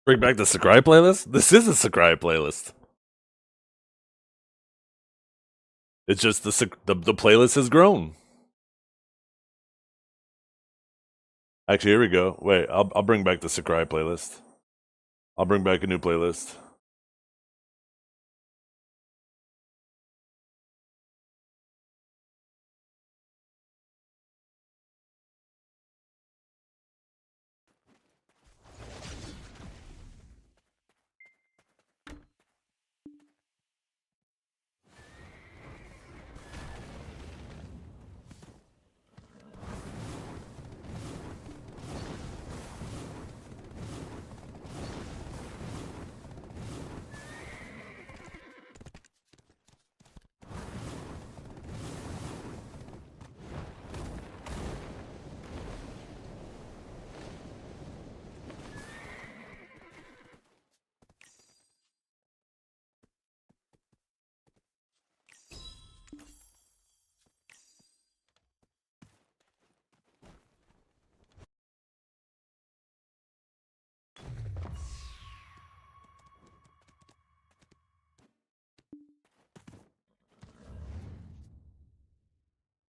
Bring back the Sycraia playlist? This is a Sycraia playlist. It's just the playlist has grown. Actually, here we go. Wait, I'll bring back the Sycraia playlist. I'll bring back a new playlist.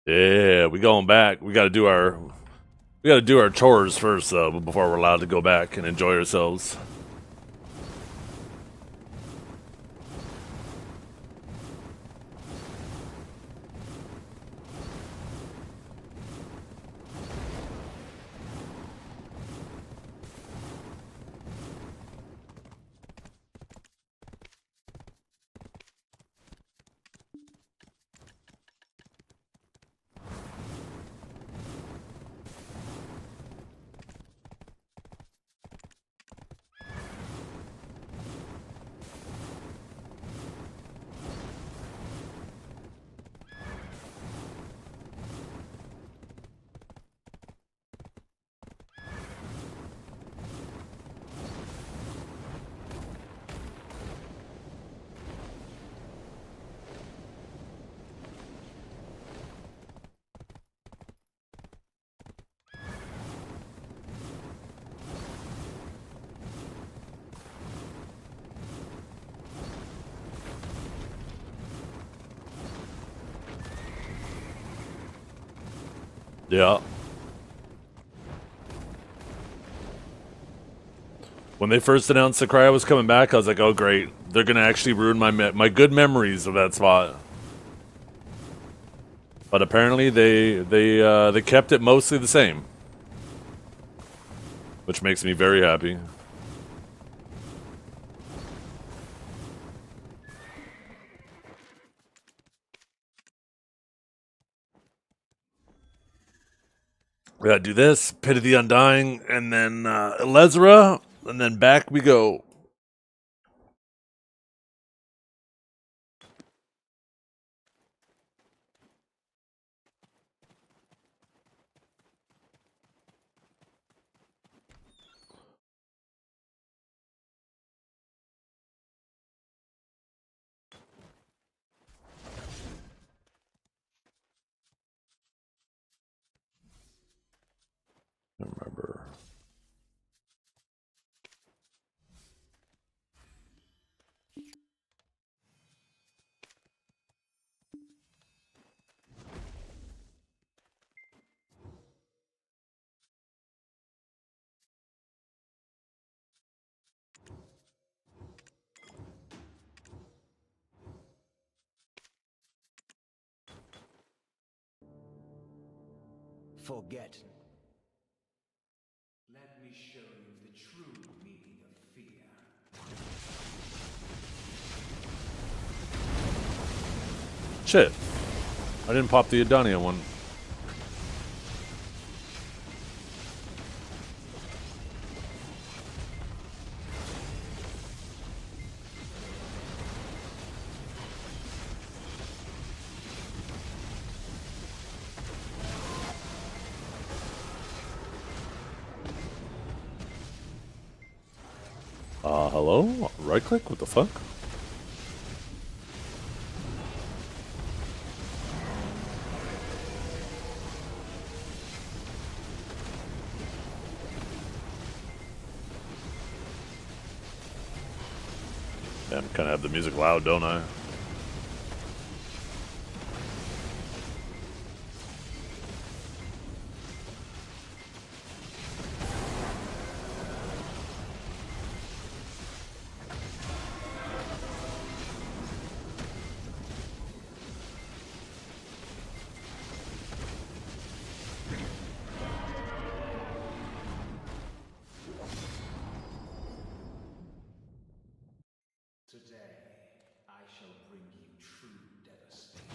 Yeah, we going back. We gotta do our chores first though, before we're allowed to go back and enjoy ourselves. Yeah. When they first announced Sycraia was coming back, I was like, "Oh, great! They're gonna actually ruin my good memories of that spot." But apparently, they kept it mostly the same, which makes me very happy. We gotta do this, Pit of the Undying, and then Elezra, and then back we go. I remember. Forget. Let me show you the true meaning of fear. Shit. I didn't pop the Adonia one. Hello? Right click? What the fuck? Damn, kind of have the music loud, don't I? Today, I shall bring you true devastation.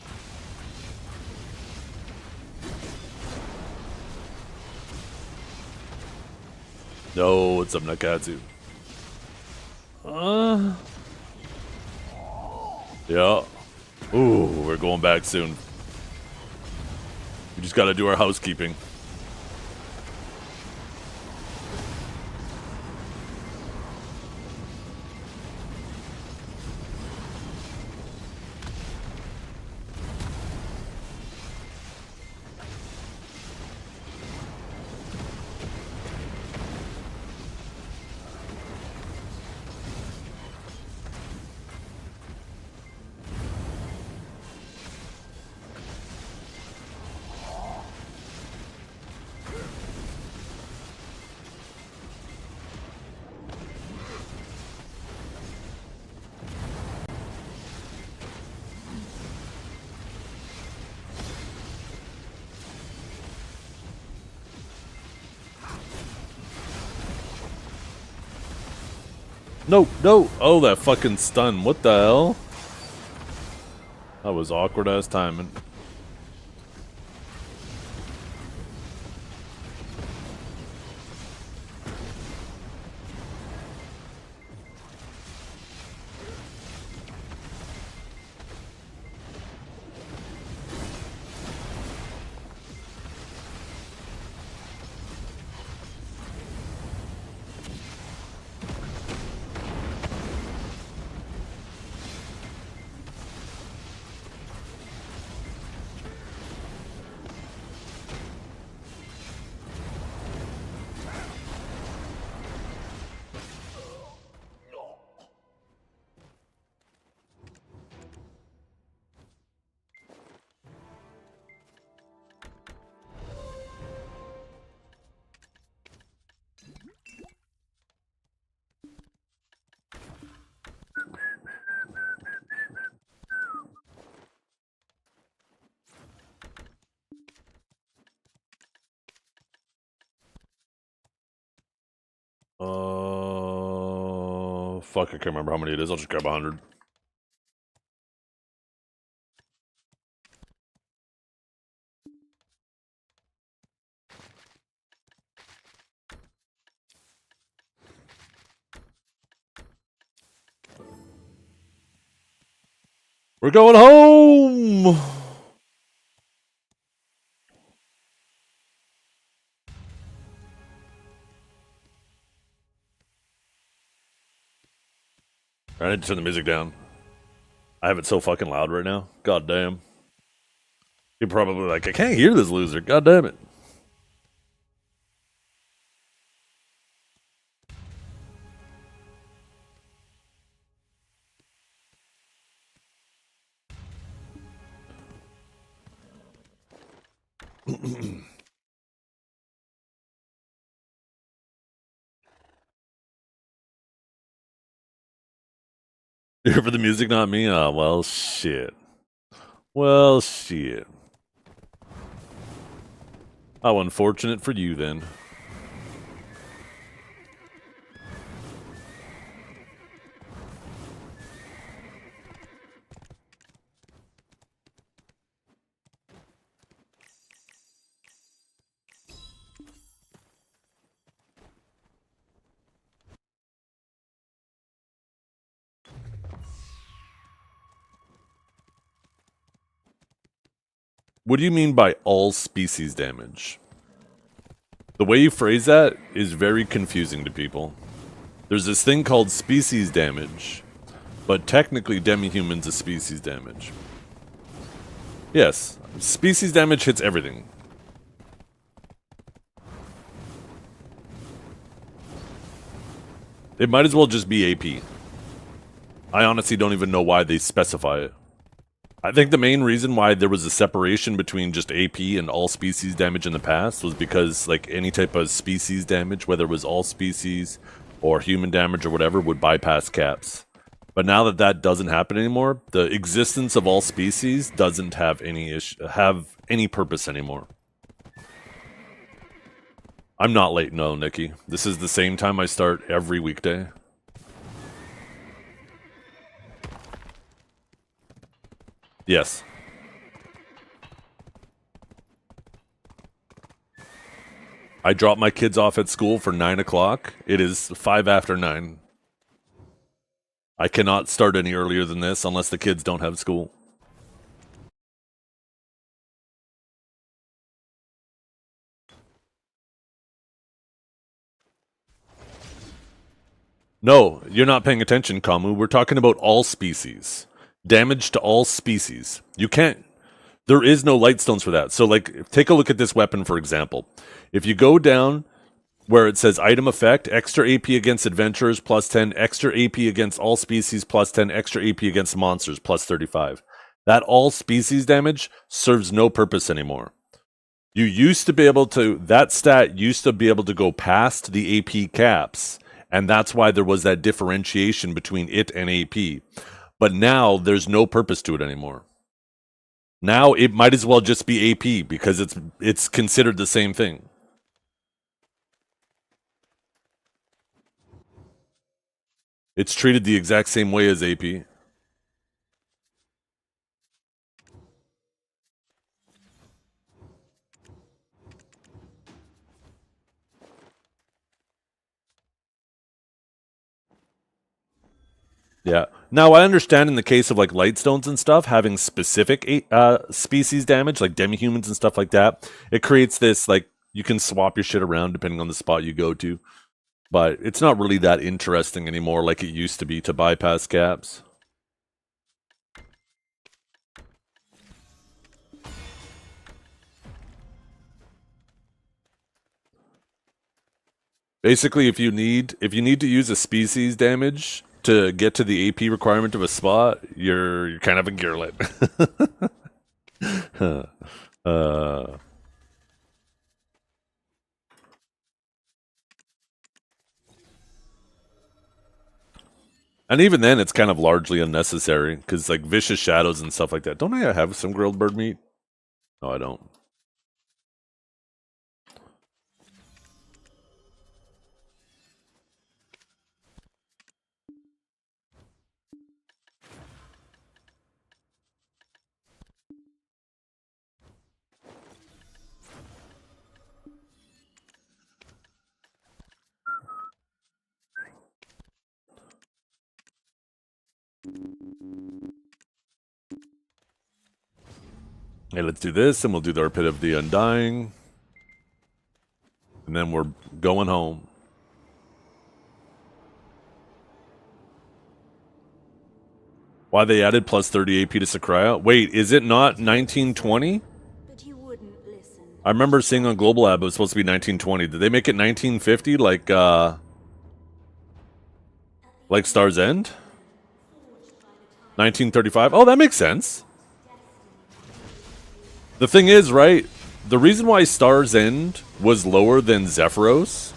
No, it's a Nakatsu. Yeah. Ooh, we're going back soon. We just gotta do our housekeeping. No, no! Oh, that fucking stun. What the hell? That was awkward ass timing. Fuck, I can't remember how many it is. I'll just grab 100. We're going home! I need to turn the music down. I have it so fucking loud right now. God damn. You're probably like, I can't hear this loser. God damn it. You're here for the music, not me? Oh, well, shit. Well, shit. How unfortunate for you, then. What do you mean by all species damage? The way you phrase that is very confusing to people. There's this thing called species damage, but technically demi-human's a species damage. Yes, species damage hits everything. It might as well just be AP. I honestly don't even know why they specify it. I think the main reason why there was a separation between just AP and all species damage in the past was because, like, any type of species damage, whether it was all species or human damage or whatever, would bypass caps. But now that that doesn't happen anymore, the existence of all species doesn't have any purpose anymore. I'm not late, no, Nikki. This is the same time I start every weekday. Yes. I drop my kids off at school for 9 o'clock. It is 5 after 9. I cannot start any earlier than this unless the kids don't have school. No, you're not paying attention, Kamu. We're talking about all species. Damage to all species. You can't... There is no light stones for that. So, like, take a look at this weapon, for example. If you go down where it says item effect, extra AP against adventurers, plus 10, extra AP against all species, plus 10, extra AP against monsters, plus 35. That all species damage serves no purpose anymore. You used to be able to... That stat used to be able to go past the AP caps, and that's why there was that differentiation between it and AP. But now, there's no purpose to it anymore. Now, it might as well just be AP, because it's considered the same thing. It's treated the exact same way as AP. Yeah. Now, I understand in the case of, like, lightstones and stuff, having specific species damage, like demi-humans and stuff like that, it creates this, like, you can swap your shit around depending on the spot you go to. But it's not really that interesting anymore like it used to be to bypass caps. Basically, if you need to use a species damage to get to the AP requirement of a spot, you're kind of a gearlet. And even then, it's kind of largely unnecessary, because, like, vicious shadows and stuff like that. Don't I have some grilled bird meat? No, I don't. Hey, let's do this, and we'll do the Pit of the Undying. And then we're going home. Why they added plus 30 AP to Sycraia? Wait, is it not 1920? But you wouldn't listen. I remember seeing on Global Lab it was supposed to be 1920. Did they make it 1950 like Star's End? 1935? Oh, that makes sense. The thing is, right, the reason why Star's End was lower than Zephyros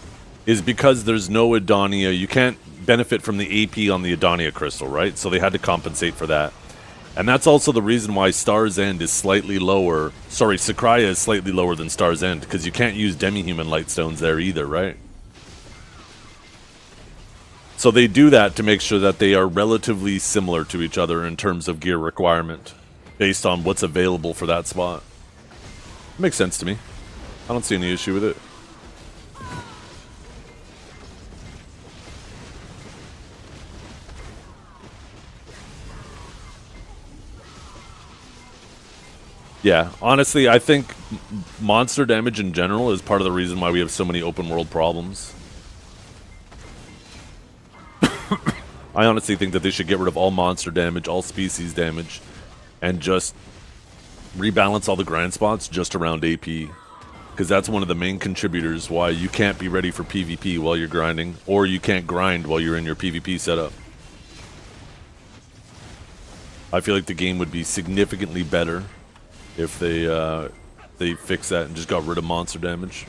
is because there's no Adonia. You can't benefit from the AP on the Adonia crystal, right? So they had to compensate for that. And that's also the reason why Star's End is slightly lower. Sorry, Sycraia is slightly lower than Star's End, because you can't use demi-human lightstones there either, right? So they do that to make sure that they are relatively similar to each other in terms of gear requirement, based on what's available for that spot. Makes sense to me. I don't see any issue with it. Yeah, honestly, I think monster damage in general is part of the reason why we have so many open world problems. I honestly think that they should get rid of all monster damage, all species damage, and just rebalance all the grind spots just around AP. Because that's one of the main contributors why you can't be ready for PvP while you're grinding, or you can't grind while you're in your PvP setup. I feel like the game would be significantly better if they fixed that and just got rid of monster damage.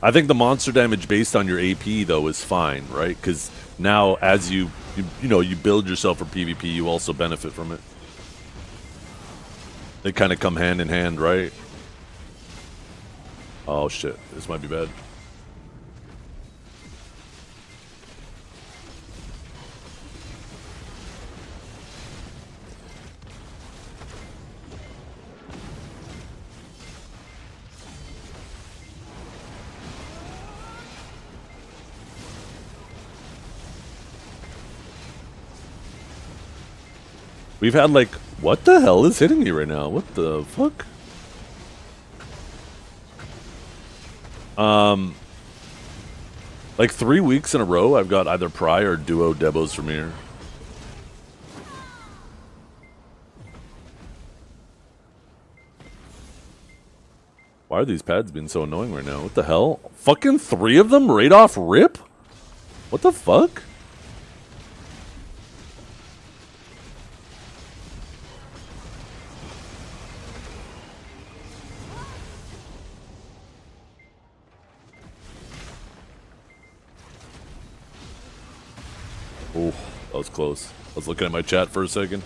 I think the monster damage based on your AP though is fine, right? Because now as you build yourself for PvP, you also benefit from it. They kind of come hand in hand, right? Oh shit, this might be bad. We've had like, what the hell is hitting me right now? What the fuck? Like 3 weeks in a row, I've got either Pry or Duo Debos from here. Why are these pads being so annoying right now? What the hell? Fucking 3 of them right off rip? What the fuck? Oh, that was close. I was looking at my chat for a second.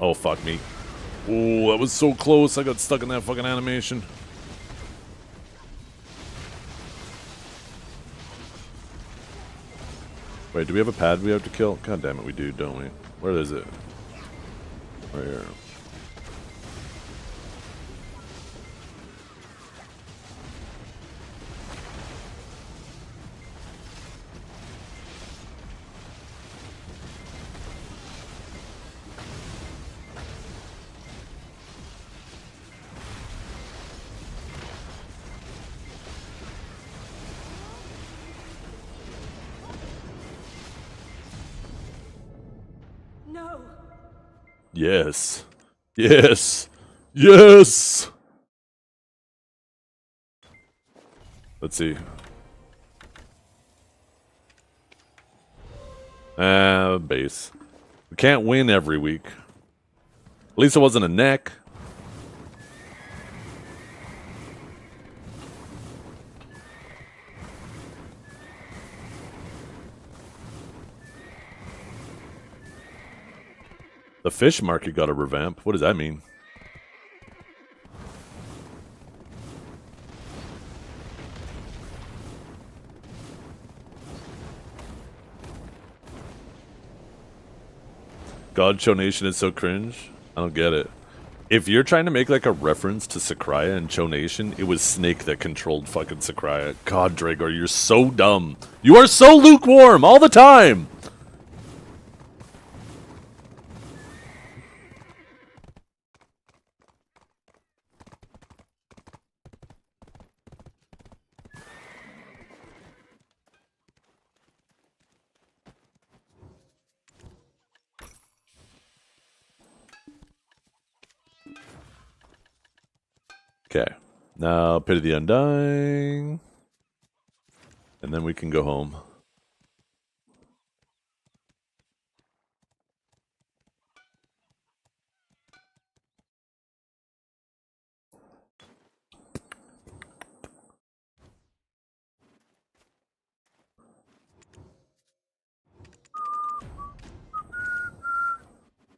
Oh, fuck me. Oh, that was so close. I got stuck in that fucking animation. Wait, do we have a pad we have to kill? God damn it, we do, don't we? Where is it? Right here. No. Yes. Yes. Yes! Let's see. Base. We can't win every week. At least it wasn't a neck. The fish market got a revamp. What does that mean? God Show Nation is so cringe. I don't get it. If you're trying to make like a reference to Sycraia and Cho Nation, it was Snake that controlled fucking Sycraia. God, Dragor, you're so dumb. You are so lukewarm all the time. Okay, now Pit of the Undying, and then we can go home.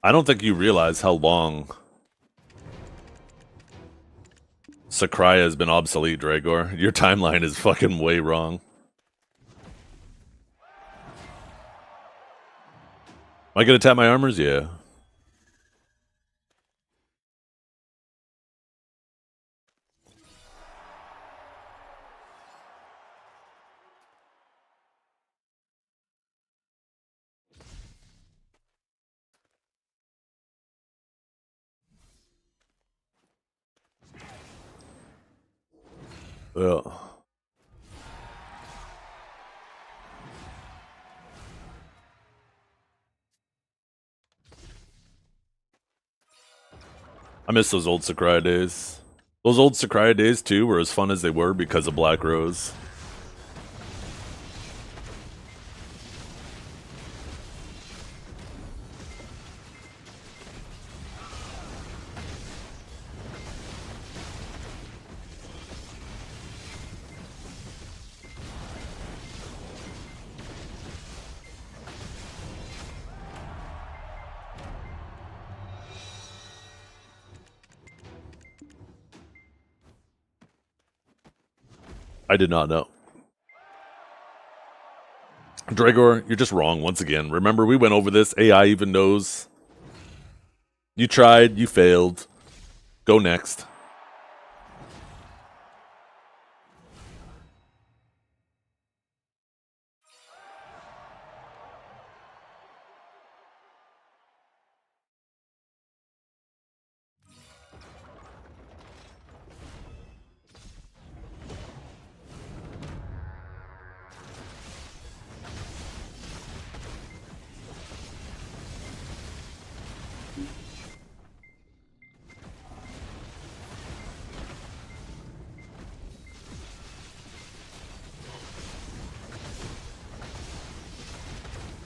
I don't think you realize how long Sycraia has been obsolete, Dragor. Your timeline is fucking way wrong. I gonna tap my armors? Yeah. Yeah. I miss those old Sycraia days. Those old Sycraia days, too, were as fun as they were because of Black Rose. I did not know. Dragor, you're just wrong once again. Remember, we went over this. AI even knows. You tried, you failed. Go next.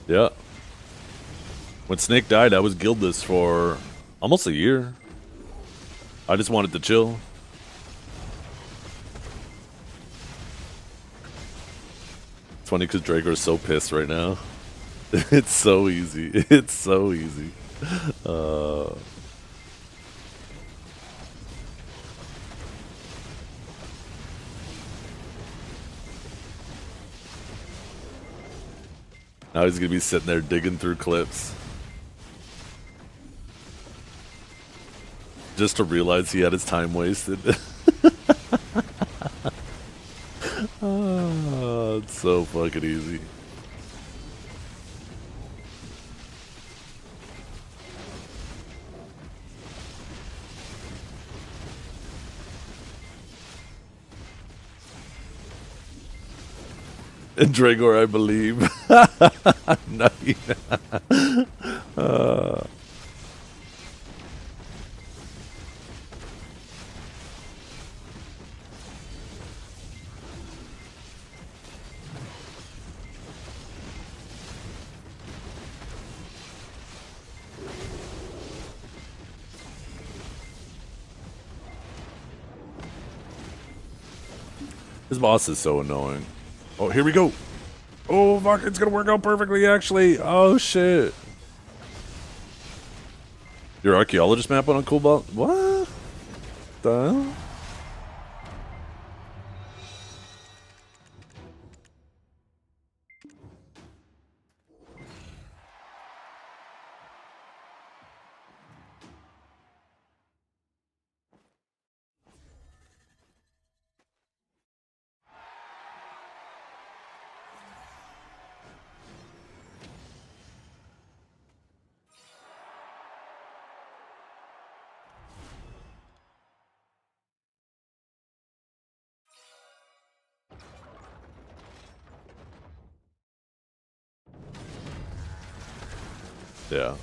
Yeah. When Snake died, I was guildless for almost a year. I just wanted to chill. It's funny because Dragor's so pissed right now. It's so easy. It's so easy. Now he's gonna be sitting there digging through clips. Just to realize he had his time wasted. Oh, it's so fucking easy. And Dragor, I believe. His boss is so annoying. Oh, here we go. Oh, fuck, it's gonna work out perfectly, actually. Oh, shit. Your archaeologist map went on Cobalt? What? The hell? Yeah.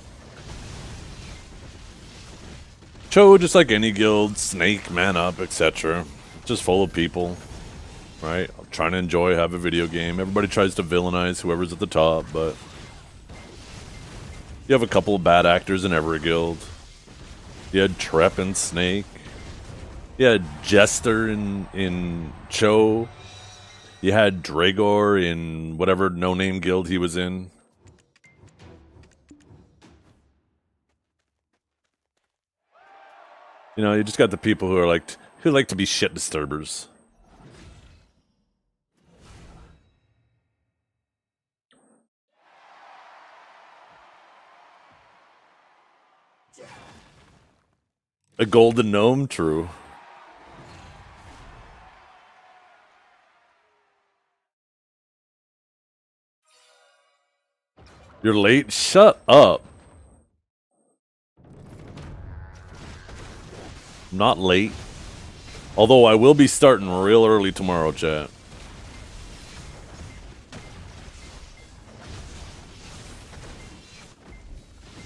Cho, just like any guild, Snake, Man Up, etc. Just full of people, right? Trying to enjoy, have a video game. Everybody tries to villainize whoever's at the top, but you have a couple of bad actors in every guild. You had Trep and Snake. You had Jester in Cho. You had Dragor in whatever no-name guild he was in. You know, you just got the people who are who like to be shit disturbers. A golden gnome, true. You're late? Shut up. I'm not late. Although I will be starting real early tomorrow, chat.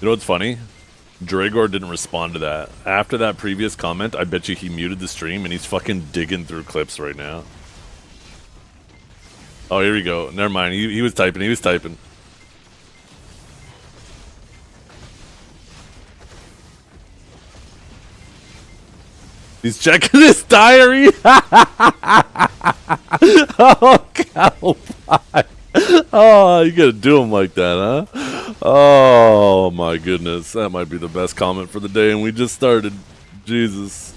You know what's funny? Dragor didn't respond to that. After that previous comment, I bet you he muted the stream and he's fucking digging through clips right now. Oh, here we go. Never mind. He was typing. He was typing. He's checking his diary. Oh, cowpie. Oh, you gotta do him like that, huh? Oh, my goodness. That might be the best comment for the day, and we just started. Jesus.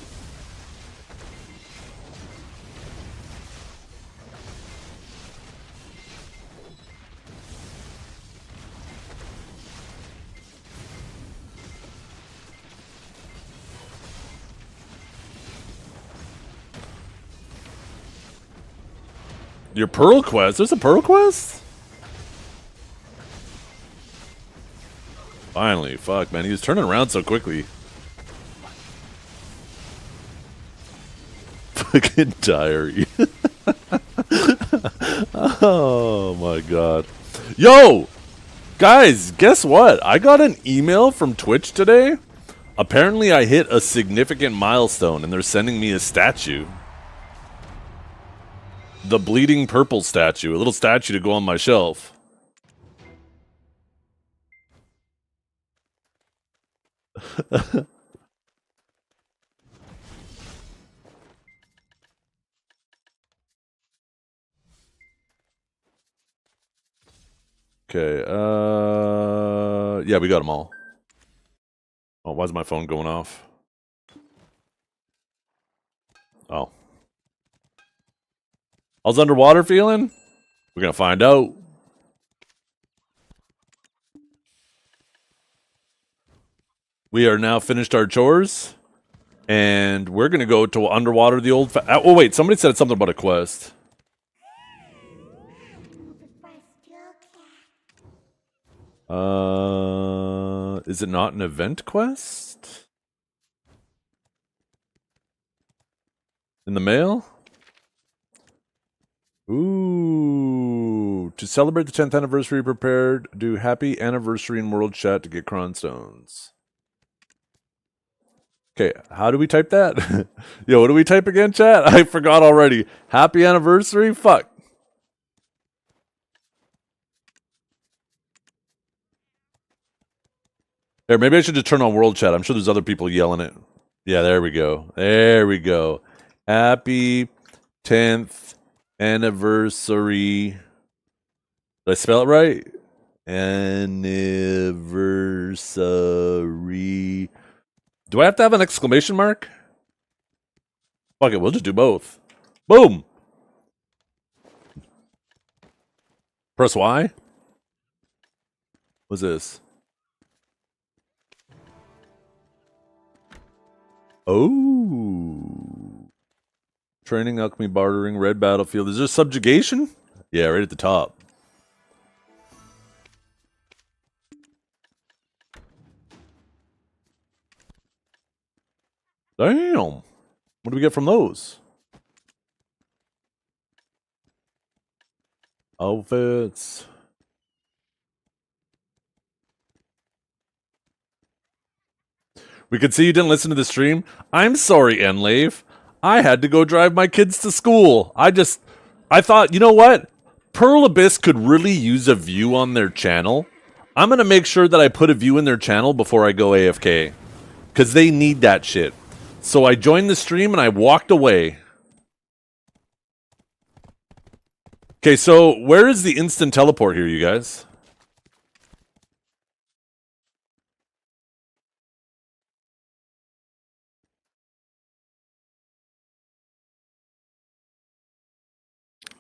Your Pearl Quest? There's a Pearl Quest? Finally. Fuck, man. He was turning around so quickly. Fucking diary. Oh, my God. Yo! Guys, guess what? I got an email from Twitch today. Apparently, I hit a significant milestone, and they're sending me a statue. The bleeding purple statue. A little statue to go on my shelf. Okay, yeah, we got them all. Oh, why is my phone going off? Oh. How's underwater feeling? We're gonna find out. We are now finished our chores, and we're gonna go to underwater the old. Oh wait, somebody said something about a quest. Is it not an event quest? In the mail? Ooh. To celebrate the 10th anniversary, prepared. Do happy anniversary in world chat to get cron stones. Okay, how do we type that? Yo, what do we type again, chat? I forgot already. Happy anniversary? Fuck. There, maybe I should just turn on world chat. I'm sure there's other people yelling it. Yeah, there we go. There we go. Happy 10th anniversary. Did I spell it right? Anniversary. Do I have to have an exclamation mark? Fuck it, we'll just do both. Boom! Press Y? What's this? Oh. Training, alchemy, bartering, red battlefield. Is there subjugation? Yeah, right at the top. Damn. What do we get from those? Outfits. We could see you didn't listen to the stream. I'm sorry, Enlave. I had to go drive my kids to school. I thought, you know what? Pearl Abyss could really use a view on their channel. I'm going to make sure that I put a view in their channel before I go AFK. Because they need that shit. So I joined the stream and I walked away. Okay, so where is the instant teleport here, you guys?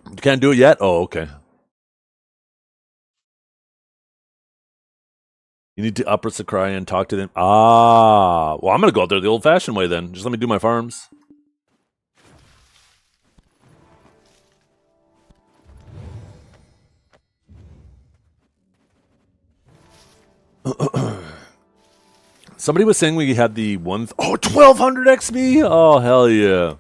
You can't do it yet? Oh, okay. You need to upper Sycraia and talk to them. Ah, well, I'm gonna go out there the old-fashioned way then. Just let me do my farms. Somebody was saying we had the 1200 XP. Oh hell yeah!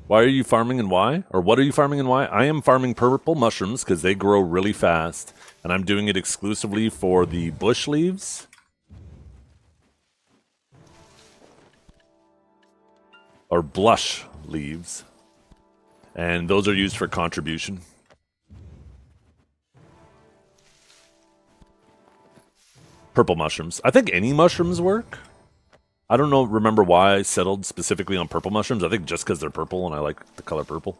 Why are you farming and why? Or what are you farming and why? I am farming purple mushrooms because they grow really fast. And I'm doing it exclusively for the bush leaves. Or blush leaves. And those are used for contribution. Purple mushrooms. I think any mushrooms work. I don't know, remember why I settled specifically on purple mushrooms. I think just because they're purple and I like the color purple.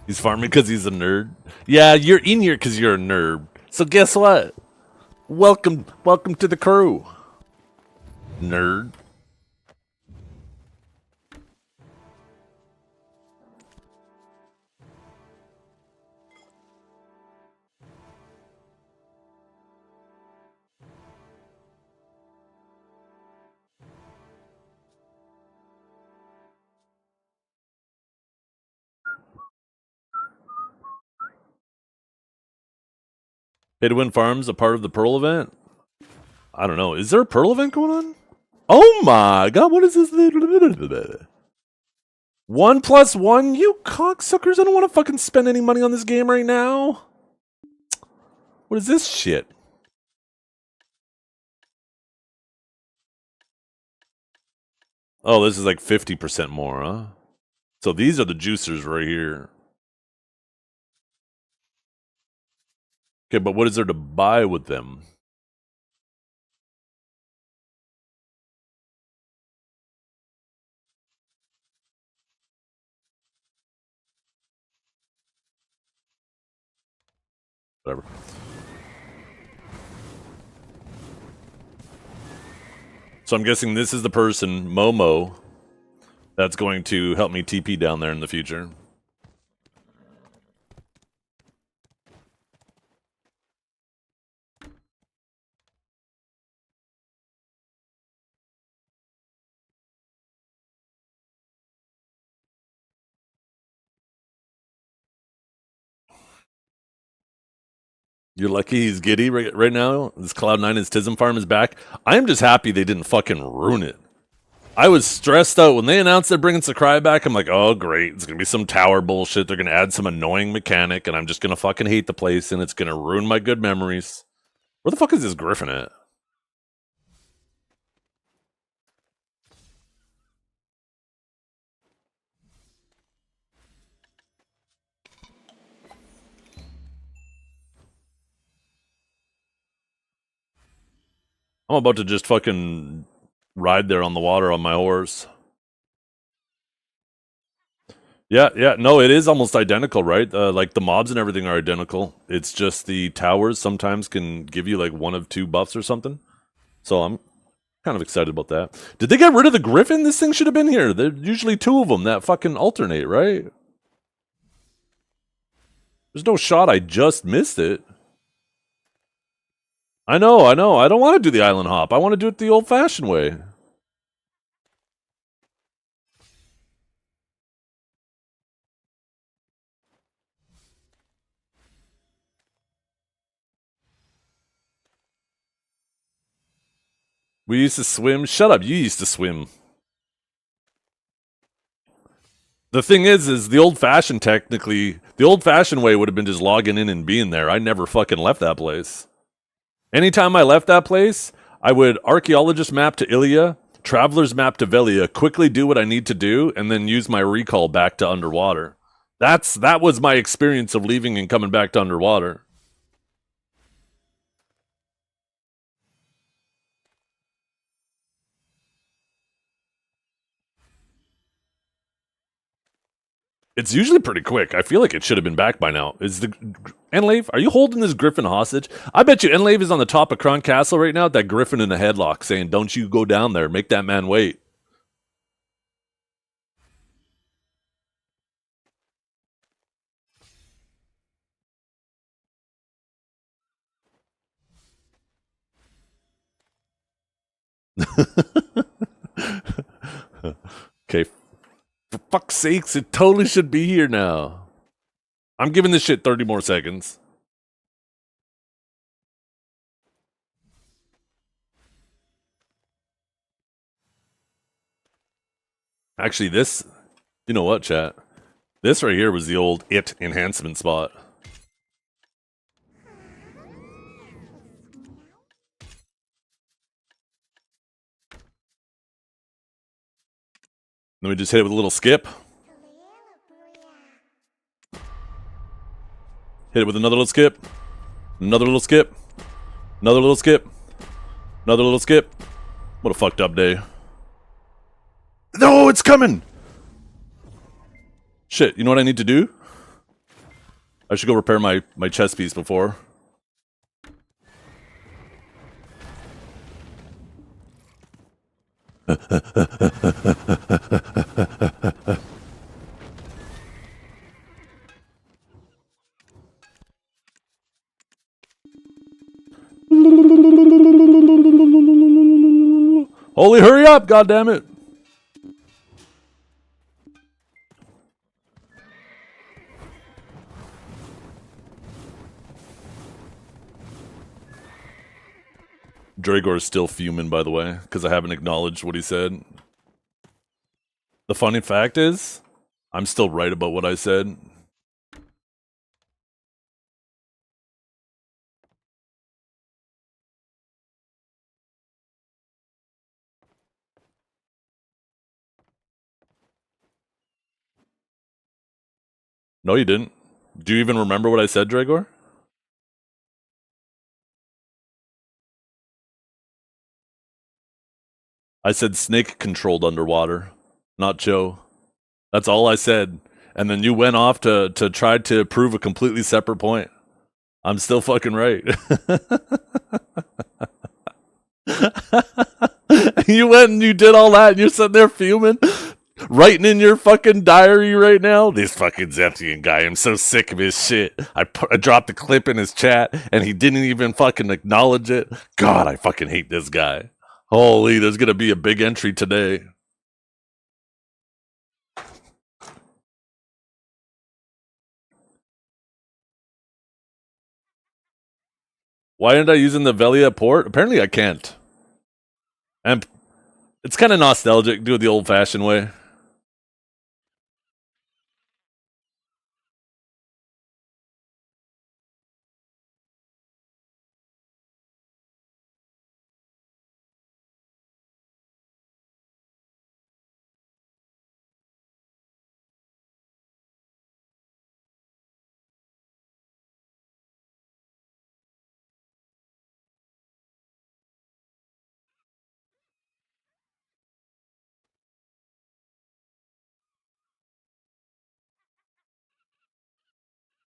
He's farming because he's a nerd. Yeah, you're in here because you're a nerd. So guess what? Welcome to the crew, nerd. Pay to win farms a part of the Pearl event? I don't know. Is there a Pearl event going on? Oh my god, what is this? 1+1? You cocksuckers, I don't want to fucking spend any money on this game right now. What is this shit? Oh, this is like 50% more, huh? So these are the juicers right here. Okay, but what is there to buy with them? Whatever. So I'm guessing this is the person, Momo, that's going to help me TP down there in the future. You're lucky he's giddy right now. This Cloud9 his Tism farm is back. I am just happy they didn't fucking ruin it. I was stressed out when they announced they're bringing Sycraia back. I'm like, oh great, it's gonna be some tower bullshit. They're gonna add some annoying mechanic, and I'm just gonna fucking hate the place, and it's gonna ruin my good memories. Where the fuck is this Griffin at? I'm about to just fucking ride there on the water on my horse. Yeah, no, it is almost identical, right? Like the mobs and everything are identical. It's just the towers sometimes can give you like one of two buffs or something. So I'm kind of excited about that. Did they get rid of the Griffin? This thing should have been here. There's usually two of them that fucking alternate, right? There's no shot I just missed it. I know. I don't want to do the island hop. I want to do it the old-fashioned way. We used to swim. Shut up. You used to swim. The thing is the old-fashioned technically, the old-fashioned way would have been just logging in and being there. I never fucking left that place. Anytime I left that place, I would archaeologist map to Ilia, traveler's map to Velia, quickly do what I need to do, and then use my recall back to underwater. That was my experience of leaving and coming back to underwater. It's usually pretty quick. I feel like it should have been back by now. Is the Enlave? Are you holding this griffin hostage? I bet you Enlave is on the top of Kron Castle right now, that griffin in a headlock, saying, "Don't you go down there. Make that man wait." Okay, for fuck's sakes, it totally should be here now. I'm giving this shit 30 more seconds. Actually, this, you know what, chat? This right here was the old it enhancement spot. Let me just hit it with a little skip. Hit it with another little skip. Another little skip. Another little skip. Another little skip. What a fucked up day. No, it's coming! Shit, you know what I need to do? I should go repair my chess piece before. Holy hurry up, goddammit! Dragor is still fuming, by the way, because I haven't acknowledged what he said. The funny fact is, I'm still right about what I said. No, you didn't. Do you even remember what I said, Dragor? I said snake controlled underwater, not Joe. That's all I said. And then you went off to try to prove a completely separate point. I'm still fucking right. You went and you did all that and you're sitting there fuming, writing in your fucking diary right now. This fucking Zethiann guy, I'm so sick of his shit. I dropped a clip in his chat and he didn't even fucking acknowledge it. God, I fucking hate this guy. Holy, there's gonna be a big entry today. Why aren't I using the Velia port? Apparently I can't. And it's kind of nostalgic, do it the old-fashioned way.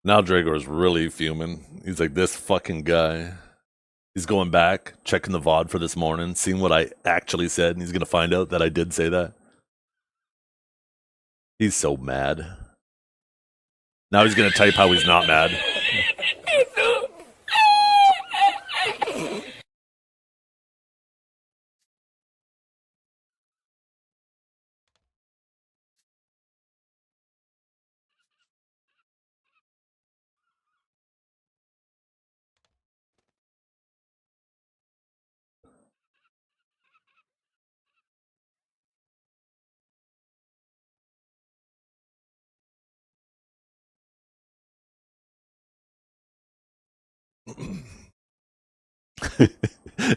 Now Dragor's really fuming. He's like, this fucking guy. He's going back, checking the VOD for this morning, seeing what I actually said, and he's gonna find out that I did say that. He's so mad. Now he's gonna type how he's not mad.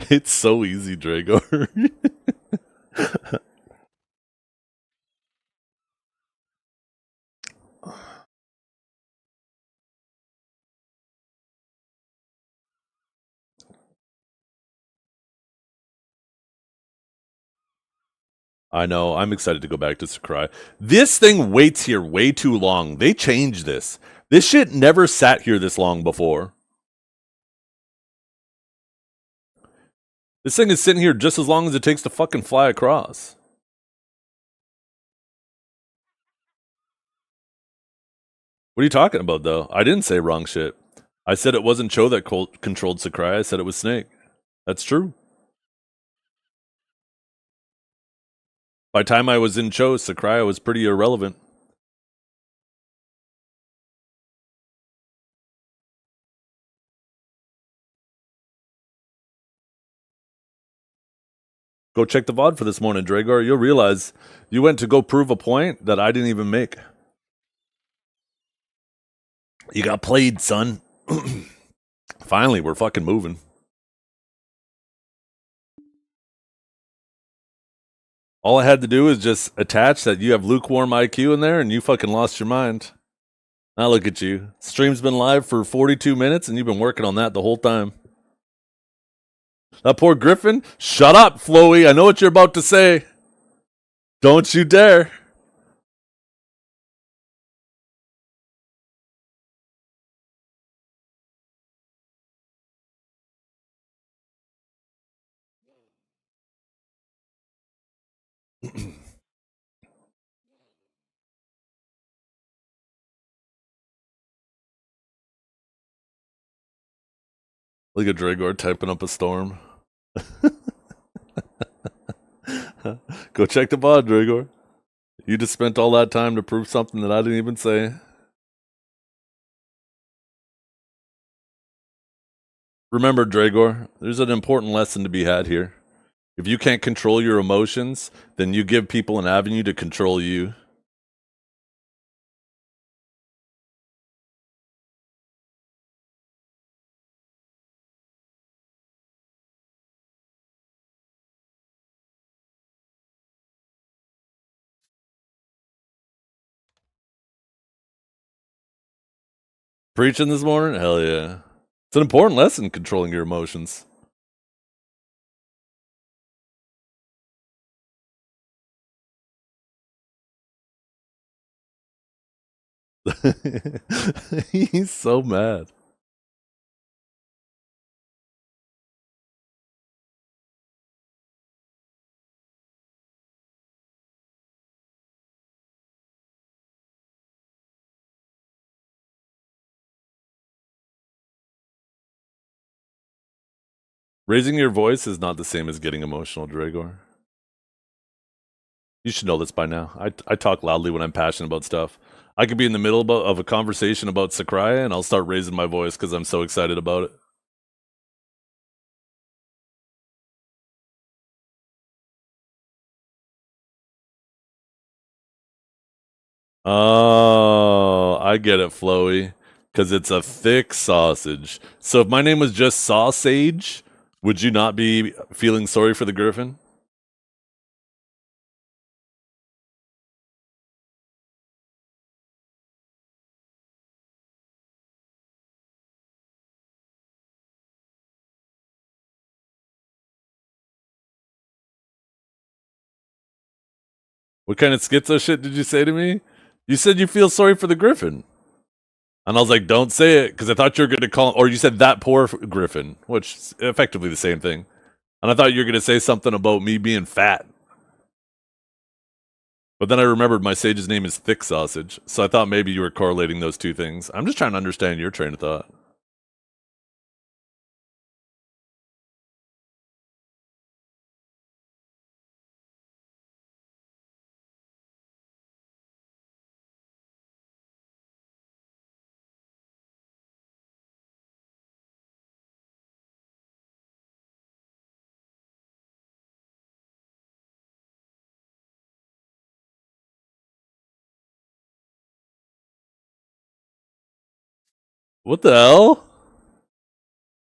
It's so easy, Dragor. I know. I'm excited to go back to Sycraia. This thing waits here way too long. They changed this. This shit never sat here this long before. This thing is sitting here just as long as it takes to fucking fly across. What are you talking about, though? I didn't say wrong shit. I said it wasn't Cho that controlled Sycraia. I said it was Snake. That's true. By the time I was in Cho, Sycraia was pretty irrelevant. Go check the VOD for this morning, Dragor. You'll realize you went to go prove a point that I didn't even make. You got played, son. Finally, we're fucking moving. All I had to do is just attach that you have lukewarm IQ in there and you fucking lost your mind. Now look at you. Stream's been live for 42 minutes and you've been working on that the whole time. That poor Griffin? Shut up, Floey. I know what you're about to say. Don't you dare. Look at Dragor typing up a storm. Go check the VOD, Dragor. You just spent all that time to prove something that I didn't even say. Remember, Dragor, there's an important lesson to be had here. If you can't control your emotions, then you give people an avenue to control you. Preaching this morning? Hell yeah. It's an important lesson, controlling your emotions. He's so mad. Raising your voice is not the same as getting emotional, Dragor. You should know this by now. I talk loudly when I'm passionate about stuff. I could be in the middle of a conversation about Sycraia and I'll start raising my voice because I'm so excited about it. Oh, I get it, Floey. Because it's a thick sausage. So if my name was just Sausage, would you not be feeling sorry for the Griffin? What kind of schizo shit did you say to me? You said you feel sorry for the Griffin. And I was like, don't say it, because I thought you were going to call, or you said that poor Griffin, which is effectively the same thing. And I thought you were going to say something about me being fat. But then I remembered my sage's name is Thick Sausage, so I thought maybe you were correlating those two things. I'm just trying to understand your train of thought. What the hell?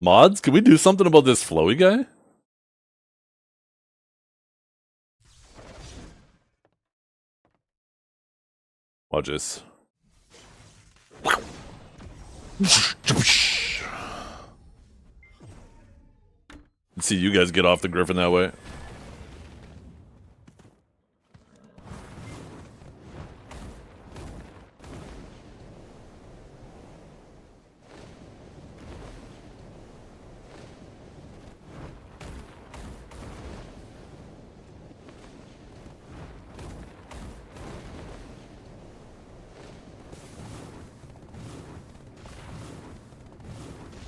Mods, can we do something about this flowy guy? Watch this. Let's see you guys get off the Griffin that way.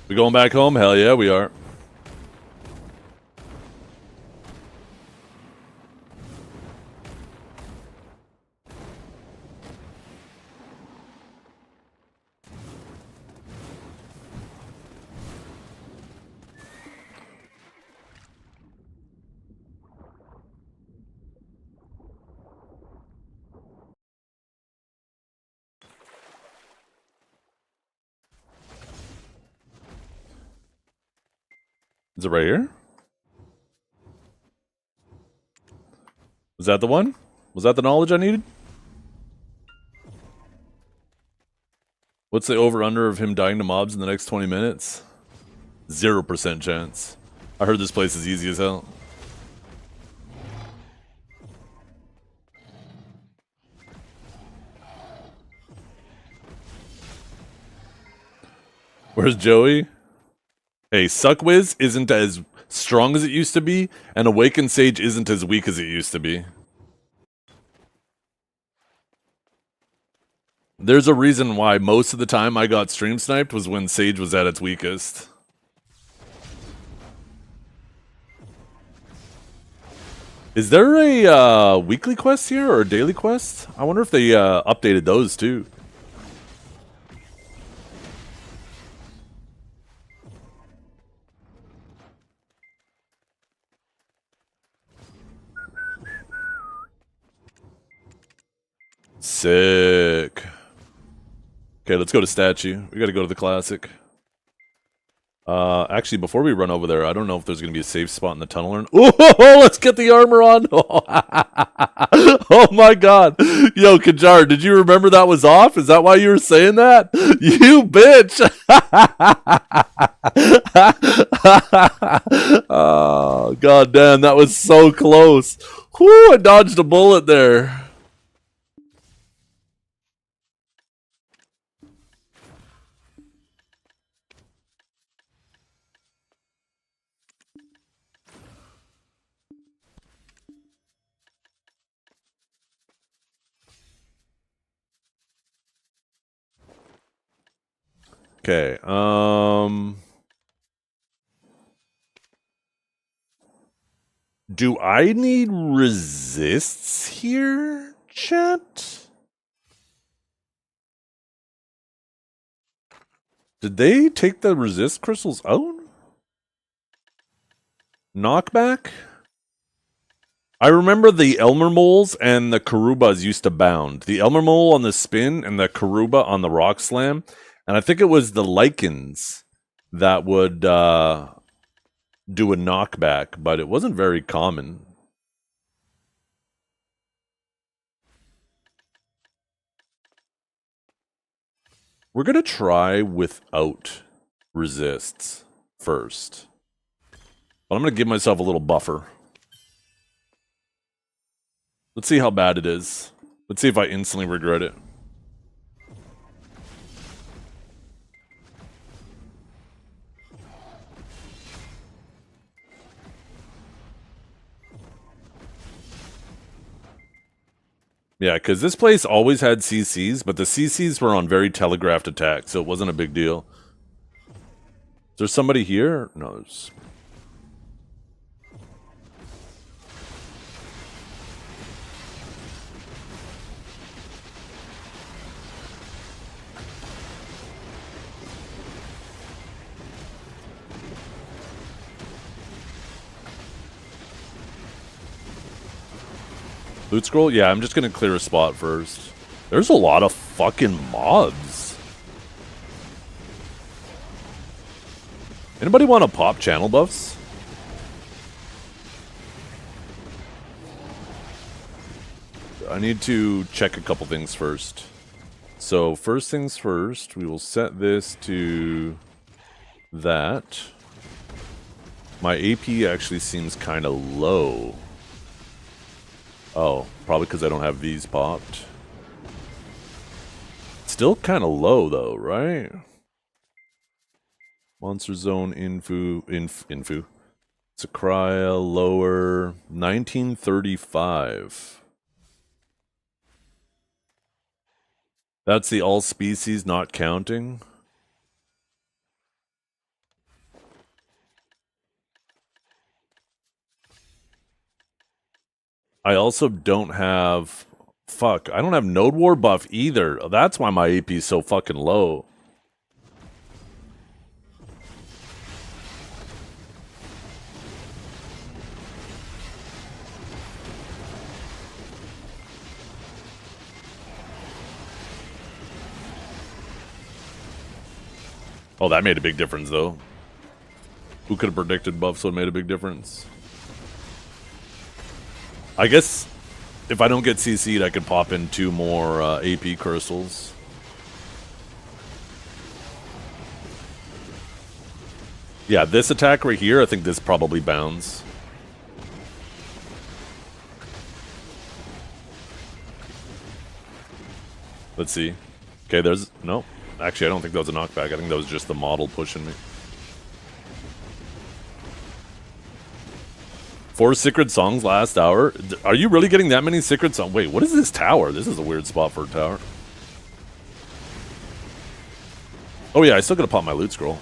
We going back home? Hell yeah, we are. Is it right here? Was that the one? Was that the knowledge I needed? What's the over-under of him dying to mobs in the next 20 minutes? 0% chance. I heard this place is easy as hell. Where's Joey? Hey, Suckwiz isn't as strong as it used to be, and Awakened Sage isn't as weak as it used to be. There's a reason why most of the time I got stream sniped was when Sage was at its weakest. Is there a weekly quest here or a daily quest? I wonder if they updated those too. Sick. Okay, let's go to statue. We gotta go to the classic. Actually, before we run over there, I don't know if there's gonna be a safe spot in the tunnel or... Oh, let's get the armor on! Oh my god! Yo, Kajar, did you remember that was off? Is that why you were saying that? You bitch! Oh, god damn, that was so close. Whew, I dodged a bullet there. Okay, do I need resists here, chat? Did they take the resist crystals out? Knockback? I remember the Elmer moles and the Karubas used to bound. The Elmer mole on the spin and the Karuba on the rock slam. And I think it was the lichens that would do a knockback, but it wasn't very common. We're going to try without resists first. But I'm going to give myself a little buffer. Let's see how bad it is. Let's see if I instantly regret it. Yeah, because this place always had CCs, but the CCs were on very telegraphed attacks, so it wasn't a big deal. Is there somebody here? No, there's... Loot scroll? Yeah, I'm just gonna clear a spot first. There's a lot of fucking mobs. Anybody want to pop channel buffs? I need to check a couple things first. So first things first, we will set this to that. My AP actually seems kind of low. Oh, probably because I don't have these popped. Still kind of low though, right? Monster Zone info. Sycraia lower 1935. That's the all species not counting. I also don't have... Fuck, I don't have Node War buff either. That's why my AP is so fucking low. Oh, that made a big difference, though. Who could have predicted buffs would have made a big difference? I guess if I don't get CC'd, I could pop in 2 more AP crystals. Yeah, this attack right here, I think this probably bounds. Let's see. Okay, there's... No. Actually, I don't think that was a knockback. I think that was just the model pushing me. 4 secret songs last hour? Are you really getting that many secret songs? Wait, what is this tower? This is a weird spot for a tower. Oh yeah, I still gotta pop my loot scroll.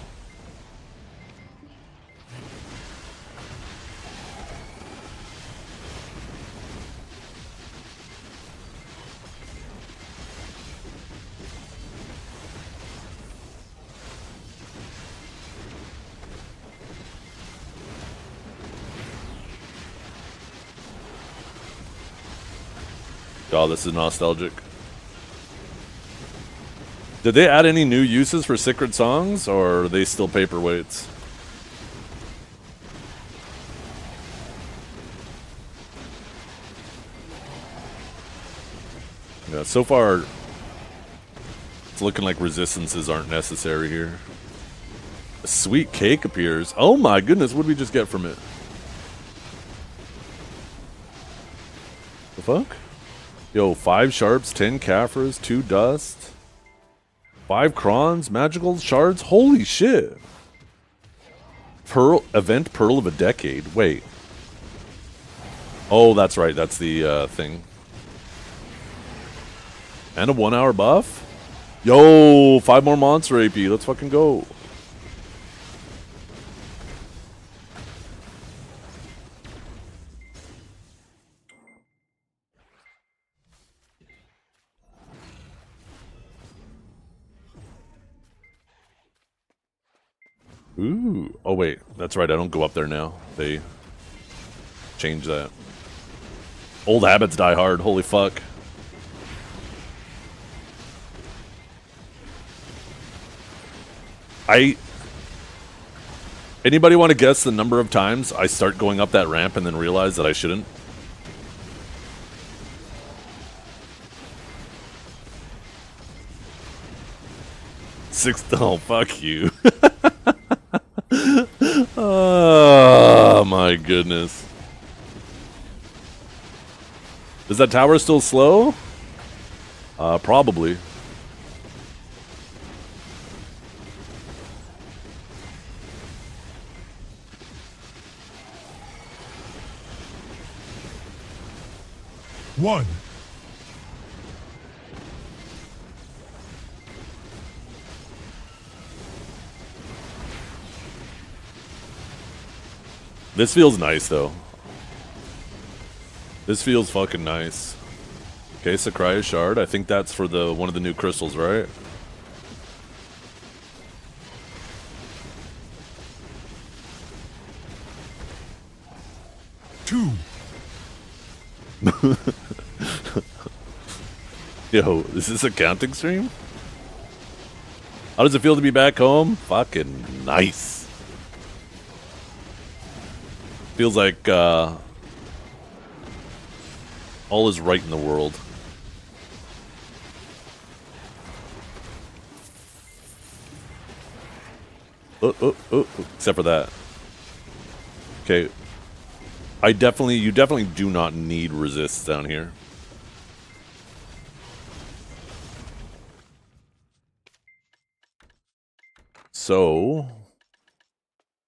Oh, this is nostalgic. Did they add any new uses for secret songs, or are they still paperweights? Yeah, so far, it's looking like resistances aren't necessary here. A sweet cake appears. Oh my goodness, what did we just get from it? The fuck? Yo, 5 sharps, 10 Caphras, 2 dust, 5 crons, magical shards. Holy shit! Pearl event, pearl of a decade. Wait. Oh, that's right. That's the thing. And a 1 hour buff. Yo, 5 more monster AP. Let's fucking go. Ooh. Oh, wait. That's right. I don't go up there now. They changed that. Old habits die hard. Holy fuck. Anybody want to guess the number of times I start going up that ramp and then realize that I shouldn't? Oh, fuck you. Oh, my goodness. Is that tower still slow? Probably. One. This feels nice, though. This feels fucking nice. Okay, Sycraia shard. I think that's for the one of the new crystals, right? Two. Yo, is this a counting stream? How does it feel to be back home? Fucking nice. Feels like all is right in the world. Except for that. Okay. You definitely do not need resists down here. So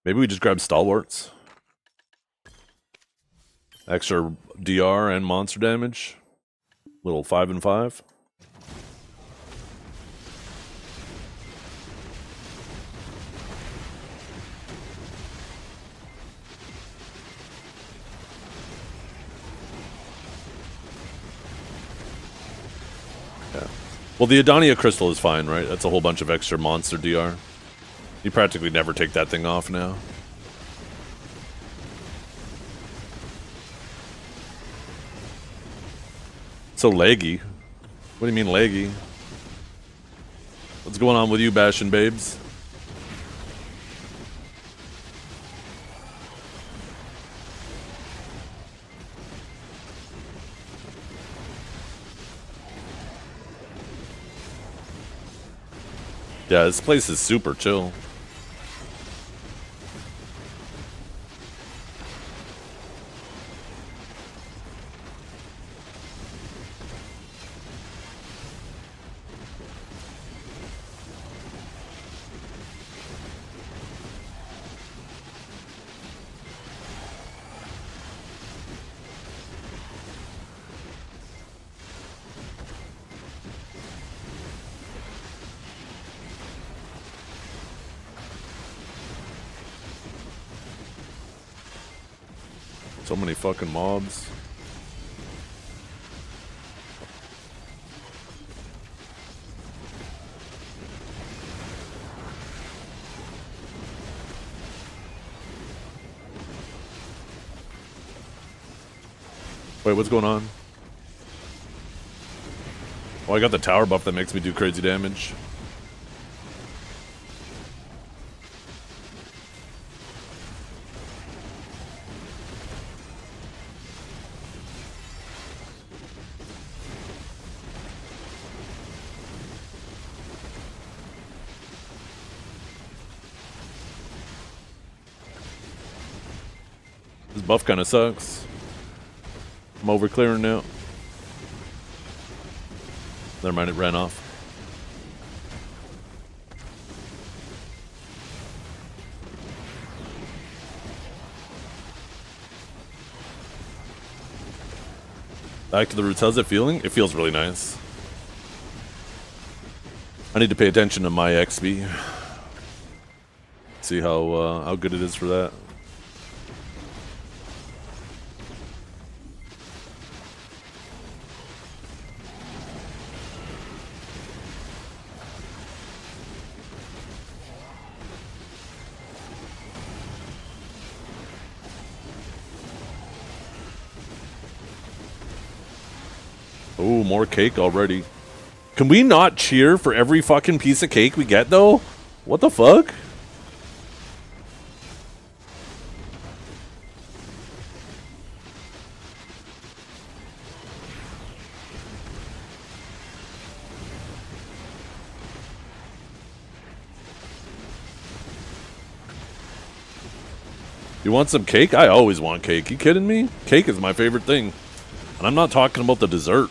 maybe we just grab stalwarts. Extra DR and monster damage. Little 5 and 5. Well, the Adonia Crystal is fine, right? That's a whole bunch of extra monster DR. You practically never take that thing off now. So laggy. What do you mean laggy? What's going on with you, Bastion babes? Yeah, this place is super chill. So many fucking mobs. Wait, what's going on? Oh, I got the tower buff that makes me do crazy damage. This buff kind of sucks. I'm over clearing now. Never mind, it ran off. Back to the roots. How's it feeling? It feels really nice. I need to pay attention to my XP. See how good it is for that. Ooh, more cake already. Can we not cheer for every fucking piece of cake we get, though? What the fuck? You want some cake? I always want cake. You kidding me? Cake is my favorite thing. And I'm not talking about the dessert.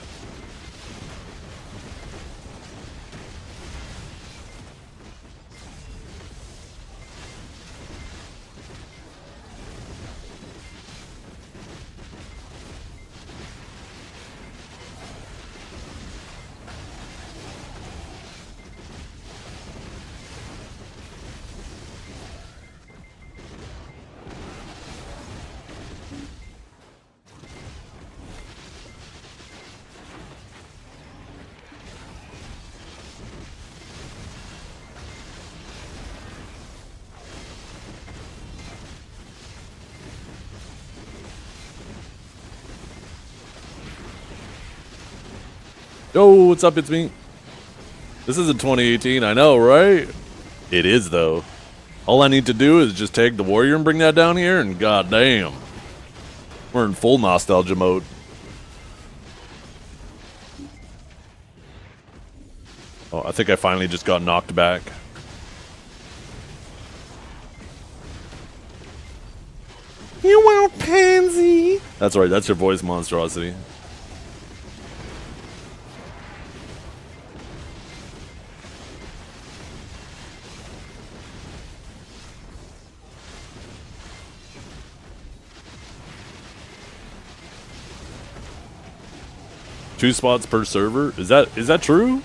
Yo, what's up? It's me. This isn't 2018, I know, right? It is, though. All I need to do is just take the warrior and bring that down here, and goddamn, we're in full nostalgia mode. Oh, I think I finally just got knocked back. You want pansy? That's right, that's your voice, monstrosity. Two spots per server? Is that true?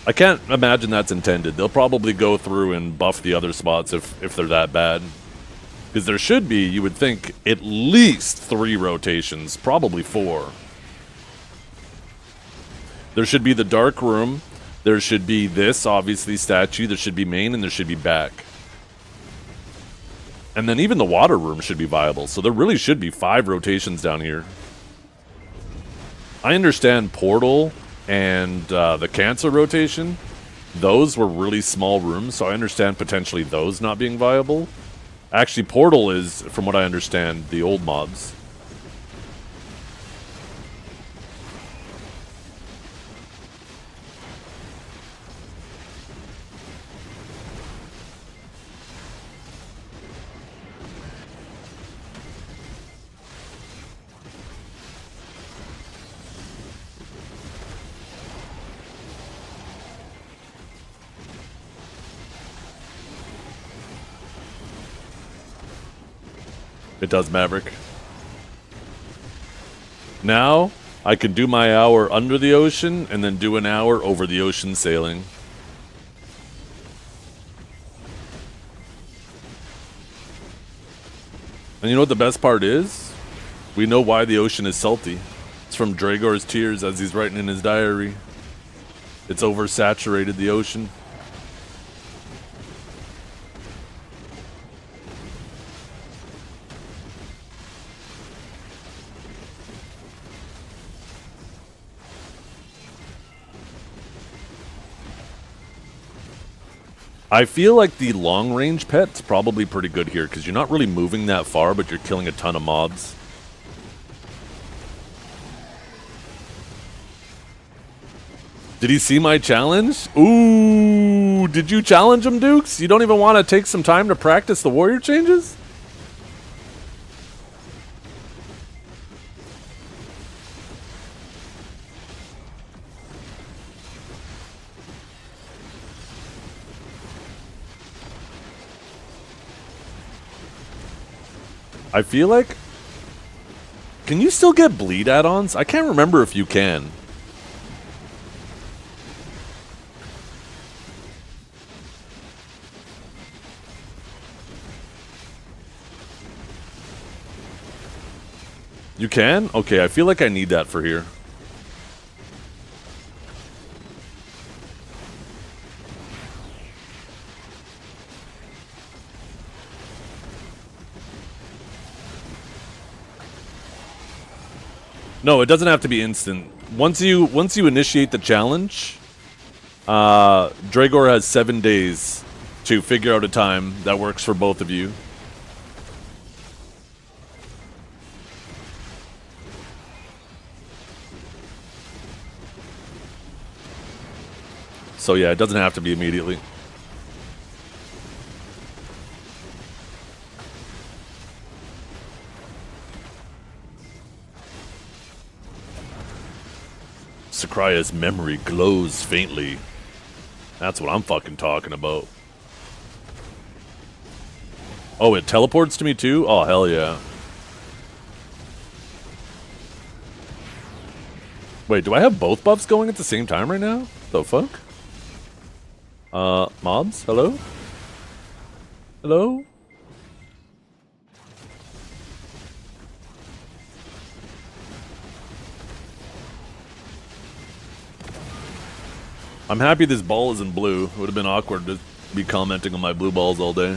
I can't imagine that's intended. They'll probably go through and buff the other spots if they're that bad. Because there should be, you would think, at least 3 rotations, probably 4. There should be the dark room. There should be this, obviously, statue. There should be main, and there should be back. And then even the water room should be viable. So there really should be 5 rotations down here. I understand portal and the cancer rotation. Those were really small rooms, so I understand potentially those not being viable. Actually, portal is, from what I understand, the old mobs. It does, Maverick. Now, I can do my hour under the ocean and then do an hour over the ocean sailing. And you know what the best part is? We know why the ocean is salty. It's from Dragor's tears, as he's writing in his diary. It's oversaturated the ocean. I feel like the long-range pet's probably pretty good here, because you're not really moving that far, but you're killing a ton of mobs. Did he see my challenge? Ooh, did you challenge him, Dukes? You don't even want to take some time to practice the warrior changes? I feel like... Can you still get bleed add-ons? I can't remember if you can. You can? Okay, I feel like I need that for here. No, it doesn't have to be instant. Once you initiate the challenge, Dragor has 7 days to figure out a time that works for both of you. So yeah, it doesn't have to be immediately. Sycraia's memory glows faintly. That's what I'm fucking talking about. Oh, it teleports to me too? Oh, hell yeah. Wait, do I have both buffs going at the same time right now? The fuck? Mobs? Hello? Hello? I'm happy this ball isn't blue. It would have been awkward to be commenting on my blue balls all day.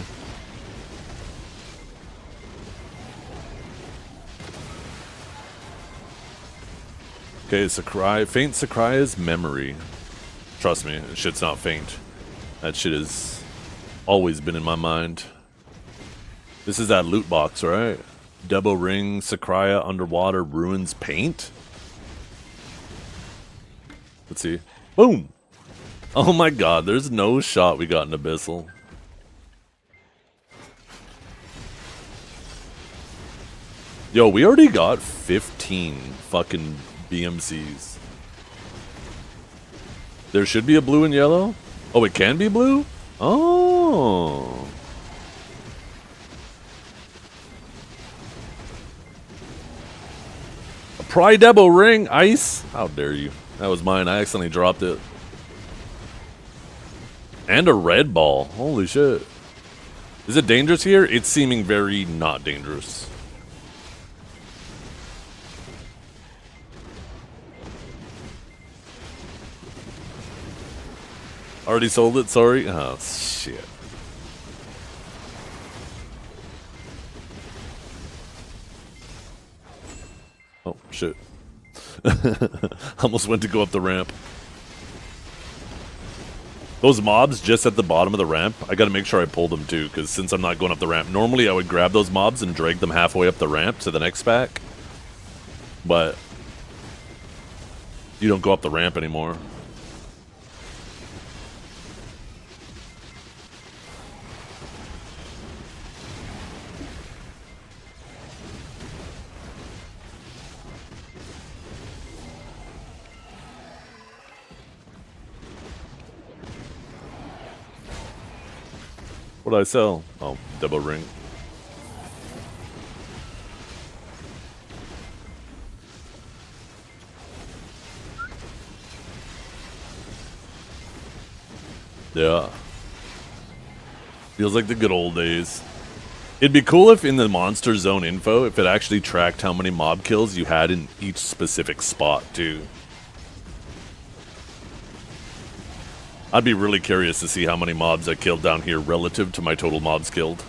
Okay, Sycraia. Faint Sycraia's memory. Trust me, shit's not faint. That shit has always been in my mind. This is that loot box, right? Double ring, Sycraia, underwater, ruins, paint? Let's see. Boom! Oh my god, there's no shot we got an Abyssal. Yo, we already got 15 fucking BMCs. There should be a blue and yellow? Oh, it can be blue? Oh. A Pridebo ring, ice? How dare you? That was mine, I accidentally dropped it. And a red ball. Holy shit. Is it dangerous here? It's seeming very not dangerous. Already sold it, sorry? Oh, shit. Oh, shit. Almost went to go up the ramp. Those mobs just at the bottom of the ramp, I gotta make sure I pull them too, because since I'm not going up the ramp, normally I would grab those mobs and drag them halfway up the ramp to the next pack. But you don't go up the ramp anymore. What did I sell? Oh, double ring. Yeah. Feels like the good old days. It'd be cool if in the Monster Zone info, if it actually tracked how many mob kills you had in each specific spot, too. I'd be really curious to see how many mobs I killed down here relative to my total mobs killed.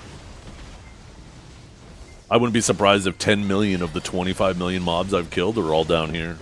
I wouldn't be surprised if 10 million of the 25 million mobs I've killed are all down here.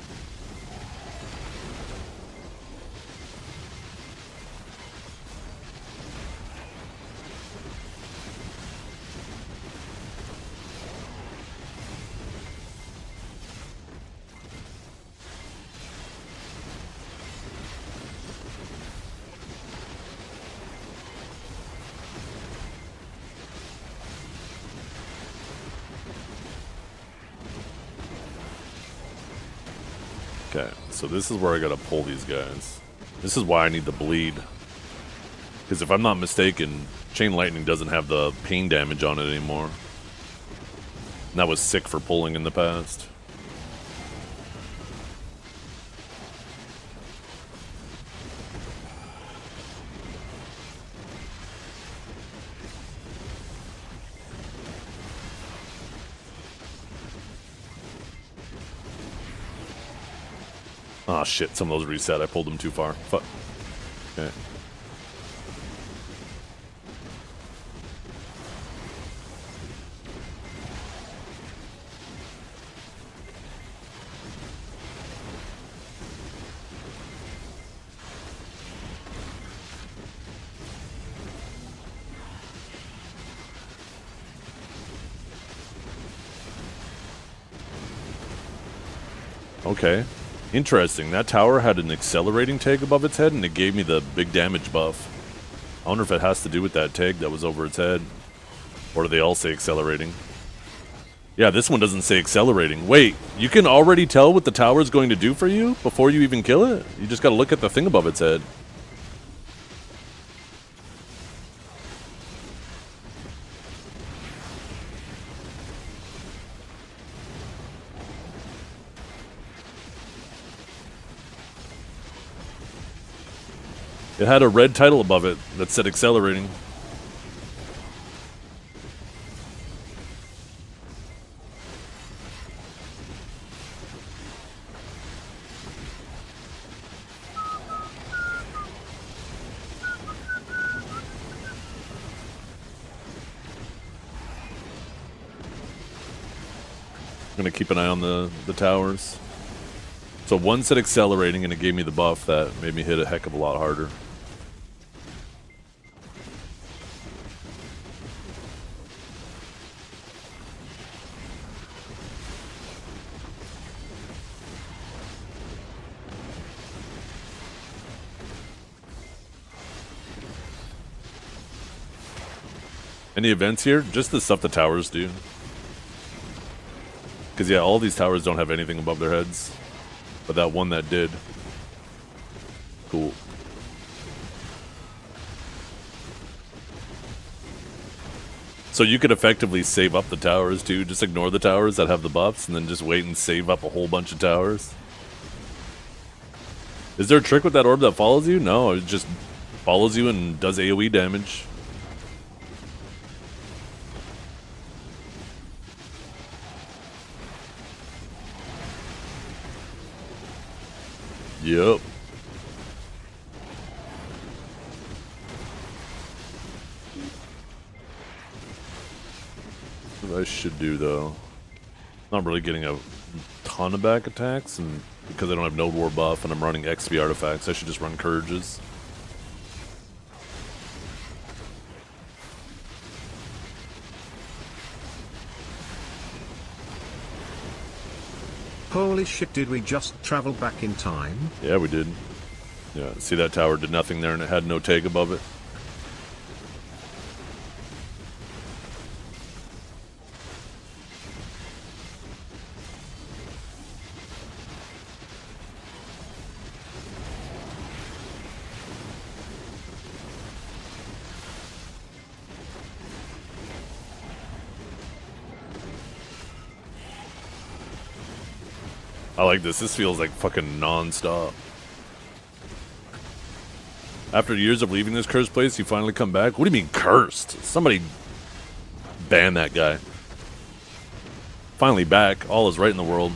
Okay, so this is where I gotta pull these guys. This is why I need the bleed. Because if I'm not mistaken, Chain Lightning doesn't have the pain damage on it anymore. And that was sick for pulling in the past. Ah, shit, some of those reset. I pulled them too far. Fuck. Okay. Okay. Interesting. That tower had an accelerating tag above its head, and it gave me the big damage buff. I wonder if it has to do with that tag that was over its head. Or do they all say accelerating? Yeah, this one doesn't say accelerating. Wait, you can already tell what the tower's going to do for you before you even kill it? You just gotta look at the thing above its head. It had a red title above it that said accelerating. I'm gonna keep an eye on the towers. So one said accelerating, and it gave me the buff that made me hit a heck of a lot harder. Any events here? Just the stuff the towers do. Because, yeah, all these towers don't have anything above their heads. But that one that did. Cool. So you could effectively save up the towers, too. Just ignore the towers that have the buffs, and then just wait and save up a whole bunch of towers. Is there a trick with that orb that follows you? No, it just follows you and does AoE damage. Yep. What I should do, though. Not really getting a ton of back attacks, and because I don't have Node War buff and I'm running XP artifacts, I should just run Courages. Holy shit, did we just travel back in time? Yeah, we did. Yeah, see that tower did nothing there and it had no tag above it. I like this. This feels like fucking non-stop. After years of leaving this cursed place, you finally come back? What do you mean cursed? Somebody ban that guy. Finally back. All is right in the world.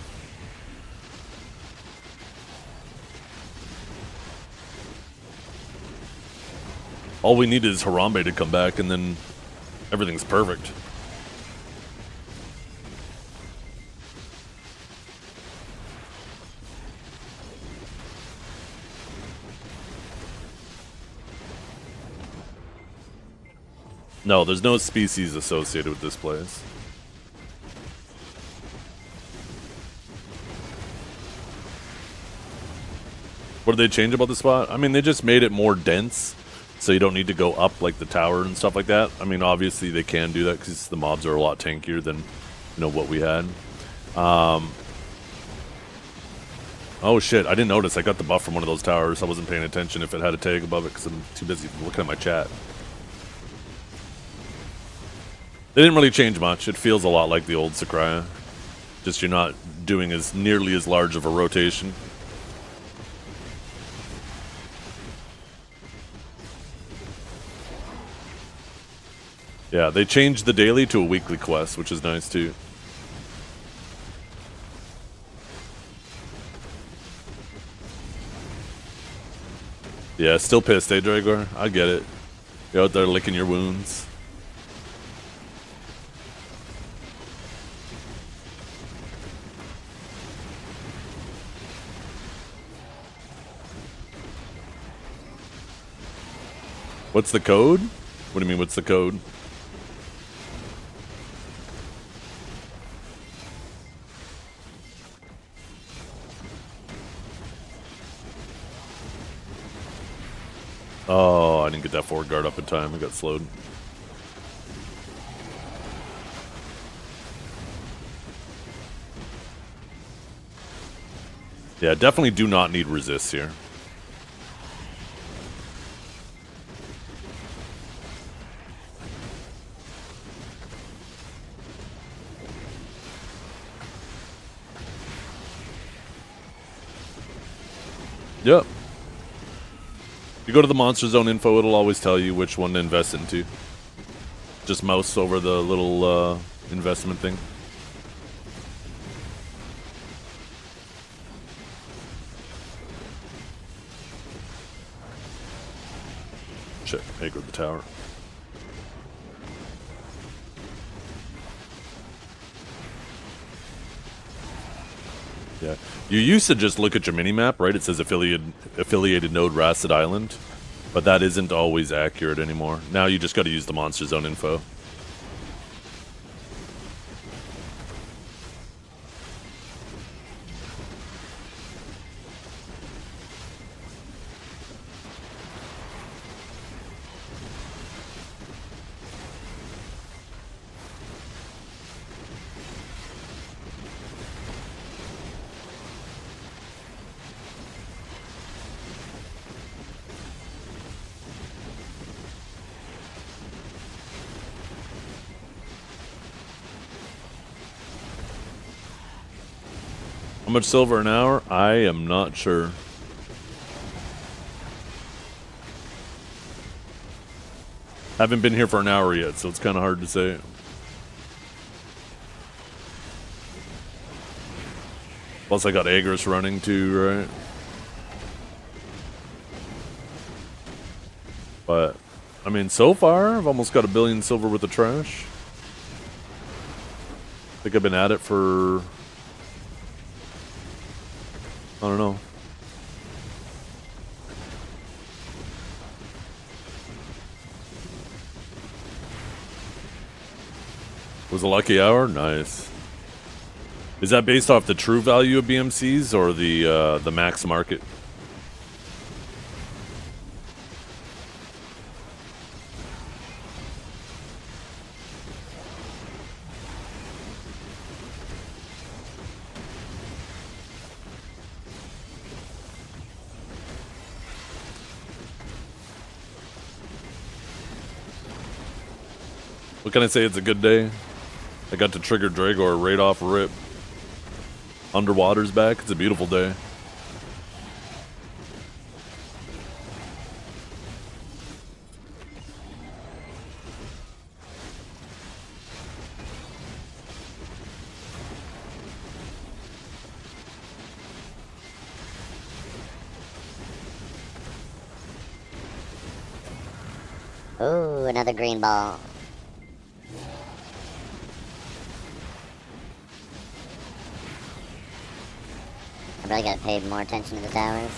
All we need is Harambe to come back and then everything's perfect. No, there's no species associated with this place. What did they change about the spot? I mean, they just made it more dense, so you don't need to go up like the tower and stuff like that. I mean, obviously they can do that because the mobs are a lot tankier than, you know, what we had. Oh shit, I didn't notice. I got the buff from one of those towers. I wasn't paying attention if it had a tag above it because I'm too busy looking at my chat. They didn't really change much. It feels a lot like the old Sycraia. Just you're not doing as nearly as large of a rotation. Yeah, they changed the daily to a weekly quest, which is nice too. Yeah, still pissed, eh, Dragor? I get it. You're out there licking your wounds. What's the code? What do you mean, what's the code? Oh, I didn't get that forward guard up in time. I got slowed. Yeah, definitely do not need resist here. Yep. If you go to the Monster Zone info, it'll always tell you which one to invest into. Just mouse over the little investment thing. Shit, aggroed the tower. Yeah. You used to just look at your minimap, right? It says affiliated node Rasted Island, but that isn't always accurate anymore. Now you just got to use the Monster Zone info. How much silver an hour? I am not sure. Haven't been here for an hour yet, so it's kind of hard to say. Plus I got Agris running too, right? But, I mean, so far, I've almost got 1 billion silver with the trash. think I've been at it for, I don't know. Was a lucky hour? Nice. Is that based off the true value of BMCs or the max market? What can I say? It's a good day. I got to trigger Dragor right off rip. Underwater's back. It's a beautiful day. Ooh, another green ball. I really gotta pay more attention to the towers.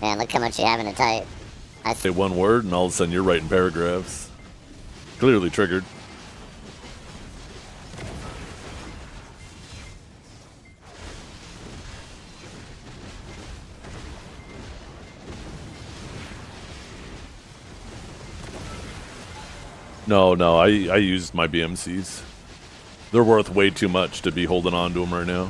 Man, look how much you have in to type. Say one word and all of a sudden you're writing paragraphs. Clearly triggered. No, I used my BMCs. They're worth way too much to be holding on to them right now.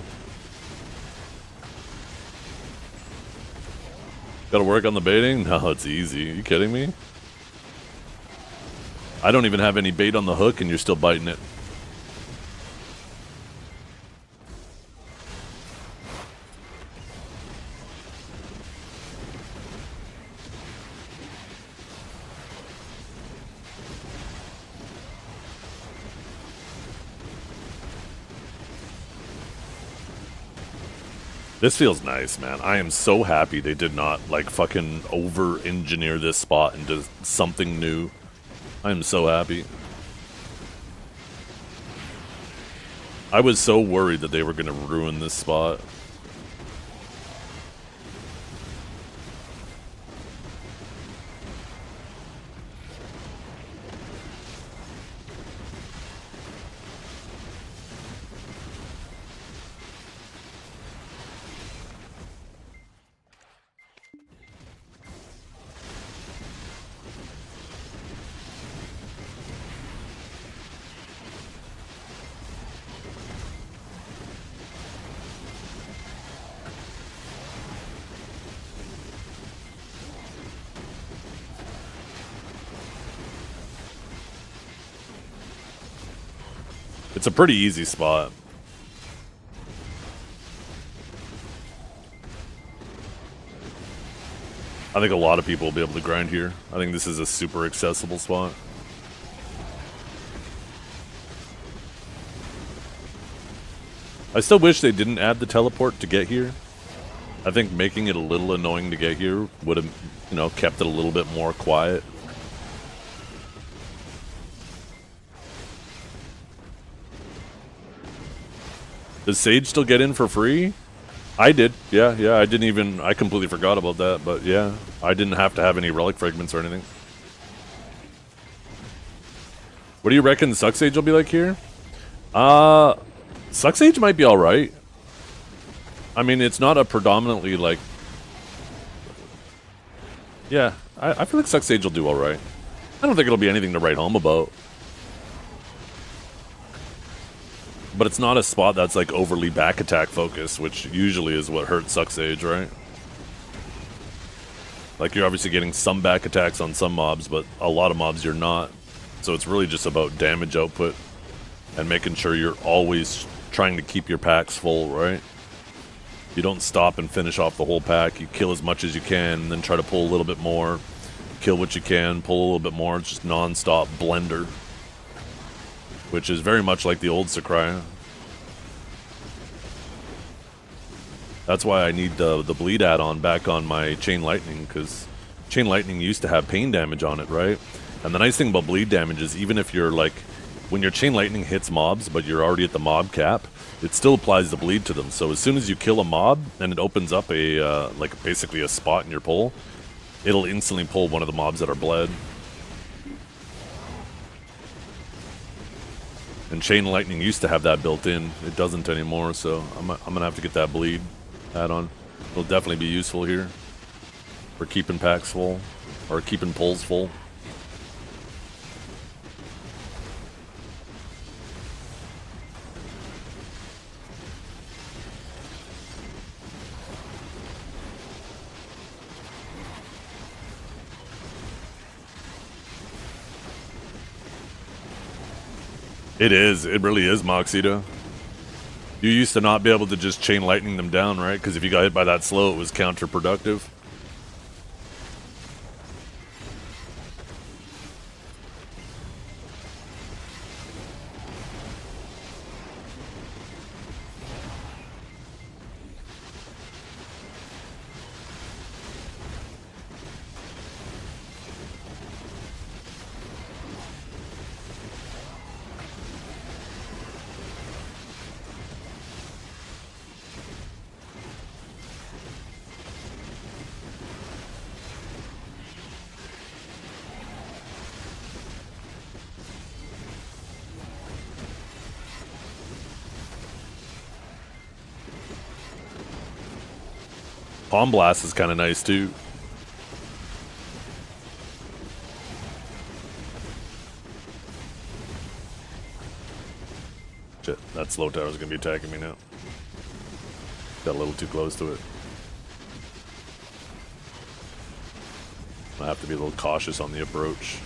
Gotta work on the baiting? No, it's easy. Are you kidding me? I don't even have any bait on the hook and you're still biting it. This feels nice, man. I am so happy they did not, like, fucking over-engineer this spot into something new. I am so happy. I was so worried that they were going to ruin this spot. It's a pretty easy spot. I think a lot of people will be able to grind here. I think this is a super accessible spot. I still wish they didn't add the teleport to get here. I think making it a little annoying to get here would have, you know, kept it a little bit more quiet. Does Sage still get in for free? I did. Yeah, I didn't even... I completely forgot about that, but yeah. I didn't have to have any relic fragments or anything. What do you reckon Suck Sage will be like here? Suck Sage might be alright. I mean, it's not a predominantly, like... Yeah, I feel like Suck Sage will do alright. I don't think it'll be anything to write home about. But it's not a spot that's like overly back attack focused, which usually is what hurts Suck Sage, right? Like you're obviously getting some back attacks on some mobs, but a lot of mobs you're not. So it's really just about damage output and making sure you're always trying to keep your packs full, right? You don't stop and finish off the whole pack. You kill as much as you can and then try to pull a little bit more. Kill what you can, pull a little bit more. It's just non-stop blender. Which is very much like the old Sycraia. That's why I need the bleed add-on back on my chain lightning, because chain lightning used to have pain damage on it, right? And the nice thing about bleed damage is even if you're like, when your chain lightning hits mobs, but you're already at the mob cap, it still applies the bleed to them. So as soon as you kill a mob and it opens up a like basically a spot in your pull, it'll instantly pull one of the mobs that are bled. And chain lightning used to have that built in. It doesn't anymore, so I'm gonna have to get that bleed add-on. It'll definitely be useful here for keeping packs full or keeping pulls full. It is. It really is, Moxita. You used to not be able to just chain lightning them down, right? Because if you got hit by that slow, it was counterproductive. Palm Blast is kind of nice too. Shit, that slow tower is going to be attacking me now. Got a little too close to it. I have to be a little cautious on the approach.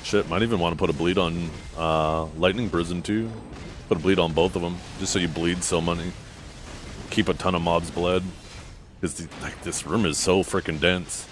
Shit, might even want to put a bleed on Lightning Prison too. Put a bleed on both of them, just so you bleed so many. Keep a ton of mobs bled. Because like, this room is so freaking dense.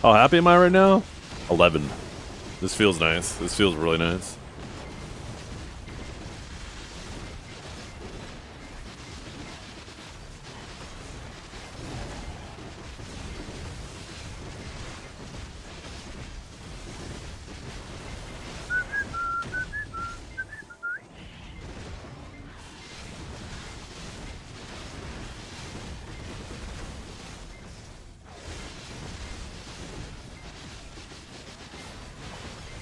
How happy am I right now? 11. This feels nice. This feels really nice.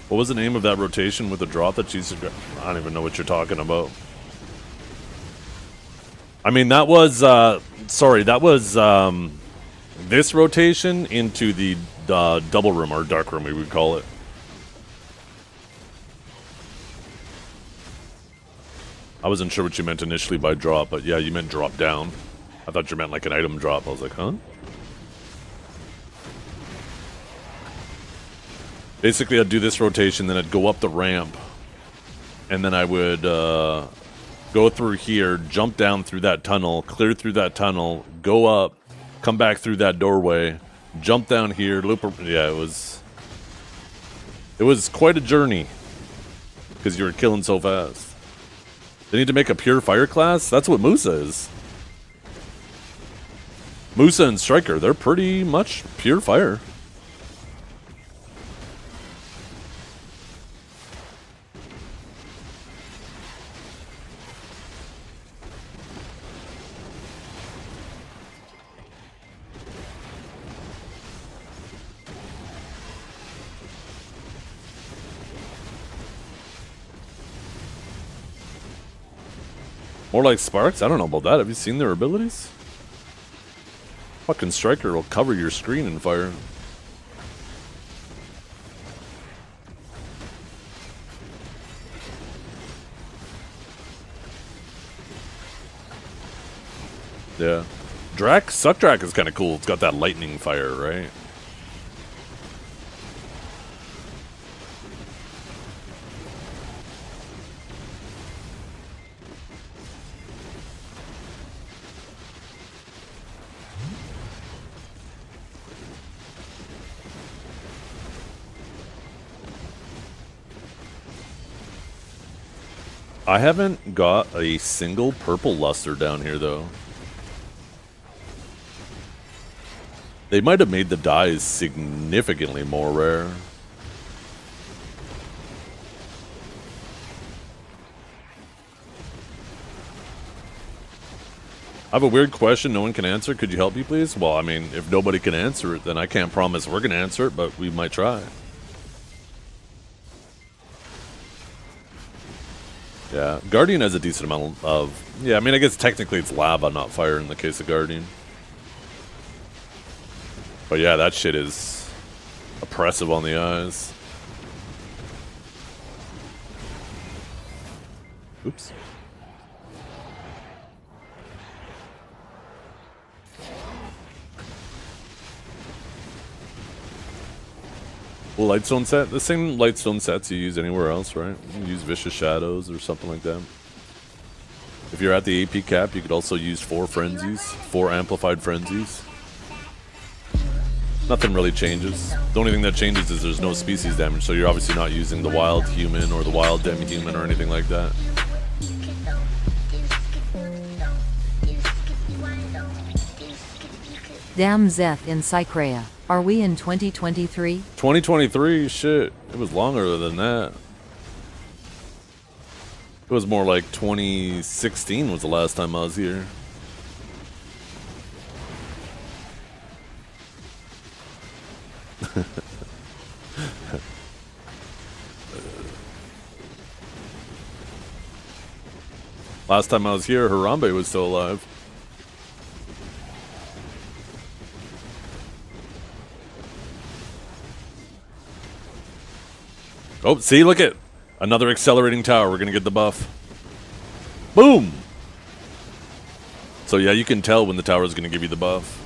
What was the name of that rotation with the drop that she's... I don't even know what you're talking about. I mean, that was... sorry, that was this rotation into the double room, or dark room, we would call it. I wasn't sure what you meant initially by drop, but yeah, you meant drop down. I thought you meant like an item drop. I was like, huh? Basically, I'd do this rotation, then I'd go up the ramp, and then I would go through here, jump down through that tunnel, clear through that tunnel, go up, come back through that doorway, jump down here, loop. Yeah, it was quite a journey because you were killing so fast. They need to make a pure fire class. That's what Musa is. Musa and Striker, they're pretty much pure fire. More like Sparks? I don't know about that. Have you seen their abilities? Fucking striker will cover your screen in fire. Yeah. Suckdrack is kind of cool. It's got that lightning fire, right? I haven't got a single purple luster down here, though. They might have made the dyes significantly more rare. I have a weird question no one can answer. Could you help me, please? Well, I mean, if nobody can answer it, then I can't promise we're going to answer it, but we might try. Yeah, Guardian has a decent amount of... Yeah, I mean, I guess technically it's lava, not fire in the case of Guardian. But yeah, that shit is oppressive on the eyes. Oops. Well, Lightstone set? The same Lightstone sets you use anywhere else, right? You can use Vicious Shadows or something like that. If you're at the AP cap, you could also use 4 Frenzies, 4 Amplified Frenzies. Nothing really changes. The only thing that changes is there's no species damage, so you're obviously not using the wild human or the wild demi-human or anything like that. Damn Zeth in Sycraia. Are we in 2023? 2023? Shit. It was longer than that. It was more like 2016 was the last time I was here. Last time I was here, Harambe was still alive. Oh, see, look at another accelerating tower. We're gonna get the buff. Boom! So yeah, you can tell when the tower is gonna give you the buff.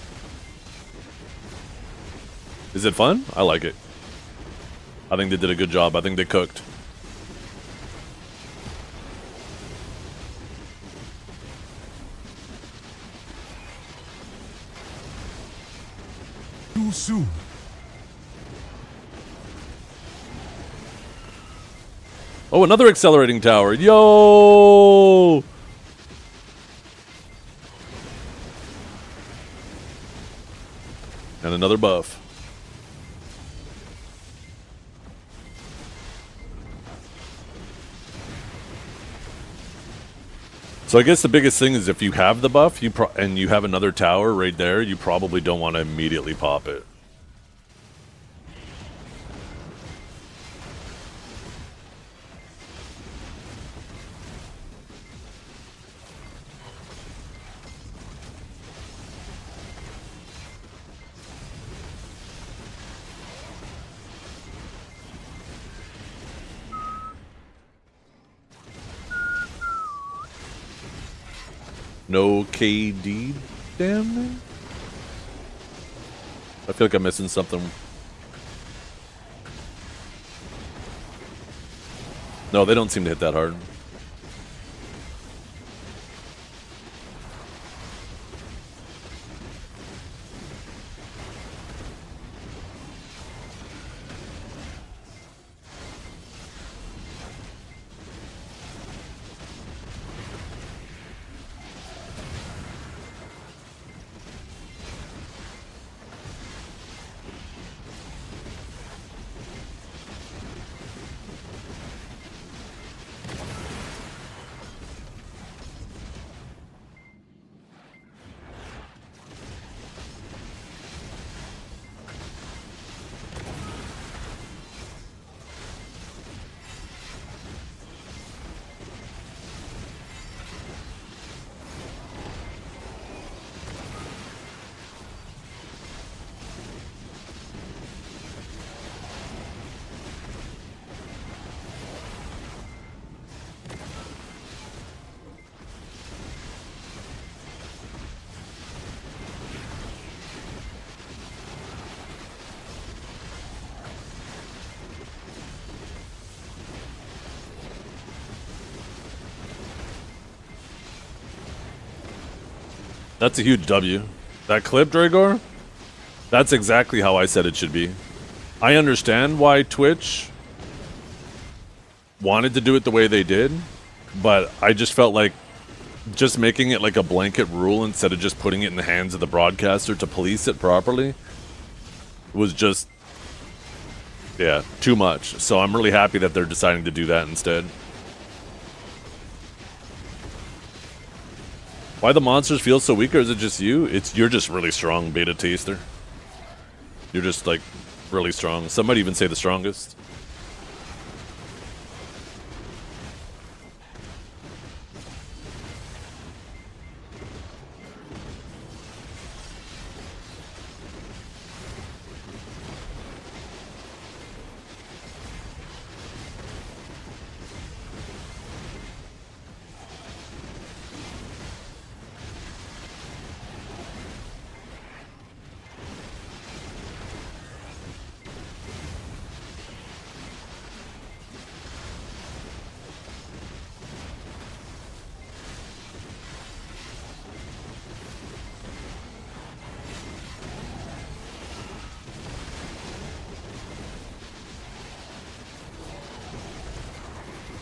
Is it fun? I like it. I think they did a good job. I think they cooked. Too soon. Oh, another accelerating tower. Yo! And another buff. So I guess the biggest thing is if you have the buff and you have another tower right there, you probably don't want to immediately pop it. No KD damage? I feel like I'm missing something. No, they don't seem to hit that hard. That's a huge W. That clip, Dragor? That's exactly how I said it should be. I understand why Twitch wanted to do it the way they did, but I just felt like just making it like a blanket rule instead of just putting it in the hands of the broadcaster to police it properly was just, yeah, too much. So I'm really happy that they're deciding to do that instead. Why the monsters feel so weak, or is it just you? You're just really strong, Beta Taster. You're just like really strong. Some might even say the strongest.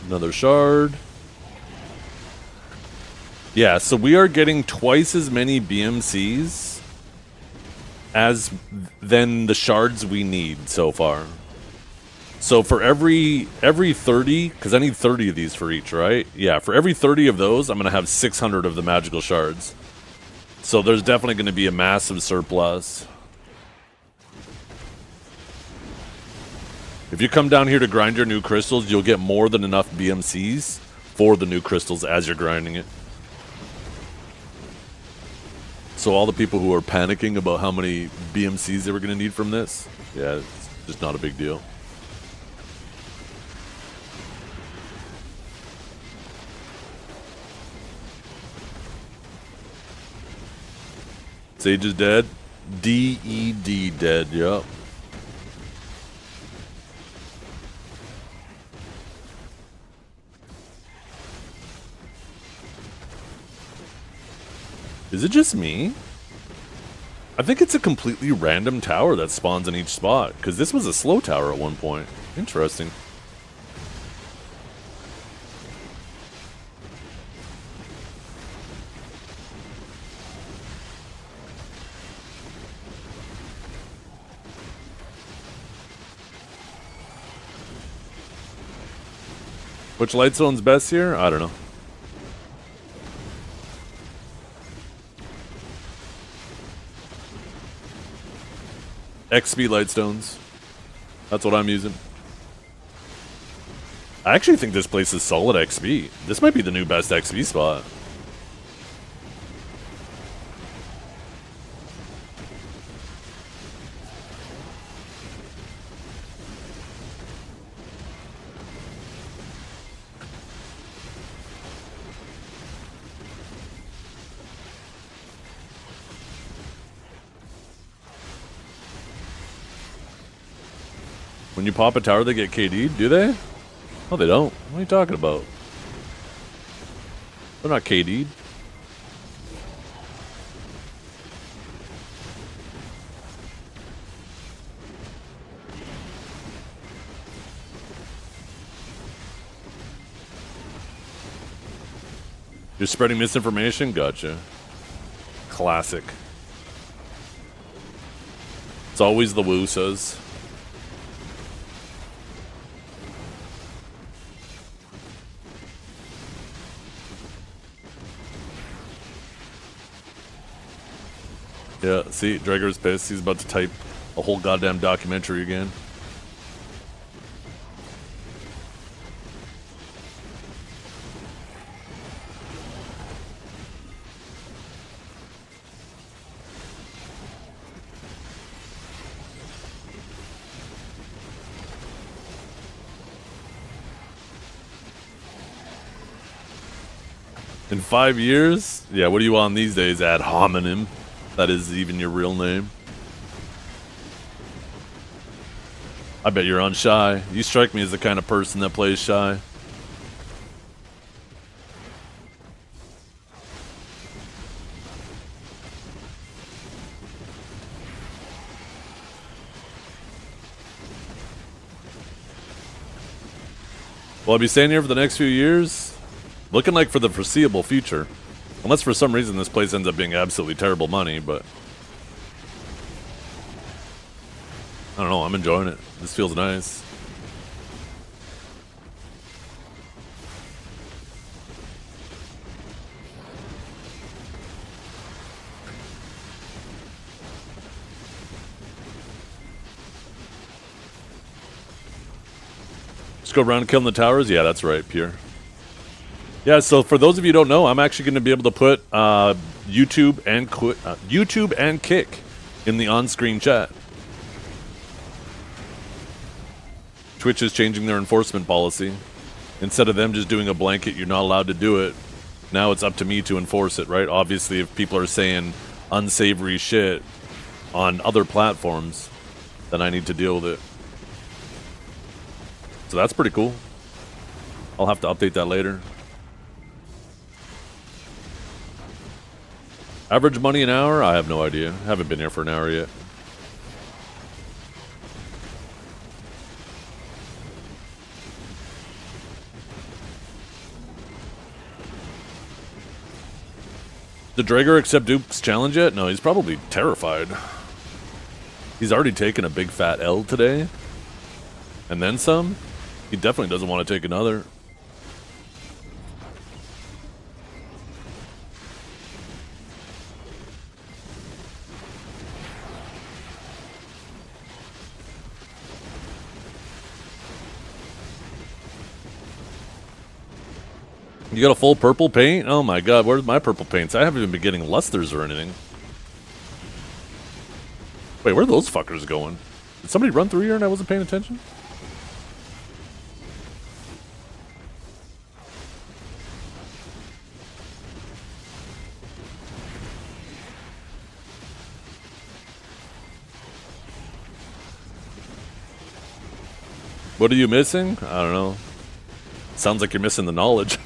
Another shard. Yeah, so we are getting twice as many BMCs than the shards we need so far. So for every 30, because I need 30 of these for each, right? Yeah, for every 30 of those, I'm going to have 600 of the magical shards. So there's definitely going to be a massive surplus. If you come down here to grind your new crystals, you'll get more than enough BMCs for the new crystals as you're grinding it. So all the people who are panicking about how many BMCs they were going to need from this, yeah, it's just not a big deal. Sage is dead. D-E-D dead, yup. Is it just me? I think it's a completely random tower that spawns in each spot, because this was a slow tower at one point. Interesting. Which light zone's best here? I don't know. XP lightstones. That's what I'm using. I actually think this place is solid XP. This might be the new best XP spot. When you pop a tower, they get KD'd, do they? No, they don't. What are you talking about? They're not KD'd. You're spreading misinformation? Gotcha. Classic. It's always the woosas. Yeah, see, Drager's pissed. He's about to type a whole goddamn documentary again. In 5 years? Yeah, what are you on these days? Ad hominem. That is even your real name. I bet you're on Shy. You strike me as the kind of person that plays Shy. Will I be staying here for the next few years? Looking like for the foreseeable future. Unless for some reason this place ends up being absolutely terrible money, but... I don't know, I'm enjoying it. This feels nice. Just go around killing the towers? Yeah, that's right, Pure. Yeah, so for those of you who don't know, I'm actually going to be able to put YouTube and Kick in the on-screen chat. Twitch is changing their enforcement policy. Instead of them just doing a blanket, you're not allowed to do it. Now it's up to me to enforce it, right? Obviously, if people are saying unsavory shit on other platforms, then I need to deal with it. So that's pretty cool. I'll have to update that later. Average money an hour? I have no idea. Haven't been here for an hour yet. Did Drager accept Duke's challenge yet? No, he's probably terrified. He's already taken a big fat L today. And then some. He definitely doesn't want to take another. You got a full purple paint? Oh my god, where's my purple paints? I haven't even been getting lusters or anything. Wait, where are those fuckers going? Did somebody run through here and I wasn't paying attention? What are you missing? I don't know. Sounds like you're missing the knowledge.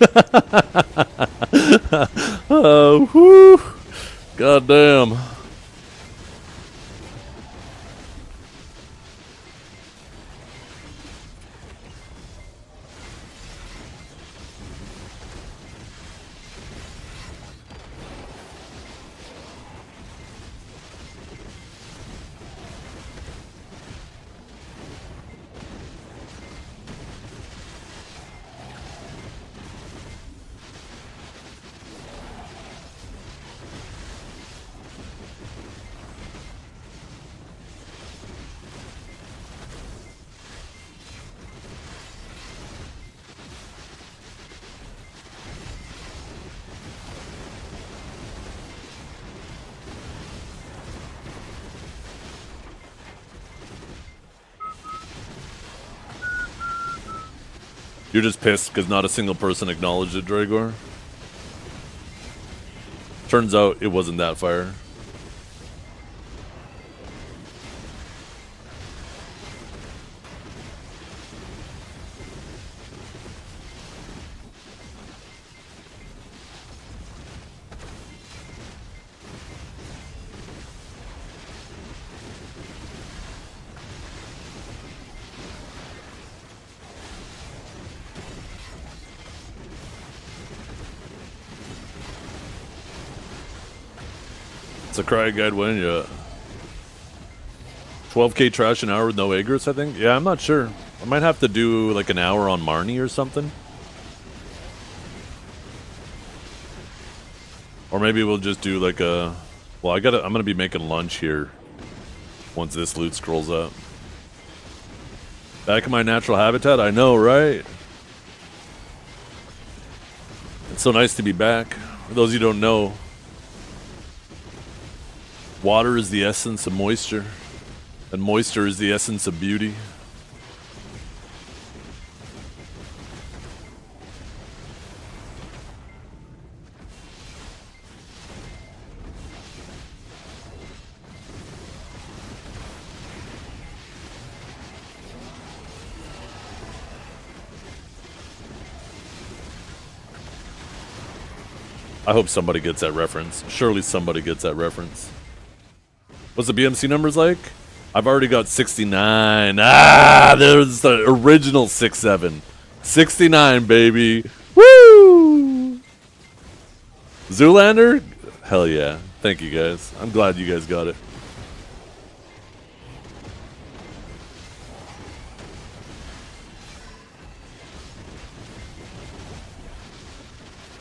Oh, whew. God damn. You're just pissed because not a single person acknowledged it, Dragor. Turns out it wasn't that fire. Sycraia guide when yeah. 12k trash an hour with no egrets, I think? Yeah, I'm not sure. I might have to do like an hour on Marnie or something. Or maybe we'll just do like a... Well, I'm gonna be making lunch here once this loot scrolls up. Back in my natural habitat? I know, right? It's so nice to be back. For those of you who don't know, water is the essence of moisture, and moisture is the essence of beauty. I hope somebody gets that reference. Surely somebody gets that reference. What's the BMC numbers like? I've already got 69. Ah, there's the original 6-7. 69, baby. Woo! Zoolander? Hell yeah. Thank you guys. I'm glad you guys got it.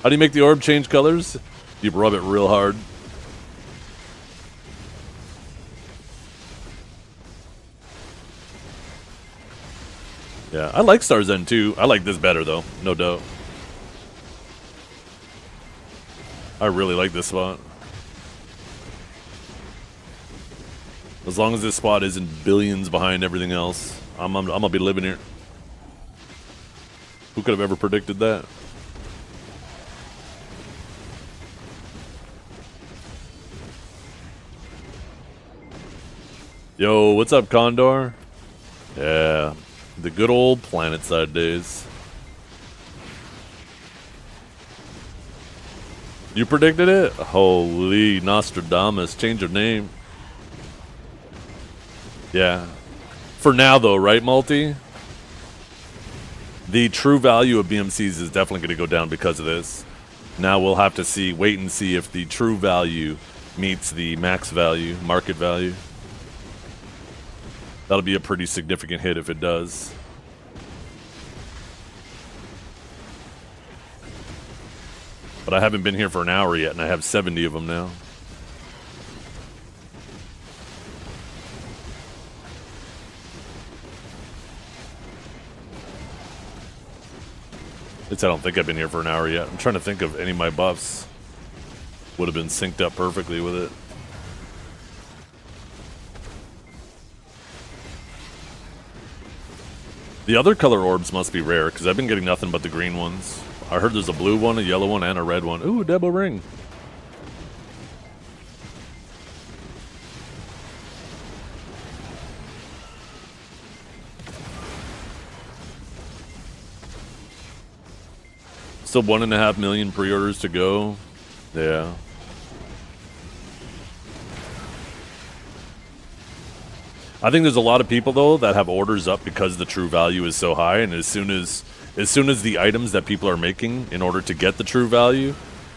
How do you make the orb change colors? You rub it real hard. Yeah, I like Star's End too. I like this better though, no doubt. I really like this spot. As long as this spot isn't billions behind everything else, I'm gonna be living here. Who could have ever predicted that? Yo, what's up, Condor? Yeah, the good old planet side days. You predicted it? Holy Nostradamus, change of name. Yeah. For now, though, right, Multi? The true value of BMCs is definitely going to go down because of this. Now we'll have to wait and see if the true value meets the max value, market value. That'll be a pretty significant hit if it does. But I haven't been here for an hour yet, and I have 70 of them now. I don't think I've been here for an hour yet. I'm trying to think of any of my buffs would have been synced up perfectly with it. The other color orbs must be rare, because I've been getting nothing but the green ones. I heard there's a blue one, a yellow one, and a red one. Ooh, Debo ring. Still 1.5 million pre-orders to go. Yeah. I think there's a lot of people though that have orders up because the true value is so high, and as soon as the items that people are making in order to get the true value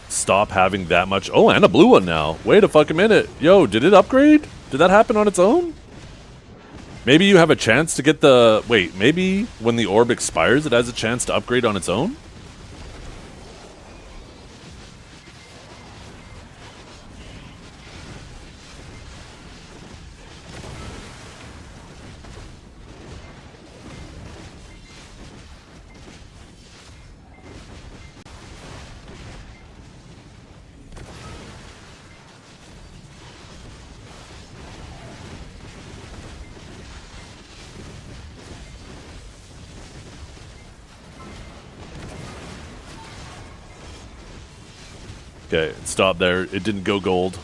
stop having that much. Oh, and a blue one now. Wait a fucking minute. Yo, did it upgrade? Did that happen on its own? Maybe you have a chance to get the... Wait, maybe when the orb expires it has a chance to upgrade on its own? Okay, stop there. It didn't go gold.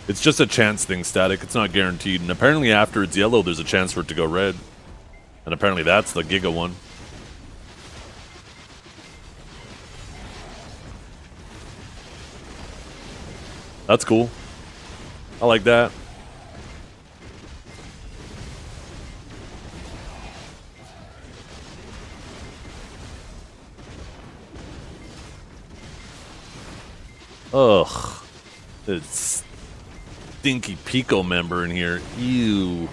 It's just a chance thing, Static. It's not guaranteed. And apparently after it's yellow, there's a chance for it to go red. And apparently that's the Giga one. That's cool. I like that. Ugh. It's stinky Pico member in here. Ew.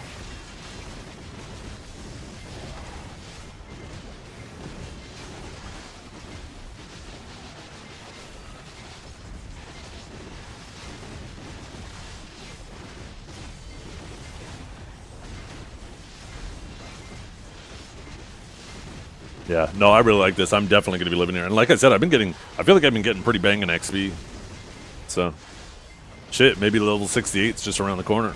Yeah, no, I really like this. I'm definitely going to be living here. And like I said, I feel like I've been getting pretty banging XP. So, shit, maybe level 68's just around the corner.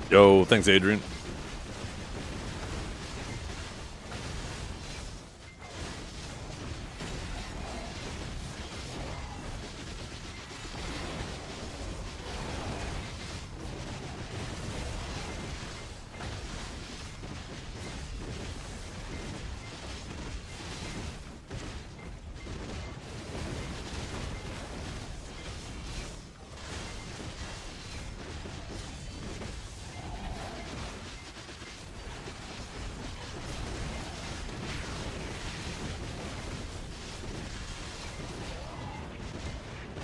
Yo, thanks, Adrian.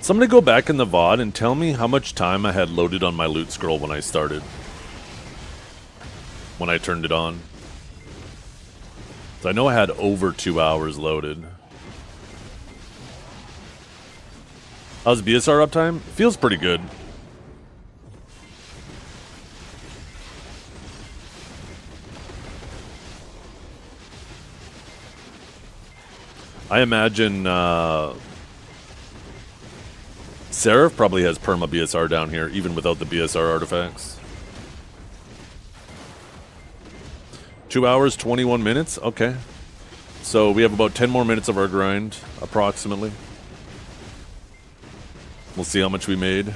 Somebody go back in the VOD and tell me how much time I had loaded on my loot scroll when I started. When I turned it on. So I know I had over 2 hours loaded. How's BSR uptime? Feels pretty good. I imagine Seraph probably has perma BSR down here, even without the BSR artifacts. 2 hours, 21 minutes? Okay. So we have about 10 more minutes of our grind, approximately. We'll see how much we made.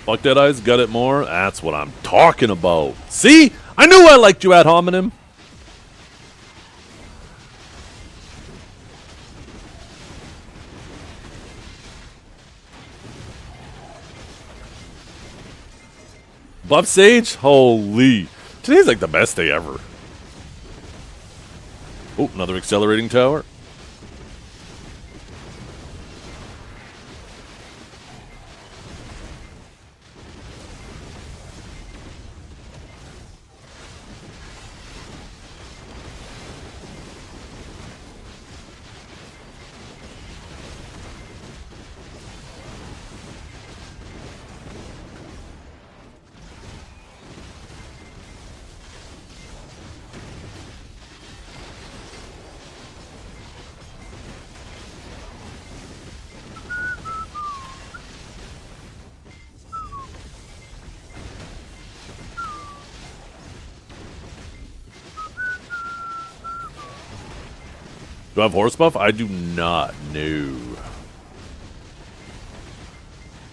Fuck that eyes, got it more? That's what I'm talking about. See? I knew I liked you ad hominem. Buff Sage? Holy. Today's like the best day ever. Oh, another accelerating tower. Do I have horse buff? I do not. No.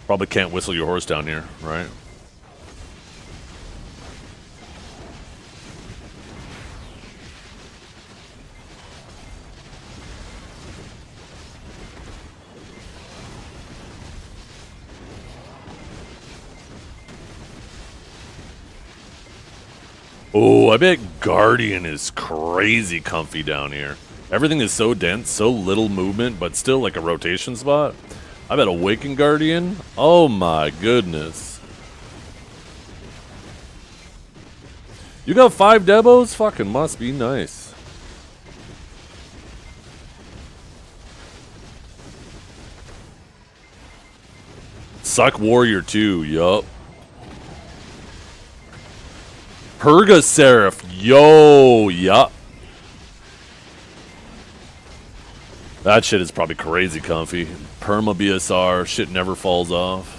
Probably can't whistle your horse down here, right? Oh, I bet Guardian is crazy comfy down here. Everything is so dense, so little movement, but still like a rotation spot. I bet Awakened Guardian. Oh my goodness. You got 5 debos? Fucking must be nice. Suck Warrior 2, yup. Purga Seraph, yo, yup. That shit is probably crazy comfy. Perma BSR, shit never falls off.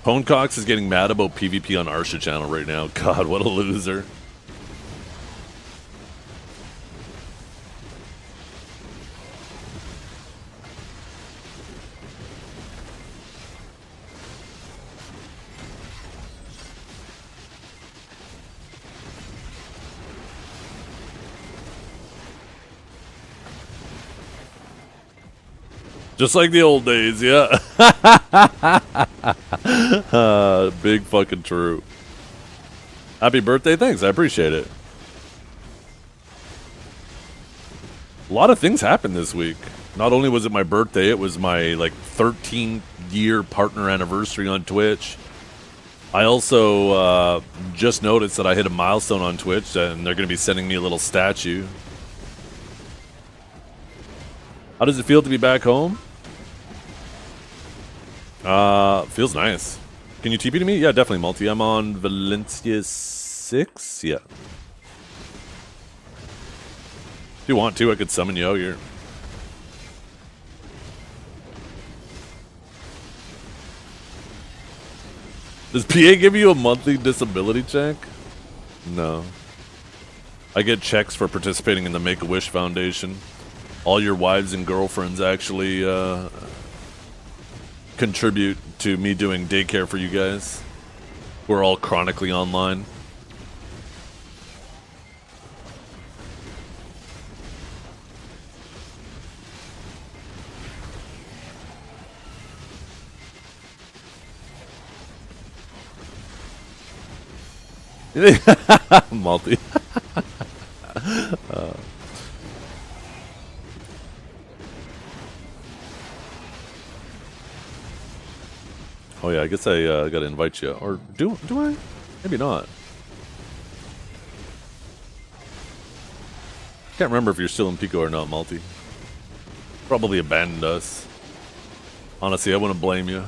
Ponecox is getting mad about PvP on Arsha channel right now. God, what a loser. Just like the old days, yeah. Big fucking true. Happy birthday, thanks, I appreciate it. A lot of things happened this week. Not only was it my birthday, it was my like 13-year partner anniversary on Twitch. I also just noticed that I hit a milestone on Twitch, and they're going to be sending me a little statue. How does it feel to be back home? Feels nice. Can you TP to me? Yeah, definitely, Multi. I'm on Valencia 6. Yeah. If you want to, I could summon you out here. Does PA give you a monthly disability check? No. I get checks for participating in the Make-A-Wish Foundation. All your wives and girlfriends actually contribute to me doing daycare for you guys. We're all chronically online. Multi. Oh yeah, I guess I gotta invite you, or do I? Maybe not. Can't remember if you're still in Pico or not, Multi. Probably abandoned us. Honestly, I wouldn't blame you.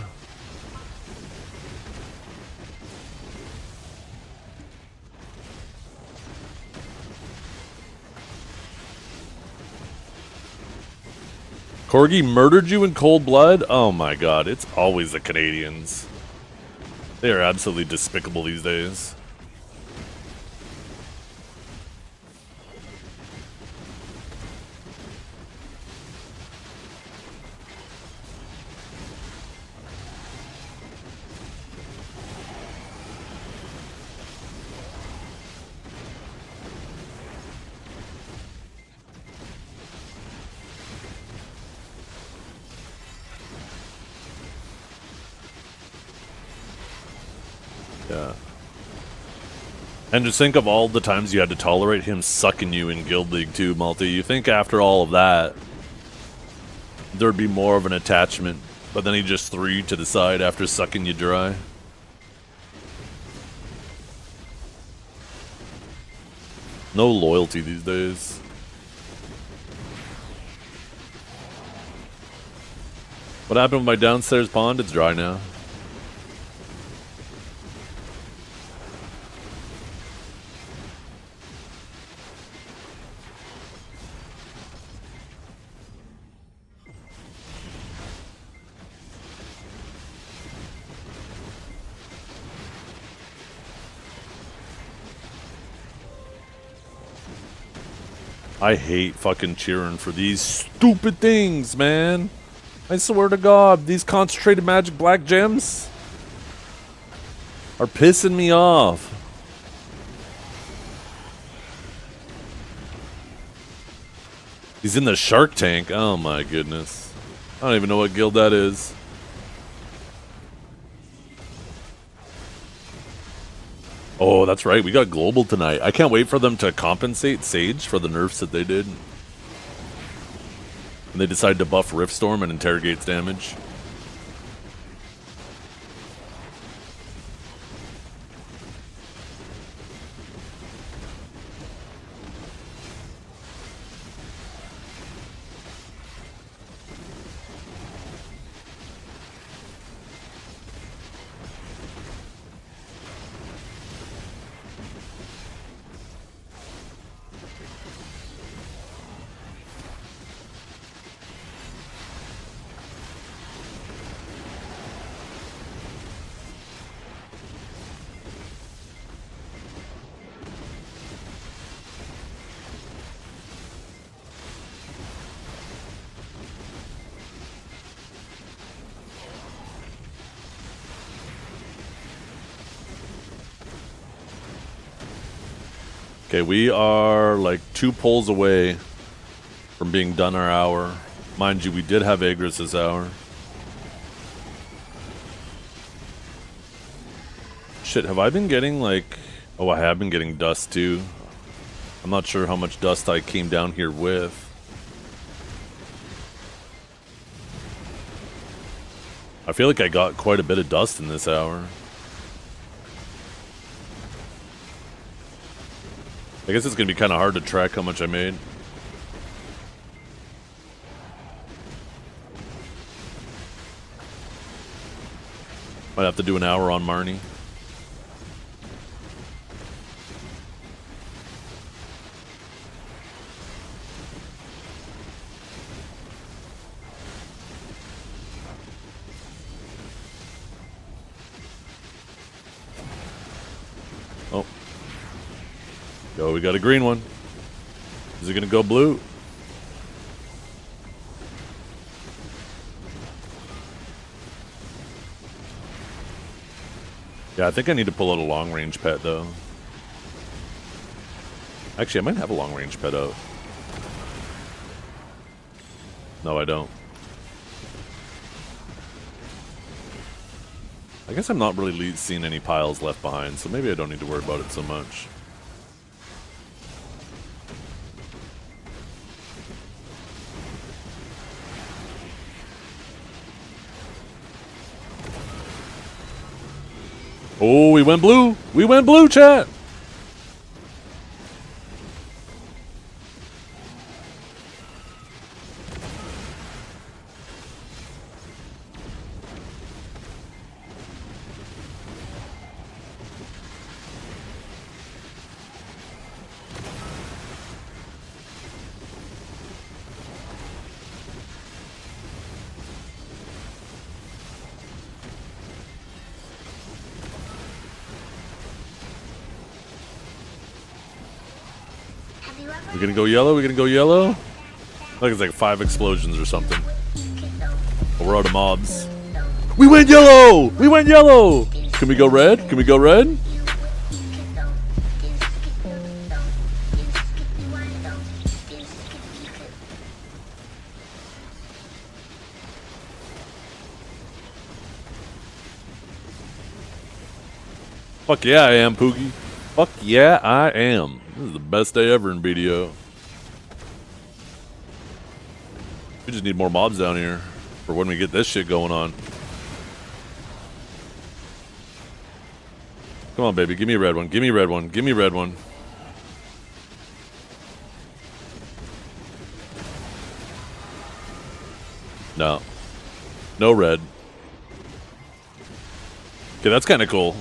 Corgi murdered you in cold blood? Oh my god, it's always the Canadians. They are absolutely despicable these days. Yeah. And just think of all the times you had to tolerate him sucking you in Guild League too, Multi. You think after all of that, there'd be more of an attachment, but then he just threw you to the side after sucking you dry. No loyalty these days. What happened with my downstairs pond? It's dry now. I hate fucking cheering for these stupid things, man. I swear to God, these concentrated magic black gems are pissing me off. He's in the Shark Tank. Oh my goodness. I don't even know what guild that is. Oh, that's right. We got global tonight. I can't wait for them to compensate Sage for the nerfs that they did. And they decided to buff Riftstorm and Interrogate's damage. Okay, we are like 2 pulls away from being done our hour. Mind you, we did have Agris this hour. Shit, have I been getting like... Oh, I have been getting dust too. I'm not sure how much dust I came down here with. I feel like I got quite a bit of dust in this hour. I guess it's going to be kind of hard to track how much I made. Might have to do an hour on Marnie. Oh. Yo, we got a green one. Is it gonna go blue? Yeah, I think I need to pull out a long-range pet, though. Actually, I might have a long-range pet out. No, I don't. I guess I'm not really seeing any piles left behind, so maybe I don't need to worry about it so much. Oh, we went blue! We went blue, chat! We're gonna go yellow? We're gonna go yellow? Like it's like 5 explosions or something. But we're out of mobs. We went yellow! We went yellow! Can we go red? Can we go red? Fuck yeah, I am, Poogie. Fuck yeah, I am. This is the best day ever in BDO. We just need more mobs down here for when we get this shit going on. Come on, baby. Give me a red one. Give me a red one. Give me a red one. No. No red. Okay, that's kind of cool.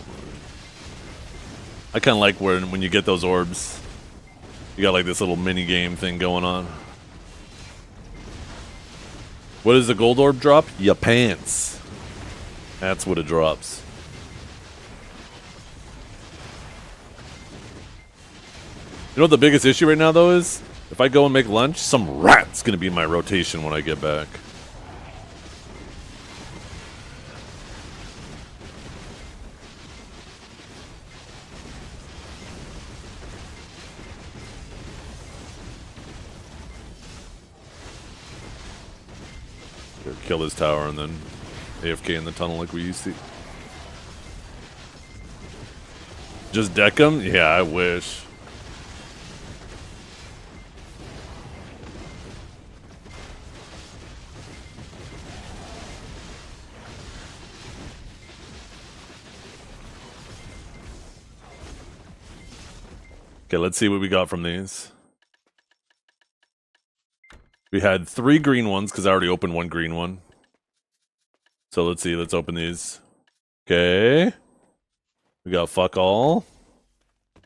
I kind of like when you get those orbs. You got like this little mini game thing going on. What does the gold orb drop? Ya pants. That's what it drops. You know what the biggest issue right now though is? If I go and make lunch, some rat's gonna be in my rotation when I get back. Kill his tower and then AFK in the tunnel like we used to. Just deck him? Yeah, I wish. Okay, let's see what we got from these. We had 3 green ones because I already opened 1 green one. So let's see, let's open these. Okay. We got fuck all.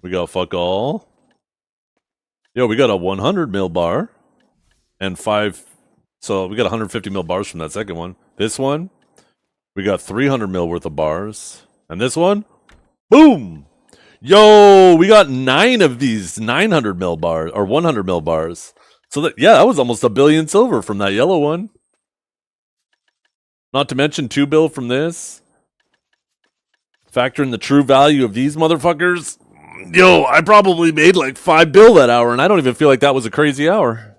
We got fuck all. Yo, we got a 100 mil bar. And 5. So we got 150 mil bars from that second one. This one, we got 300 mil worth of bars. And this one, boom! Yo, we got 9 of these 900 mil bars, or 100 mil bars. So that, yeah, that was almost $1 billion silver from that yellow one. Not to mention 2 bill from this. Factor in the true value of these motherfuckers. Yo, I probably made like 5 bill that hour, and I don't even feel like that was a crazy hour.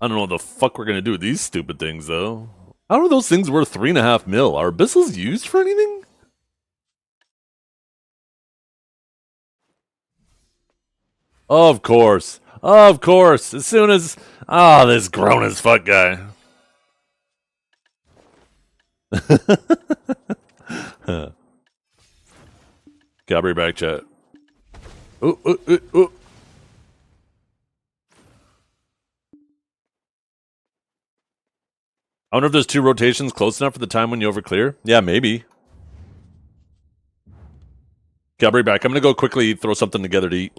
I don't know what the fuck we're gonna do with these stupid things, though. How are those things worth 3.5 mil? Are abyssals used for anything? Of course. Of course. As soon as... Ah, this grown as fuck guy. Gabri back chat. Ooh, ooh, ooh, ooh. I wonder if there's 2 rotations close enough for the time when you overclear? Yeah, maybe. Gabri back. I'm gonna go quickly throw something together to eat.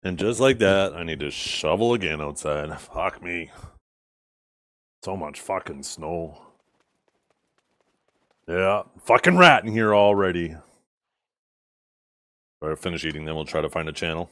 And just like that, I need to shovel again outside. Fuck me. So much fucking snow. Yeah, fucking rat in here already. All right, finish eating, then we'll try to find a channel.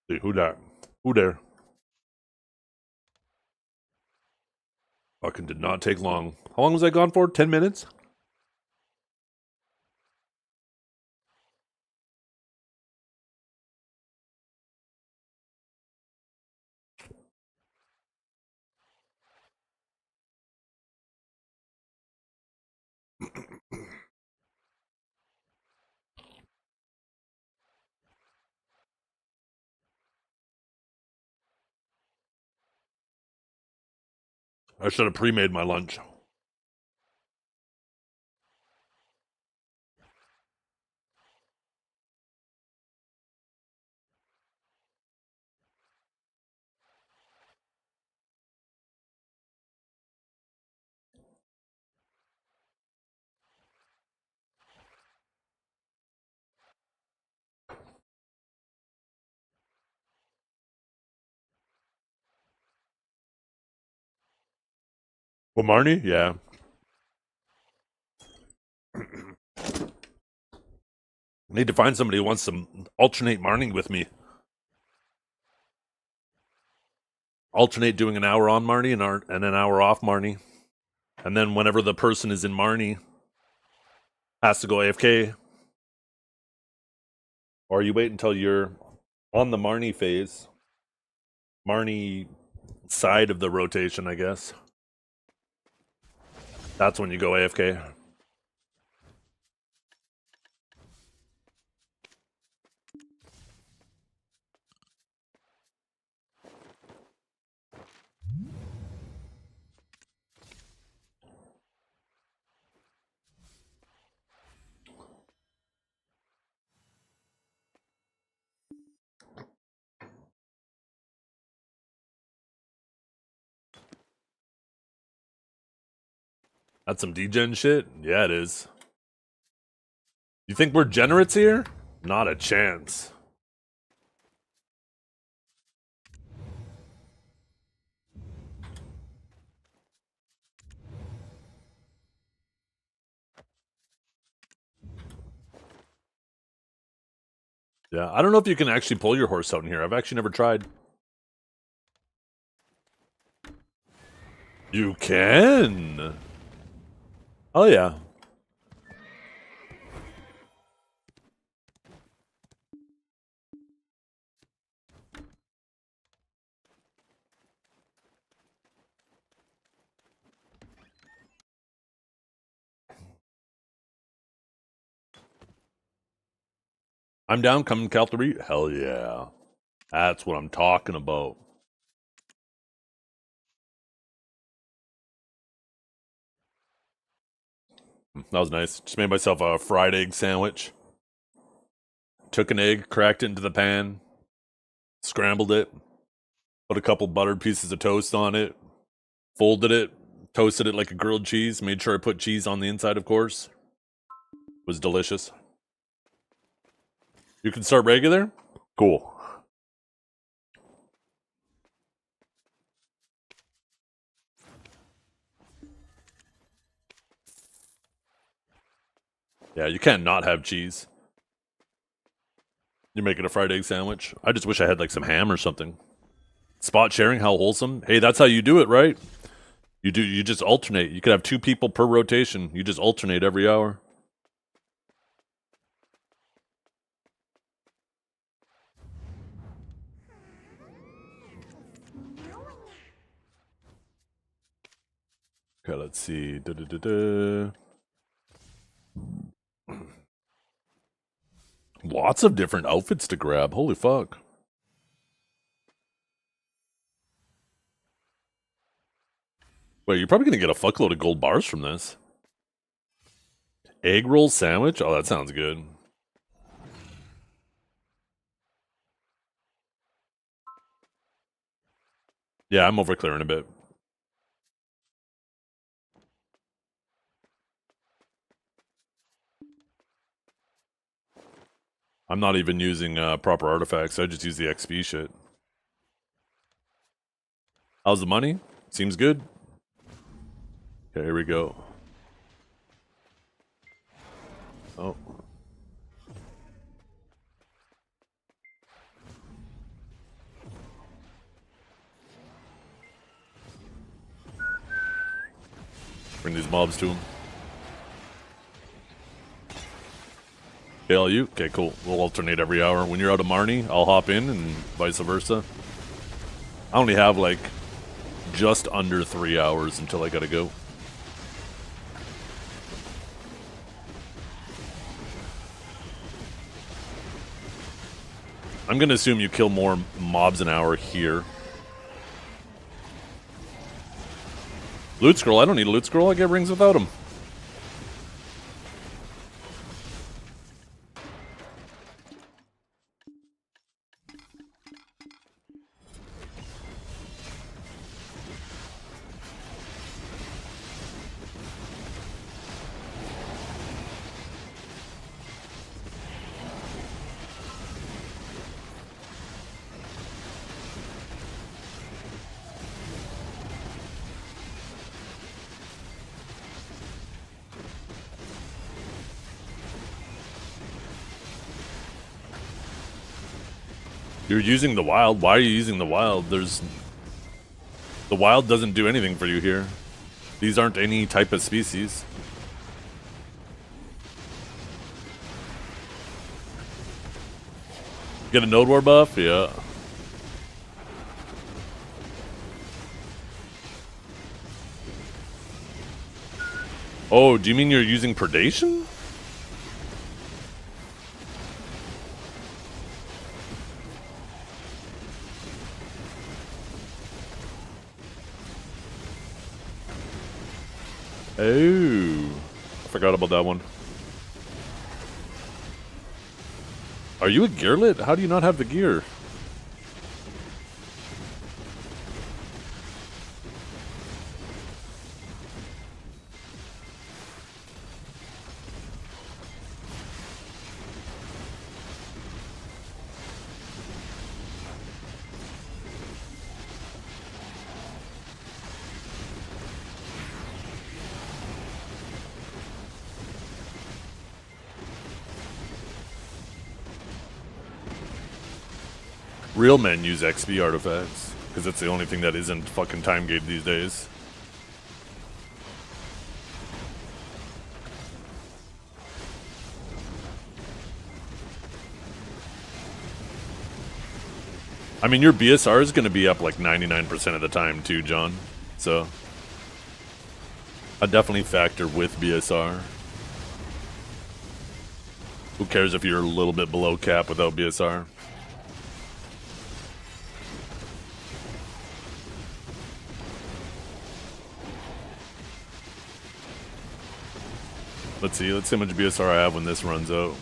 Hey, who that? Who there? Fucking did not take long. How long was I gone for? 10 minutes? I should have pre-made my lunch. Well, Marnie? Yeah. Need to find somebody who wants to alternate Marnie with me. Alternate doing an hour on Marnie and an hour off Marnie. And then whenever the person is in Marnie, has to go AFK. Or you wait until you're on the Marnie phase. Marnie side of the rotation, I guess. That's when you go AFK. That's some degen shit? Yeah, it is. You think we're generates here? Not a chance. Yeah, I don't know if you can actually pull your horse out in here. I've actually never tried. You can. Oh, yeah. I'm down, coming Caltary. Hell yeah. That's what I'm talking about. That was nice. Just made myself a fried egg sandwich. Took an egg, cracked it into the pan, scrambled it, put a couple buttered pieces of toast on it, folded it, toasted it like a grilled cheese, made sure I put cheese on the inside, of course. It was delicious. You can start regular? Cool. Yeah, you can't not have cheese. You're making a fried egg sandwich? I just wish I had like some ham or something. Spot sharing, how wholesome. Hey, that's how you do it, right? You just alternate. You could have 2 people per rotation. You just alternate every hour. Okay, let's see. Lots of different outfits to grab. Holy fuck. Wait, you're probably gonna get a fuckload of gold bars from this. Egg roll sandwich? Oh, that sounds good. Yeah, I'm over clearing a bit. I'm not even using proper artifacts. I just use the XP shit. How's the money? Seems good. Okay, here we go. Oh. Bring these mobs to him. Hail you? Okay, cool. We'll alternate every hour. When you're out of Marnie, I'll hop in and vice versa. I only have like just under 3 hours until I gotta go. I'm gonna assume you kill more mobs an hour here. Loot scroll? I don't need a loot scroll. I get rings without them. You're using the wild. Why are you using the wild? The wild doesn't do anything for you here. These aren't any type of species. Get a node war buff? Yeah. Oh, do you mean you're using predation? Oh, I forgot about that one. Are you a gearlet? How do you not have the gear? Real men use XP artifacts, because it's the only thing that isn't fucking time gated these days. I mean, your BSR is going to be up like 99% of the time too, John. So, I definitely factor with BSR. Who cares if you're a little bit below cap without BSR? Let's see how much BSR I have when this runs out.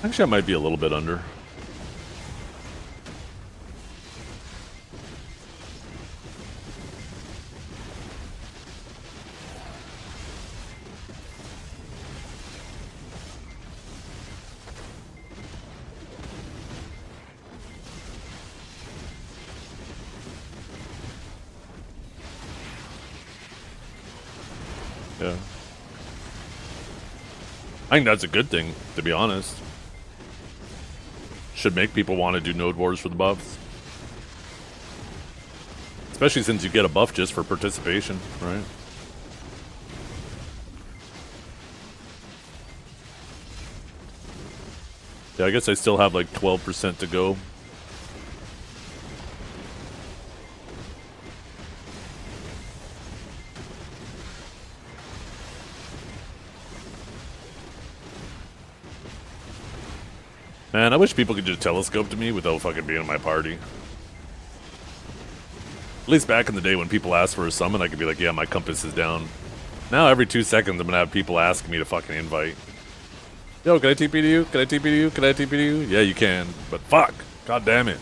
Actually, I might be a little bit under. Yeah. I think that's a good thing, to be honest. should make people want to do node wars for the buffs. Especially since you get a buff just for participation, right? Yeah, I guess I still have like 12% to go. Man, I wish people could just telescope to me without fucking being in my party. At least back in the day when people asked for a summon, I could be like, yeah, my compass is down. Now every 2 seconds I'm gonna have people asking me to fucking invite. Yo, can I TP to you? Can I TP to you? Can I TP to you? Yeah, you can. But fuck. God damn it.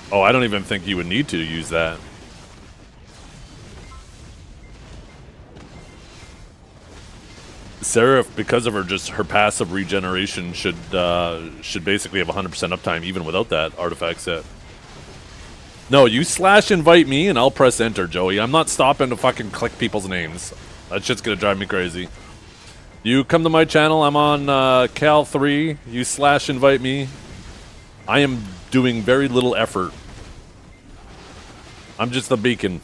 Oh, I don't even think you would need to use that. Seraph, because of her passive regeneration, should basically have 100% uptime even without that artifact set. No, you slash invite me and I'll press enter, Joey. I'm not stopping to fucking click people's names. That shit's gonna drive me crazy. You come to my channel, I'm on Cal 3. You slash invite me. I am doing very little effort. I'm just the beacon.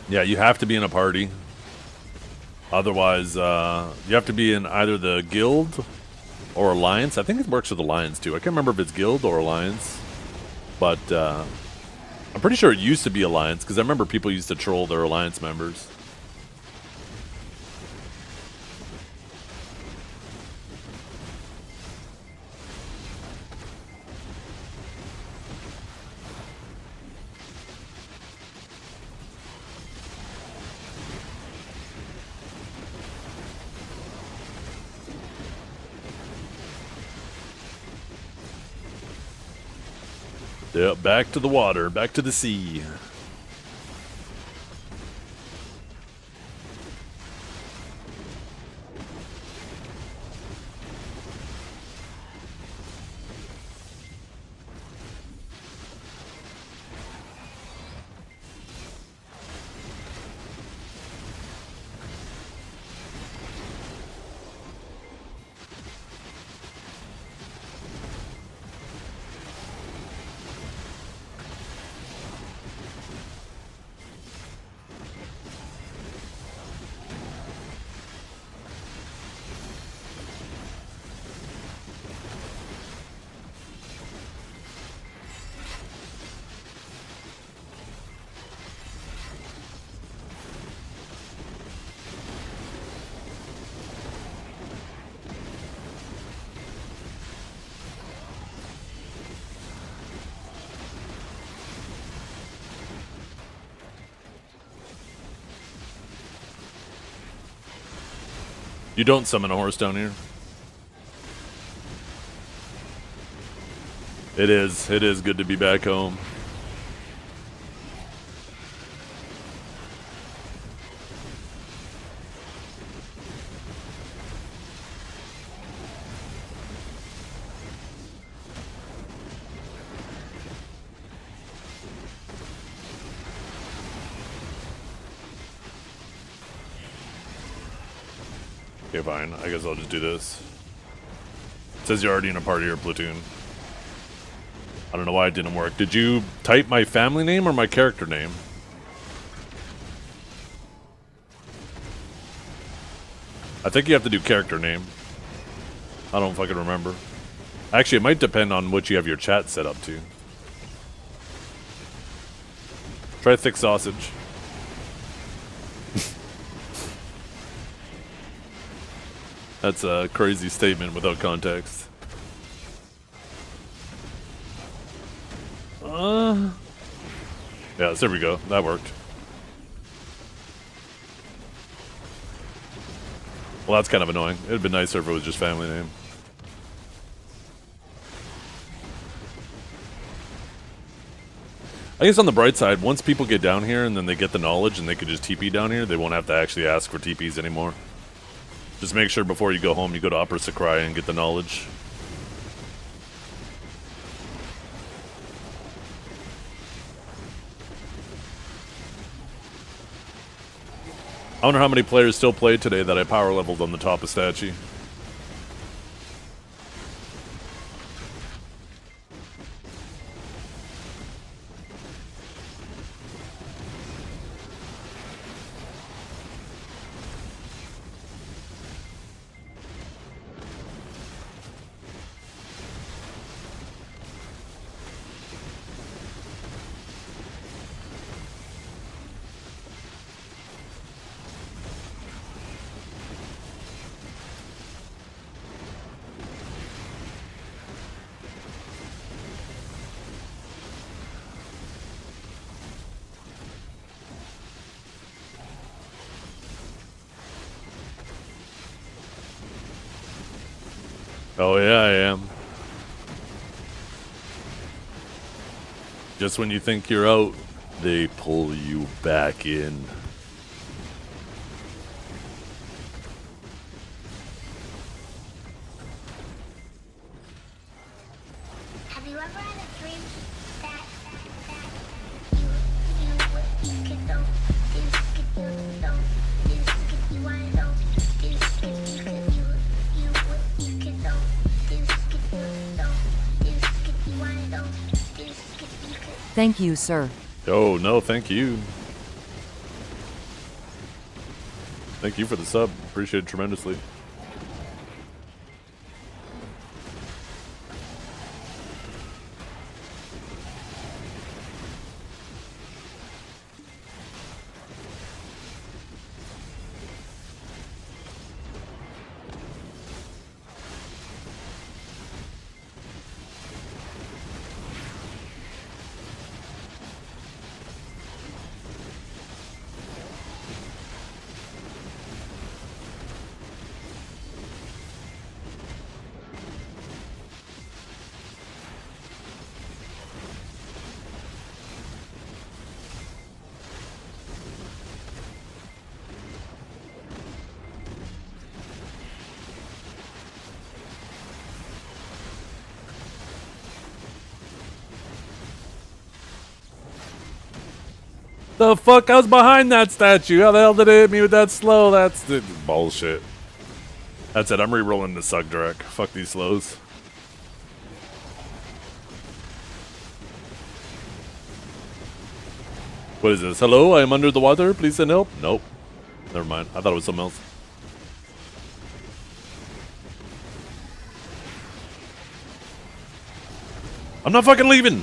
Yeah, you have to be in a party. Otherwise, you have to be in either the guild or alliance. I think it works with alliance too. I can't remember if it's guild or alliance. But I'm pretty sure it used to be alliance because I remember people used to troll their alliance members. Yep, back to the water, back to the sea. You don't summon a horse down here. It is good to be back home. Okay, fine. I guess I'll just do this. It says you're already in a party or platoon. I don't know why it didn't work. Did you type my family name or my character name? I think you have to do character name. I don't fucking remember. Actually, it might depend on what you have your chat set up to. Try thick sausage. That's a crazy statement without context. Yeah, there we go. That worked. Well, that's kind of annoying. It'd been nicer if it was just family name. I guess on the bright side, once people get down here and then they get the knowledge and they can just TP down here, they won't have to actually ask for TPs anymore. Just make sure before you go home, you go to Upper Sycraia and get the knowledge. I wonder how many players still played today that I power leveled on the top of Statue. Oh yeah, I am. Just when you think you're out, they pull you back in. Have you ever had a dream that you could know this, could you know this, could you wanna know this, could you could know this, could you know this, could you wanna know this, could you could. Thank you, sir. Oh, no, thank you. Thank you for the sub. Appreciate it tremendously. The fuck? I was behind that statue. How the hell did it hit me with that slow? That's the bullshit. That's it. I'm re-rolling the Sug Direct. Fuck these slows. What is this? Hello? I am under the water. Please send help. Nope. Never mind. I thought it was something else. I'm not fucking leaving.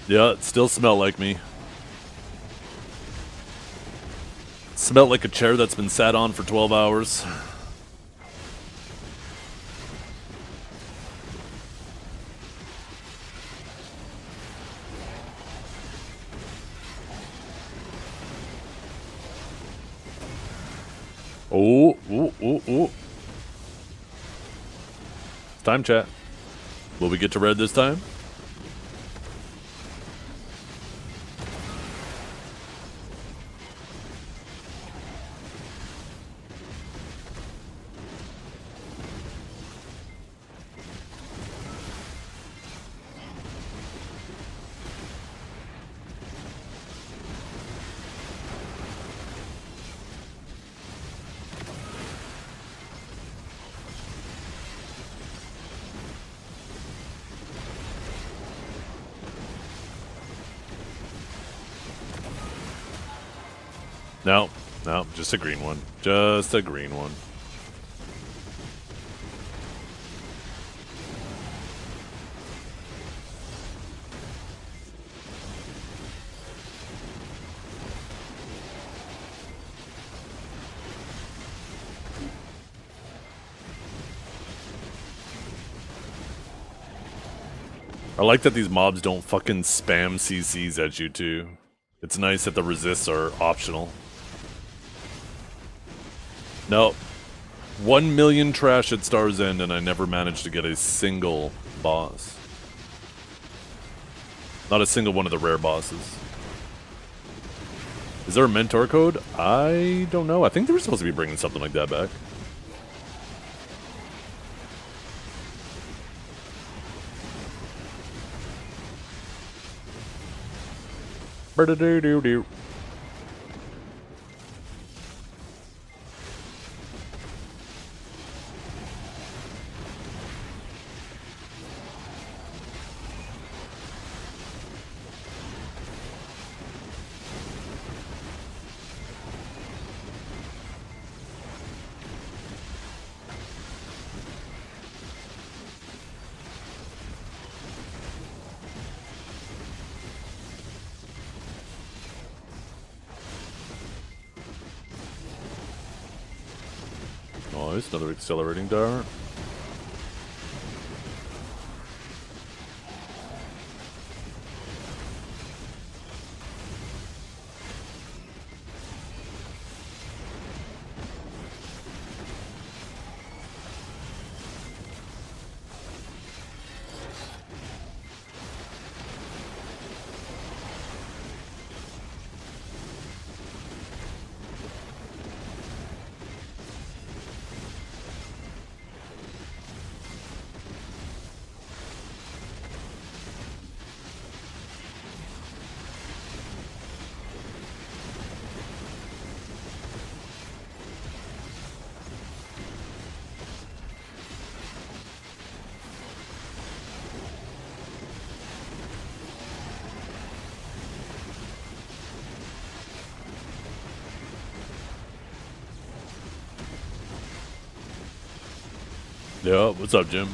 Yeah, it still smelled like me. Smelled like a chair that's been sat on for 12 hours. Oh, ooh, ooh, ooh. It's time, chat. Will we get to red this time? No, no, just a green one. Just a green one. I like that these mobs don't fucking spam CCs at you too. It's nice that the resists are optional. Nope. 1 million trash at Star's End and I never managed to get a single boss. Not a single one of the rare bosses. Is there a mentor code? I don't know. I think they were supposed to be bringing something like that back. Ba-da-doo-doo-doo. Nice, another accelerating dart. Yeah, what's up, Jim?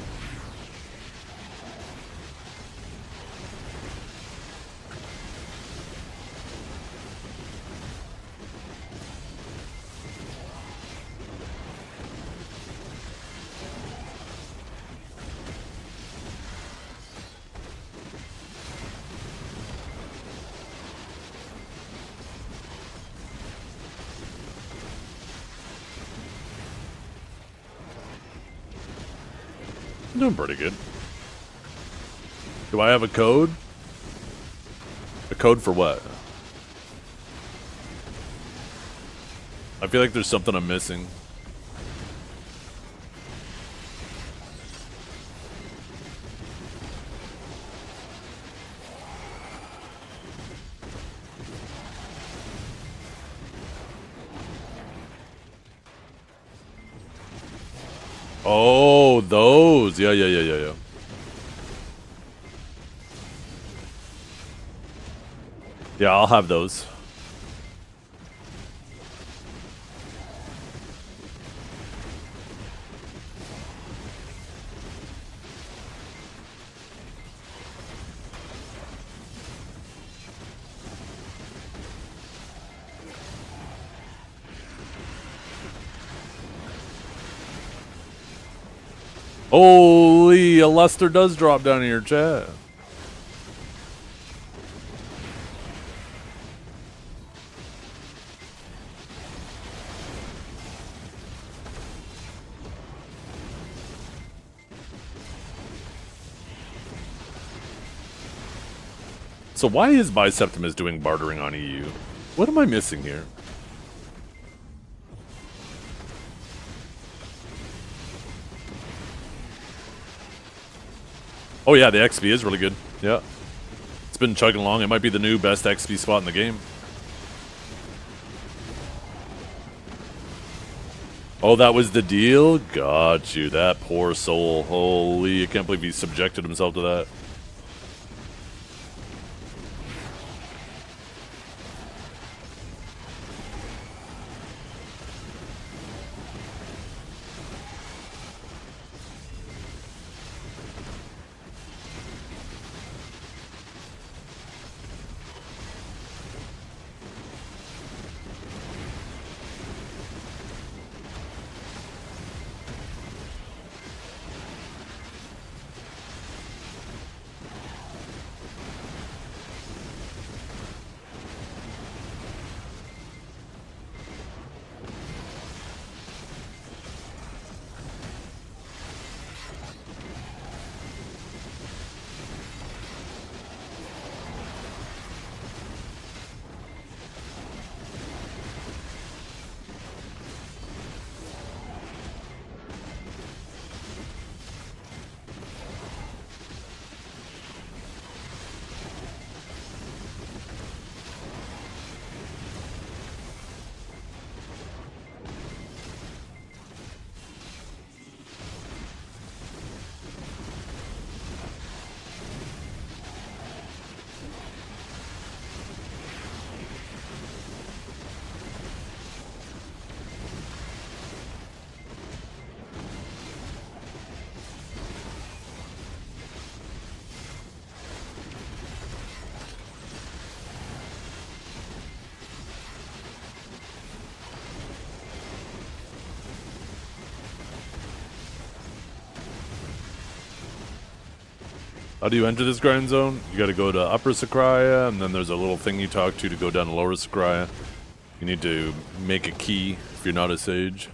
I'm doing pretty good. Do I have a code? A code for what? I feel like there's something I'm missing. Oh, those. Yeah. Yeah, I'll have those. Holy, a luster does drop down in your chat. So why is Biceptimus doing bartering on EU? What am I missing here? Oh yeah, the XP is really good. Yeah. It's been chugging along. It might be the new best XP spot in the game. Oh, that was the deal? Got you. That poor soul. Holy, I can't believe he subjected himself to that. How do you enter this grind zone? You gotta go to Upper Sycraia, and then there's a little thing you talk to go down to Lower Sycraia. You need to make a key if you're not a sage.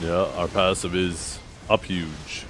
Yeah, our passive is up huge.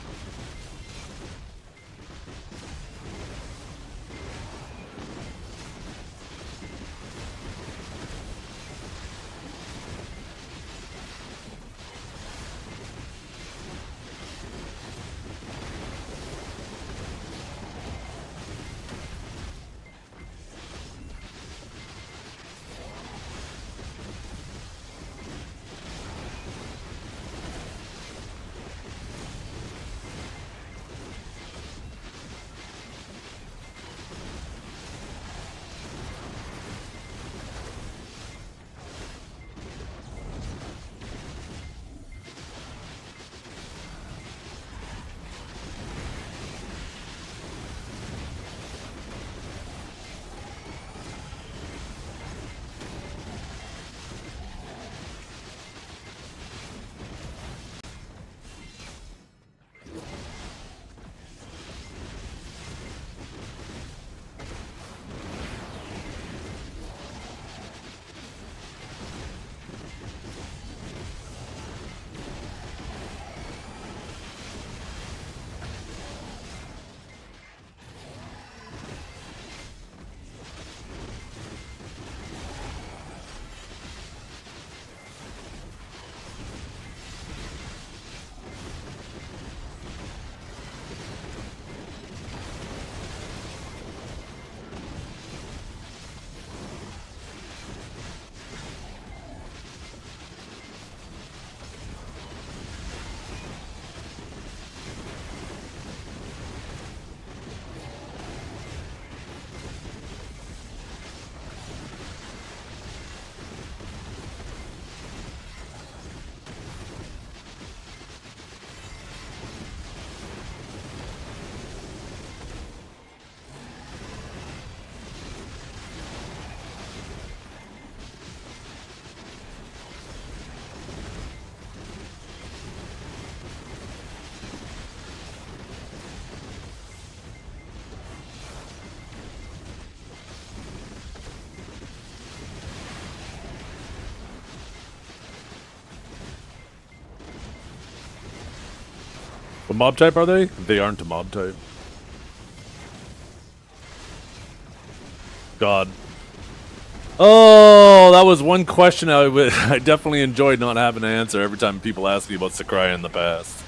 What mob type are they? They aren't a mob type. God. Oh, that was one question I definitely enjoyed not having to answer every time people ask me about Sycraia in the past.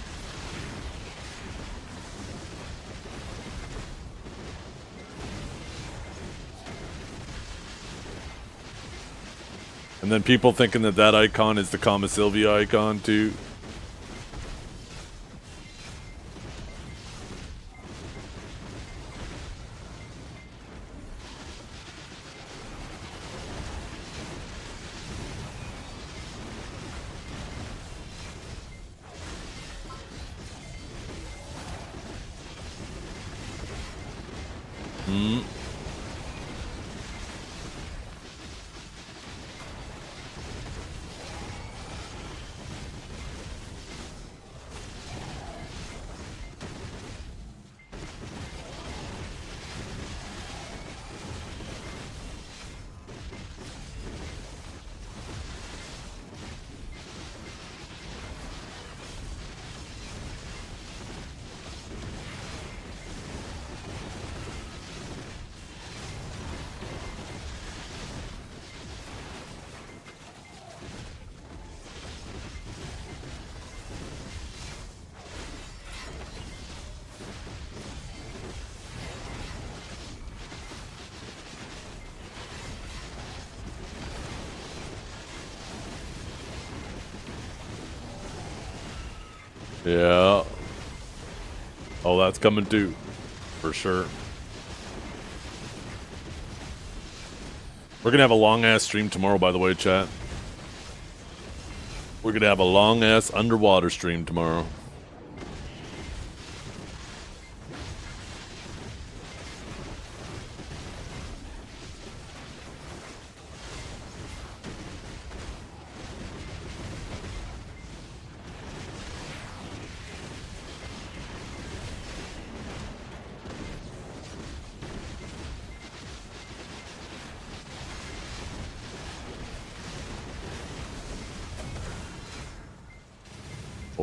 And then people thinking that that icon is the Kama Sylvia icon too. Yeah. Oh, that's coming too. For sure. We're gonna have a long-ass stream tomorrow, by the way, chat. We're gonna have a long-ass underwater stream tomorrow.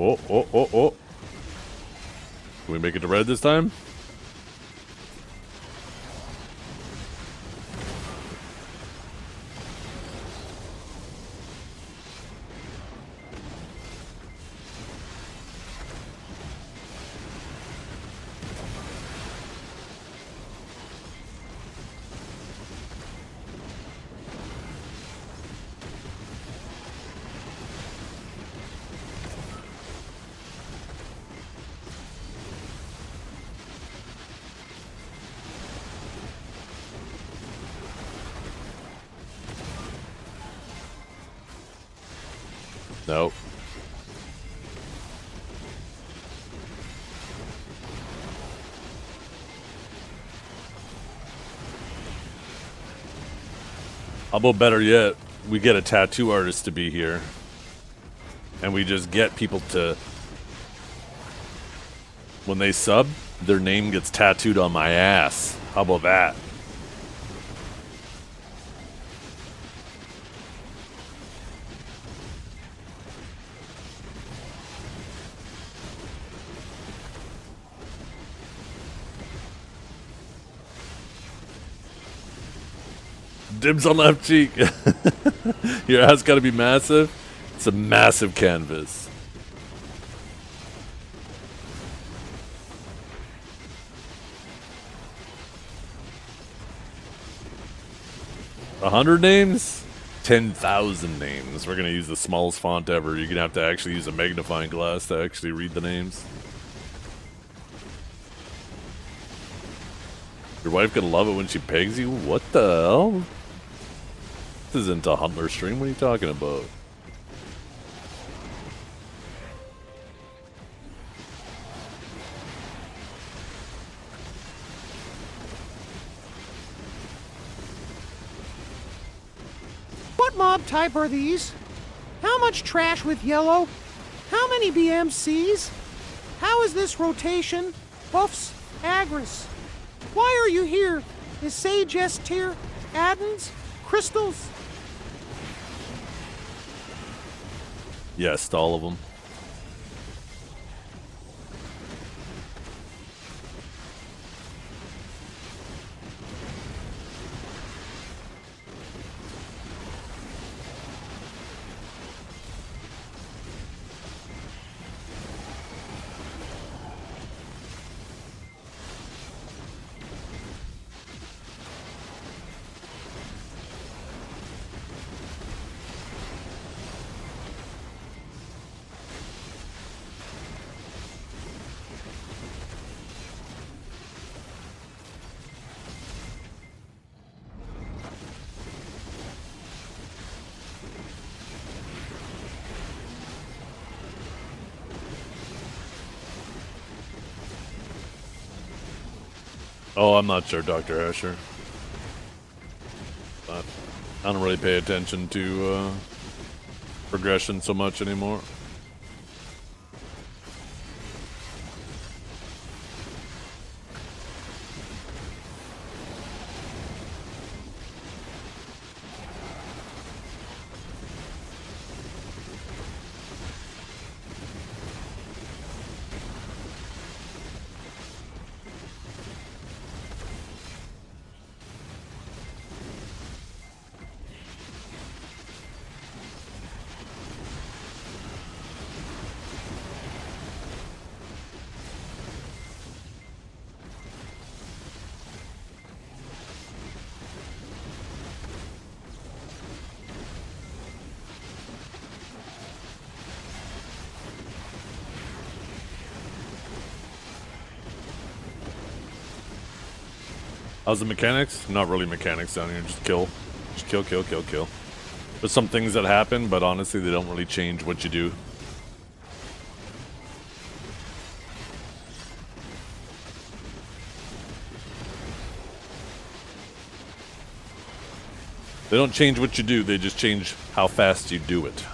Oh. Can we make it to red this time? Nope. How about better yet, we get a tattoo artist to be here. And we just get people to... When they sub, their name gets tattooed on my ass. How about that? Dibs on left cheek. Your ass gotta be massive. It's a massive canvas. $100 names? 10,000 names. We're gonna use the smallest font ever. You're gonna have to actually use a magnifying glass to actually read the names. Your wife gonna love it when she pegs you? What the hell? This isn't a Huntler stream. What are you talking about? What mob type are these? How much trash with yellow? How many BMCs? How is this rotation? Buffs, Agris. Why are you here? Is Sage S tier? Addons? Crystals? Yes, to all of them. Oh, I'm not sure, Dr. Asher. But I don't really pay attention to progression so much anymore. How's the mechanics? Not really mechanics down here. Just kill. Just kill, kill, kill, kill. There's some things that happen, but honestly, they don't really change what you do. They don't change what you do, they just change how fast you do it.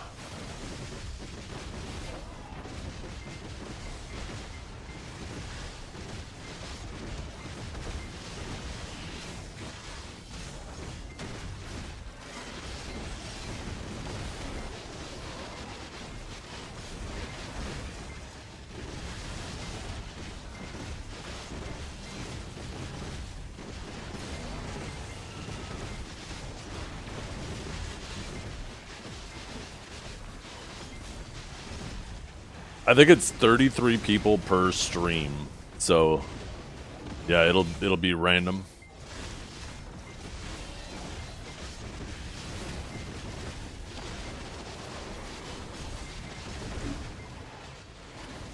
I think it's 33 people per stream, so yeah, it'll be random.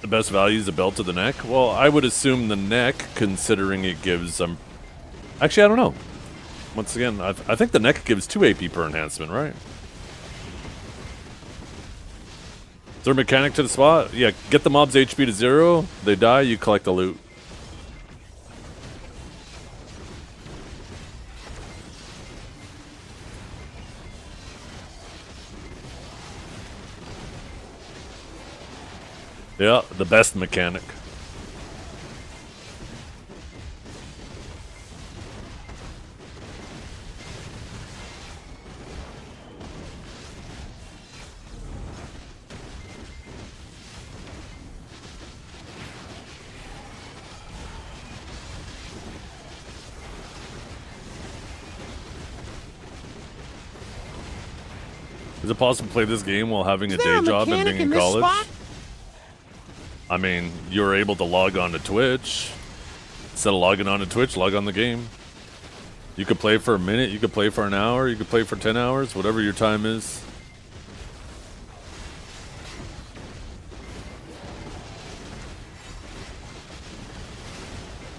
The best value is a belt to the neck. Well, I would assume the neck, considering it gives actually, I don't know. Once again, I think the neck gives 2 AP per enhancement, right? Is there a mechanic to the spot? Yeah, get the mob's HP to 0. They die, you collect the loot. Yeah, the best mechanic. Is it possible to play this game while having a Is there day a job and mechanic being in in this college? spot? I mean, you're able to log on to Twitch. Instead of logging on to Twitch, log on the game. You could play for a minute, you could play for an hour, you could play for 10 hours, whatever your time is.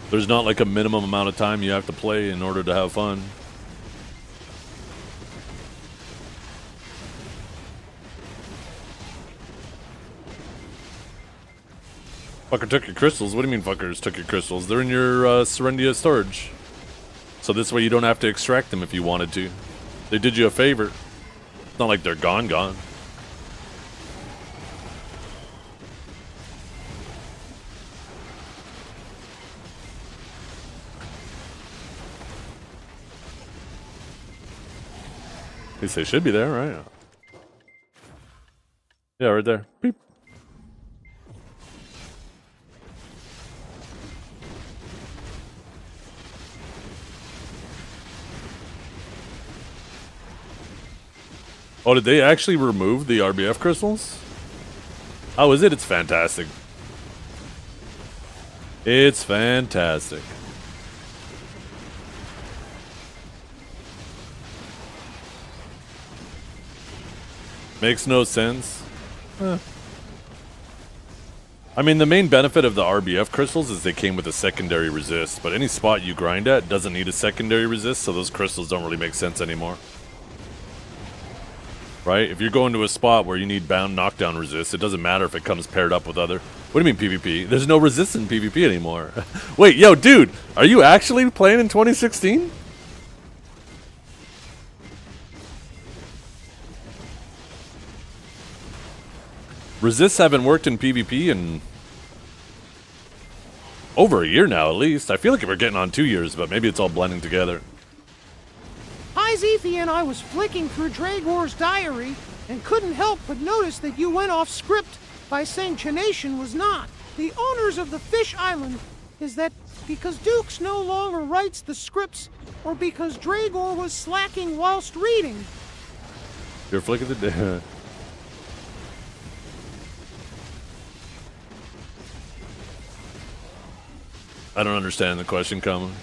There's not like a minimum amount of time you have to play in order to have fun. Fucker took your crystals? What do you mean fuckers took your crystals? They're in your Serendia storage. So this way you don't have to extract them if you wanted to. They did you a favor. It's not like they're gone. At least they should be there, right? Yeah, right there. Beep. Oh, did they actually remove the RBF crystals? How is it? It's fantastic. It's fantastic. Makes no sense. I mean, the main benefit of the RBF crystals is they came with a secondary resist, but any spot you grind at doesn't need a secondary resist, so those crystals don't really make sense anymore. Right? If you're going to a spot where you need bound knockdown resist, it doesn't matter if it comes paired up with other... What do you mean PvP? There's no resist in PvP anymore. Wait, yo, dude, are you actually playing in 2016? Resists haven't worked in PvP in over a year now, at least. I feel like we're getting on 2 years, but maybe it's all blending together. Hi, Zethiann. I was flicking through Dragor's diary and couldn't help but notice that you went off script by saying Chination was not. The owners of the Fish Island. Is that because Dukes no longer writes the scripts or because Dragor was slacking whilst reading? You're flicking the day. I don't understand the question coming.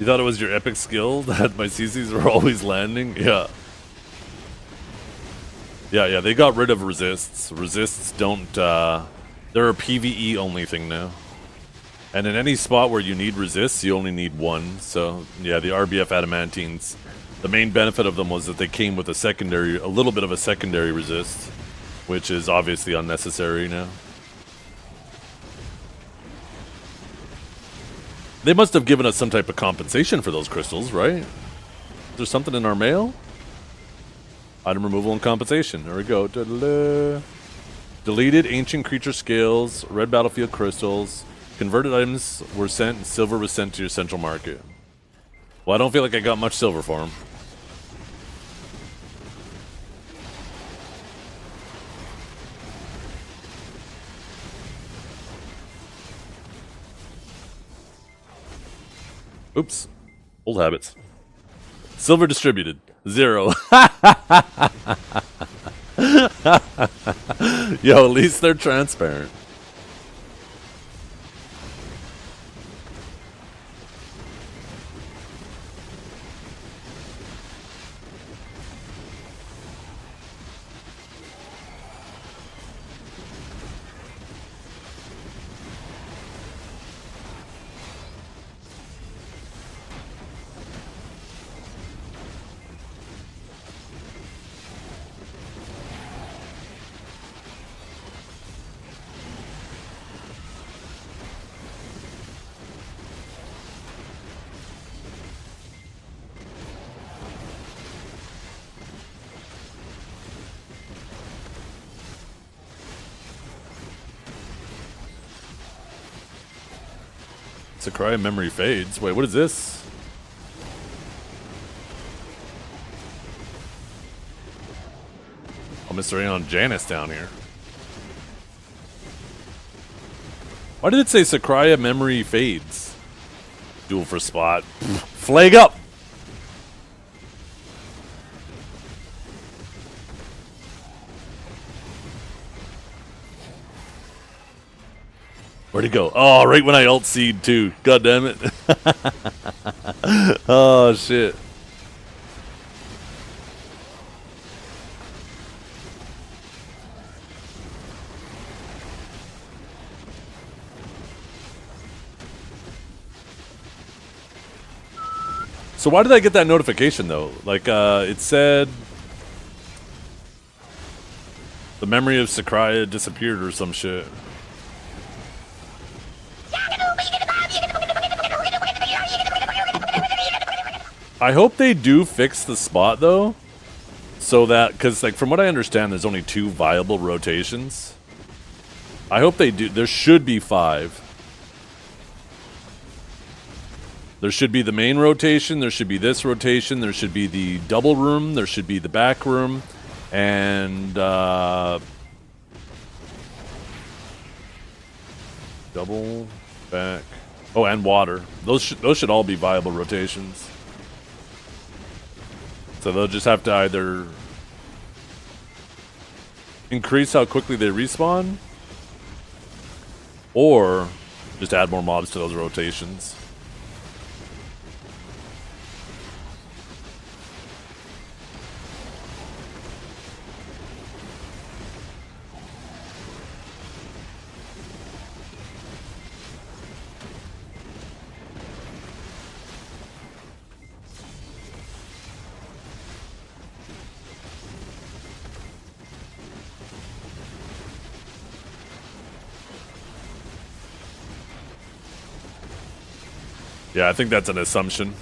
You thought it was your epic skill that my CCs were always landing? Yeah. Yeah, they got rid of resists. Resists don't, they're a PvE only thing now. And in any spot where you need resists, you only need one. So, yeah, the RBF adamantines, the main benefit of them was that they came with a little bit of a secondary resist, which is obviously unnecessary now. They must have given us some type of compensation for those crystals, right? Is there something in our mail? Item removal and compensation. There we go. Da-da-da. Deleted ancient creature scales, red battlefield crystals. Converted items were sent, and silver was sent to your central market. Well, I don't feel like I got much silver for them. Oops. Old habits. Silver distributed. 0. Yo, at least they're transparent. Sycraia memory fades. Wait, what is this? Oh, Mr. Aeon Janus down here. Why did it say Sycraia memory fades? Duel for spot. Flag up! Where'd he go? Oh, right when I ult seed too. God damn it. Oh, shit. So why did I get that notification though? Like, it said the memory of Sycraia disappeared or some shit. I hope they do fix the spot though, so that, because like from what I understand, there's only 2 viable rotations. I hope they do. There should be 5. There should be the main rotation. There should be this rotation. There should be the double room. There should be the back room, and double back. Oh, and water. Those should all be viable rotations. So they'll just have to either increase how quickly they respawn, or just add more mobs to those rotations. Yeah, I think that's an assumption.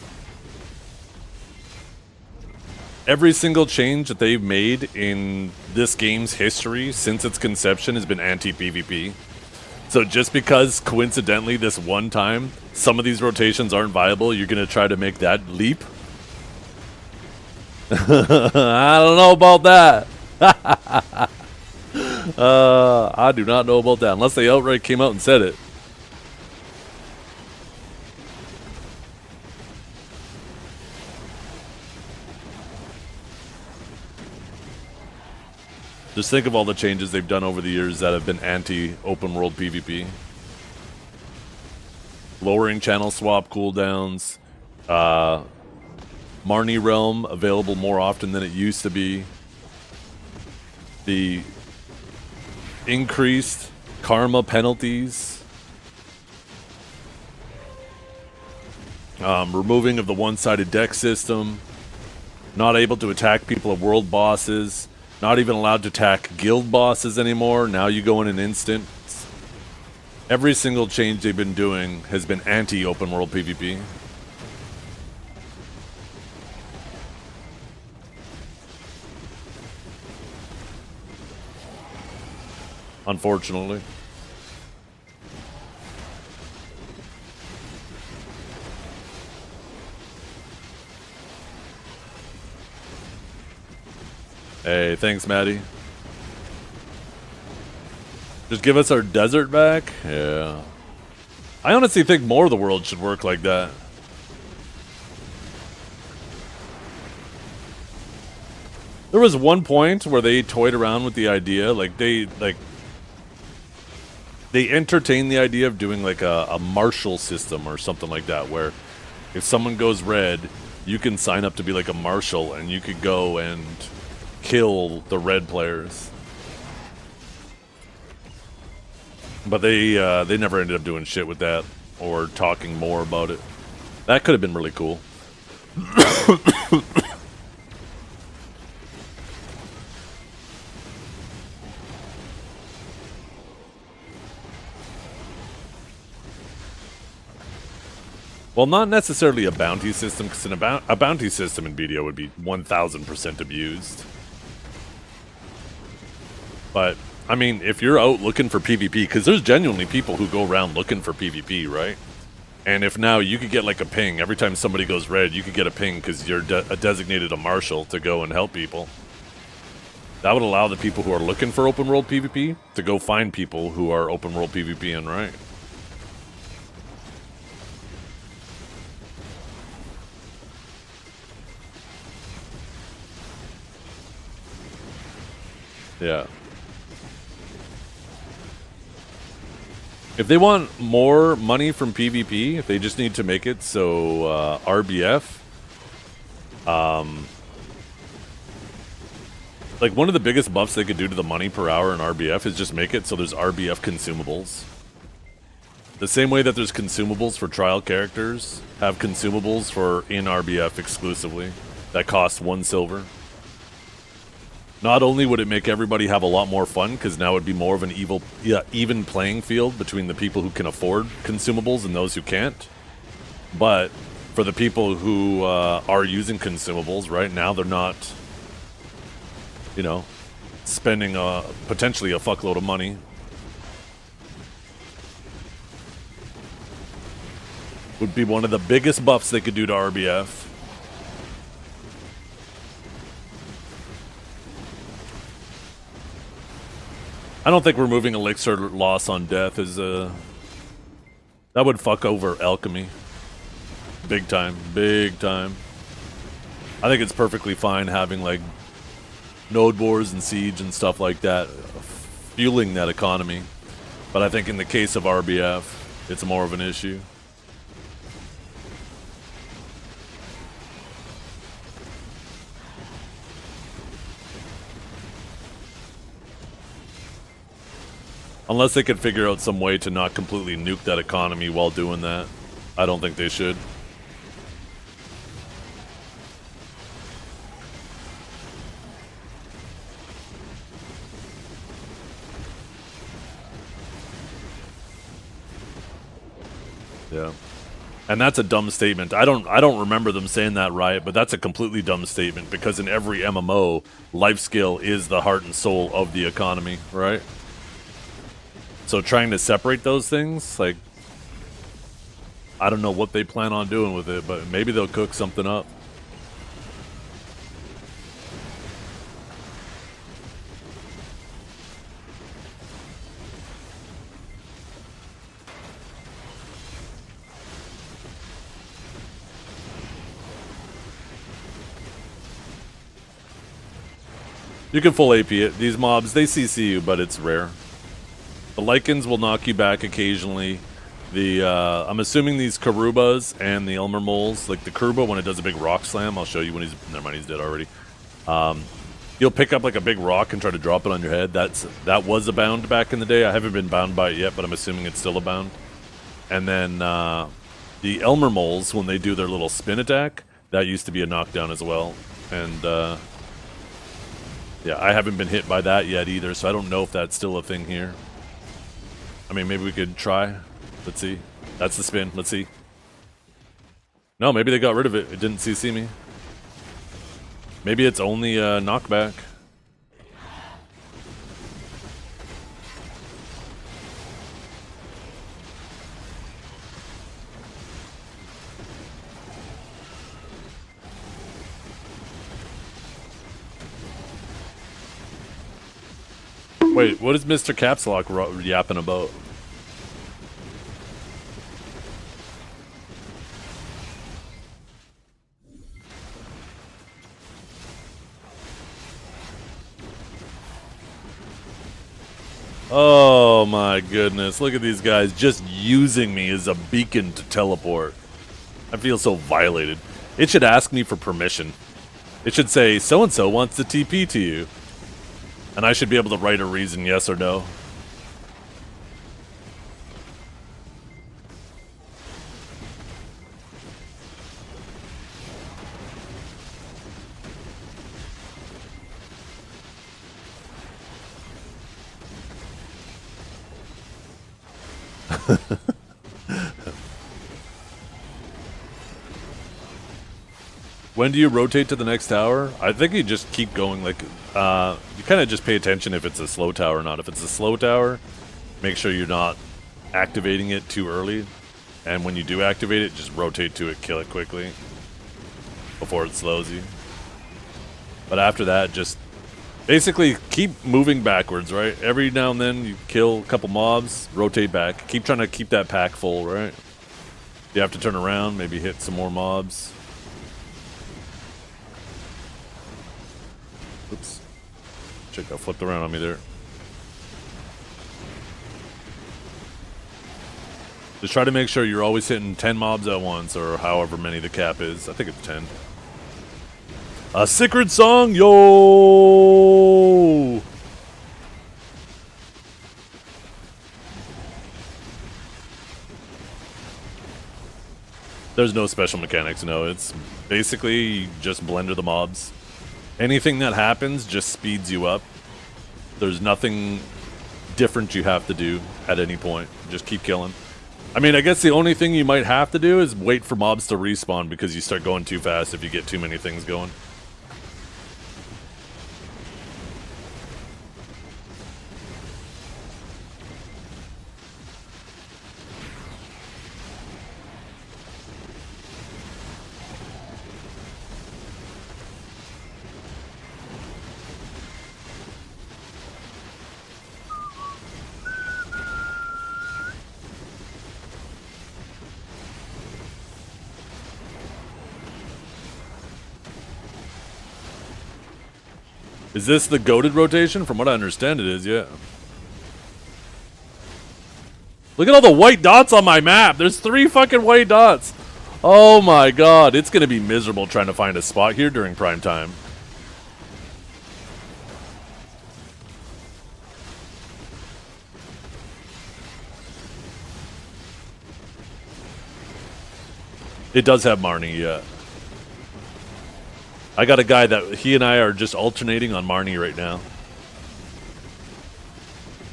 Every single change that they've made in this game's history since its conception has been anti-PvP. So just because, coincidentally, this one time, some of these rotations aren't viable, you're going to try to make that leap? I don't know about that. I do not know about that, unless they outright came out and said it. Just think of all the changes they've done over the years that have been anti-open world PvP. Lowering channel swap cooldowns, Marnie Realm available more often than it used to be. the increased karma penalties, removing of the one-sided deck system, not able to attack people at world bosses, not even allowed to attack guild bosses anymore. Now you go in an instant. Every single change they've been doing has been anti-open world PvP. Unfortunately. Hey, thanks, Maddie. Just give us our desert back? Yeah. I honestly think more of the world should work like that. There was one point where they toyed around with the idea, they entertained the idea of doing like a marshal system or something like that, where if someone goes red, you can sign up to be like a marshal and you could go and kill the red players. But they never ended up doing shit with that or talking more about it. That could have been really cool. Well, not necessarily a bounty system, because a bounty system in BDO would be 1000% abused. But, I mean, if you're out looking for PvP, because there's genuinely people who go around looking for PvP, right? And if now you could get like a ping, every time somebody goes red, you could get a ping because you're designated a marshal to go and help people. That would allow the people who are looking for open world PvP to go find people who are open world PvP and right. Yeah. If they want more money from PvP, if they just need to make it so RBF, like one of the biggest buffs they could do to the money per hour in RBF is just make it so there's RBF consumables. The same way that there's consumables for trial characters, have consumables for in RBF exclusively that cost 1 silver. Not only would it make everybody have a lot more fun, because now it would be more of an even playing field between the people who can afford consumables and those who can't, but for the people who are using consumables, right now they're not, you know, spending potentially a fuckload of money. Would be one of the biggest buffs they could do to RBF. I don't think removing elixir loss on death is that would fuck over alchemy. Big time, big time. I think it's perfectly fine having like node wars and siege and stuff like that fueling that economy. But I think in the case of RBF, it's more of an issue. Unless they could figure out some way to not completely nuke that economy while doing that. I don't think they should. Yeah. And that's a dumb statement. I don't remember them saying that right, but that's a completely dumb statement because in every MMO, life skill is the heart and soul of the economy, right? So trying to separate those things, like, I don't know what they plan on doing with it, but maybe they'll cook something up. You can full AP it. These mobs, they CC you, but it's rare. The Lycans will knock you back occasionally. I'm assuming these Karubas and the Elmer Moles, like the Karuba when it does a big rock slam, I'll show you when he's, never mind, he's dead already. You'll pick up like a big rock and try to drop it on your head. That was a bound back in the day. I haven't been bound by it yet, but I'm assuming it's still a bound. And then the Elmer moles, when they do their little spin attack, that used to be a knockdown as well. And yeah, I haven't been hit by that yet either, so I don't know if that's still a thing here. I mean, maybe we could try. Let's see. That's the spin. Let's see. No, maybe they got rid of it. It didn't CC me. Maybe it's only a knockback. Wait, what is Mr. Caps Lock yapping about? Oh my goodness, look at these guys just using me as a beacon to teleport. I feel so violated. It should ask me for permission. It should say, so-and-so wants to TP to you. And I should be able to write a reason, yes or no. When do you rotate to the next tower? I think you just keep going, like, you kind of just pay attention if it's a slow tower or not. If it's a slow tower, make sure you're not activating it too early. And when you do activate it, just rotate to it, kill it quickly before it slows you. But after that, just basically keep moving backwards, right? Every now and then you kill a couple mobs, rotate back. Keep trying to keep that pack full, right? You have to turn around, maybe hit some more mobs. Oops. Shit got flipped around on me there. Just try to make sure you're always hitting 10 mobs at once, or however many the cap is. I think it's 10. A secret song, yo! There's no special mechanics, no. It's basically just blender the mobs. Anything that happens just speeds you up. There's nothing different you have to do at any point. Just keep killing. I mean, I guess the only thing you might have to do is wait for mobs to respawn because you start going too fast if you get too many things going. Is this the goated rotation? From what I understand it is, yeah. Look at all the white dots on my map. There's 3 fucking white dots. Oh my god. It's going to be miserable trying to find a spot here during prime time. It does have Marnie, yeah. I got a guy that he and I are just alternating on Marnie right now.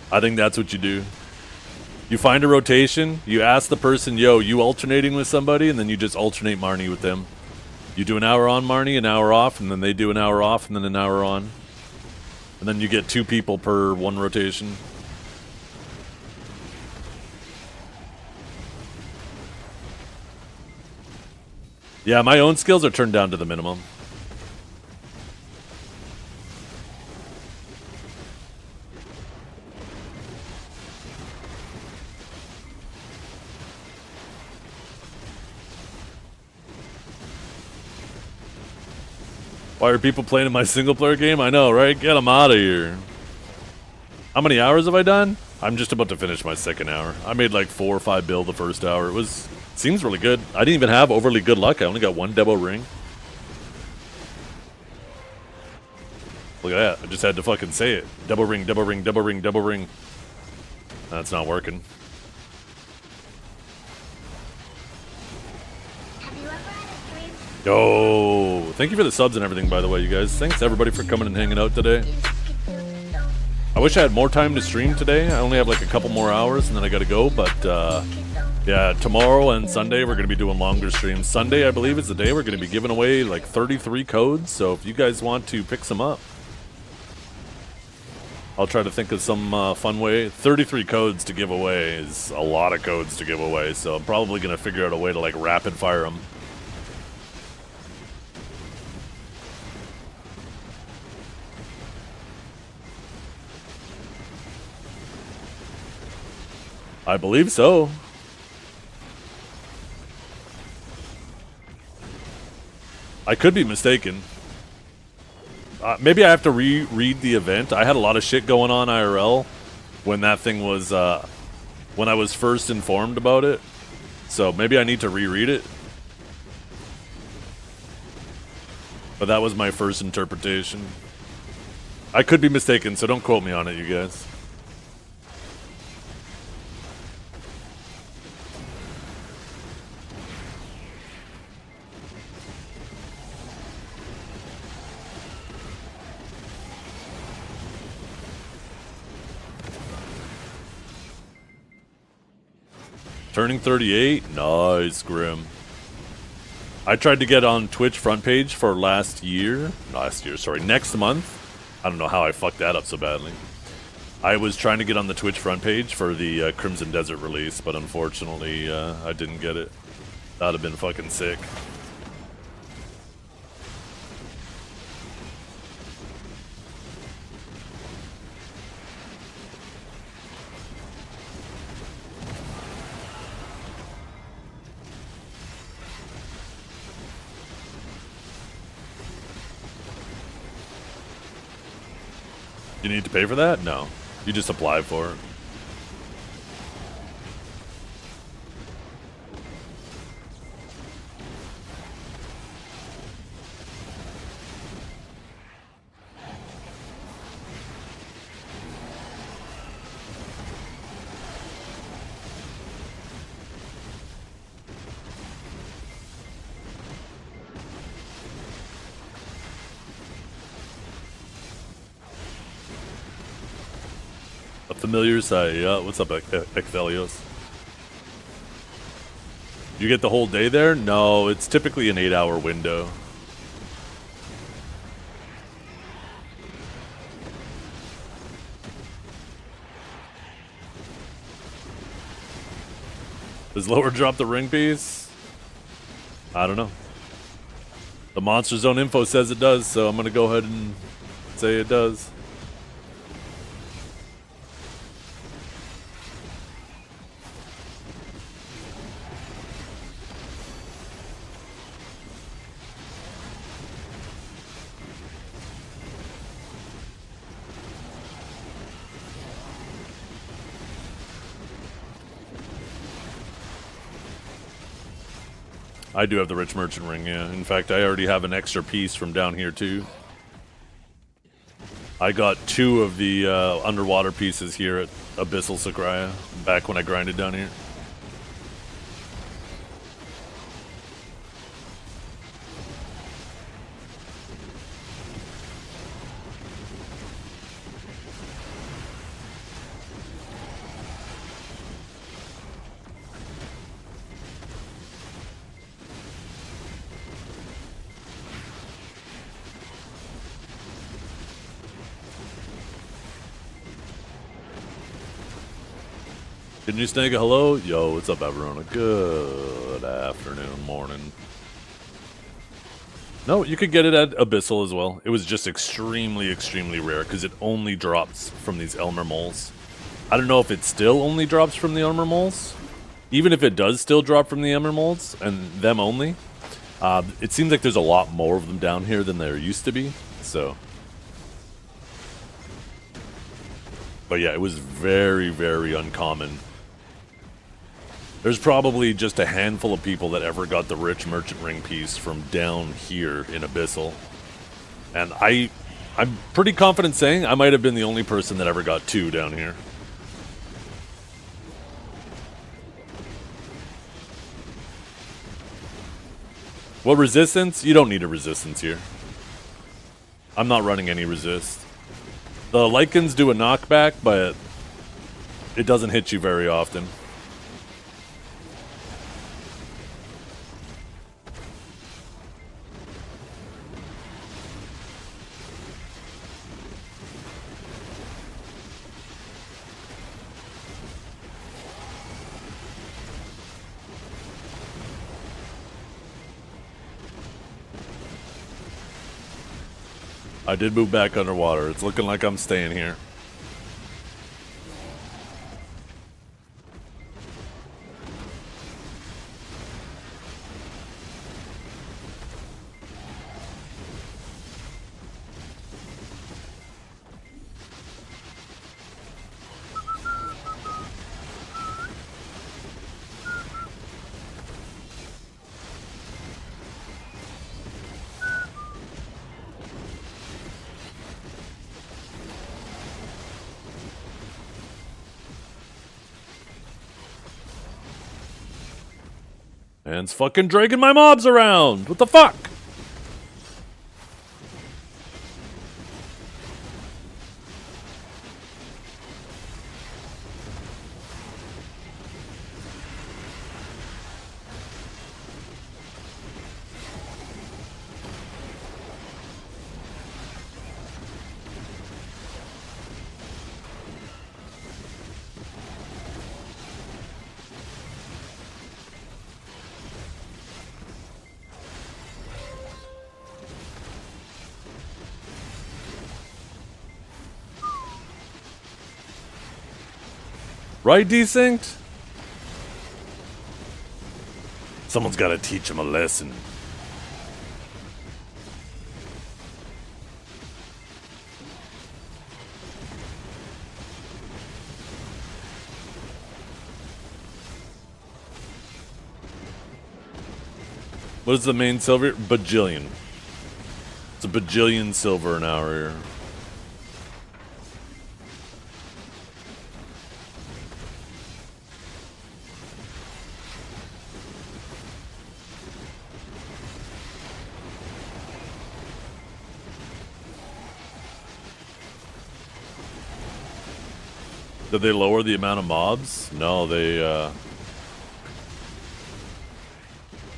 I think that's what you do. You find a rotation, you ask the person, yo, you alternating with somebody, and then you just alternate Marnie with them. You do an hour on Marnie, an hour off, and then they do an hour off, and then an hour on. And then you get 2 people per 1 rotation. Yeah, my own skills are turned down to the minimum. Why are people playing in my single-player game? I know, right? Get them out of here. How many hours have I done? I'm just about to finish my 2nd hour. I made like 4 or 5 bill the first hour. Seems really good. I didn't even have overly good luck. I only got 1 demo ring. Look at that. I just had to fucking say it. Double ring, double ring, double ring, double ring. That's not working. Have you ever had a dream? Yo, thank you for the subs and everything, by the way, you guys. Thanks everybody for coming and hanging out today. I wish I had more time to stream today. I only have like a couple more hours and then I gotta go, but yeah, tomorrow and Sunday we're gonna be doing longer streams. Sunday, I believe, is the day we're gonna be giving away like 33 codes, so if you guys want to pick some up, I'll try to think of some fun way. 33 codes to give away is a lot of codes to give away, so I'm probably gonna figure out a way to like rapid fire them. I believe so. I could be mistaken. Maybe I have to reread the event. I had a lot of shit going on IRL when that thing was, when I was first informed about it. So maybe I need to reread it. But that was my first interpretation. I could be mistaken, so don't quote me on it, you guys. Turning 38? Nice, Grim. I tried to get on Twitch front page for next month. I don't know how I fucked that up so badly. I was trying to get on the Twitch front page for the Crimson Desert release, but unfortunately, I didn't get it. That'd have been fucking sick. You need to pay for that? No. You just apply for it. Familiar side, yeah. What's up, Ecthelios? You get the whole day there? No, it's typically an 8-hour window. Does lower drop the ring piece? I don't know. The Monster Zone info says it does, so I'm gonna go ahead and say it does. I do have the Rich Merchant ring, yeah. In fact, I already have an extra piece from down here, too. I got 2 of the underwater pieces here at Abyssal Sycraia, back when I grinded down here. Can you snag a hello? Yo, what's up, everyone? Good afternoon, morning. No, you could get it at Abyssal as well. It was just extremely, extremely rare because it only drops from these Elmer moles. I don't know if it still only drops from the Elmer moles. Even if it does still drop from the Elmer moles and them only, it seems like there's a lot more of them down here than there used to be. So, but yeah, it was very, very uncommon. There's probably just a handful of people that ever got the Rich Merchant ring piece from down here in Abyssal. And I I'm pretty confident saying I might have been the only person that ever got 2 down here. What resistance? You don't need a resistance here. I'm not running any resist. The Lycans do a knockback, but it doesn't hit you very often. I did move back underwater. It's looking like I'm staying here. And it's fucking dragging my mobs around. What the fuck? Right, Desynced? Someone's got to teach him a lesson. What is the main silver? Bajillion. It's a bajillion silver an hour here. Did they lower the amount of mobs? No, they,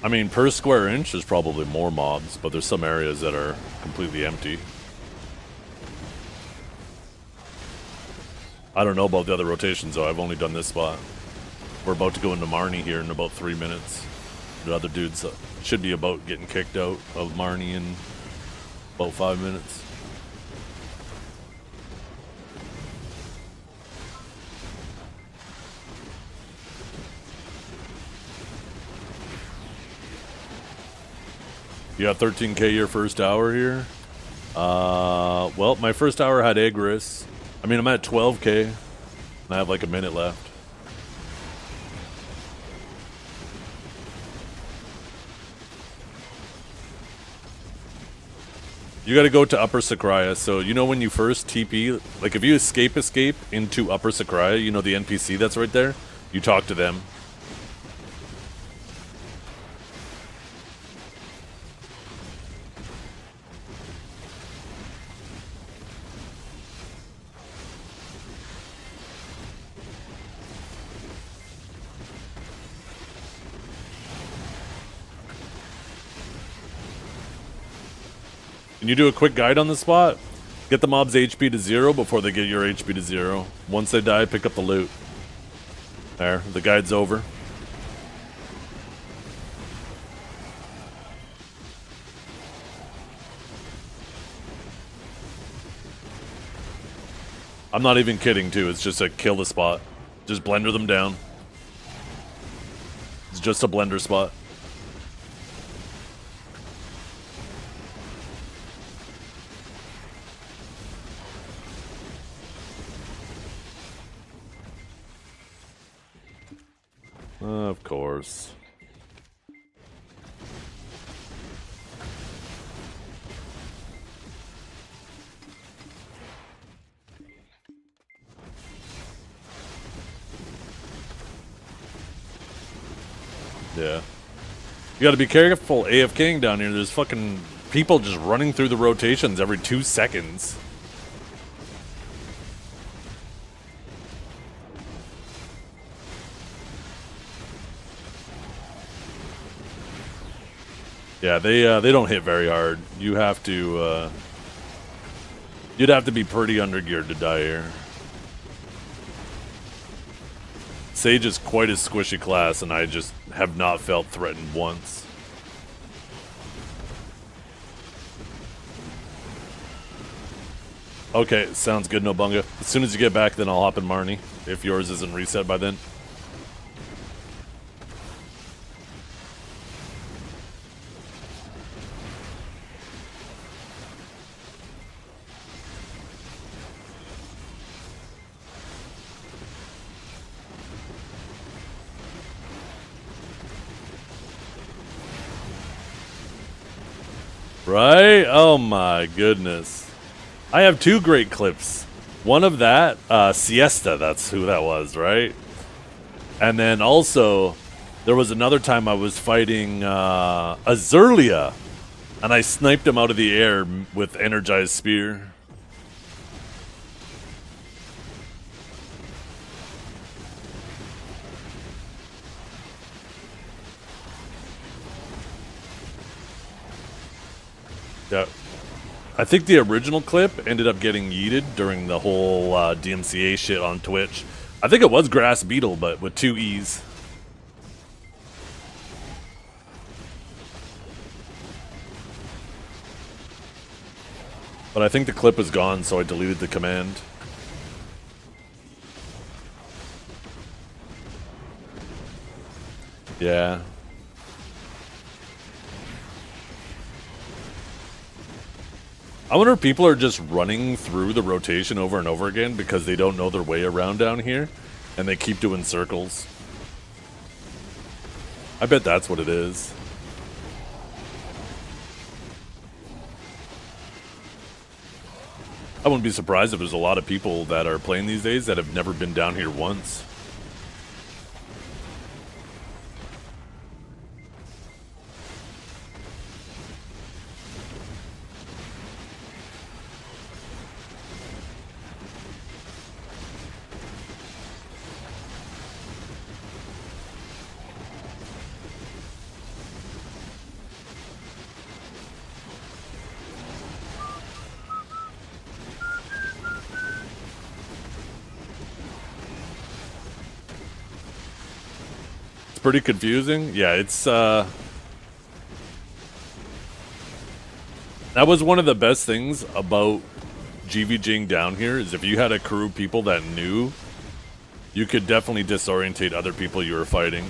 I mean, per square inch, there's probably more mobs, but there's some areas that are completely empty. I don't know about the other rotations, though. I've only done this spot. We're about to go into Marnie here in about 3 minutes. The other dudes should be about getting kicked out of Marnie in about 5 minutes. You got 13k your first hour here? Well, my first hour had Agris. I mean, I'm at 12k, and I have like a minute left. You gotta go to Upper Sycraia, so you know when you first TP, like if you escape into Upper Sycraia, you know the NPC that's right there? You talk to them. Can you do a quick guide on the spot? Get the mob's HP to 0 before they get your HP to 0. Once they die, pick up the loot. There, the guide's over. I'm not even kidding, too. It's just a kill the spot. Just blender them down. It's just a blender spot. Of course. Yeah. You gotta be careful AFKing down here. There's fucking people just running through the rotations every 2 seconds. Yeah, they don't hit very hard. You have to, you'd have to be pretty undergeared to die here. Sage is quite a squishy class, and I just have not felt threatened once. Okay, sounds good, Nobunga. As soon as you get back, then I'll hop in Marnie, if yours isn't reset by then. Right? Oh my goodness. I have 2 great clips. One of that, Siesta, that's who that was, right? And then also, there was another time I was fighting Azurlia, and I sniped him out of the air with Energized Spear. Yeah. I think the original clip ended up getting yeeted during the whole DMCA shit on Twitch. I think it was Grass Beetle, but with 2 E's. But I think the clip is gone, so I deleted the command. Yeah. I wonder if people are just running through the rotation over and over again because they don't know their way around down here, and they keep doing circles. I bet that's what it is. I wouldn't be surprised if there's a lot of people that are playing these days that have never been down here once. Pretty confusing. Yeah, it's that was one of the best things about GVGing down here, is if you had a crew of people that knew, you could definitely disorientate other people you were fighting.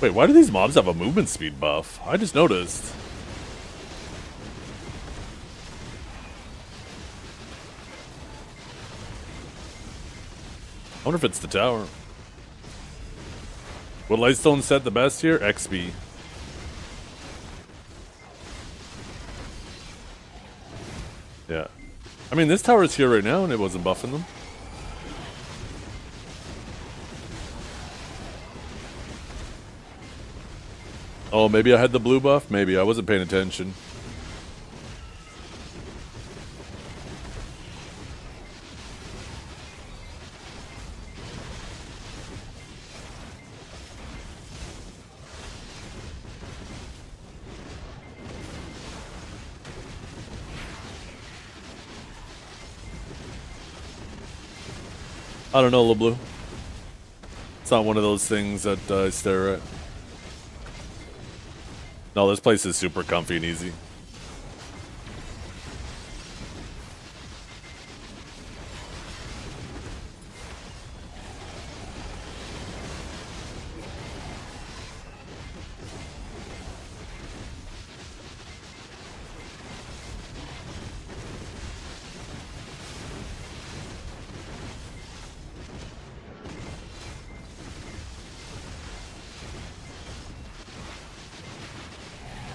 Wait, why do these mobs have a movement speed buff? I just noticed. I wonder if it's the tower. Would Lightstone set the best here? XP. Yeah. I mean, this tower's here right now and it wasn't buffing them. Oh, maybe I had the blue buff? Maybe. I wasn't paying attention. I don't know, LeBlue. It's not one of those things that I stare at. No, this place is super comfy and easy.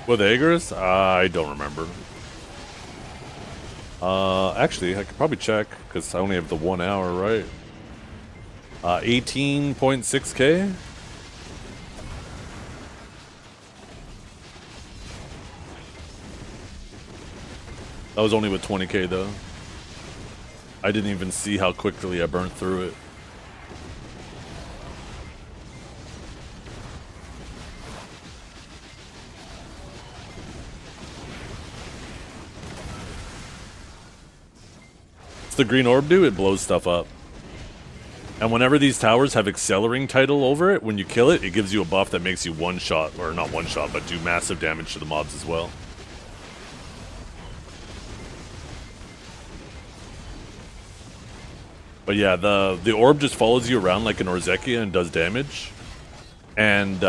With Aegis? I don't remember. Actually, I could probably check, because I only have the 1 hour, right? 18.6k? That was only with 20k, though. I didn't even see how quickly I burnt through it. What's the green orb do? It blows stuff up. And whenever these towers have accelerating title over it, when you kill it, it gives you a buff that makes you one shot, or not one shot, but do massive damage to the mobs as well. But yeah, the orb just follows you around like an Zethiann and does damage. And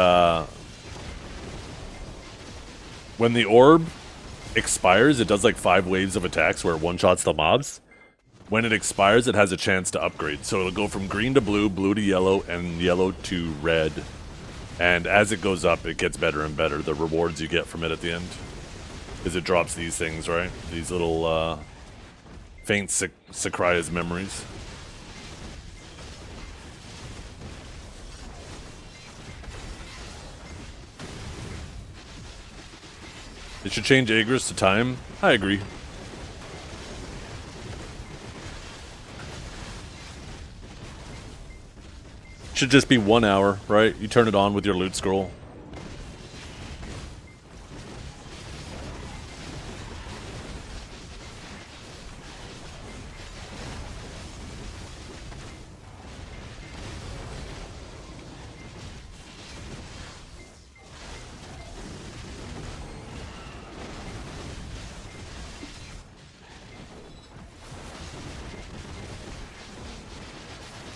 when the orb expires, it does like 5 waves of attacks where it one-shots the mobs. When it expires, it has a chance to upgrade. So it'll go from green to blue, blue to yellow, and yellow to red. And as it goes up, it gets better and better. The rewards you get from it at the end. Because it drops these things, right? These little faint Sycraia's memories. It should change Agris to time. I agree. Should just be 1 hour, right? You turn it on with your loot scroll.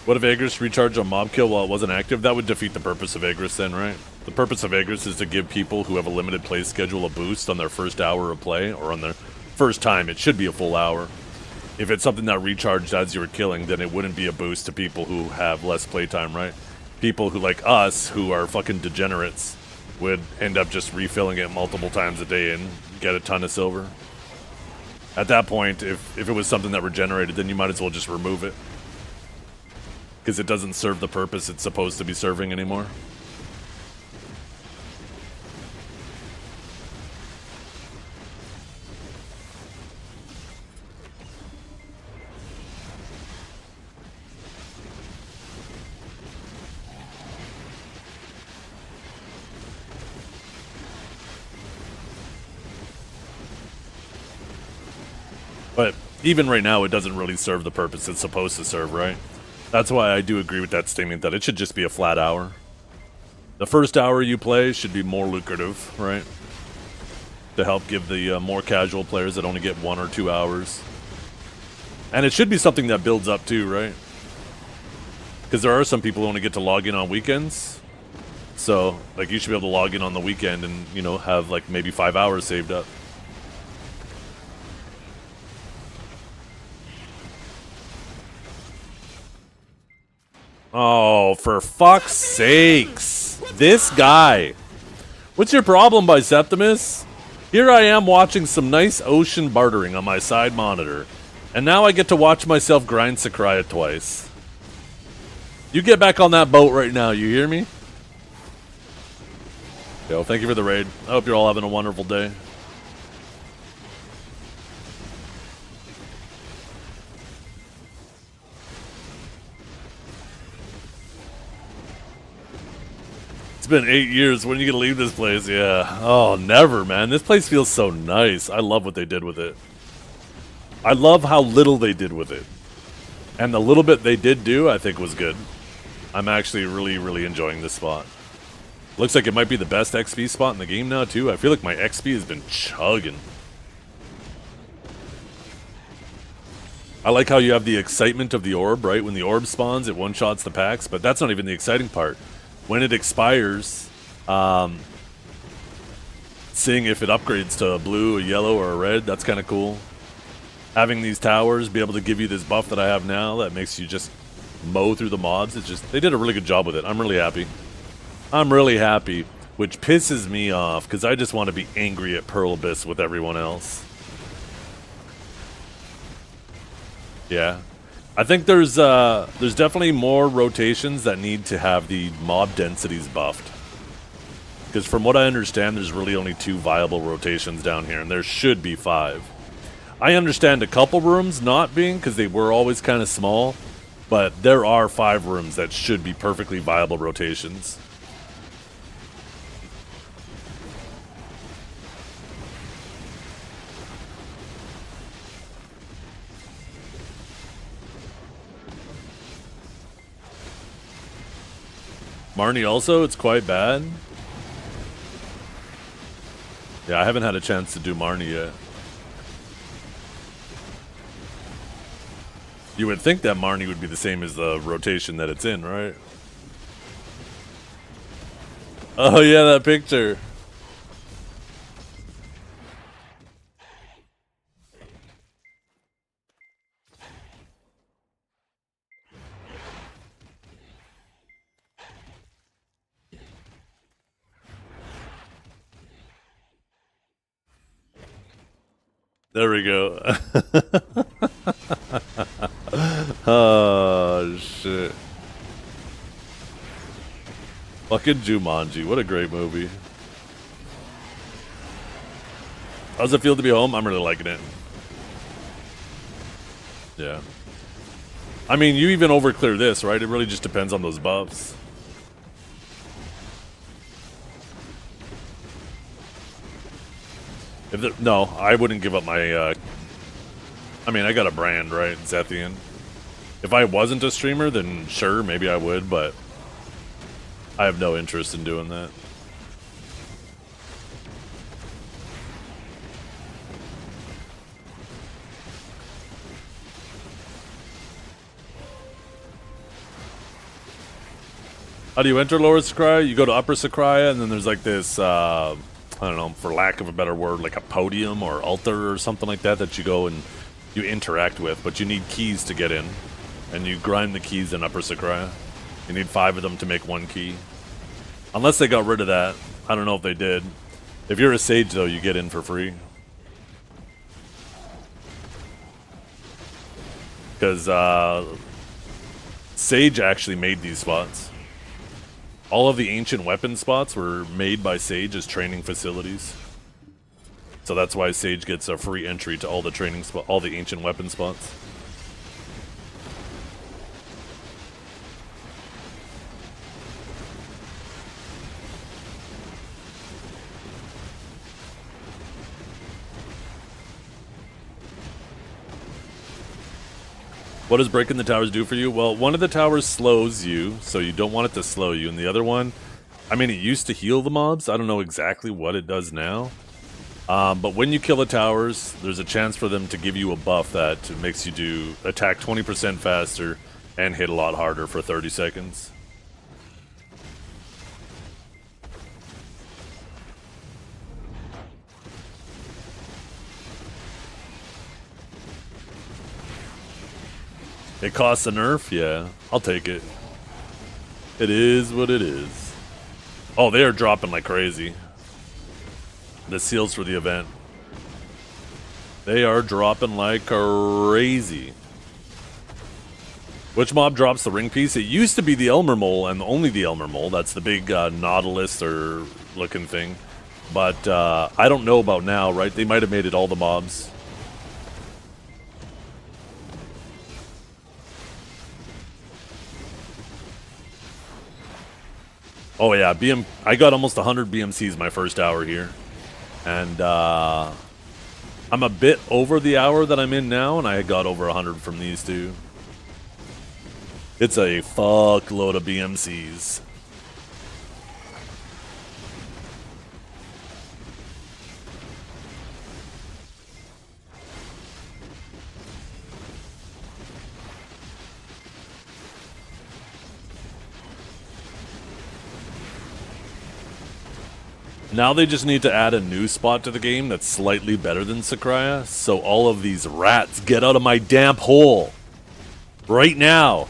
What if Agris recharged on mob kill while it wasn't active? That would defeat the purpose of Agris then, right? The purpose of Agris is to give people who have a limited play schedule a boost on their first hour of play, or on their first time. It should be a full hour. If it's something that recharged as you were killing, then it wouldn't be a boost to people who have less playtime, right? People who, like us, who are fucking degenerates, would end up just refilling it multiple times a day and get a ton of silver. At that point, if it was something that regenerated, then you might as well just remove it. Because it doesn't serve the purpose it's supposed to be serving anymore. But even right now, it doesn't really serve the purpose it's supposed to serve, right? That's why I do agree with that statement that it should just be a flat hour. The first hour you play should be more lucrative, right? To help give the more casual players that only get 1 or 2 hours. And it should be something that builds up too, right? Because there are some people who only get to log in on weekends. So, like, you should be able to log in on the weekend and, you know, have like maybe 5 hours saved up. Oh, for fuck's sakes. This guy. What's your problem, Biceptimus? Here I am watching some nice ocean bartering on my side monitor. And now I get to watch myself grind Sycraia twice. You get back on that boat right now, you hear me? Yo, thank you for the raid. I hope you're all having a wonderful day. Been 8 years. When are you gonna leave this place? Yeah. Oh, never, man. This place feels so nice. I love what they did with it. I love how little they did with it. And the little bit they did do, I think was good. I'm actually really, really enjoying this spot. Looks like it might be the best XP spot in the game now, too. I feel like my XP has been chugging. I like how you have the excitement of the orb, right? When the orb spawns, it one-shots the packs, but that's not even the exciting part. When it expires, seeing if it upgrades to a blue, a yellow, or a red, that's kind of cool. Having these towers be able to give you this buff that I have now that makes you just mow through the mobs. It's just, they did a really good job with it. I'm really happy. I'm really happy, which pisses me off because I just want to be angry at Pearl Abyss with everyone else. Yeah. I think there's definitely more rotations that need to have the mob densities buffed. Because from what I understand, there's really only 2 viable rotations down here, and there should be 5. I understand a couple rooms not being, because they were always kind of small, but there are 5 rooms that should be perfectly viable rotations. Marnie also, it's quite bad. Yeah, I haven't had a chance to do Marnie yet. You would think that Marnie would be the same as the rotation that it's in, right? Oh yeah, that picture. There we go. Oh, shit. Fucking Jumanji. What a great movie. How's it feel to be home? I'm really liking it. Yeah. I mean, you even overclear this, right? It really just depends on those buffs. No, I wouldn't give up my, I mean, I got a brand, right? Zethiann. If I wasn't a streamer, then sure, maybe I would, but I have no interest in doing that. How do you enter Lower Sycraia? You go to Upper Sycraia, and then there's like this, I don't know, for lack of a better word, like a podium or altar or something like that that you go and you interact with, but you need keys to get in. And you grind the keys in Upper Sycraia. You need 5 of them to make 1 key. Unless they got rid of that. I don't know if they did. If you're a sage, though, you get in for free. Because Sage actually made these spots. All of the ancient weapon spots were made by Sage as training facilities. So that's why Sage gets a free entry to all the training all the ancient weapon spots. What does breaking the towers do for you? Well, one of the towers slows you, so you don't want it to slow you. And the other one, I mean, it used to heal the mobs. I don't know exactly what it does now. But when you kill the towers, there's a chance for them to give you a buff that makes you do attack 20% faster and hit a lot harder for 30 seconds. It costs a nerf? Yeah, I'll take it. It is what it is. Oh, they are dropping like crazy. The seals for the event. They are dropping like crazy. Which mob drops the ring piece? It used to be the Elmer Mole, and only the Elmer Mole. That's the big Nautilus or looking thing. But I don't know about now, right? They might have made it all the mobs. Oh yeah, I got almost 100 BMCs my first hour here. And I'm a bit over the hour that I'm in now, and I got over 100 from these two. It's a fuckload of BMCs. Now they just need to add a new spot to the game that's slightly better than Sycraia, so all of these rats get out of my damn hole. Right now.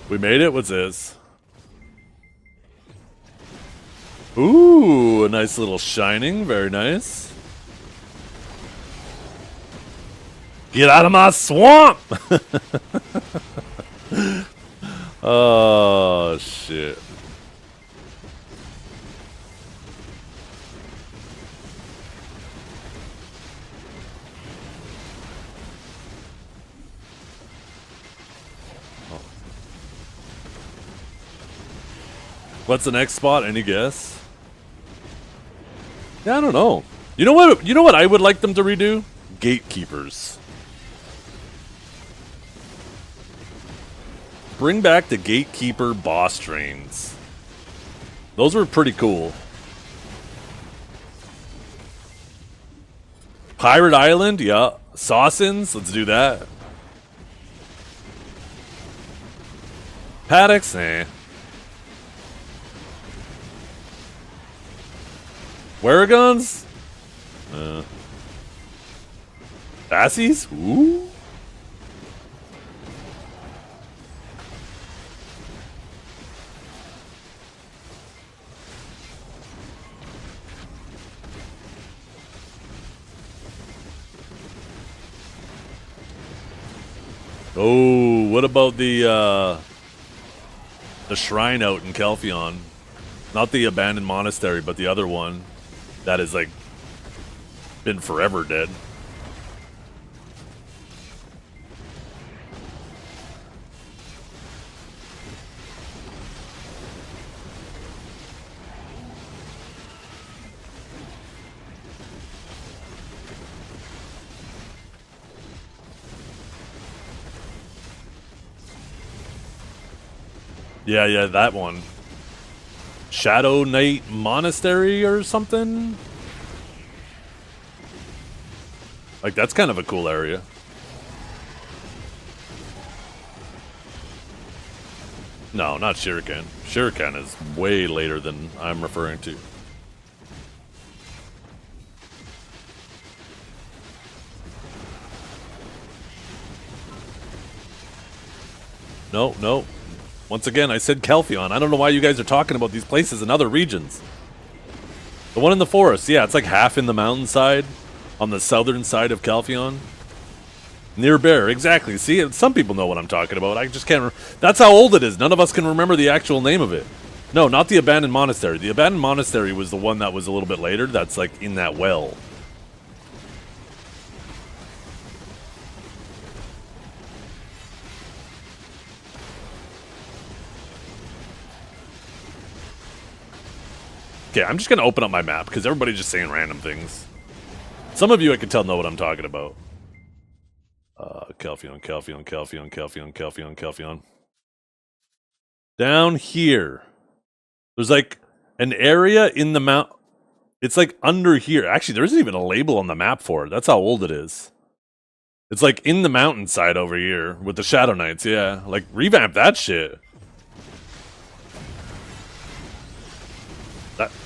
We made it? What's this? Ooh, a nice little shining. Very nice. Get out of my swamp! Oh, shit. What's the next spot? Any guess? Yeah, I don't know. You know what? You know what I would like them to redo? Gatekeepers. Bring back the gatekeeper boss trains. Those were pretty cool. Pirate Island, yeah. Sawsins, let's do that. Paddocks, eh. Waragons? Bassies? Ooh. Oh, what about the shrine out in Kelphion? Not the abandoned monastery, but the other one that is like been forever dead. Yeah, that one. Shadow Knight Monastery or something? Like, that's kind of a cool area. No, not Shuriken. Shuriken is way later than I'm referring to. No. Once again, I said Kelphion. I don't know why you guys are talking about these places in other regions. The one in the forest, yeah, it's like half in the mountainside on the southern side of Kelphion. Near Bear, exactly. See, some people know what I'm talking about. I just can't. That's how old it is. None of us can remember the actual name of it. No, not the abandoned monastery. The abandoned monastery was the one that was a little bit later. That's like in that well. Okay, I'm just going to open up my map because everybody's just saying random things. Some of you I can tell know what I'm talking about. Kelphion. Down here. There's like an area in the mount. It's like under here. Actually, there isn't even a label on the map for it. That's how old it is. It's like in the mountainside over here with the Shadow Knights. Yeah, like revamp that shit.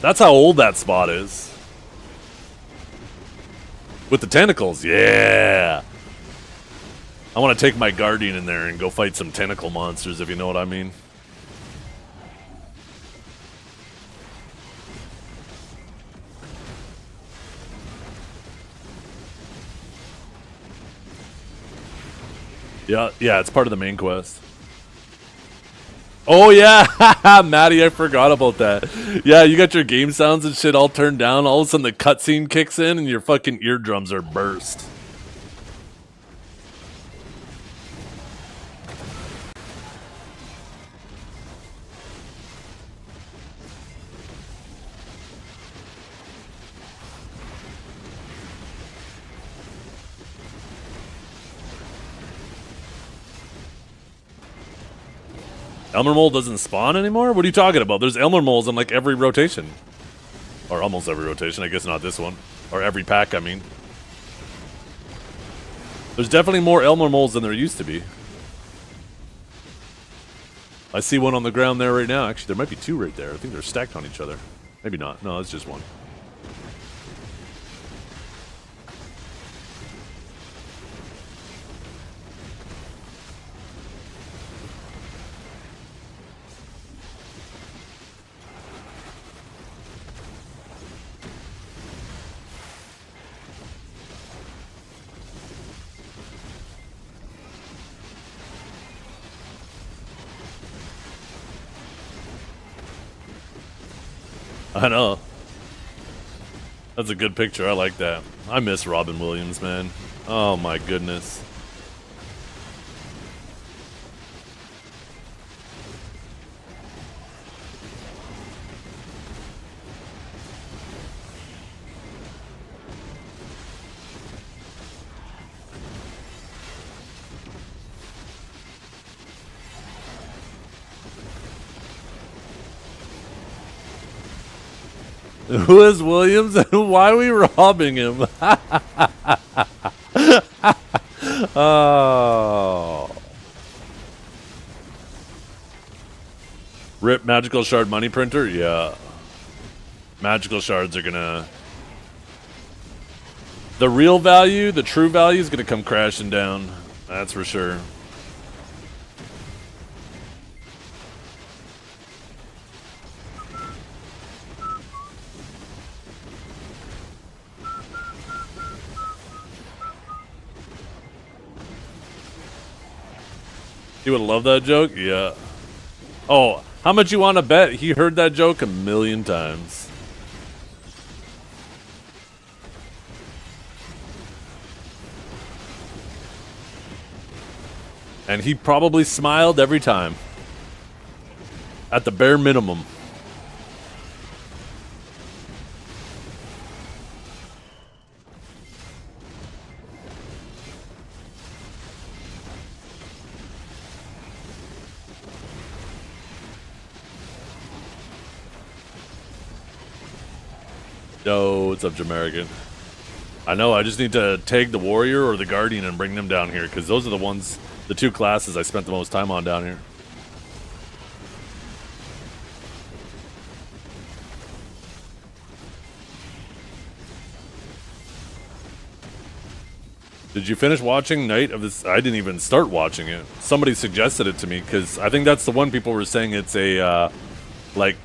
That's how old that spot is. With the tentacles, yeah. I want to take my Guardian in there and go fight some tentacle monsters, if you know what I mean. Yeah, it's part of the main quest. Oh yeah, Maddie, I forgot about that. Yeah, you got your game sounds and shit all turned down. All of a sudden the cutscene kicks in and your fucking eardrums are burst. Elmer Mole doesn't spawn anymore? What are you talking about? There's Elmer Moles in like every rotation. Or almost every rotation, I guess not this one. Or every pack, I mean. There's definitely more Elmer Moles than there used to be. I see one on the ground there right now. Actually, there might be two right there. I think they're stacked on each other. Maybe not. No, it's just one. I know. That's a good picture. I like that. I miss Robin Williams, man. Oh my goodness. Who is Williams and why are we robbing him? Oh. Rip magical shard money printer? Yeah. Magical shards are gonna... The real value, the true value is gonna come crashing down. That's for sure. You would love that joke? Yeah. Oh, how much you want to bet he heard that joke a million times? And he probably smiled every time. At the bare minimum. Yo, what's up, Jamaican? I know, I just need to tag the Warrior or the Guardian and bring them down here, because those are the ones, the two classes I spent the most time on down here. Did you finish watching Night of this? I didn't even start watching it. Somebody suggested it to me, because I think that's the one people were saying it's a, like,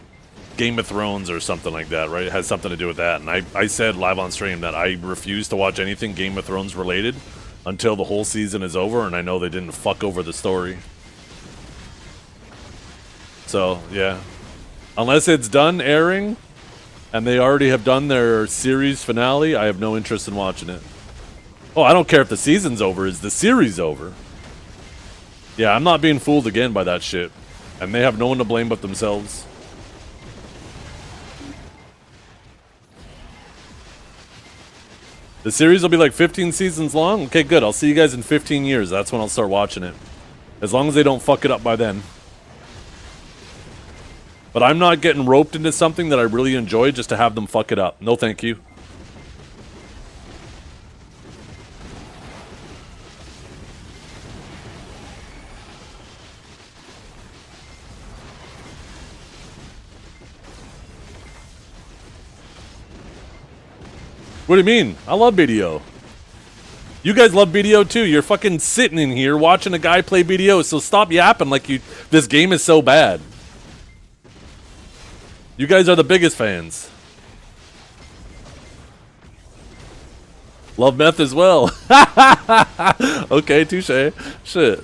Game of Thrones or something like that, right? It has something to do with that. And I said live on stream that I refuse to watch anything Game of Thrones related until the whole season is over and I know they didn't fuck over the story. So, yeah. Unless it's done airing and they already have done their series finale, I have no interest in watching it. Oh, I don't care if the season's over. Is the series over? Yeah, I'm not being fooled again by that shit. And they have no one to blame but themselves. The series will be like 15 seasons long? Okay, good. I'll see you guys in 15 years. That's when I'll start watching it. As long as they don't fuck it up by then. But I'm not getting roped into something that I really enjoy just to have them fuck it up. No thank you. What do you mean? I love BDO. You guys love BDO too. You're fucking sitting in here watching a guy play BDO, so stop yapping like this game is so bad. You guys are the biggest fans. Love meth as well. Okay, touche. Shit.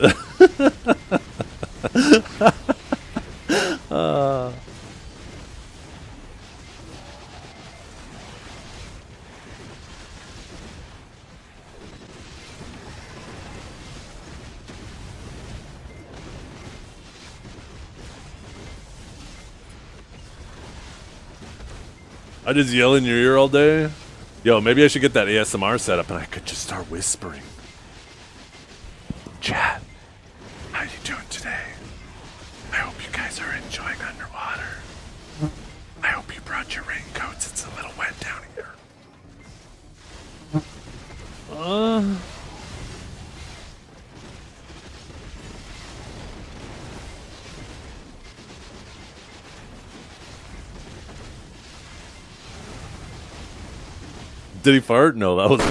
I just yell in your ear all day. Yo, maybe I should get that ASMR set up and I could just start whispering. Chat, how you doing today? I hope you guys are enjoying underwater. I hope you brought your raincoats. It's a little wet down here. Did he fart? No, that was.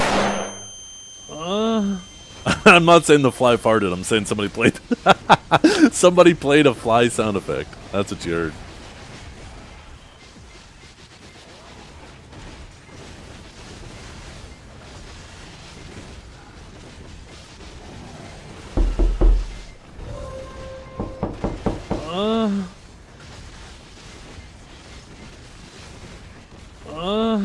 I'm not saying the fly farted. I'm saying somebody played. Somebody played a fly sound effect. That's what you heard. Have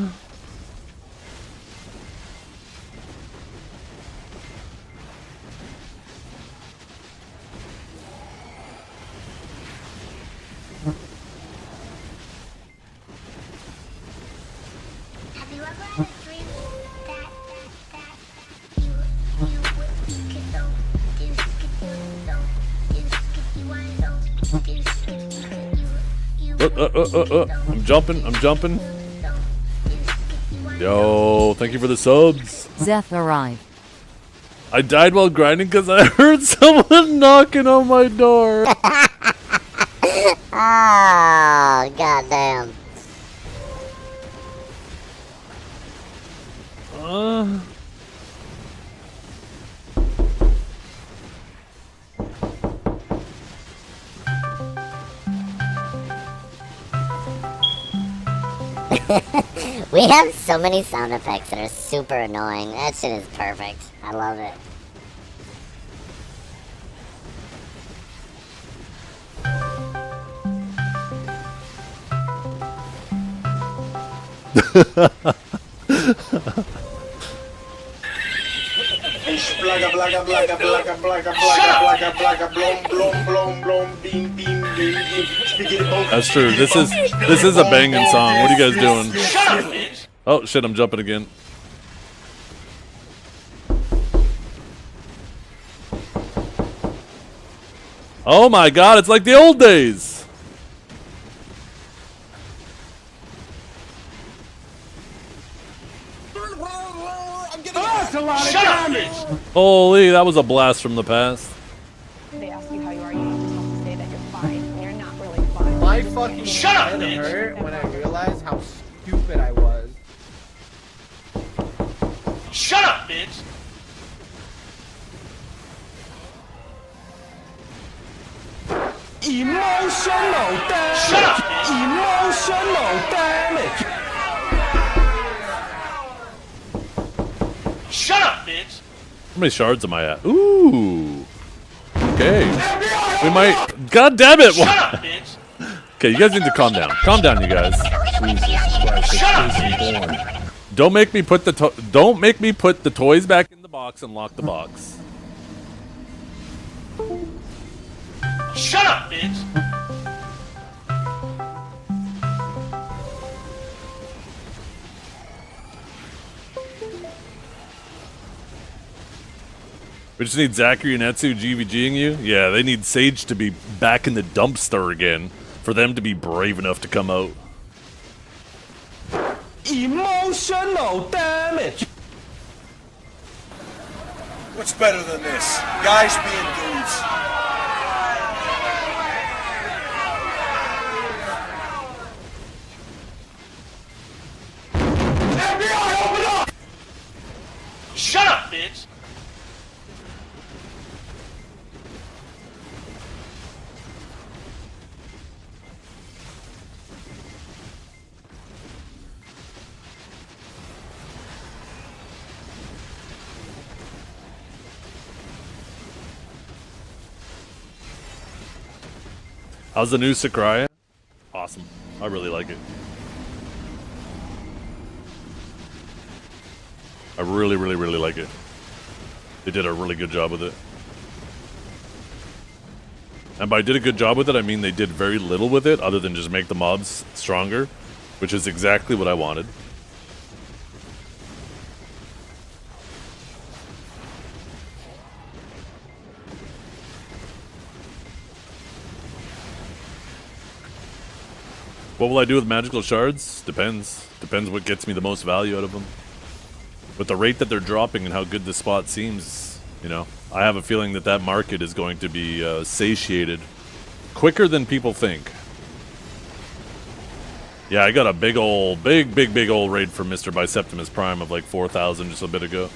you ever had a dream that you could know this, could you know this, could you wanna know this, I'm jumping. I'm jumping. Yo, thank you for the subs. Zeth arrived. I died while grinding because I heard someone knocking on my door. Oh, goddamn. We have so many sound effects that are super annoying. That shit is perfect. I love it. Blaga blaga blaga blaga blaga blaga blaga blaga blom blom blom blom beam beam beam beam. That's true. This is a banging song. What are you guys doing? Oh shit! I'm jumping again. Oh my god! It's like the old days. Holy, that was a blast from the past. They ask you how you are, you just have to say that you're fine, and you're not really fine. My fucking head hurt when I realized how stupid I was. Shut up, bitch! Emotional damage! Shut up! Emotional damage! Shut up, bitch! How many shards am I at? Ooh. Okay. We might. God damn it! Shut up, bitch! Okay, you guys need to calm down. Calm down, you guys. Shut up, bitch! Don't make me put the toys back in the box and lock the box. Shut up, bitch! We just need Zachary and Etsu GVGing you? Yeah, they need Sage to be back in the dumpster again for them to be brave enough to come out. Emotional damage! What's better than this? Guys being dudes. FBI, open up! Shut up, bitch! How's the new Sycraia? Awesome. I really like it. I really, really, really like it. They did a really good job with it. And by did a good job with it, I mean they did very little with it other than just make the mobs stronger, which is exactly what I wanted. What will I do with magical shards? Depends. Depends what gets me the most value out of them. With the rate that they're dropping and how good this spot seems, you know, I have a feeling that that market is going to be satiated quicker than people think. Yeah, I got a big old raid from Mr. Biseptimus Prime of like 4,000 just a bit ago.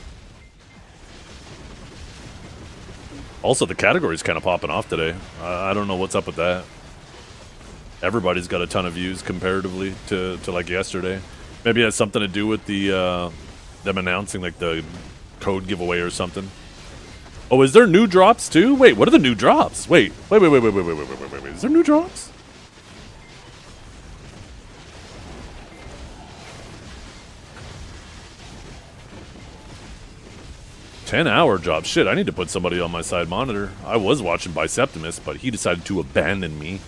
Also, the category's kind of popping off today. I don't know what's up with that. Everybody's got a ton of views comparatively to like yesterday. Maybe it has something to do with the them announcing like the code giveaway or something. Oh, is there new drops too? Wait, what are the new drops? Wait. Is there new drops? 10-hour job. Shit, I need to put somebody on my side monitor. I was watching Biceptimus, but he decided to abandon me.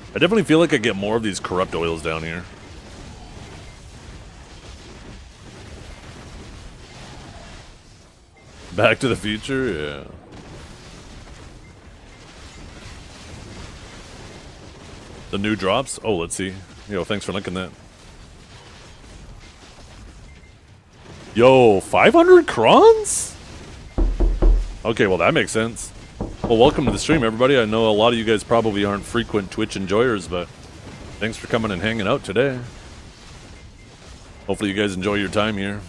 I definitely feel like I get more of these corrupt oils down here. Back to the Future, yeah. The new drops? Oh, let's see. Yo, thanks for linking that. Yo, 500 crons? Okay, well that makes sense. Well, welcome to the stream, everybody. I know a lot of you guys probably aren't frequent Twitch enjoyers, but thanks for coming and hanging out today. Hopefully you guys enjoy your time here.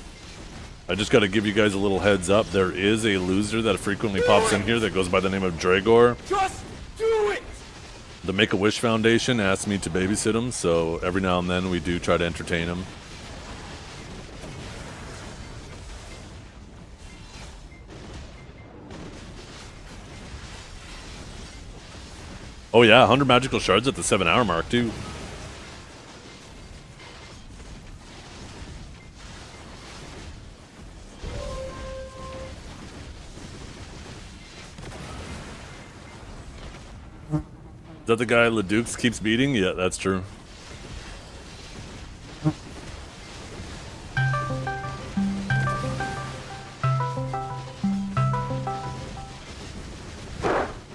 I just got to give you guys a little heads up. There is a loser that frequently pops in here that goes by the name of Dragor. Just do it! The Make-A-Wish Foundation asked me to babysit him, so every now and then we do try to entertain him. Oh yeah, 100 magical shards at the 7-hour mark too. Is that the guy Ledukes keeps beating? Yeah, that's true.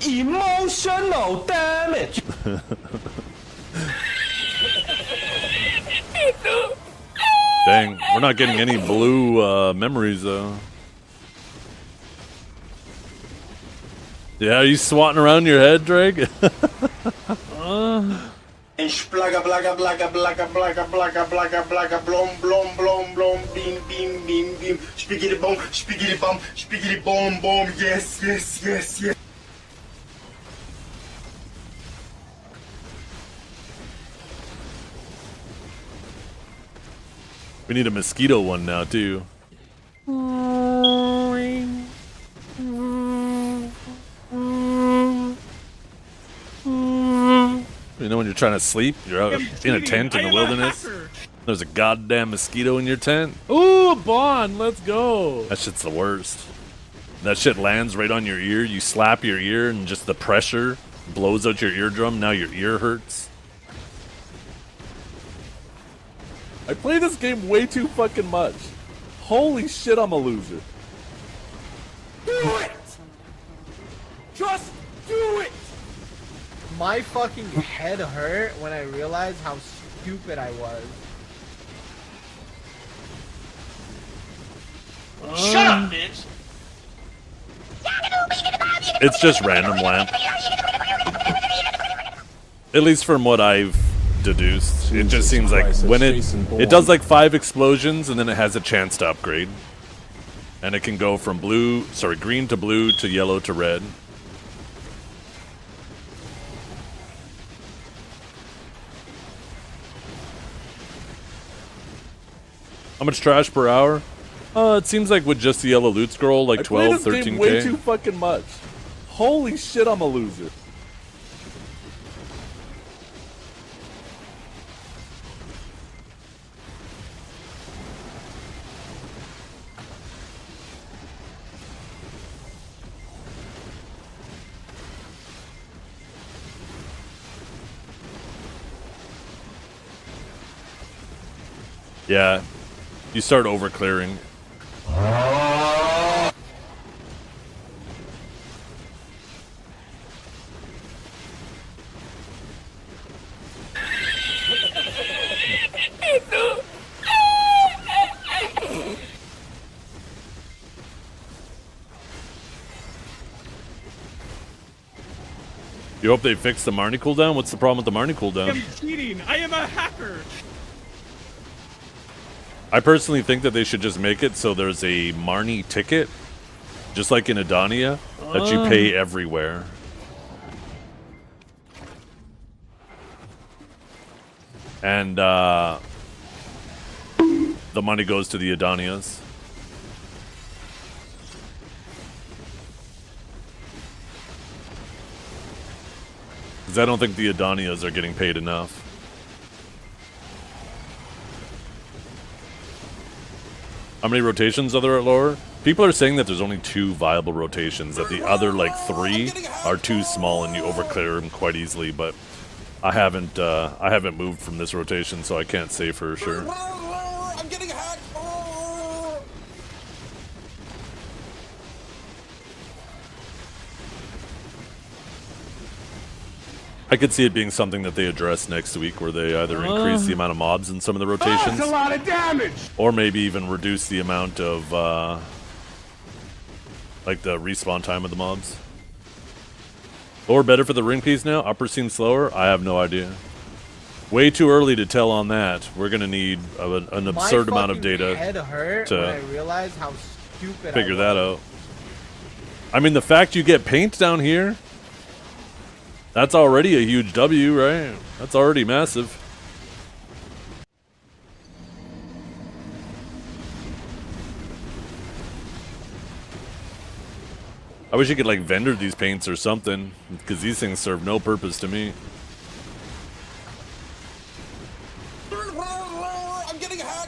Emotional damage. Dang, we're not getting any blue memories though. Yeah, are you swatting around your head, Drake? And splaga blaga blaga blaga blaga blaga blaga blaga blom blom blom blom beam beam beam beam spiggity bomb bomb yes yes yes yes. We need a mosquito one now too. You know when you're trying to sleep, you're out in a tent in the wilderness. There's a goddamn mosquito in your tent. Ooh, Bond, let's go. That shit's the worst. That shit lands right on your ear. You slap your ear and just the pressure blows out your eardrum. Now your ear hurts. I play this game way too fucking much. Holy shit, I'm a loser. Do it! Just do it! My fucking head hurt when I realized how stupid I was. Shut up, bitch! It's just random lamp. At least from what I've deduced. It just seems like when it does like 5 explosions and then it has a chance to upgrade. And it can go from green to blue to yellow to red. How much trash per hour? It seems like with just the yellow loot scroll, like 12, 13K. Way too fucking much. Holy shit, I'm a loser. Yeah, you start over clearing. You hope they fix the Marnie cooldown? What's the problem with the Marnie cooldown? I am cheating. I am a hacker. I personally think that they should just make it so there's a Marnie ticket, just like in Adania, that you pay everywhere. And the money goes to the Adanias. Because I don't think the Adanias are getting paid enough. How many rotations are there at lower? People are saying that there's only 2 viable rotations, that the other, like, 3 are too small and you overclear them quite easily, but I haven't moved from this rotation, so I can't say for sure. I'm getting hacked. I could see it being something that they address next week, where they either increase the amount of mobs in some of the rotations, That's a lot of damage. or maybe even reduce the amount of, like, the respawn time of the mobs. Lower better for the ring piece now? Upper seems slower? I have no idea. Way too early to tell on that. We're going to need an absurd amount of data head hurt when I to realized how stupid figure that out. I mean, the fact you get paint down here, that's already a huge W, right? That's already massive. I wish you could, like, vendor these paints or something, because these things serve no purpose to me. I'm getting hacked.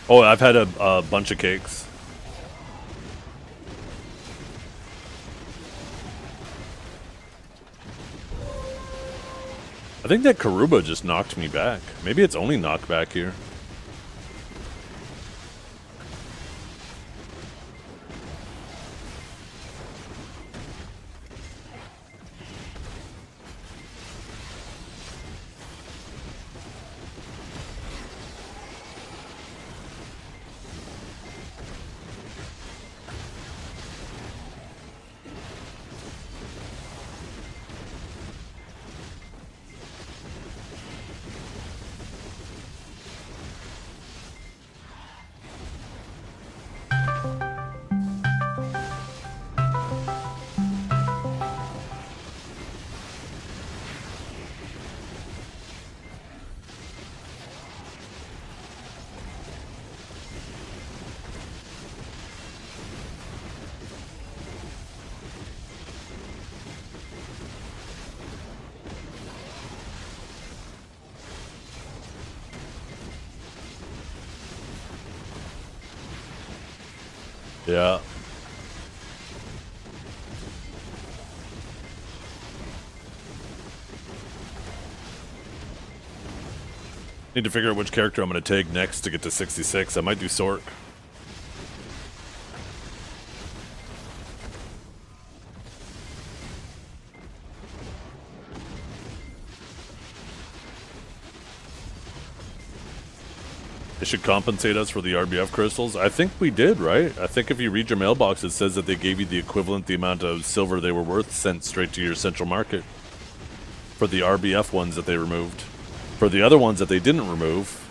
Oh, I've had a bunch of cakes. I think that Karuba just knocked me back. Maybe it's only knockback here. Yeah. Need to figure out which character I'm going to take next to get to 66. I might do Sork. They should compensate us for the RBF crystals. I think we did, right? I think if you read your mailbox, it says that they gave you the equivalent, the amount of silver they were worth, sent straight to your central market. For the RBF ones that they removed. For the other ones that they didn't remove,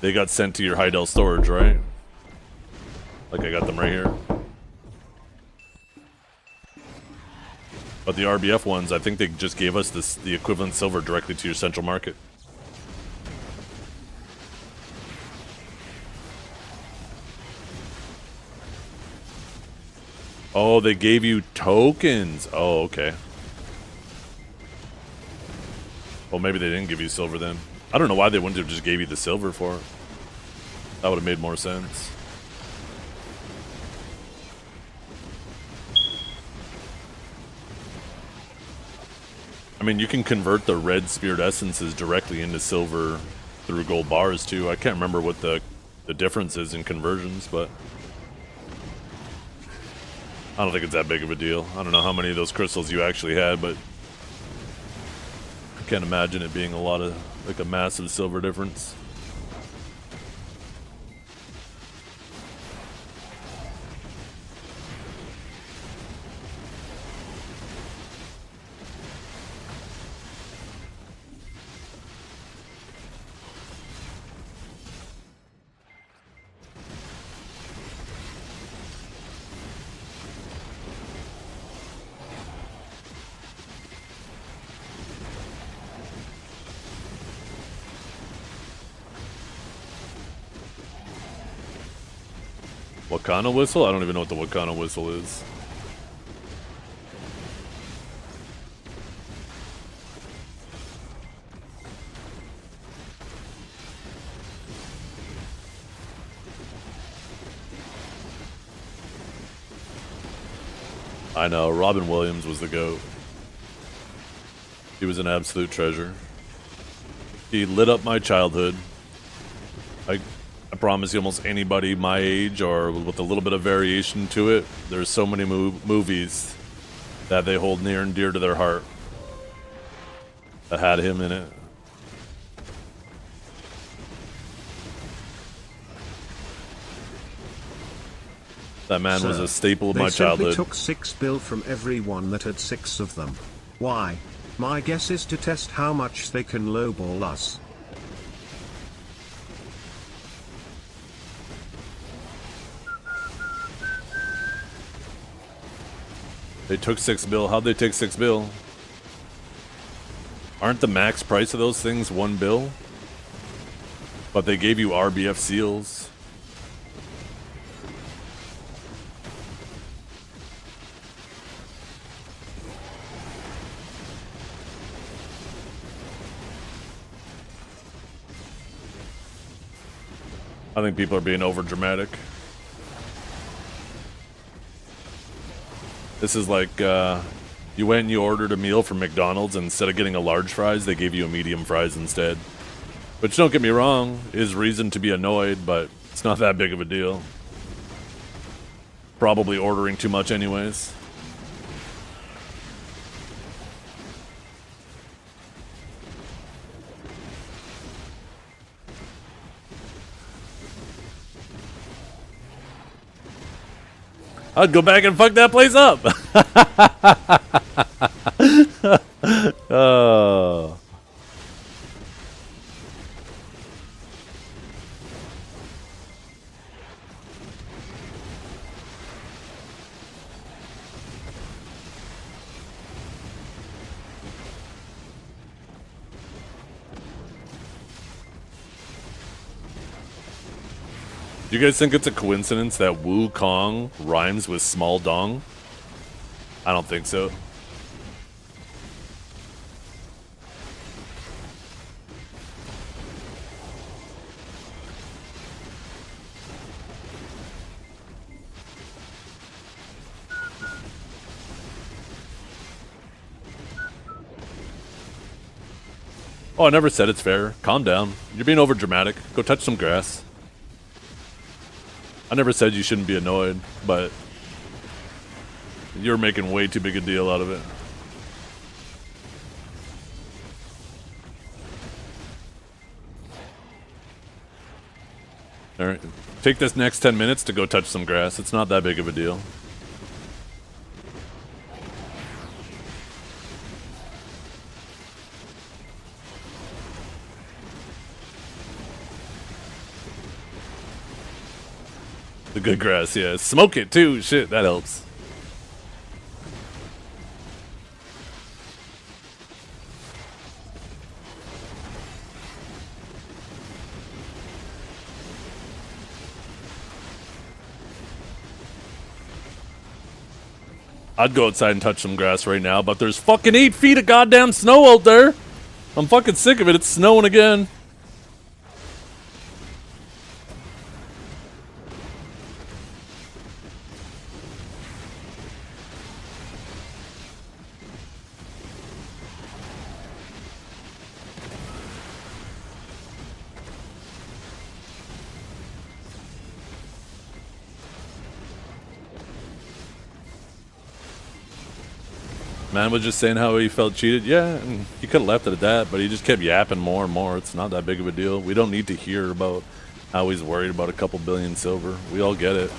they got sent to your Heidel storage, right? Like I got them right here. But the RBF ones, I think they just gave us the equivalent silver directly to your central market. Oh, they gave you tokens. Oh, okay. Well, maybe they didn't give you silver then. I don't know why they wouldn't have just gave you the silver for it. That would have made more sense. I mean, you can convert the red spirit essences directly into silver through gold bars too. I can't remember what the difference is in conversions, but I don't think it's that big of a deal. I don't know how many of those crystals you actually had, but I can't imagine it being a lot of, like, a massive silver difference. What kind of whistle? I don't even know what the what kind of whistle is. I know, Robin Williams was the GOAT. He was an absolute treasure. He lit up my childhood. I promise you, almost anybody my age or with a little bit of variation to it, there's so many movies that they hold near and dear to their heart that had him in it. That man was a staple of my childhood. They simply took 6 bill from everyone that had 6 of them. Why? My guess is to test how much they can lowball us. They took 6 bill. How'd they take 6 bill? Aren't the max price of those things 1 bill? But they gave you RBF seals. I think people are being over dramatic. This is like you went and you ordered a meal from McDonald's, and instead of getting a large fries, they gave you a medium fries instead. Which, don't get me wrong, is reason to be annoyed, but it's not that big of a deal. Probably ordering too much anyways. I'd go back and fuck that place up. Oh. Do you guys think it's a coincidence that Wukong rhymes with small dong? I don't think so. Oh, I never said it's fair. Calm down. You're being over dramatic. Go touch some grass. I never said you shouldn't be annoyed, but you're making way too big a deal out of it. Alright, take this next 10 minutes to go touch some grass. It's not that big of a deal. The good grass, yeah. Smoke it too. Shit, that helps. I'd go outside and touch some grass right now, but there's fucking 8 feet of goddamn snow out there. I'm fucking sick of it. It's snowing again. Man was just saying how he felt cheated. Yeah, and he could have left it at that, but he just kept yapping more and more. It's not that big of a deal. We don't need to hear about how he's worried about a couple billion silver. We all get it.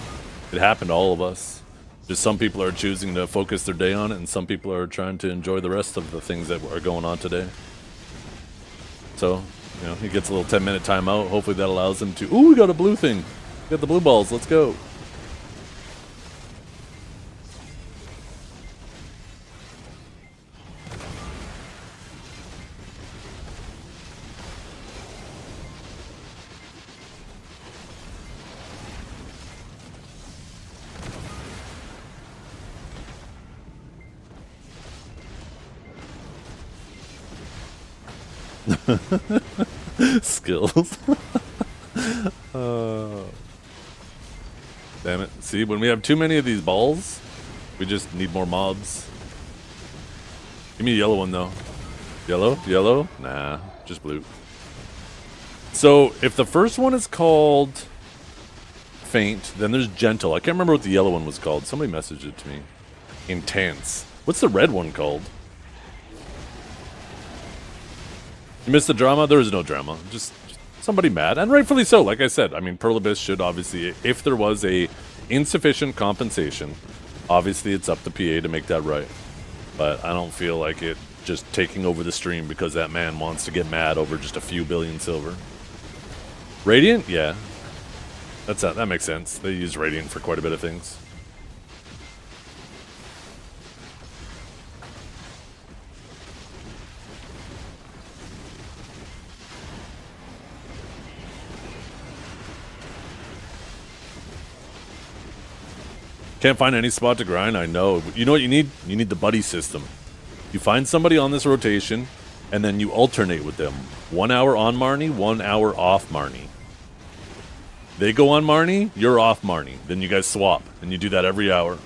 It happened to all of us. Just some people are choosing to focus their day on it, and some people are trying to enjoy the rest of the things that are going on today. So, you know, he gets a little 10-minute timeout. Hopefully that allows him to... Ooh, we got a blue thing. We got the blue balls. Let's go. Skills. Damn it. See, when we have too many of these balls, we just need more mobs. Give me a yellow one, though. Yellow? Yellow? Nah, just blue. So, if the first one is called Faint, then there's Gentle. I can't remember what the yellow one was called. Somebody messaged it to me. Intense. What's the red one called? You missed the drama? There is no drama. Just somebody mad, and rightfully so. Like I said, I mean, Pearl Abyss should obviously, if there was a insufficient compensation, obviously it's up to PA to make that right. But I don't feel like it just taking over the stream because that man wants to get mad over just a few billion silver. Radiant? Yeah. That makes sense. They use Radiant for quite a bit of things. Can't find any spot to grind? I know. You know what you need? You need the buddy system. You find somebody on this rotation, and then you alternate with them. 1 hour on Marnie, 1 hour off Marnie. They go on Marnie, you're off Marnie. Then you guys swap, and you do that every hour.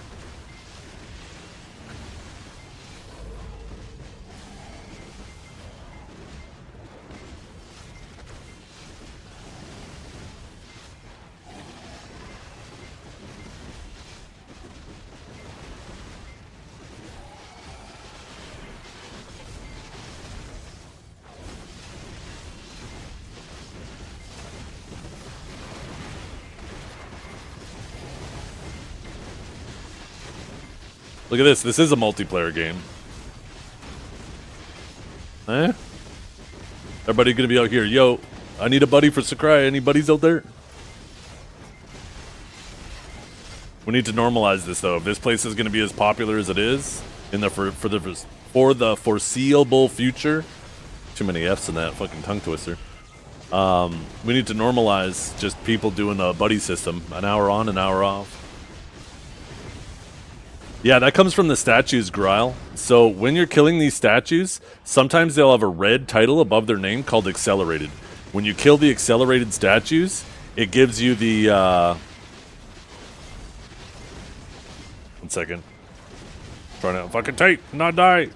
Look at this. This is a multiplayer game. Eh? Everybody gonna be out here. Yo, I need a buddy for Sycraia. Any buddies out there? We need to normalize this, though. If this place is gonna be as popular as it is in the for the foreseeable future, too many F's in that fucking tongue twister. We need to normalize just people doing a buddy system, an hour on, an hour off. Yeah, that comes from the statues, Grile. So when you're killing these statues, sometimes they'll have a red title above their name called Accelerated. When you kill the accelerated statues, it gives you the... 1 second. Trying to fucking tight, not die.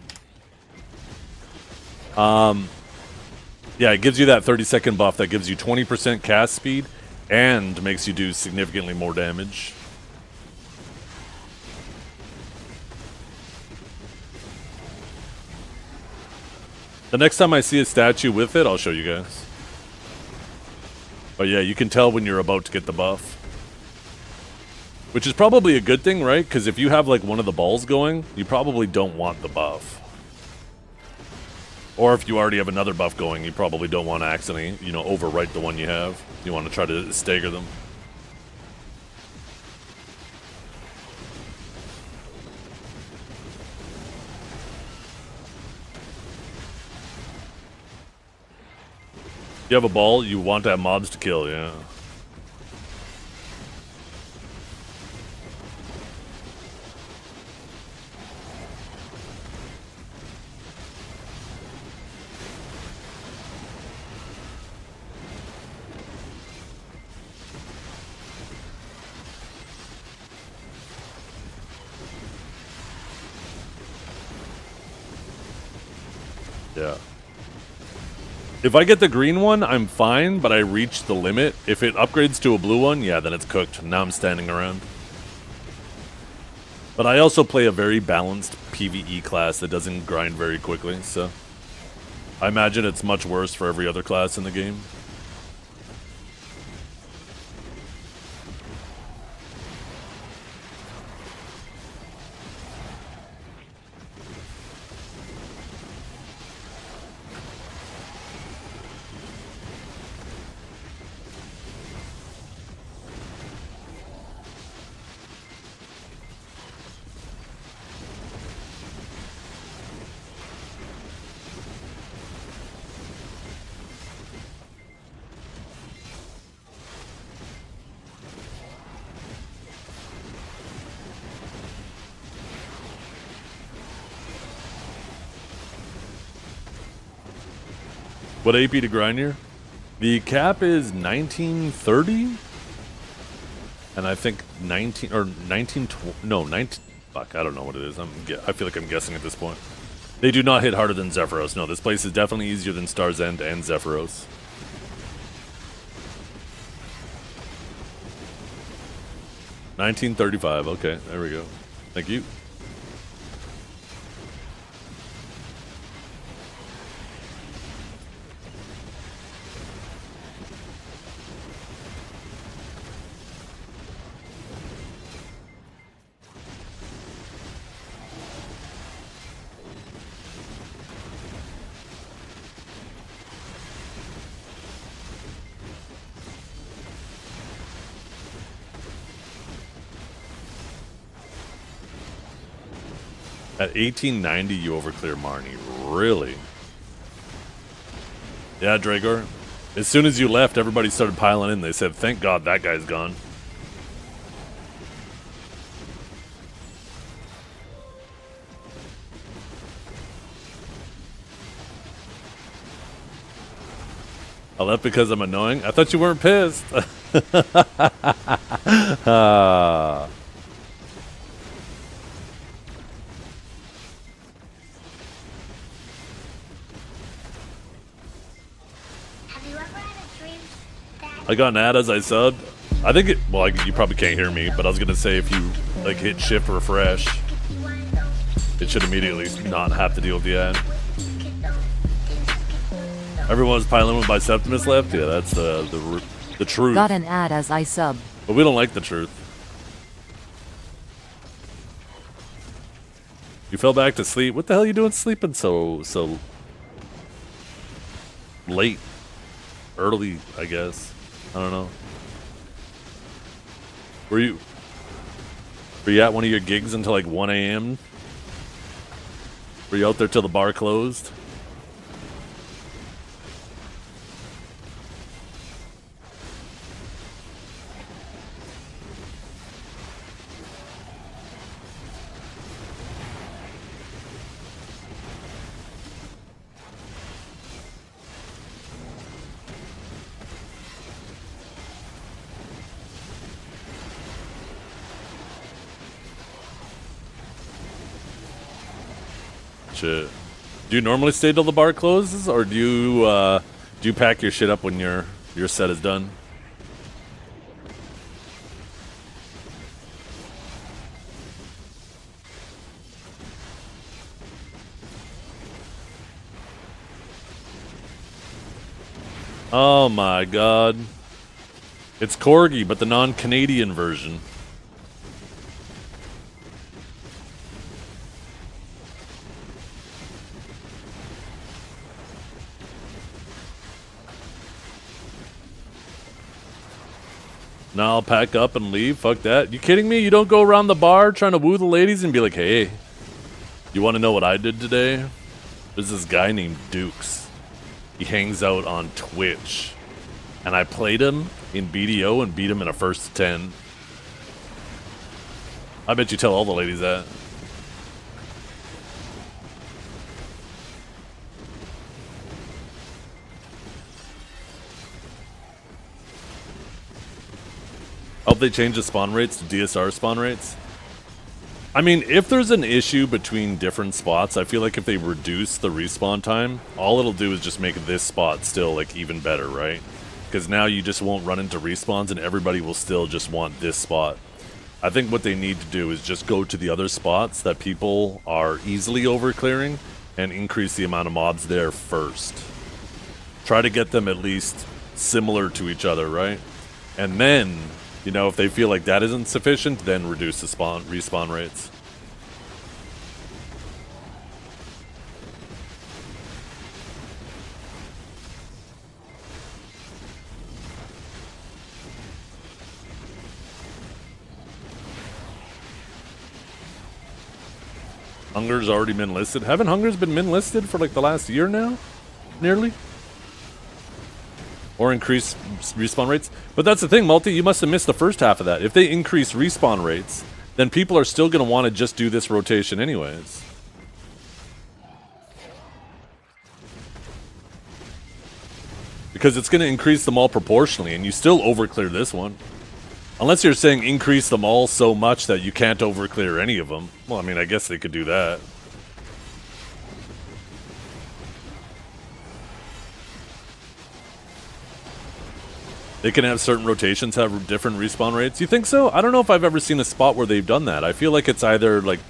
Yeah, it gives you that 30-second buff that gives you 20% cast speed and makes you do significantly more damage. The next time I see a statue with it, I'll show you guys. But yeah, you can tell when you're about to get the buff. Which is probably a good thing, right? Because if you have like one of the balls going, you probably don't want the buff. Or if you already have another buff going, you probably don't want to accidentally, you know, overwrite the one you have. You want to try to stagger them. You have a ball, you want to have mobs to kill, yeah. Yeah. If I get the green one, I'm fine, but I reach the limit. If it upgrades to a blue one, yeah, then it's cooked. Now I'm standing around. But I also play a very balanced PvE class that doesn't grind very quickly, so... I imagine it's much worse for every other class in the game. What AP to grind here? The cap is 1930, and I think 19 or 19. No, 19. Fuck, I don't know what it is. I feel like I'm guessing at this point. They do not hit harder than Zephyros. No, this place is definitely easier than Star's End and Zephyros. $19.35. Okay, there we go. Thank you. At 1890, you overclear Marnie. Really? Yeah, Dragor. As soon as you left, everybody started piling in. They said, thank God that guy's gone. I left because I'm annoying? I thought you weren't pissed. I got an ad as I subbed. I think it, well, you probably can't hear me, but I was gonna say if you like hit shift refresh, it should immediately not have to deal with the ad. Everyone's piling when Biceptimus left. Yeah, that's the truth. Got an ad as I sub. But we don't like the truth. You fell back to sleep. What the hell are you doing sleeping so late? Early, I guess. I don't know. Were you at one of your gigs until like 1 a.m.? Were you out there till the bar closed? Do you normally stay till the bar closes, or do you pack your shit up when your set is done? Oh my god. It's Corgi, but the non-Canadian version. Now I'll pack up and leave. Fuck that. You kidding me? You don't go around the bar trying to woo the ladies and be like, hey, you want to know what I did today? There's this guy named Dukes. He hangs out on Twitch. And I played him in BDO and beat him in a first 10. I bet you tell all the ladies that. Hope they change the spawn rates to DSR spawn rates. I mean, if there's an issue between different spots, I feel like if they reduce the respawn time, all it'll do is just make this spot still, like, even better, right? Because now you just won't run into respawns and everybody will still just want this spot. I think what they need to do is just go to the other spots that people are easily overclearing and increase the amount of mobs there first. Try to get them at least similar to each other, right? And then, you know, if they feel like that isn't sufficient, then reduce the respawn rates. Hunger's already been listed. Haven't Hunger's been min listed for like the last year now? Nearly? Or increase respawn rates? But that's the thing, Multi, you must have missed the first half of that. If they increase respawn rates, then people are still going to want to just do this rotation anyways. because it's going to increase them all proportionally, and you still overclear this one. Unless you're saying increase them all so much that you can't overclear any of them. Well, I mean, I guess they could do that. They can have certain rotations have different respawn rates. You think so? I don't know if I've ever seen a spot where they've done that. I feel like it's either like...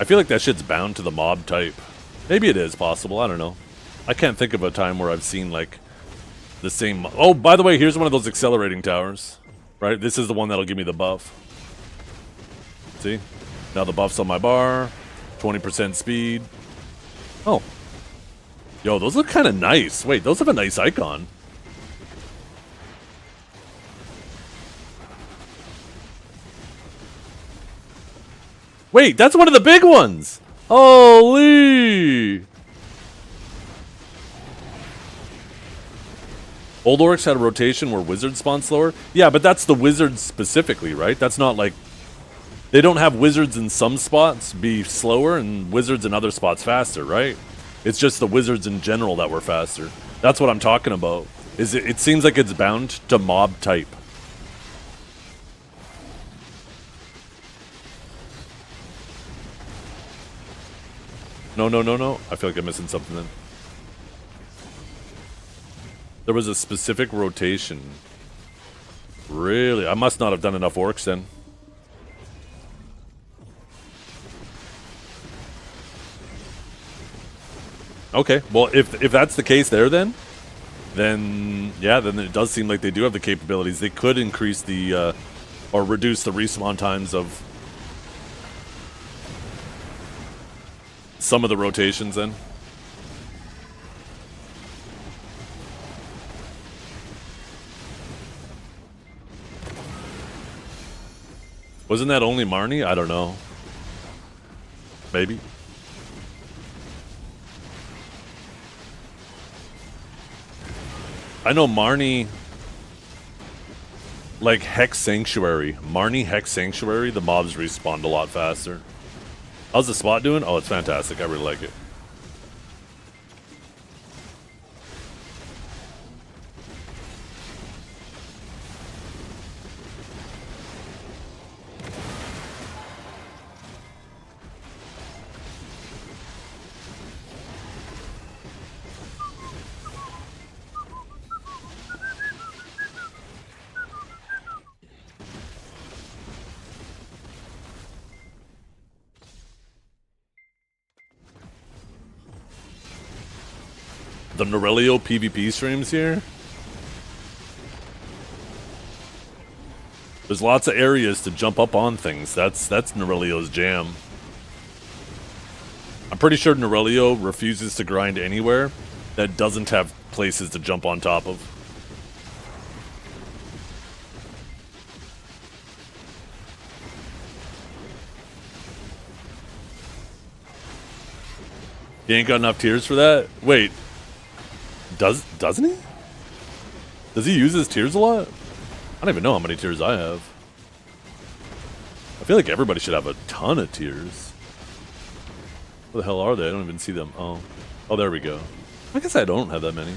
I feel like that shit's bound to the mob type. Maybe it is possible. I don't know. I can't think of a time where I've seen like the same... Oh, by the way, here's one of those accelerating towers. Right? This is the one that'll give me the buff. See? Now the buff's on my bar. 20% speed. Oh. Yo, those look kind of nice. Wait, those have a nice icon. Wait, that's one of the big ones! Holy! Old Orcs had a rotation where wizards spawn slower? Yeah, but that's the wizards specifically, right? That's not like... They don't have wizards in some spots be slower and wizards in other spots faster, right? It's just the wizards in general that were faster. That's what I'm talking about. It seems like it's bound to mob type. No. I feel like I'm missing something then. There was a specific rotation. Really? I must not have done enough orcs then. Okay, well, if that's the case there then yeah, then it does seem like they do have the capabilities. They could increase the, or reduce the respawn times of some of the rotations then. Wasn't that only Marnie? I don't know. Maybe. I know Marnie, like Hex Sanctuary. Marnie Hex Sanctuary, the mobs respawned a lot faster. How's the spot doing? Oh, it's fantastic. I really like it. The Norelio PvP streams here. There's lots of areas to jump up on things. That's Norelio's jam. I'm pretty sure Norelio refuses to grind anywhere that doesn't have places to jump on top of. He ain't got enough tears for that? Wait. Doesn't he? Does he use his tears a lot? I don't even know how many tears I have. I feel like everybody should have a ton of tears. Where the hell are they? I don't even see them. Oh, there we go. I guess I don't have that many.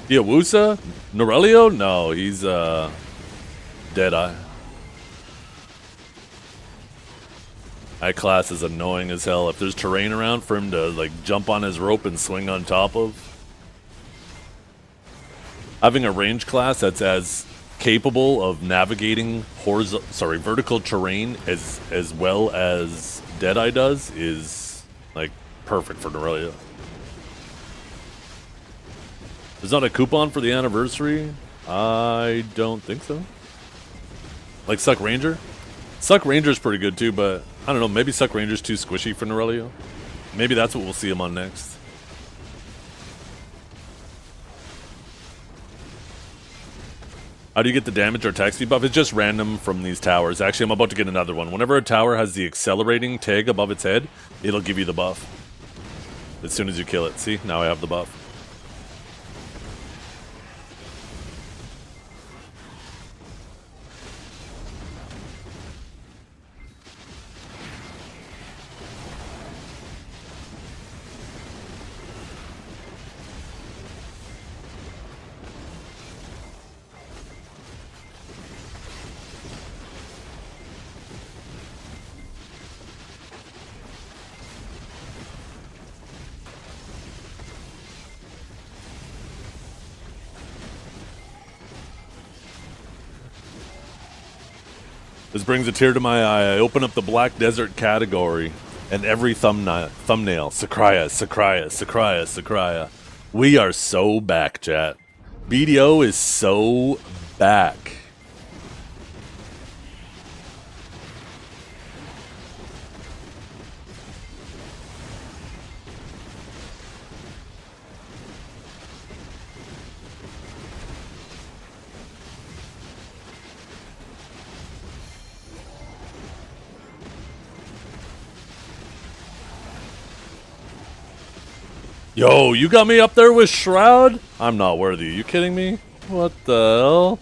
Diawusa? Norelio? No, he's Deadeye. That class is annoying as hell. If there's terrain around for him to like jump on his rope and swing on top of. Having a range class that's as capable of navigating vertical terrain as well as Deadeye does is like perfect for Norelio. There's not a coupon for the anniversary? I don't think so. Like Suck Ranger? Suck Ranger's pretty good too, but I don't know, maybe Suck Ranger's too squishy for Norelio. Maybe that's what we'll see him on next. How do you get the damage or attack speed buff? It's just random from these towers. Actually, I'm about to get another one. Whenever a tower has the accelerating tag above its head, it'll give you the buff. As soon as you kill it. See? Now I have the buff. This brings a tear to my eye. I open up the Black Desert category, and every thumbnail, Sycraia, Sycraia, Sycraia, Sycraia. We are so back, chat. BDO is so back. Yo, you got me up there with Shroud? I'm not worthy. You kidding me? What the hell?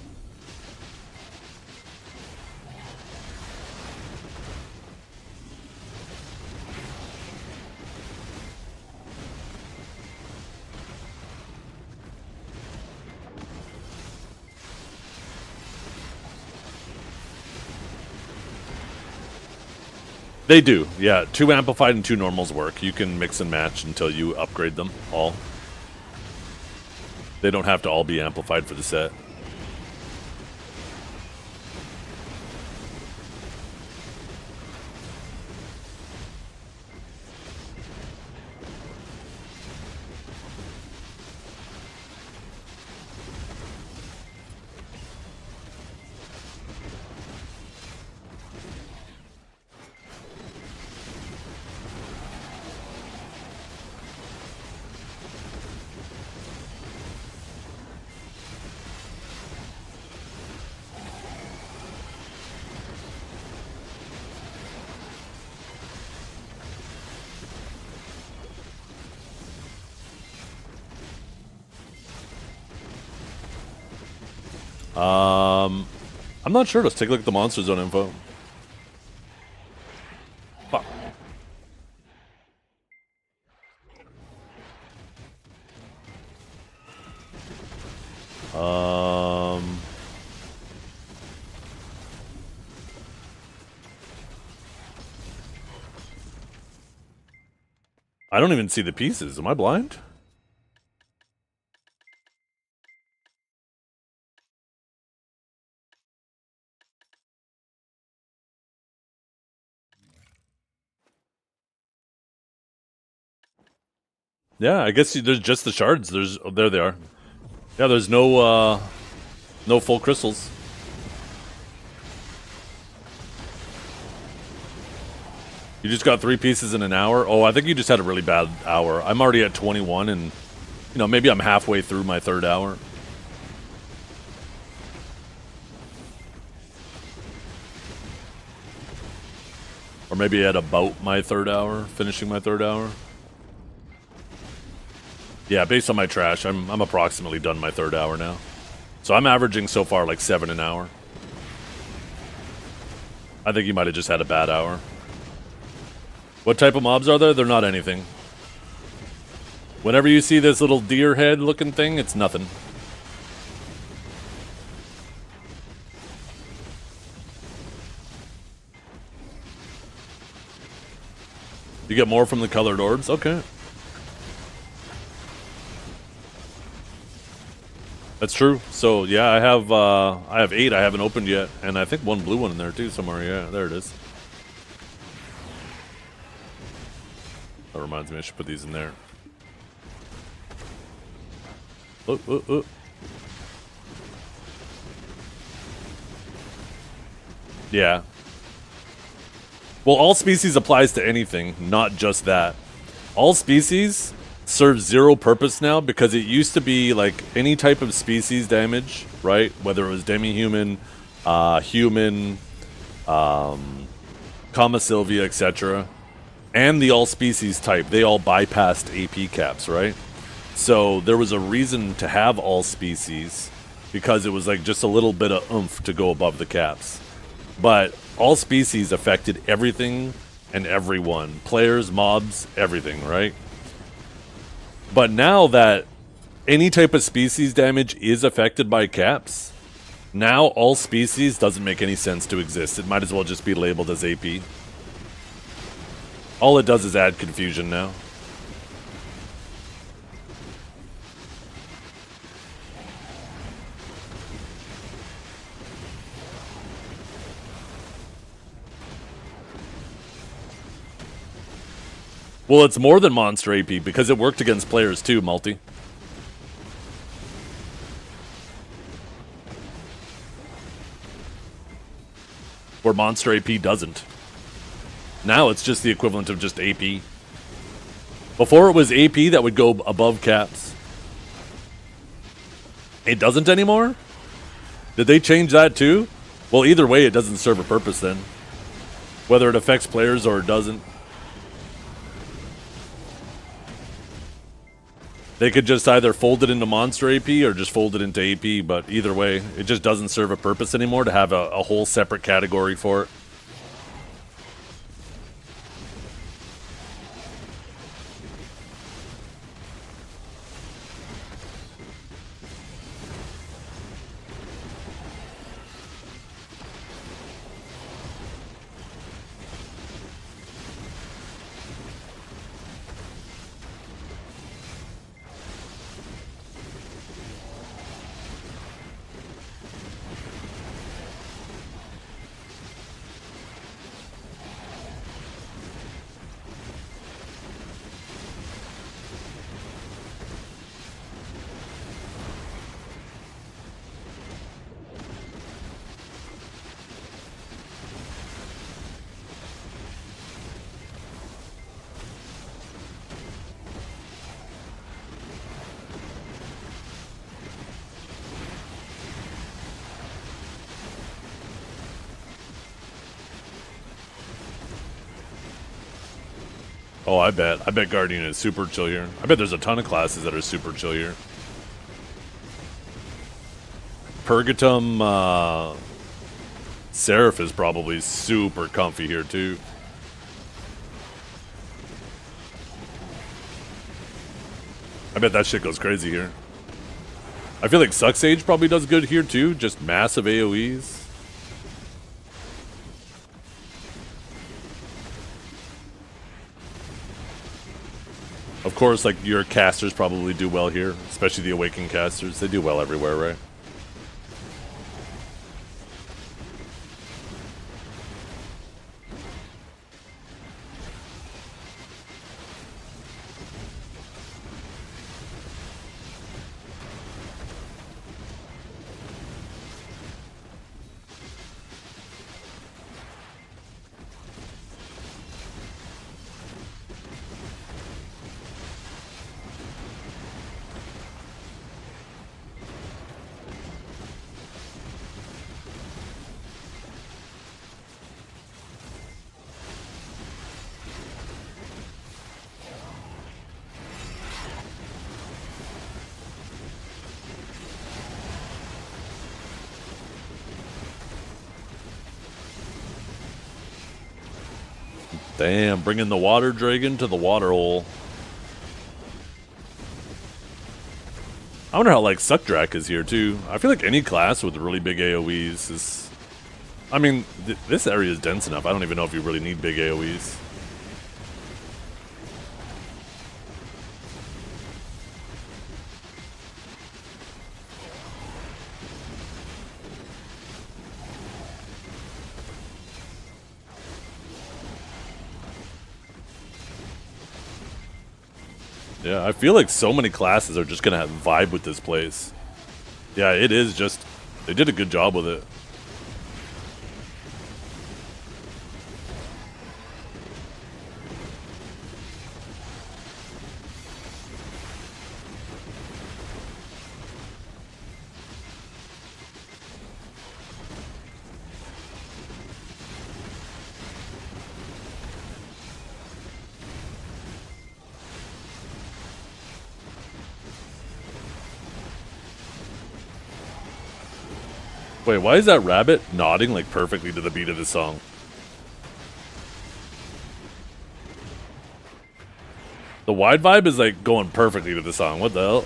They do, yeah. 2 amplified and 2 normals work. You can mix and match until you upgrade them all. They don't have to all be amplified for the set. I'm not sure. Let's take a look at the Monster Zone info. Fuck. I don't even see the pieces. Am I blind? Yeah, I guess there's just the shards. There they are. Yeah, there's no full crystals. You just got 3 pieces in an hour? Oh, I think you just had a really bad hour. I'm already at 21 and, you know, maybe I'm halfway through my 3rd hour. Or maybe at about my 3rd hour, finishing my 3rd hour. Yeah, based on my trash, I'm approximately done my 3rd hour now. So I'm averaging so far like 7 an hour. I think you might have just had a bad hour. What type of mobs are there? They're not anything. Whenever you see this little deer head looking thing, it's nothing. You get more from the colored orbs? Okay. That's true. So yeah, I have 8 I haven't opened yet, and I think 1 blue one in there too somewhere. Yeah, there it is. That reminds me, I should put these in there. Oh. Yeah. Well, all species applies to anything, not just that. All species serves 0 purpose now, because it used to be like any type of species damage, right? Whether it was demi-human, human, Kama Sylvia, etc. And the all species type, they all bypassed AP caps, right? So there was a reason to have all species, because it was like just a little bit of oomph to go above the caps. But all species affected everything and everyone. Players, mobs, everything, right? But now that any type of species damage is affected by caps, now all species doesn't make any sense to exist. It might as well just be labeled as AP. All it does is add confusion now. Well, it's more than monster AP because it worked against players too, Multi. Where monster AP doesn't. Now it's just the equivalent of just AP. Before it was AP that would go above caps. It doesn't anymore? Did they change that too? Well, either way, it doesn't serve a purpose then. Whether it affects players or it doesn't. They could just either fold it into monster AP or just fold it into AP, but either way, it just doesn't serve a purpose anymore to have a whole separate category for it. Oh, I bet. I bet Guardian is super chill here. I bet there's a ton of classes that are super chill here. Purgatum, Seraph is probably super comfy here too. I bet that shit goes crazy here. I feel like Sucksage probably does good here too, just massive AoEs. Of course, like, your casters probably do well here, especially the Awakened casters. They do well everywhere, right? Damn, bringing the water dragon to the water hole. I wonder how, like, Suckdrak is here, too. I feel like any class with really big AoEs is... I mean, this area is dense enough. I don't even know if you really need big AoEs. Yeah, I feel like so many classes are just gonna have vibe with this place. Yeah, it is just... They did a good job with it. Wait, why is that rabbit nodding like perfectly to the beat of the song? The wide vibe is like going perfectly to the song. What the hell?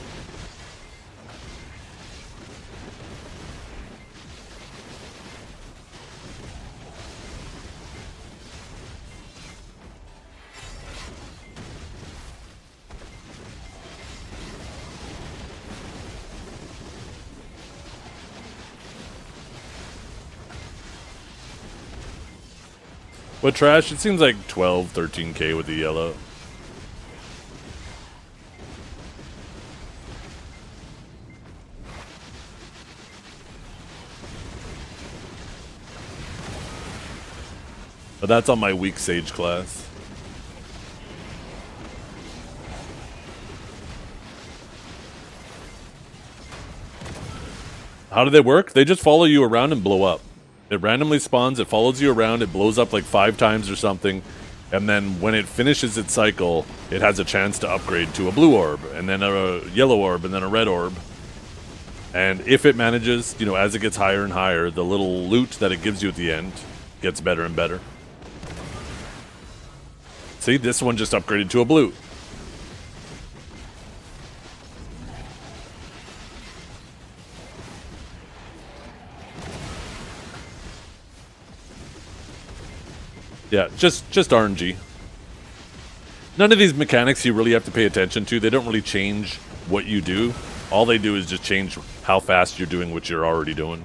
What trash? It seems like 12, 13k with the yellow. But that's on my weak sage class. How do they work? They just follow you around and blow up. It randomly spawns, it follows you around, it blows up like 5 times or something, and then when it finishes its cycle, it has a chance to upgrade to a blue orb, and then a yellow orb, and then a red orb. And if it manages, you know, as it gets higher and higher, the little loot that it gives you at the end gets better and better. See, this one just upgraded to a blue. Yeah, just RNG. None of these mechanics you really have to pay attention to. They don't really change what you do. All they do is just change how fast you're doing what you're already doing.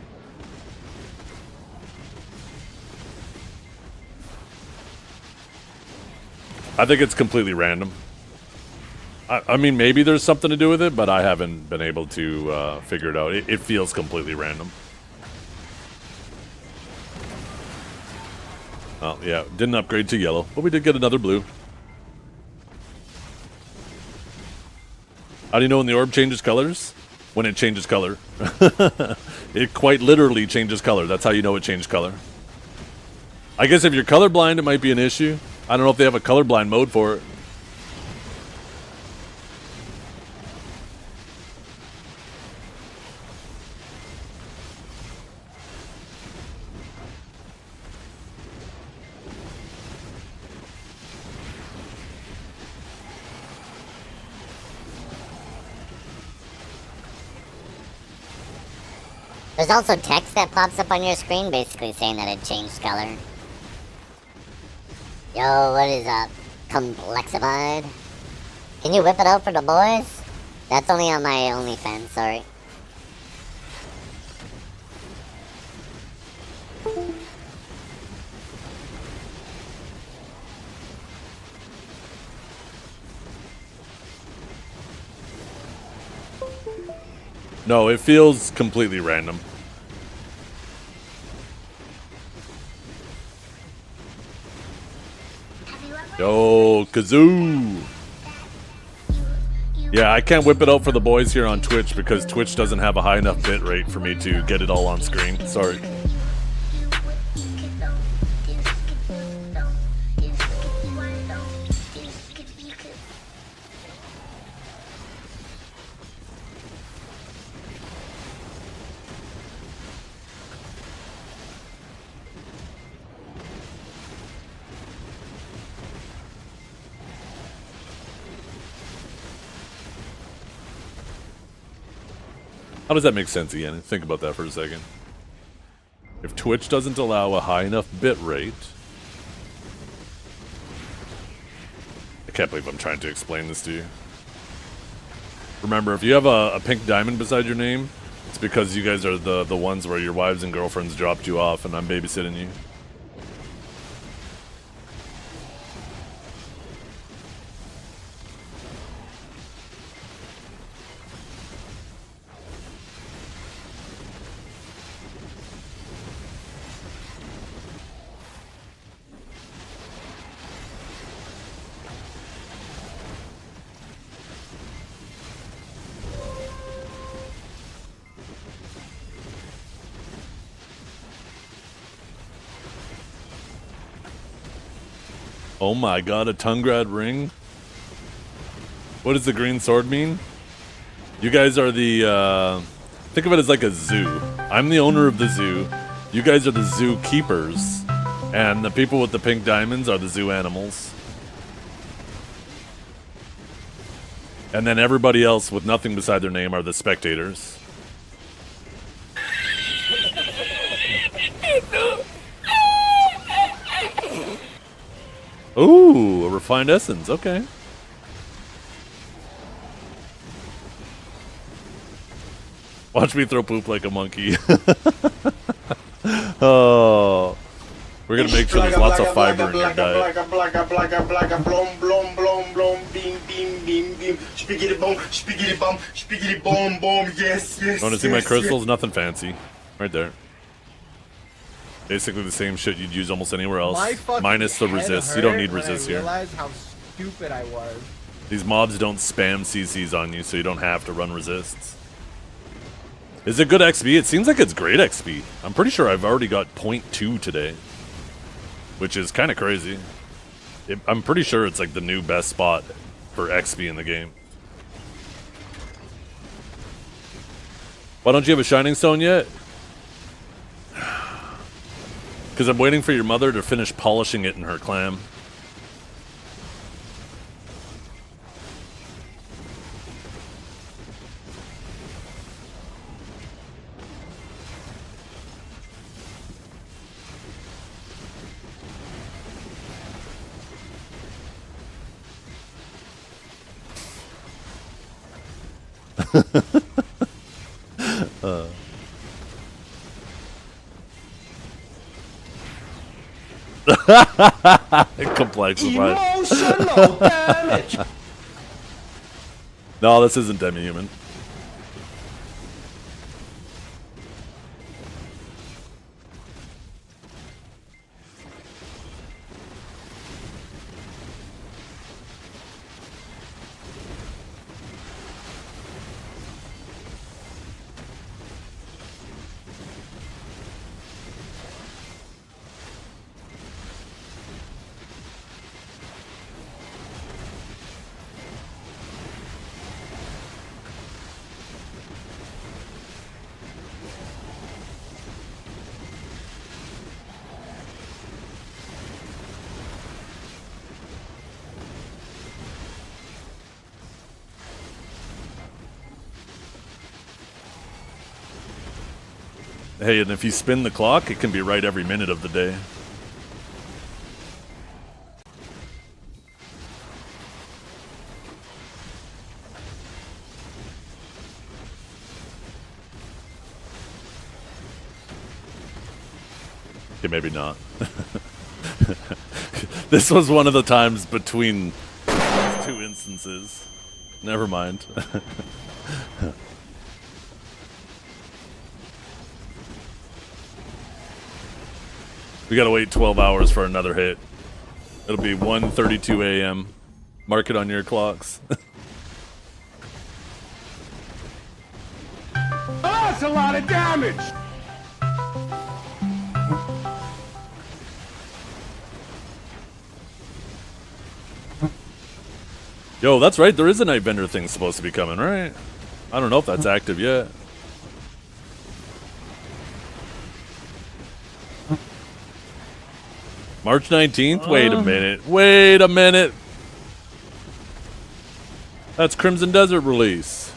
I think it's completely random. I mean, maybe there's something to do with it, but I haven't been able to figure it out. It feels completely random. Oh, yeah, didn't upgrade to yellow, but we did get another blue. How do you know when the orb changes colors? When it changes color. It quite literally changes color. That's how you know it changed color. I guess if you're colorblind, it might be an issue. I don't know if they have a colorblind mode for it. There's also text that pops up on your screen basically saying that it changed color. Yo, what is up? Complexified? Can you whip it out for the boys? That's only on my OnlyFans, sorry. No, it feels completely random. Yo, kazoo! Yeah, I can't whip it out for the boys here on Twitch because Twitch doesn't have a high enough bit rate for me to get it all on screen. Sorry. How does that make sense, Ian? Think about that for a second. If Twitch doesn't allow a high enough bit rate... I can't believe I'm trying to explain this to you. Remember, if you have a pink diamond beside your name, it's because you guys are the ones where your wives and girlfriends dropped you off and I'm babysitting you. Oh my god, a Tungrad ring? What does the green sword mean? You guys are the, think of it as like a zoo. I'm the owner of the zoo. You guys are the zoo keepers. And the people with the pink diamonds are the zoo animals. And then everybody else with nothing beside their name are the spectators. Ooh, a refined essence, okay. Watch me throw poop like a monkey. Oh. We're gonna make sure there's lots of fiber in your diet. Yes, yes. Want to see my crystals? Nothing fancy. Right there. Basically the same shit you'd use almost anywhere else. My fucking Minus the head resist. You don't need hurt when resist I here. realized how stupid I was. These mobs don't spam CCs on you, so you don't have to run resists. Is it good XP? It seems like it's great XP. I'm pretty sure I've already got 0.2 today, which is kind of crazy. I'm pretty sure it's like the new best spot for XP in the game. Why don't you have a Shining Stone yet? Because I'm waiting for your mother to finish polishing it in her clam. Complexified. Emotional damage. No, this isn't demi-human. Hey, and if you spin the clock, it can be right every minute of the day. Okay, maybe not. This was one of the times between these two instances. Never mind. We gotta wait 12 hours for another hit. It'll be 1:32 a.m. Mark it on your clocks. Oh, that's a lot of damage. Yo, that's right. There is a Night Vendor thing supposed to be coming, right? I don't know if that's active yet. March 19th? Wait a minute. Wait a minute. That's Crimson Desert release.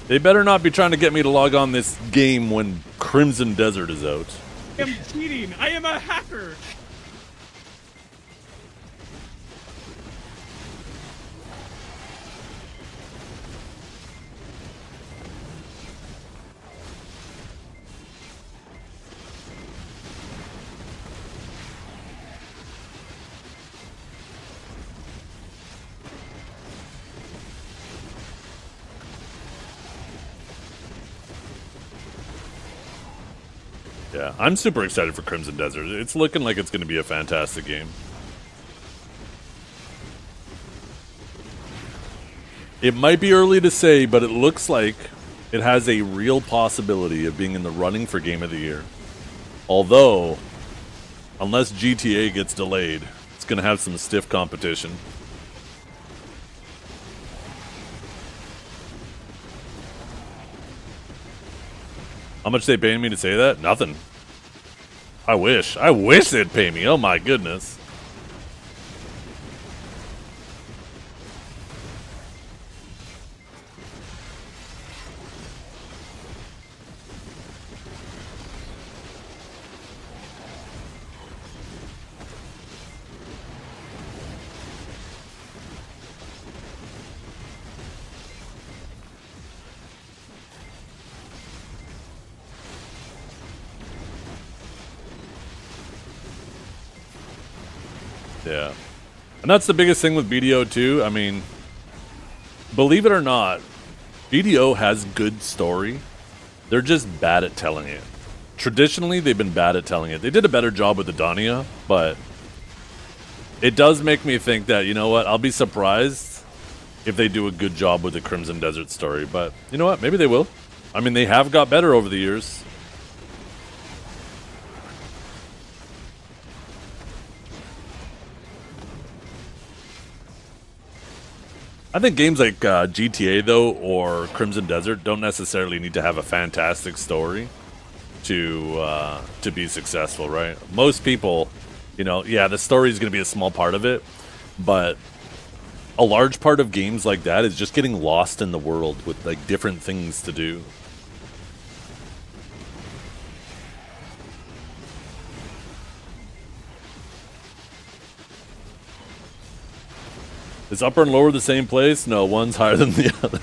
They better not be trying to get me to log on this game when Crimson Desert is out. I am cheating. I am a hacker. Yeah, I'm super excited for Crimson Desert. It's looking like it's going to be a fantastic game. It might be early to say, but it looks like it has a real possibility of being in the running for Game of the Year. Although, unless GTA gets delayed, it's going to have some stiff competition. How much they paying me to say that? Nothing. I wish. I wish they'd pay me. Oh my goodness. Yeah. And that's the biggest thing with BDO too. I mean, believe it or not, BDO has good story. They're just bad at telling it. Traditionally, they've been bad at telling it. They did a better job with Adania, but it does make me think that, you know what, I'll be surprised if they do a good job with the Crimson Desert story. But you know what, maybe they will. I mean, they have got better over the years. I think games like GTA, though, or Crimson Desert don't necessarily need to have a fantastic story to be successful, right? Most people, you know, yeah, the story is going to be a small part of it, but a large part of games like that is just getting lost in the world with, like, different things to do. Is upper and lower the same place? No, one's higher than the other.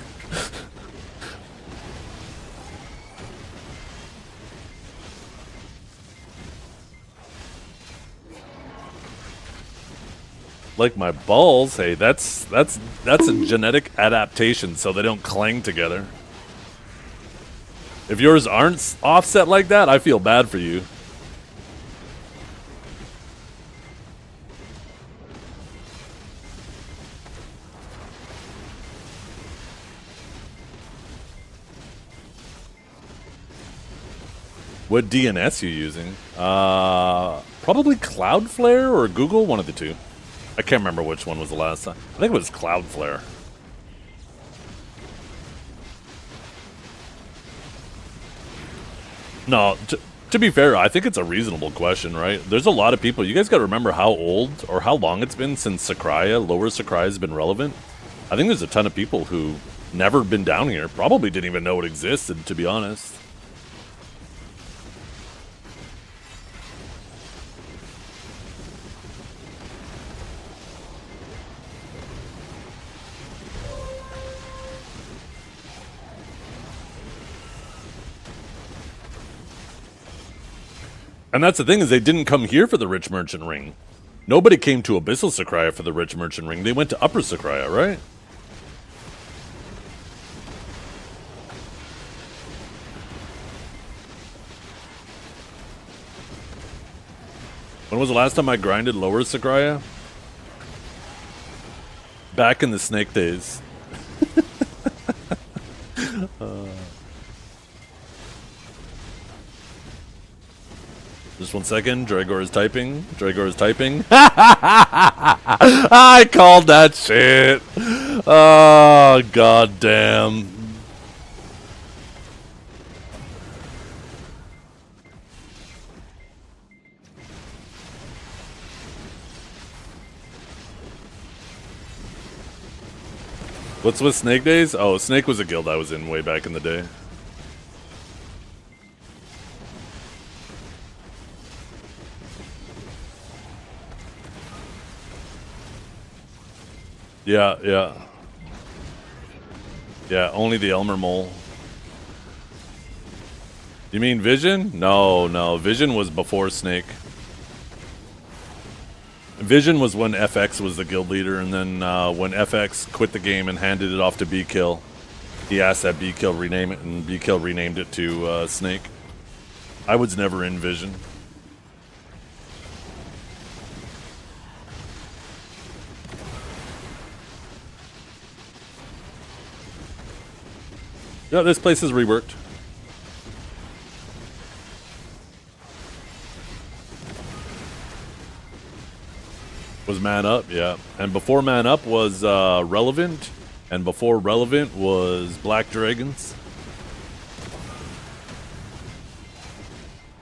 Like my balls? Hey, that's a genetic adaptation, so they don't clang together. If yours aren't offset like that, I feel bad for you. What DNS you using? Probably Cloudflare or Google, one of the two. I can't remember which one was the last time. I think it was Cloudflare. No, to be fair, I think it's a reasonable question, right? There's a lot of people. You guys got to remember how old or how long it's been since Sycraia, Lower Sycraia has been relevant. I think there's a ton of people who never been down here, probably didn't even know it existed, to be honest. And that's the thing, is they didn't come here for the Rich Merchant Ring. Nobody came to Abyssal Sycraia for the Rich Merchant Ring. They went to Upper Sycraia, right? When was the last time I grinded Lower Sycraia? Back in the Snake days. Just 1 second. Dragor is typing. Dragor is typing. I called that shit. Oh, goddamn. What's with Snake Days? Oh, Snake was a guild I was in way back in the day. Yeah, yeah. Yeah, only the Elmer Mole. You mean Vision? No, no. Vision was before Snake. Vision was when FX was the guild leader, and then when FX quit the game and handed it off to B-Kill, he asked that B-Kill rename it, and B-Kill renamed it to Snake. I was never in Vision. Yeah, this place is reworked. Was Man Up, yeah. And before Man Up was Relevant, and before Relevant was Black Dragons.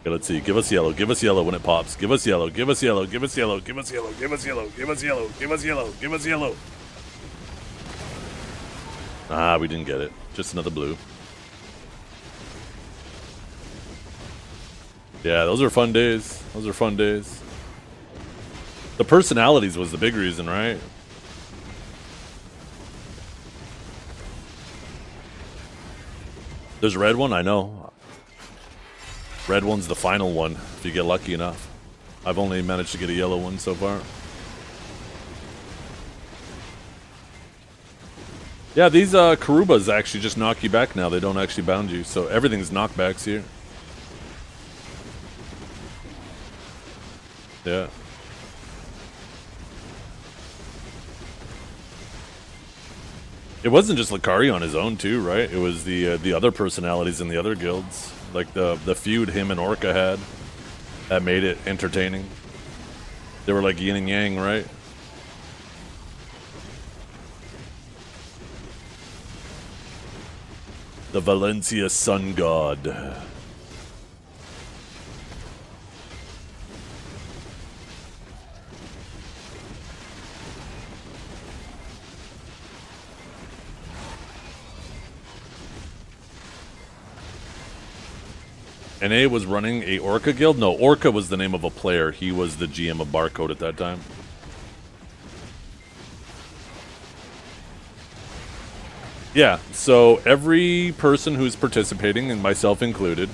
Okay, let's see. Give us yellow. Give us yellow when it pops. Give us yellow. Give us yellow. Give us yellow. Give us yellow. Give us yellow. Give us yellow. Give us yellow. Give us yellow. Ah, we didn't get it. Just another blue. Yeah, those are fun days. Those are fun days. The personalities was the big reason, right? There's a red one, I know. Red one's the final one, if you get lucky enough. I've only managed to get a yellow one so far. Yeah, these Karubas actually just knock you back now. They don't actually bound you, so everything's knockbacks here. Yeah. It wasn't just Lakari on his own too, right? It was the other personalities in the other guilds, like the feud him and Orca had, that made it entertaining. They were like yin and yang, right? The Valencia Sun God. NA was running a Orca guild? No, Orca was the name of a player. He was the GM of Barcode at that time. Yeah, so every person who's participating, and myself included,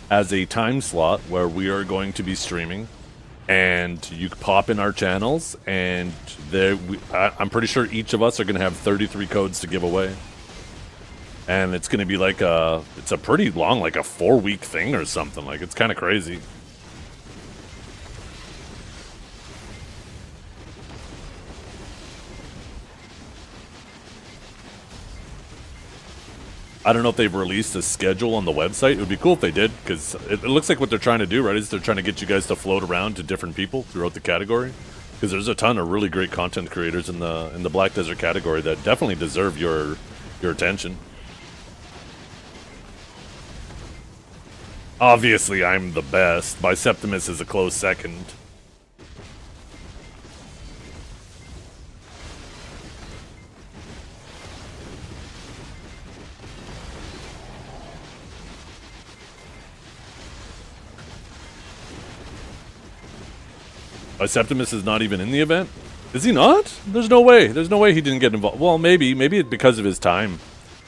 has a time slot where we are going to be streaming. And you pop in our channels, and I'm pretty sure each of us are going to have 33 codes to give away. And it's going to be like it's a pretty long, like a 4-week thing or something. Like, it's kind of crazy. I don't know if they've released a schedule on the website. It would be cool if they did, because it looks like what they're trying to do, right, is they're trying to get you guys to float around to different people throughout the category. Because there's a ton of really great content creators in the Black Desert category that definitely deserve your attention. Obviously, I'm the best. Biseptimus is a close second. Biseptimus is not even in the event? Is he not? There's no way. There's no way he didn't get involved. Well, maybe. Maybe it's because of his time.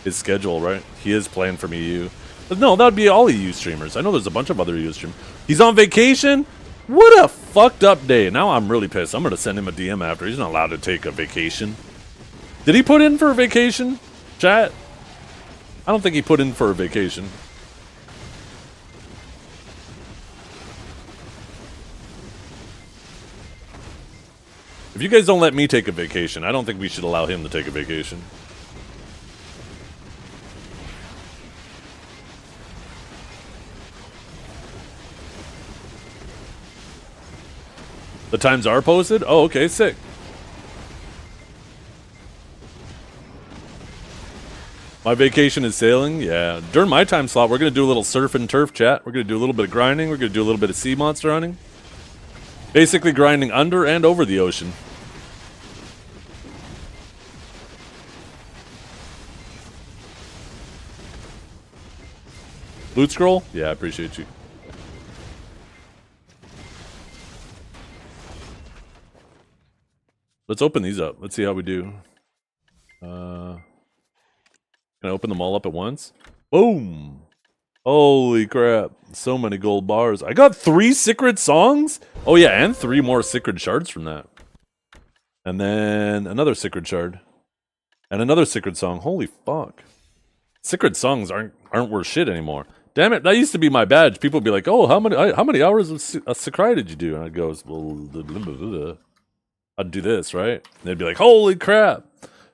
His schedule, right? He is playing from EU. But no, that would be all EU streamers. I know there's a bunch of other EU streamers. He's on vacation? What a fucked up day. Now I'm really pissed. I'm going to send him a DM after. He's not allowed to take a vacation. Did he put in for a vacation? Chat? I don't think he put in for a vacation. If you guys don't let me take a vacation, I don't think we should allow him to take a vacation. The times are posted? Oh, okay, sick. My vacation is sailing? Yeah. During my time slot, we're going to do a little surf and turf chat. We're going to do a little bit of grinding. We're going to do a little bit of sea monster hunting. Basically grinding under and over the ocean. Loot scroll? Yeah, I appreciate you. Let's open these up. Let's see how we do. Can I open them all up at once? Boom! Holy crap. So many gold bars. I got 3 secret songs? Oh yeah, and 3 more secret shards from that. And then another secret shard. And another secret song. Holy fuck. Secret songs aren't worth shit anymore. Damn it, that used to be my badge. People would be like, oh, how many hours of Sycraia did you do? And I'd go, well, I'd do this, right? And they'd be like, holy crap.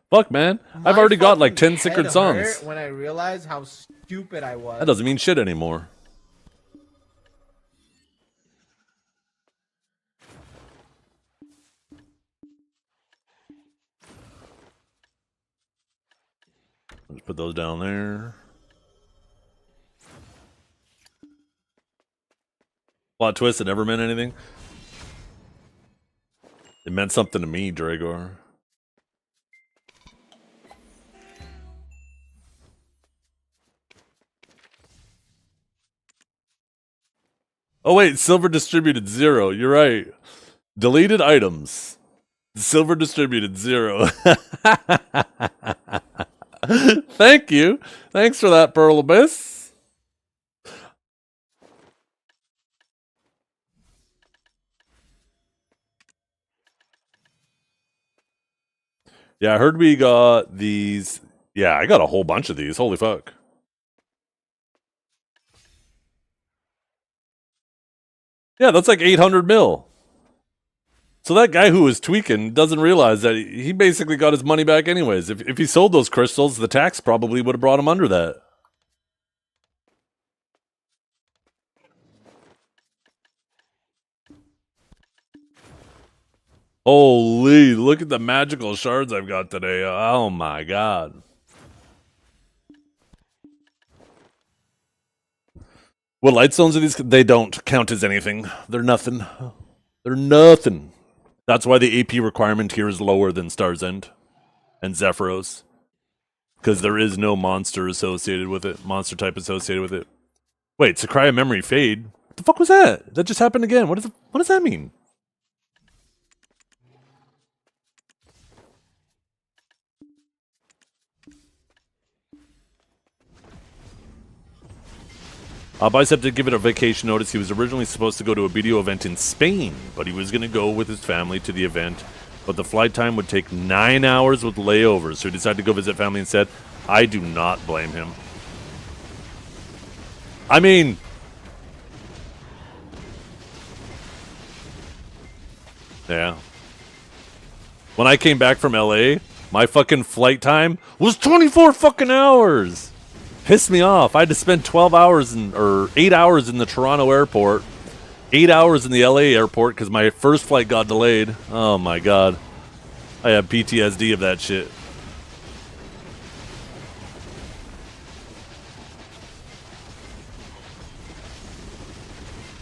Fuck, man. I've already got like 10 secret songs. When I realized how stupid I was. That doesn't mean shit anymore. Let's put those down there. Plot twist, it never meant anything. It meant something to me, Dragor. Oh wait, silver distributed 0. You're right. Deleted items. Silver distributed 0. Thank you. Thanks for that, Pearl Abyss. Yeah, I heard we got these Yeah, I got a whole bunch of these. Holy fuck. Yeah, that's like 800 mil. So that guy who was tweaking doesn't realize that he basically got his money back anyways. If he sold those crystals, the tax probably would have brought him under that. Holy, look at the magical shards I've got today. Oh my god. What light stones are these? They don't count as anything. They're nothing. They're nothing. That's why the AP requirement here is lower than Star's End and Zephyros. Because there is no monster associated with it. Monster type associated with it. Wait, Sycraia memory fade? What the fuck was that? That just happened again. What does that mean? Bicep did give it a vacation notice. He was originally supposed to go to a video event in Spain, but he was going to go with his family to the event. But the flight time would take 9 hours with layovers, so he decided to go visit family instead. I do not blame him. I mean, yeah. When I came back from LA, my fucking flight time was 24 fucking hours. Pissed me off. I had to spend 12 hours or 8 hours in the Toronto airport, 8 hours in the LA airport because my first flight got delayed. Oh my god. I have PTSD of that shit.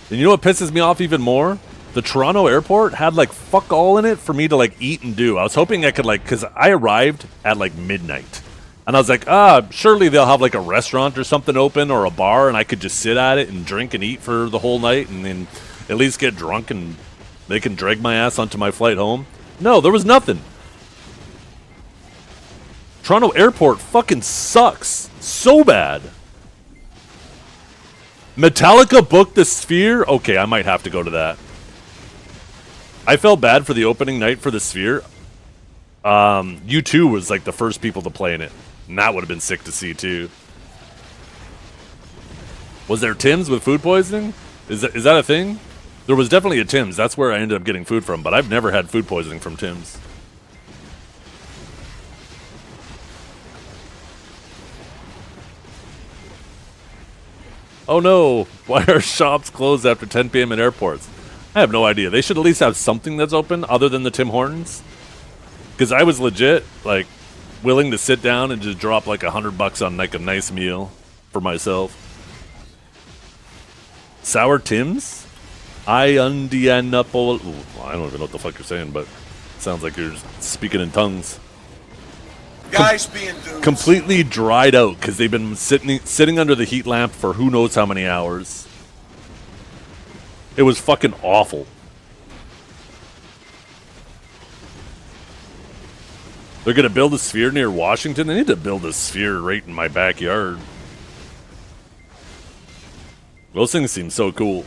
And you know what pisses me off even more? The Toronto airport had like fuck all in it for me to like eat and do. I was hoping I could like, because I arrived at like midnight. And I was like, surely they'll have like a restaurant or something open or a bar and I could just sit at it and drink and eat for the whole night and then at least get drunk and they can drag my ass onto my flight home. No, there was nothing. Toronto airport fucking sucks. So bad. Metallica booked the Sphere? Okay, I might have to go to that. I felt bad for the opening night for the Sphere. U2 was like the first people to play in it. And that would have been sick to see too. Was there Tim's with food poisoning? Is that a thing? There was definitely a Tim's. That's where I ended up getting food from, but I've never had food poisoning from Tim's. Oh no, why are shops closed after 10 p.m. in airports? I have no idea. They should at least have something that's open other than the Tim Hortons. Because I was legit, like, willing to sit down and just drop like $100 on like a nice meal for myself. Sour Tim's? I don't even know what the fuck you're saying, but it sounds like you're speaking in tongues. Guys being dudes. Completely dried out because they've been sitting under the heat lamp for who knows how many hours. It was fucking awful. They're going to build a Sphere near Washington? They need to build a Sphere right in my backyard. Those things seem so cool.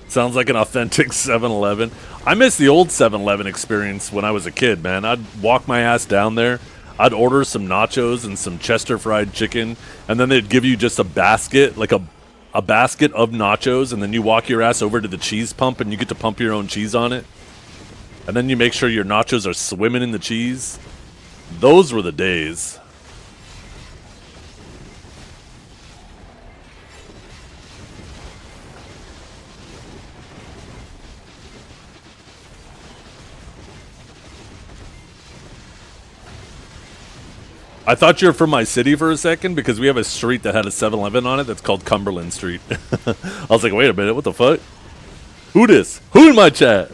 Sounds like an authentic 7-Eleven. I miss the old 7-Eleven experience when I was a kid, man. I'd walk my ass down there. I'd order some nachos and some Chester fried chicken, and then they'd give you just a basket, like a basket of nachos, and then you walk your ass over to the cheese pump and you get to pump your own cheese on it. And then you make sure your nachos are swimming in the cheese. Those were the days. I thought you were from my city for a second because we have a street that had a 7-Eleven on it that's called Cumberland Street. I was like, wait a minute, what the fuck? Who this? Who in my chat?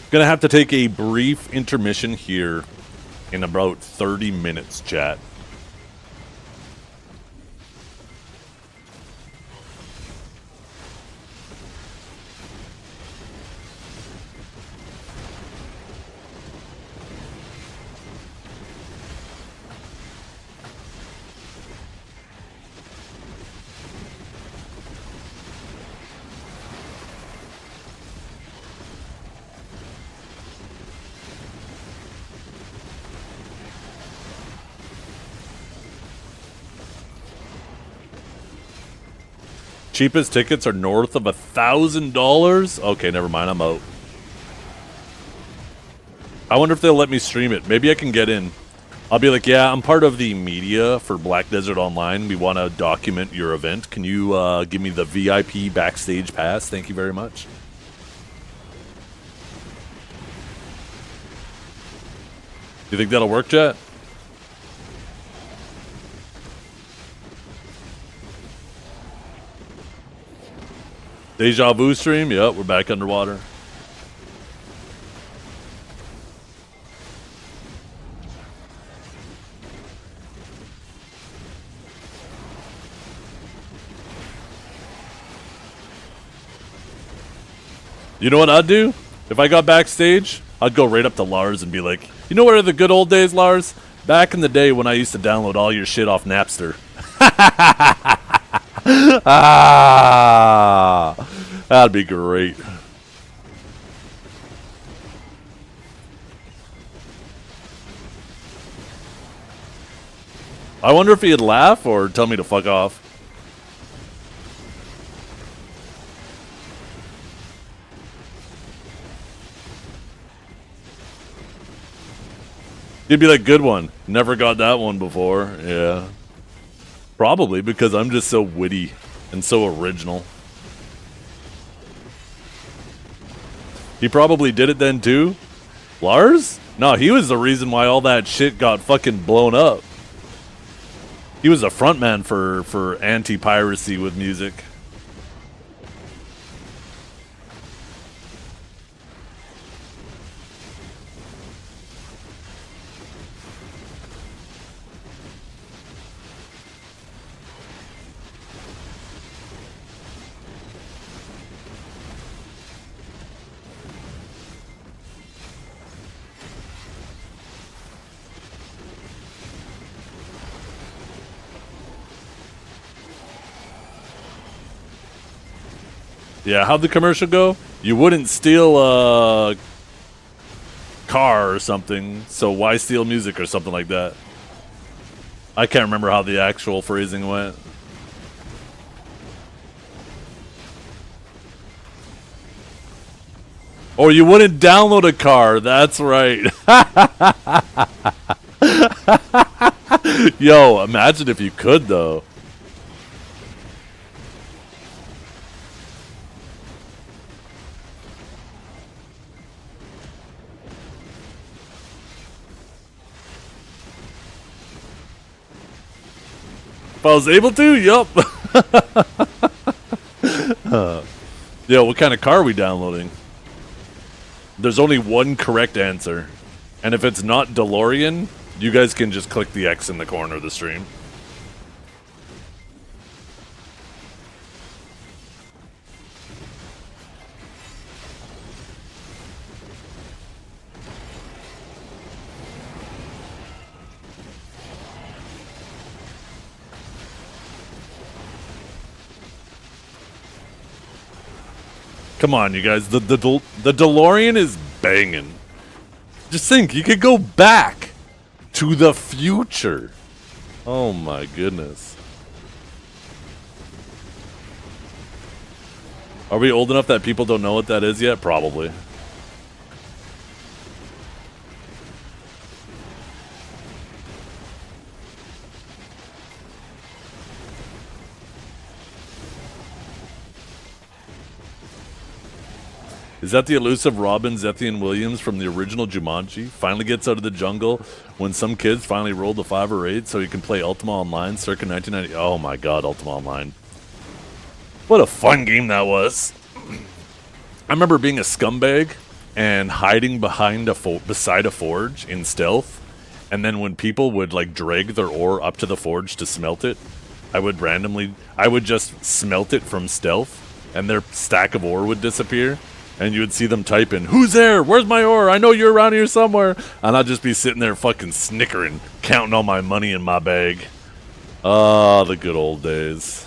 Gonna have to take a brief intermission here in about 30 minutes, chat. cheapest tickets are north of $1,000. Okay, never mind. I'm out. I wonder if they'll let me stream it. Maybe I can get in. I'll be like, yeah, I'm part of the media for Black Desert Online. We want to document your event. Can you give me the VIP backstage pass? Thank you very much. You think that'll work, Jet? Deja vu stream? Yep, we're back underwater. You know what I'd do? If I got backstage, I'd go right up to Lars and be like, you know what are the good old days, Lars? Back in the day when I used to download all your shit off Napster. Ah, that'd be great. I wonder if he'd laugh or tell me to fuck off. He'd be like, good one. Never got that one before. Yeah. Probably because I'm just so witty and so original. He probably did it then too. Lars? No, he was the reason why all that shit got fucking blown up. He was a frontman for anti-piracy with music. Yeah, how'd the commercial go? You wouldn't steal a car or something, so why steal music or something like that? I can't remember how the actual phrasing went. Or you wouldn't download a car, that's right. Yo, imagine if you could though. If I was able to, yup. Yo, what kind of car are we downloading? There's only one correct answer. And if it's not DeLorean, you guys can just click the X in the corner of the stream. Come on, you guys. The DeLorean is banging. Just think, you could go back to the future. Oh my goodness. Are we old enough that people don't know what that is yet? Probably. Is that the elusive Robin Zethiann Williams from the original Jumanji? Finally gets out of the jungle when some kids finally rolled a 5 or 8 so he can play Ultima Online circa 1990. Oh my god, Ultima Online. What a fun game that was. I remember being a scumbag and hiding behind beside a forge in stealth. And then when people would like drag their ore up to the forge to smelt it, I would just smelt it from stealth and their stack of ore would disappear. And you would see them type in, "Who's there? Where's my ore? I know you're around here somewhere." And I'd just be sitting there fucking snickering, counting all my money in my bag. Ah, the good old days.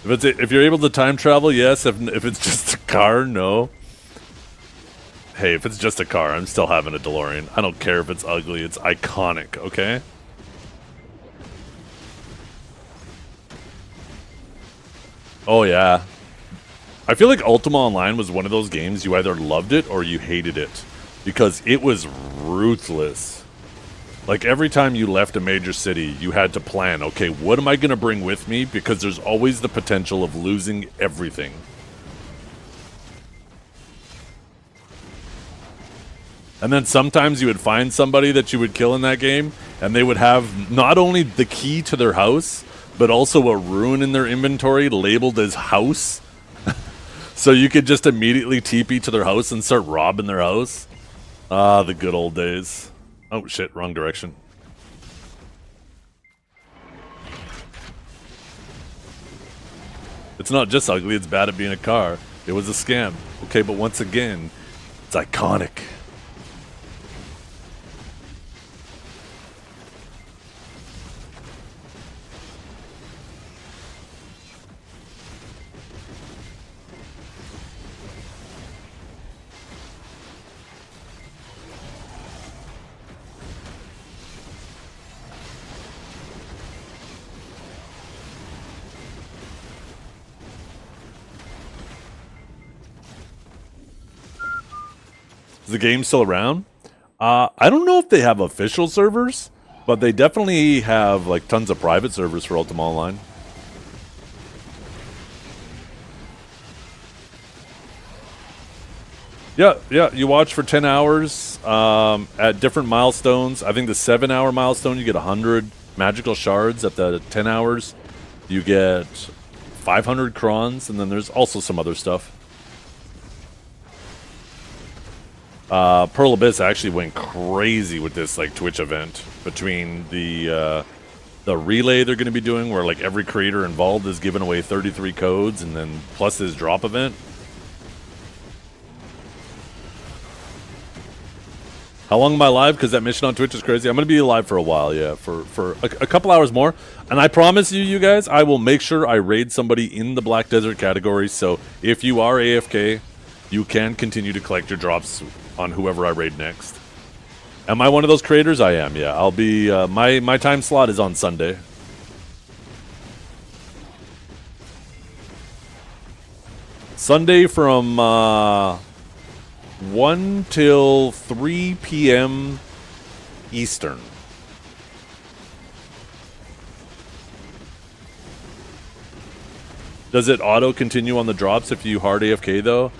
If you're able to time travel, yes. If it's just a car, no. Hey, if it's just a car, I'm still having a DeLorean. I don't care if it's ugly. It's iconic, okay? Oh, yeah. I feel like Ultima Online was one of those games you either loved it or you hated it. Because it was ruthless. Like, every time you left a major city, you had to plan, okay, what am I going to bring with me? Because there's always the potential of losing everything. And then sometimes you would find somebody that you would kill in that game, and they would have not only the key to their house, but also a rune in their inventory labeled as house. So you could just immediately TP to their house and start robbing their house. Ah, the good old days. Oh shit, wrong direction. It's not just ugly, it's bad at being a car. It was a scam. Okay, but once again, it's iconic. Is the game still around? I don't know if they have official servers, but they definitely have like tons of private servers for Ultima Online. Yeah, you watch for 10 hours at different milestones. I think the 7-hour milestone, you get 100 magical shards. At the 10 hours, you get 500 crons, and then there's also some other stuff. Pearl Abyss actually went crazy with this like Twitch event between the relay they're going to be doing, where like every creator involved is giving away 33 codes, and then plus this drop event. How long am I live? Because that mission on Twitch is crazy. I'm going to be live for a while, yeah, for a couple hours more. And I promise you guys, I will make sure I raid somebody in the Black Desert category. So if you are AFK, you can continue to collect your drops on whoever I raid next. Am I one of those creators? I am, yeah. I'll be, my time slot is on Sunday. Sunday from 1 till 3 p.m. Eastern. Does it auto continue on the drops if you hard AFK though?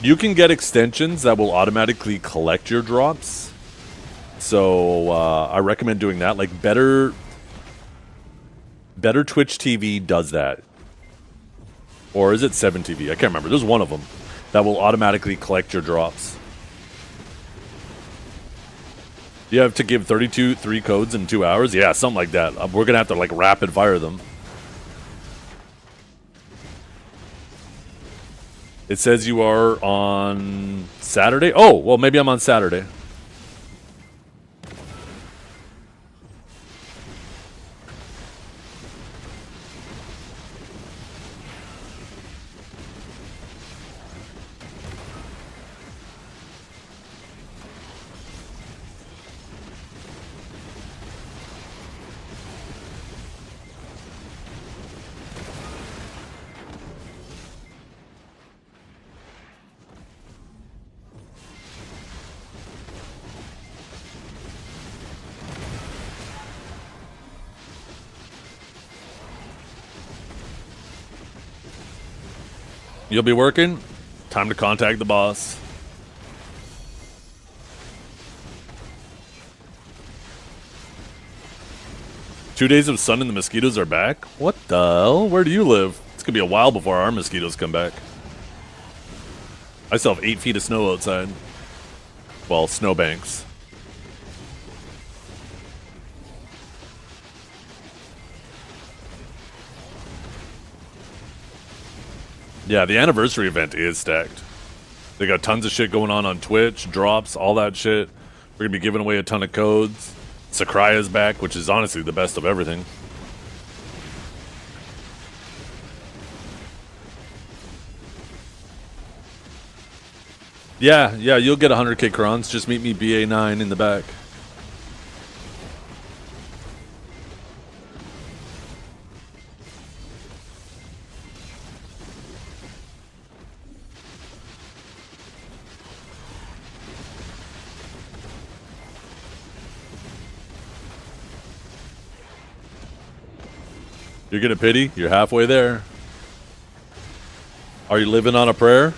You can get extensions that will automatically collect your drops. So I recommend doing that. Like Better Twitch TV does that. Or is it 7TV? I can't remember. There's one of them that will automatically collect your drops. You have to give 3 codes in 2 hours? Yeah, something like that. We're going to have to like rapid fire them. It says you are on Saturday. Oh, well, maybe I'm on Saturday. You'll be working? Time to contact the boss. Two days of sun and the mosquitoes are back? What the hell? Where do you live? It's gonna be a while before our mosquitoes come back. I still have 8 feet of snow outside. Well, snowbanks. Yeah, the anniversary event is stacked. They got tons of shit going on Twitch, drops, all that shit. We're going to be giving away a ton of codes. Sycraia's back, which is honestly the best of everything. Yeah, you'll get 100k crowns. Just meet me BA9 in the back. You're gonna pity? You're halfway there. Are you living on a prayer?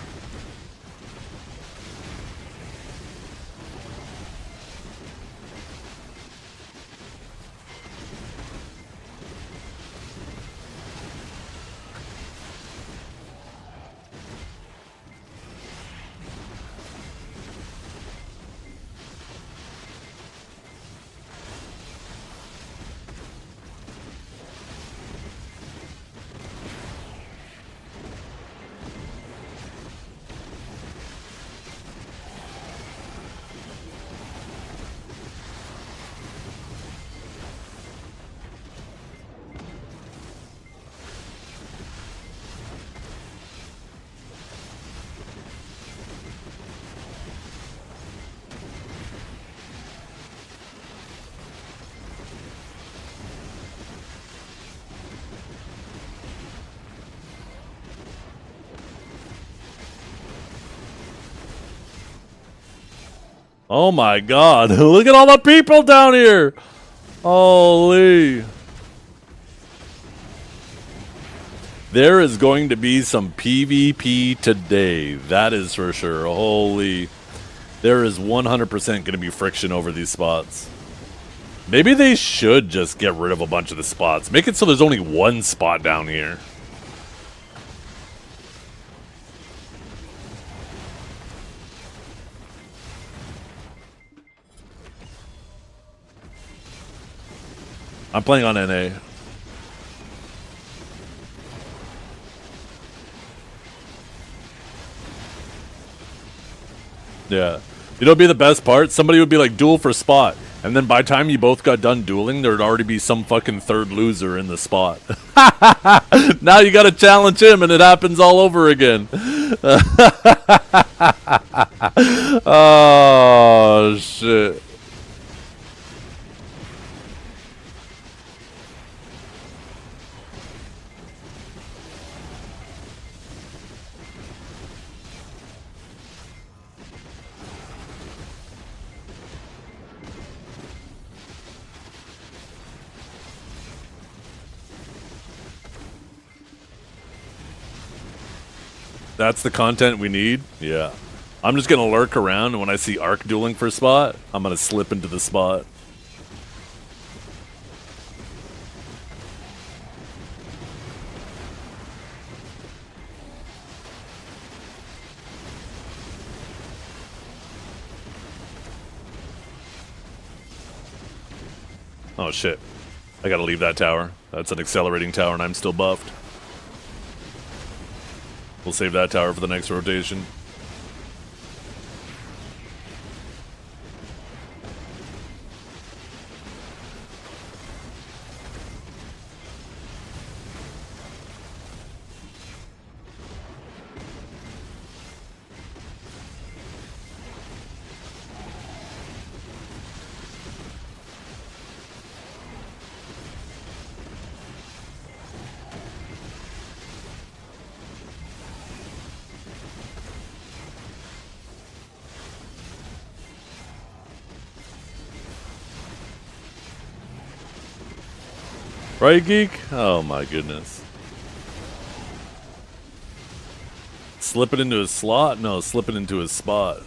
Oh my god, look at all the people down here! Holy. There is going to be some PvP today, that is for sure. Holy. There is 100% going to be friction over these spots. Maybe they should just get rid of a bunch of the spots. Make it so there's only one spot down here. I'm playing on NA. Yeah. You know what'd be the best part? Somebody would be like, duel for spot. And then by the time you both got done dueling, there'd already be some fucking third loser in the spot. Now you gotta challenge him and it happens all over again. Oh, shit. That's the content we need? Yeah. I'm just gonna lurk around, and when I see Arc dueling for spot, I'm gonna slip into the spot. Oh shit. I gotta leave that tower. That's an accelerating tower, and I'm still buffed. We'll save that tower for the next rotation. Right, Geek? Oh my goodness. Slip it into his slot? No, slip it into his spot.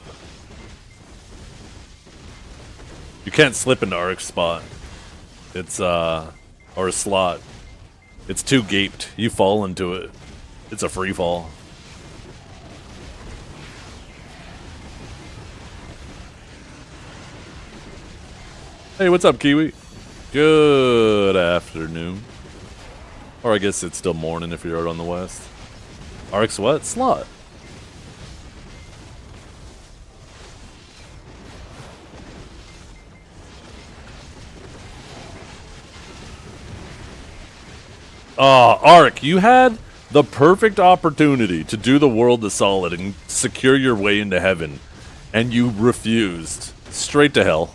You can't slip into Arc's spot. It's, or a slot. It's too gaped. You fall into it. It's a free fall. Hey, what's up, Kiwi? Good afternoon. Or I guess it's still morning if you're out on the west. Arc's what? Slot. Oh, Arc, you had The perfect opportunity to do the world a solid and secure your way into heaven, and you refused. Straight to hell.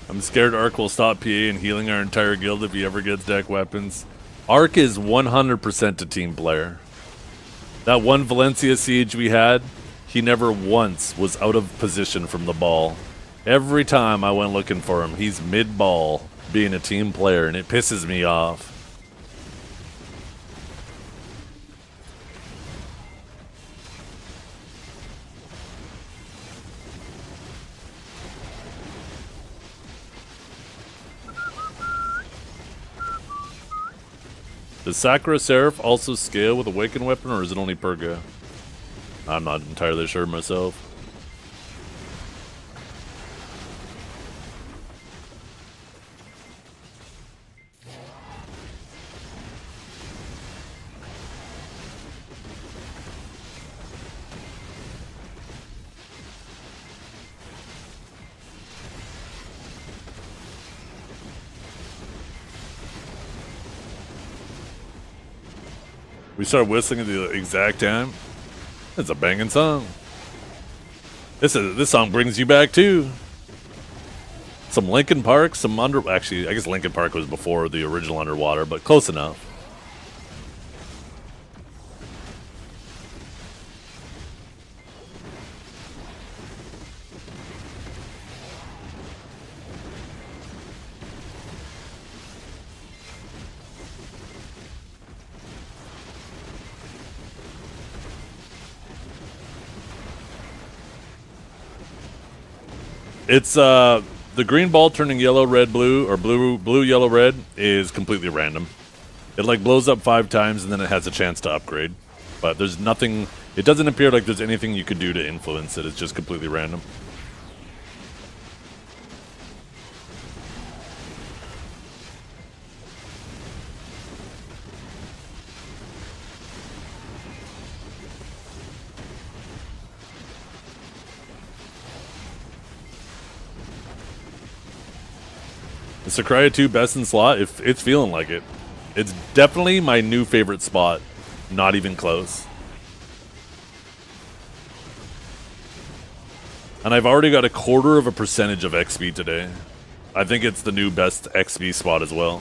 I'm scared Ark will stop PA and healing our entire guild if he ever gets deck weapons. Ark is 100% a team player. That one Valencia siege we had, he never once was out of position from the ball. Every time I went looking for him, he's mid-ball being a team player, and it pisses me off. Does Sycraia Seraph also scale with Awakened Weapon, or is it only Purga? I'm not entirely sure myself. We started whistling at the exact time. It's a banging song. This song brings you back too. Some Linkin Park, some actually I guess Linkin Park was before the original Underwater, but close enough. It's the green ball turning yellow, red, blue, or blue, yellow, red is completely random. It like blows up 5 times and then it has a chance to upgrade. But there's nothing, it doesn't appear like there's anything you could do to influence it. It's just completely random. The Sycraia 2 best in slot, if it's feeling like it. It's definitely my new favorite spot. Not even close. And I've already got 0.25% of XP today. I think it's the new best XP spot as well.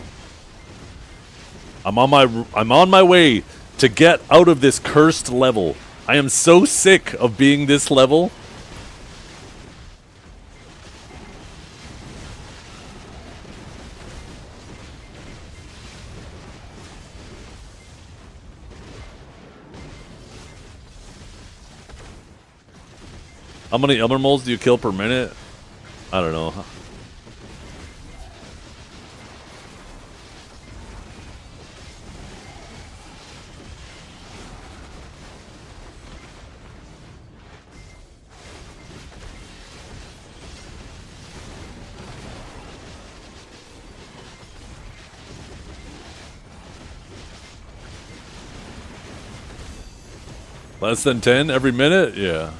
I'm on my way to get out of this cursed level. I am so sick of being this level. How many Elmer moles do you kill per minute? I don't know. Less than 10 every minute? Yeah.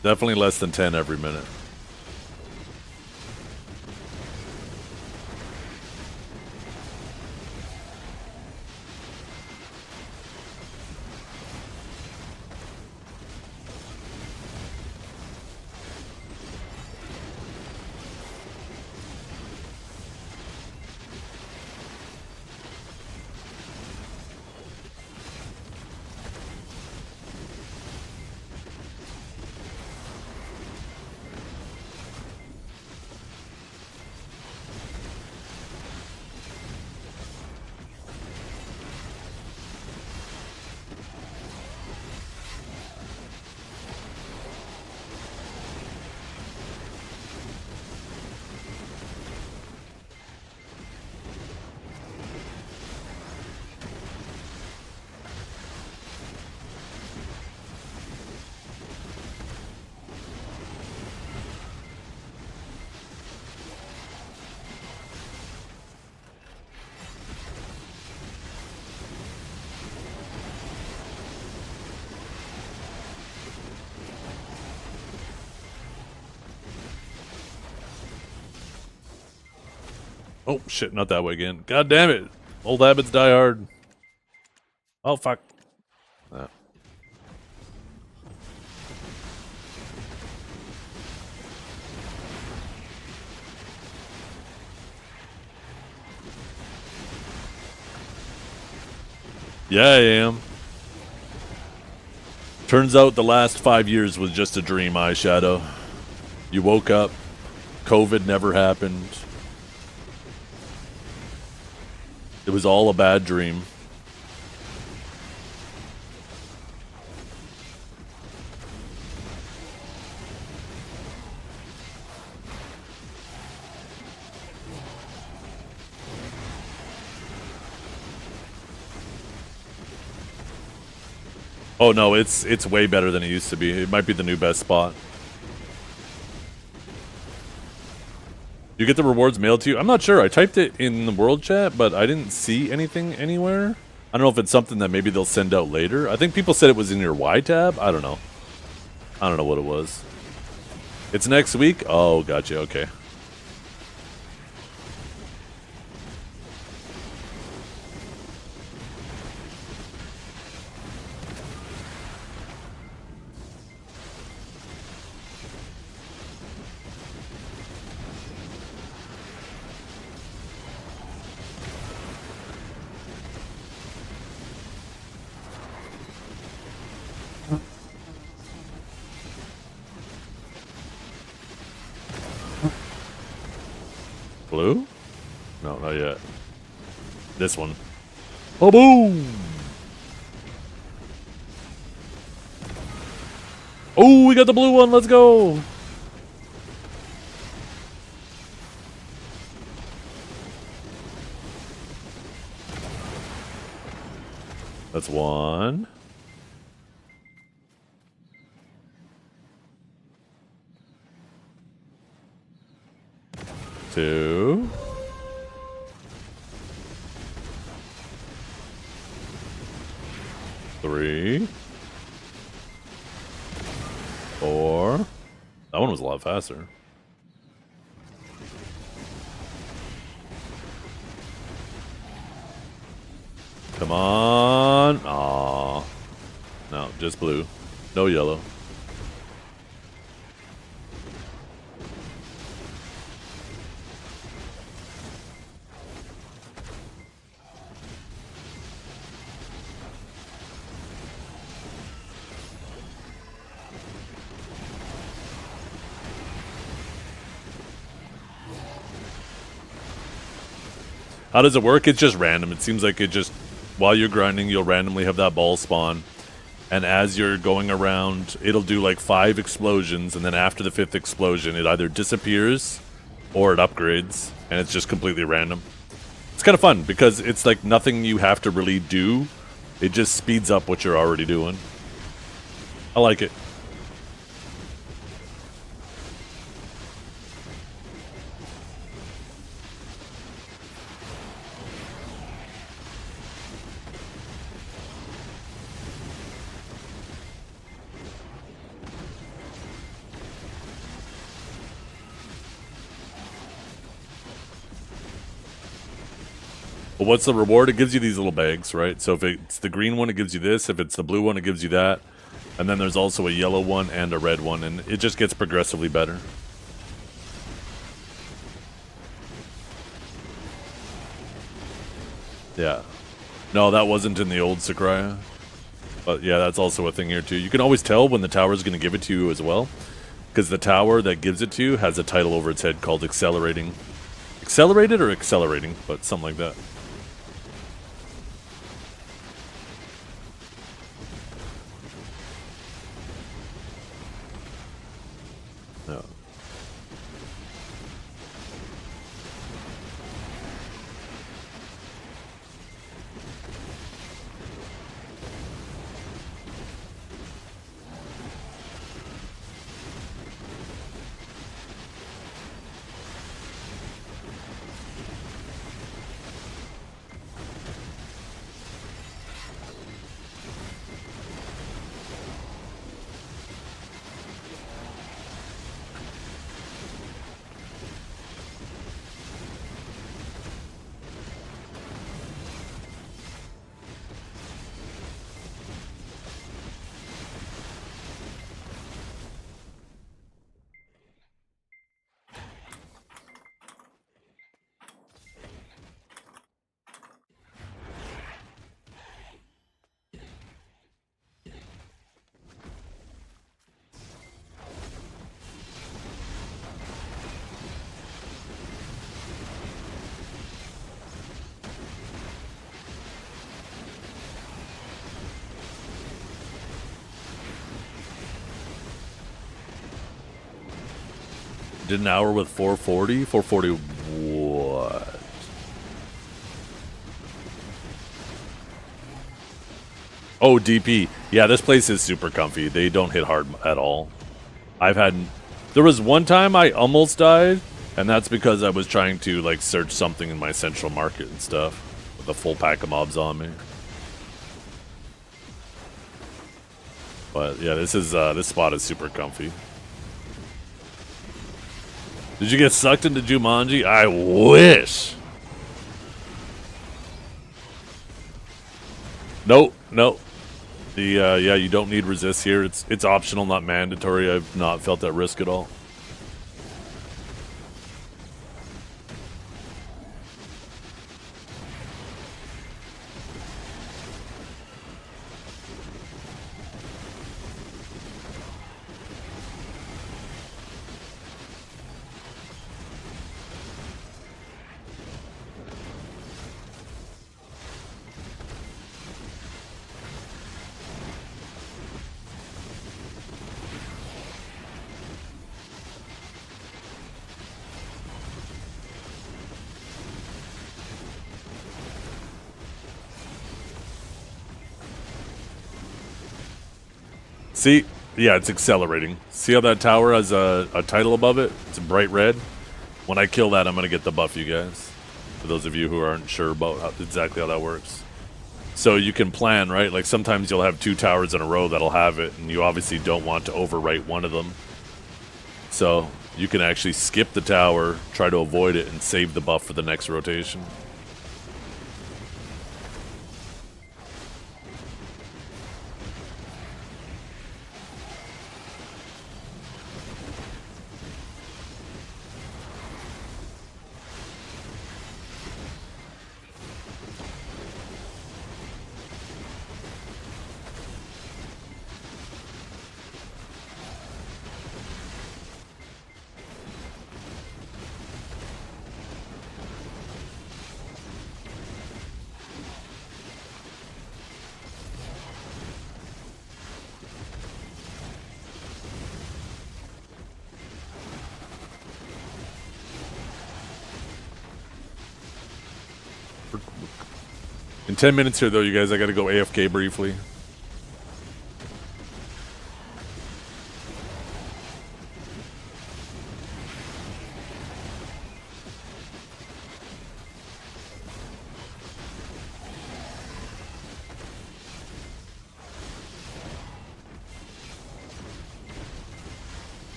Definitely less than 10 every minute. Oh, shit, not that way again. God damn it. Old habits die hard. Oh, fuck. Ah. Yeah, I am. Turns out the last 5 years was just a dream, Eyeshadow. You woke up. COVID never happened. It was all a bad dream. Oh no, it's way better than it used to be. It might be the new best spot. You get the rewards mailed to you? I'm not sure. I typed it in the world chat, but I didn't see anything anywhere. I don't know if it's something that maybe they'll send out later. I think people said it was in your Y tab. I don't know. I don't know what it was. It's next week? Oh, gotcha. Okay. Blue? No, not yet. This one. Oh, boom! Oh, we got the blue one. Let's go! That's one. Two. Three. Four. That one was a lot faster. Come on. Aw. No, just blue. No yellow. How does it work? It's just random. It seems like it just, while you're grinding, you'll randomly have that ball spawn. And as you're going around, it'll do like 5 explosions. And then after the 5th explosion, it either disappears or it upgrades. And it's just completely random. It's kind of fun because it's like nothing you have to really do. It just speeds up what you're already doing. I like it. But what's the reward? It gives you these little bags, right? So if it's the green one, it gives you this. If it's the blue one, it gives you that. And then there's also a yellow one and a red one, and it just gets progressively better. Yeah. No, that wasn't in the old Sycraia. But yeah, that's also a thing here too. You can always tell when the tower is going to give it to you as well. Because the tower that gives it to you has a title over its head called Accelerating. Accelerated or Accelerating, but something like that. Yeah. Did an hour with 440? 440 what? Oh, DP. Yeah, this place is super comfy. They don't hit hard at all. There was one time I almost died, and that's because I was trying to like search something in my central market and stuff with a full pack of mobs on me. But yeah, this spot is super comfy. Did you get sucked into Jumanji? I wish. Nope. Yeah, you don't need resist here. It's optional, not mandatory. I've not felt that risk at all. See? Yeah, it's accelerating. See how that tower has a title above it? It's a bright red. When I kill that, I'm going to get the buff, you guys. For those of you who aren't sure about exactly how that works. So you can plan, right? Like sometimes you'll have 2 towers in a row that'll have it, and you obviously don't want to overwrite one of them. So you can actually skip the tower, try to avoid it, and save the buff for the next rotation. In 10 minutes here, though, you guys, I gotta go AFK briefly.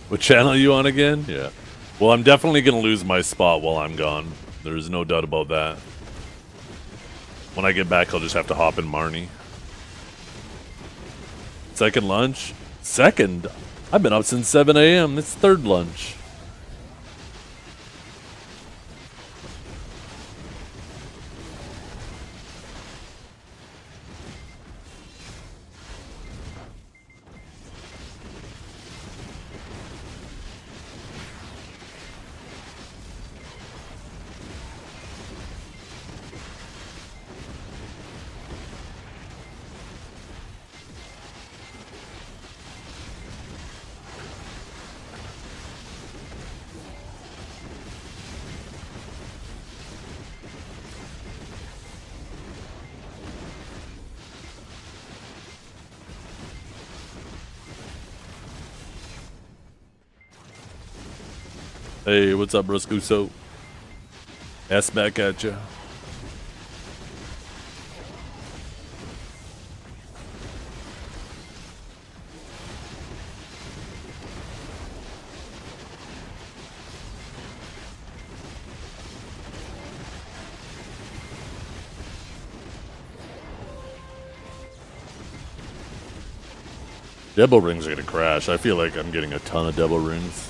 What channel are you on again? Yeah. Well, I'm definitely gonna lose my spot while I'm gone. There's no doubt about that. When I get back, I'll just have to hop in Marnie. Second lunch? Second? I've been up since 7 a.m. It's third lunch. Hey, what's up, Ruscuso? Ass back at ya. Devil rings are gonna crash. I feel like I'm getting a ton of devil rings.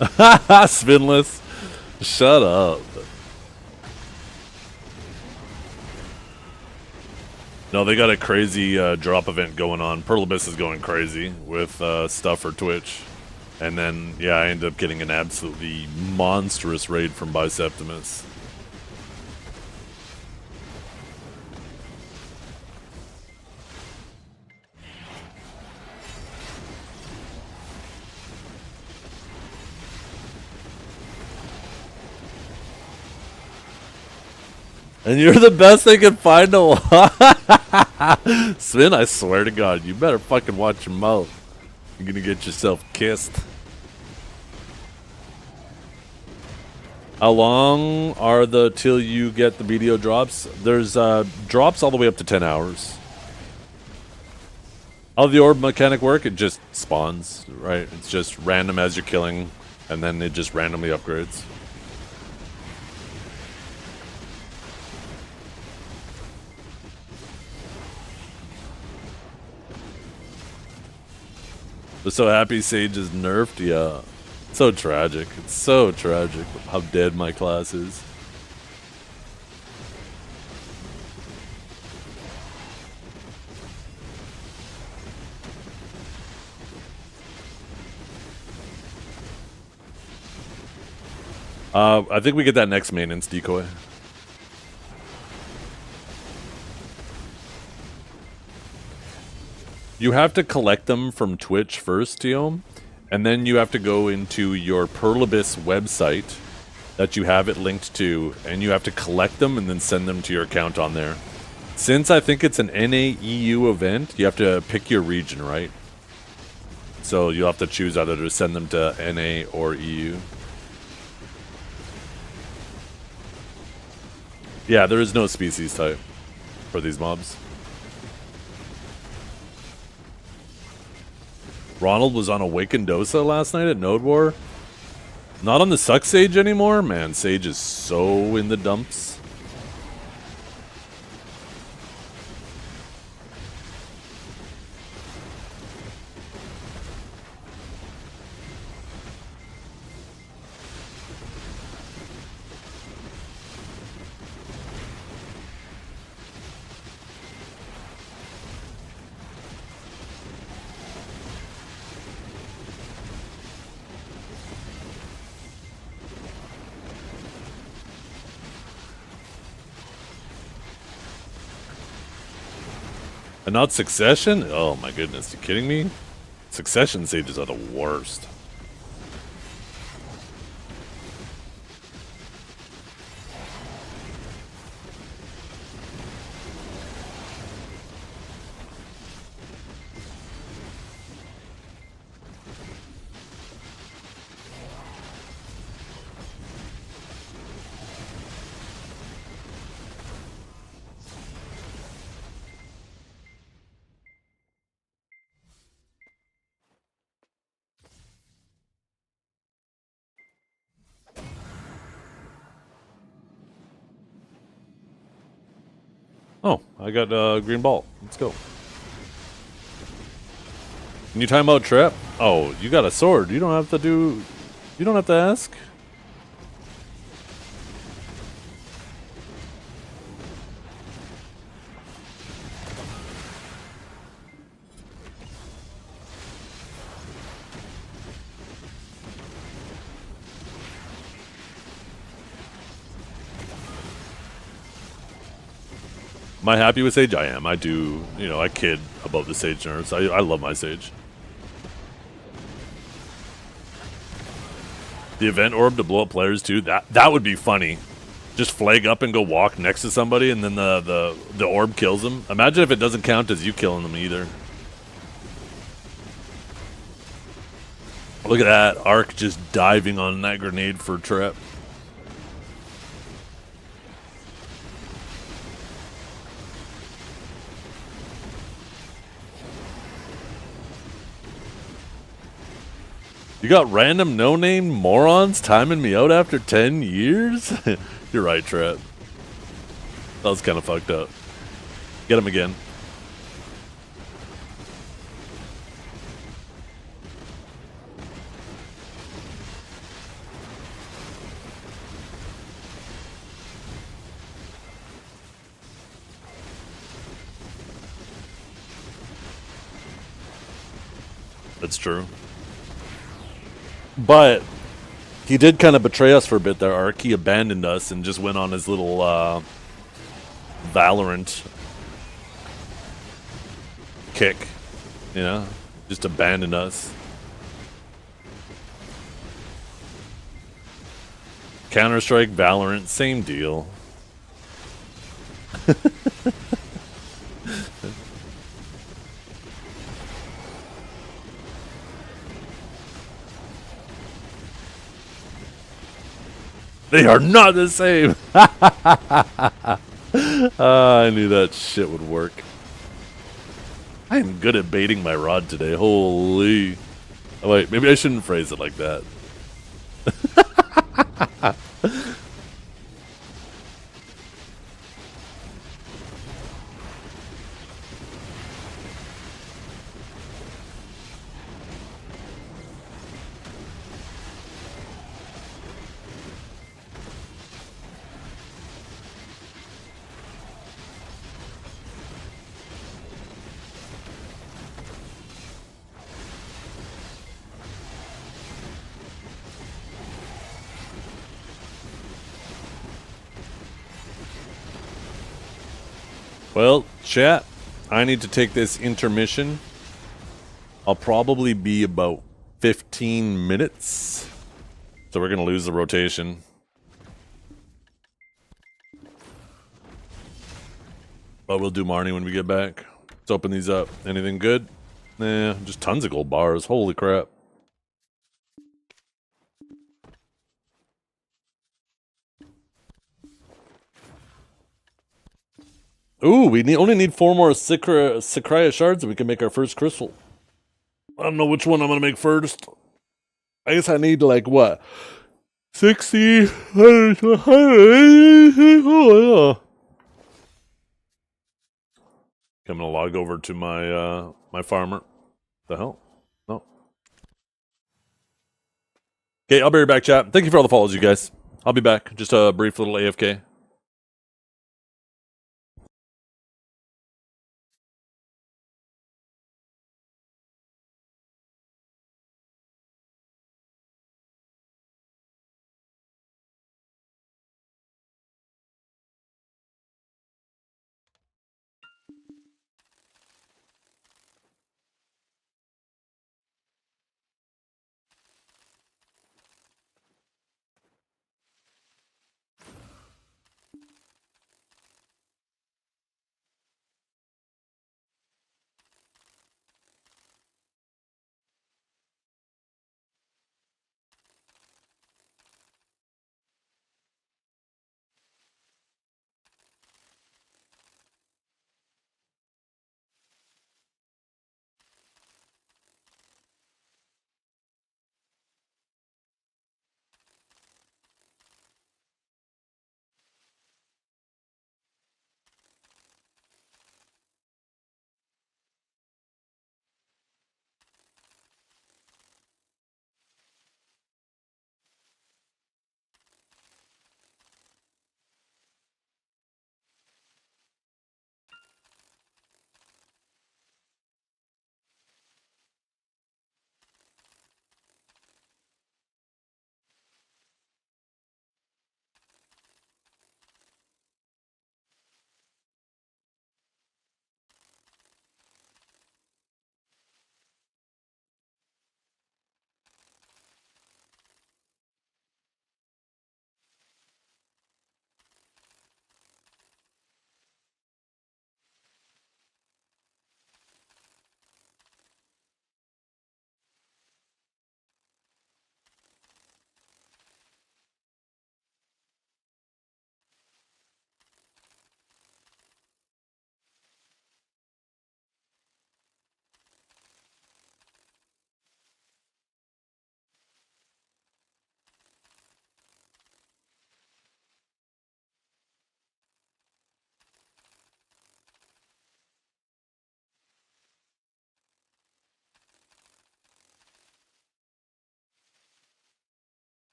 Spinless. Shut up. No, they got a crazy drop event going on. Perlibus is going crazy with stuff for Twitch. And then, yeah, I ended up getting an absolutely monstrous raid from Biseptimus. And you're the best they can find a Spin, I swear to God, you better fucking watch your mouth. You're gonna get yourself kissed. How long are the till you get the video drops? There's drops all the way up to 10 hours. How the orb mechanic work? It just spawns, right? It's just random as you're killing, and then it just randomly upgrades. We're so happy Sage is nerfed, yeah. So tragic. It's so tragic how dead my class is. I think we get that next maintenance decoy. You have to collect them from Twitch first, Teom, and then you have to go into your Perlibus website that you have it linked to, and you have to collect them and then send them to your account on there. Since I think it's an NA-EU event, you have to pick your region, right? So you'll have to choose either to send them to NA or EU. Yeah, there is no species type for these mobs. Ronald was on Awakened Dosa last night at Node War. Not on the Suck Sage anymore? Man, Sage is so in the dumps. And not Succession? Oh my goodness, you kidding me? Succession sages are the worst. Oh, I got a green ball. Let's go. Can you time out trap? Oh, you got a sword. You don't have to do... You don't have to ask. Am I happy with Sage? I am. I do, you know, I kid about the Sage nerfs. I love my Sage. The event orb to blow up players too, that would be funny. Just flag up and go walk next to somebody and then the orb kills them. Imagine if it doesn't count as you killing them either. Look at that, Arc just diving on that grenade for a trap. You got random no-name morons timing me out after 10 years? You're right, Trap. That was kind of fucked up. Get him again. it's true. But he did kind of betray us for a bit there, Ark. He abandoned us and just went on his little Valorant kick. You know? Just abandoned us. Counter-Strike, Valorant, same deal. They are not the same. I knew that shit would work. I am good at baiting my rod today. Holy. Oh, wait, maybe I shouldn't phrase it like that. Well, chat, I need to take this intermission. I'll probably be about 15 minutes. So we're going to lose the rotation. But we'll do Marnie when we get back. Let's open these up. Anything good? Nah, just tons of gold bars. Holy crap. Ooh, we only need 4 more Sycraia shards and we can make our first crystal. I don't know which one I'm going to make first. I guess I need like what? 60? 100, 180? Oh, yeah. I'm going to log over to my my farmer. The hell? No. Okay, I'll be right back, chat. Thank you for all the follows, you guys. I'll be back. Just a brief little AFK.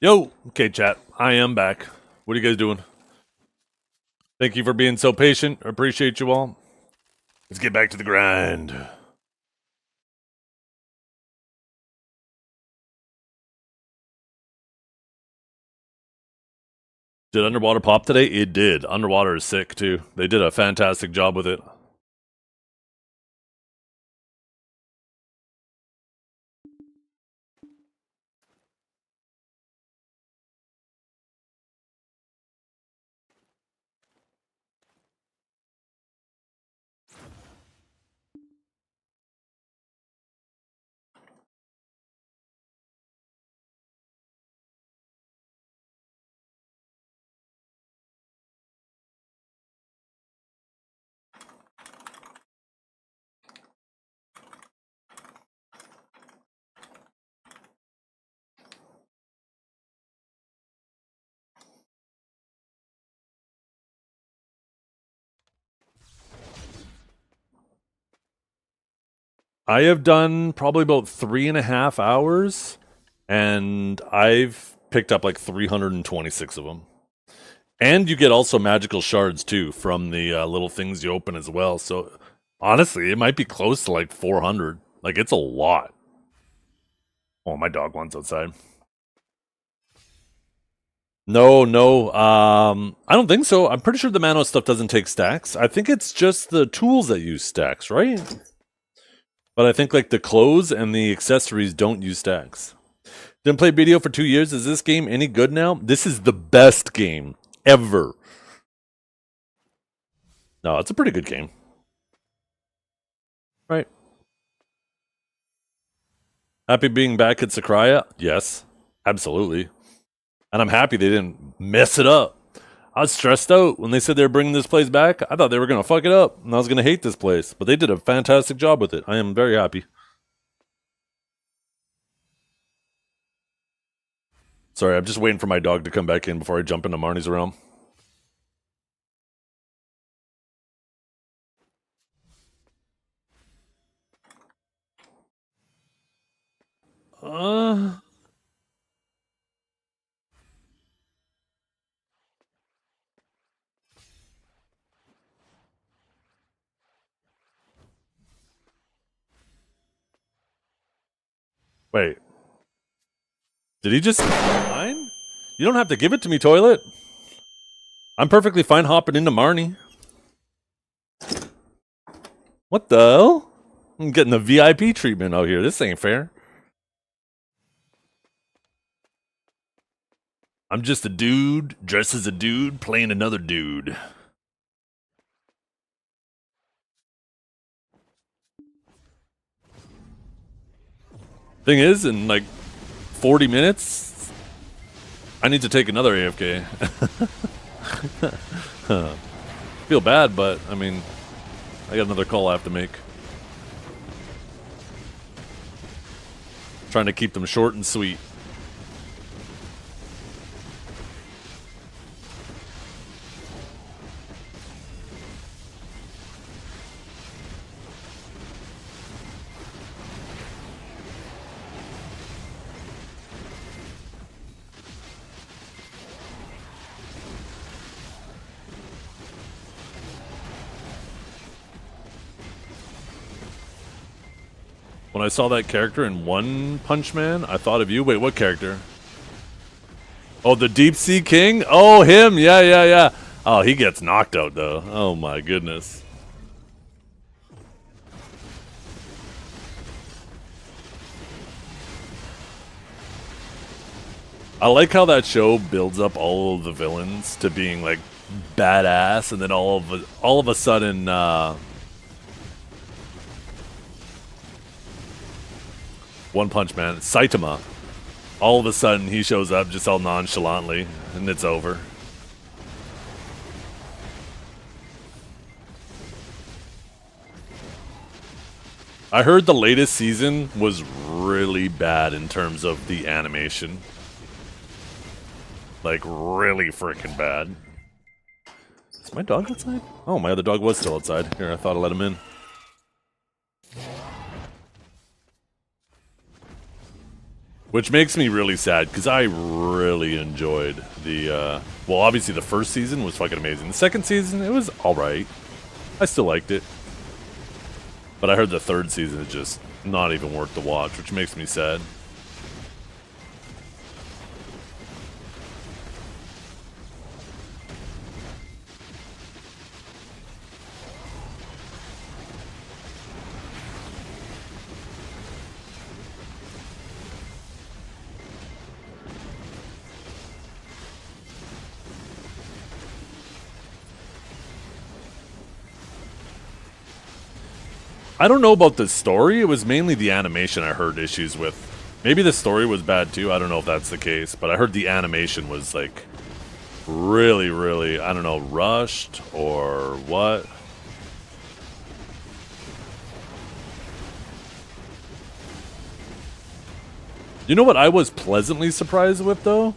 Yo! Okay, chat. I am back. What are you guys doing? Thank you for being so patient. I appreciate you all. Let's get back to the grind. Did Underwater pop today? It did. Underwater is sick, too. They did a fantastic job with it. I have done probably about 3.5 hours, and I've picked up like 326 of them. And you get also magical shards too from the little things you open as well. So honestly, it might be close to like 400. Like it's a lot. Oh, my dog wants outside. No. I don't think so. I'm pretty sure the Mano stuff doesn't take stacks. I think it's just the tools that use stacks, right? But I think like the clothes and the accessories don't use stacks. Didn't play BDO for 2 years. Is this game any good now? This is the best game ever. No, it's a pretty good game. Right. Happy being back at Sycraia? Yes, absolutely. And I'm happy they didn't mess it up. I was stressed out when they said they were bringing this place back. I thought they were going to fuck it up, and I was going to hate this place. But they did a fantastic job with it. I am very happy. Sorry, I'm just waiting for my dog to come back in before I jump into Marnie's realm. Wait. Did he just mine? You don't have to give it to me, toilet. I'm perfectly fine hopping into Marnie. What the hell? I'm getting the VIP treatment out here. This ain't fair. I'm just a dude, dressed as a dude, playing another dude. Thing is, in like 40 minutes, I need to take another AFK. Feel bad, but I mean, I got another call I have to make. Trying to keep them short and sweet. When I saw that character in One Punch Man, I thought of you. Wait, what character? Oh, the Deep Sea King? Oh, him. Yeah. Oh, he gets knocked out, though. Oh, my goodness. I like how that show builds up all of the villains to being, like, badass, and then all of a sudden, One Punch Man, Saitama, all of a sudden he shows up just all nonchalantly, and it's over. I heard the latest season was really bad in terms of the animation. Like, really freaking bad. Is my dog outside? Oh, my other dog was still outside. Here, I thought I let him in. Which makes me really sad, because I really enjoyed the, well, obviously the first season was fucking amazing. The second season, it was alright. I still liked it. But I heard the third season is just not even worth the watch, which makes me sad. I don't know about the story. It was mainly the animation I heard issues with. Maybe the story was bad too. I don't know if that's the case. But I heard the animation was like really, really, I don't know, rushed or what. You know what I was pleasantly surprised with though?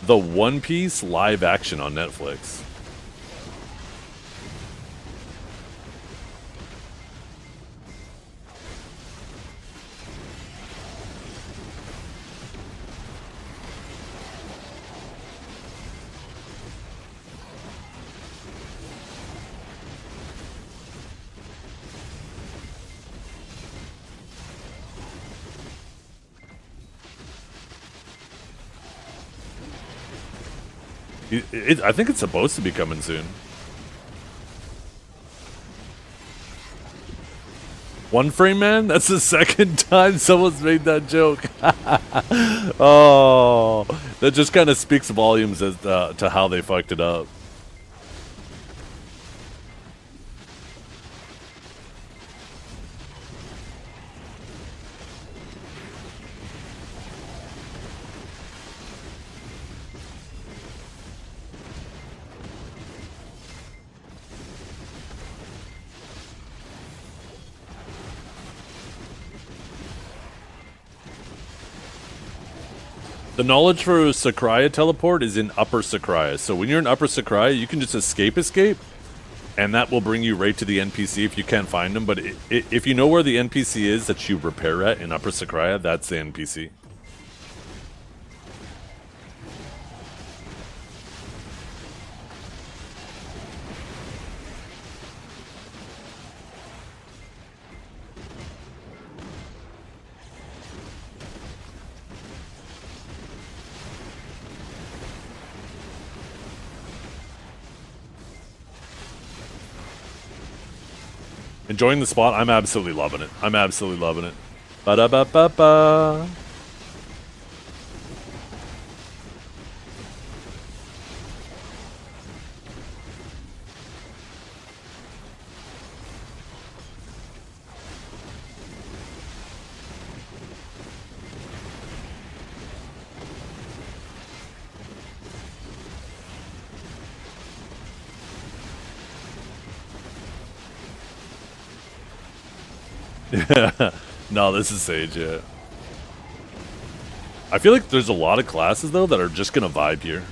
The One Piece live action on Netflix. I think it's supposed to be coming soon. One Frame Man? That's the second time someone's made that joke. Oh, that just kind of speaks volumes as to how they fucked it up. The knowledge for Sycraia teleport is in Upper Sycraia. So when you're in Upper Sycraia, you can just escape, and that will bring you right to the NPC if you can't find them. But if you know where the NPC is that you repair at in Upper Sycraia, that's the NPC. Enjoying the spot? I'm absolutely loving it. I'm absolutely loving it. Ba-da-ba-ba-ba. No, this is Sage, yeah. I feel like there's a lot of classes, though, that are just gonna vibe here.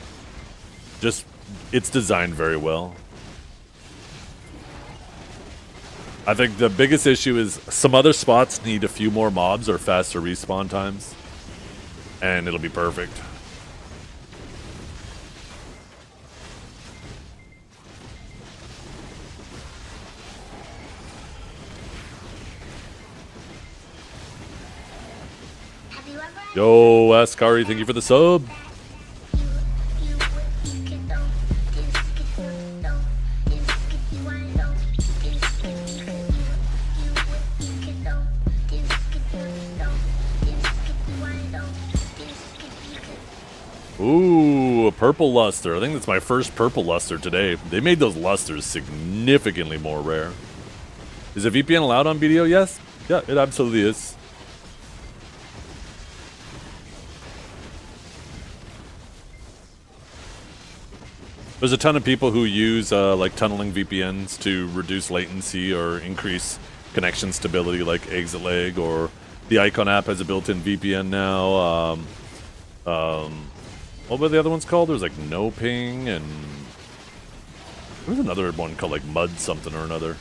Just, it's designed very well. I think the biggest issue is some other spots need a few more mobs or faster respawn times. And it'll be perfect. Yo, Ascari, thank you for the sub. Ooh, a purple luster. I think that's my first purple luster today. They made those lusters significantly more rare. Is a VPN allowed on BDO? Yes. Yeah, it absolutely is. There's a ton of people who use like tunneling VPNs to reduce latency or increase connection stability, like Exit Lag, or the Icon app has a built-in VPN now. What were the other ones called? There's like No Ping, and there's another one called like Mud something or another.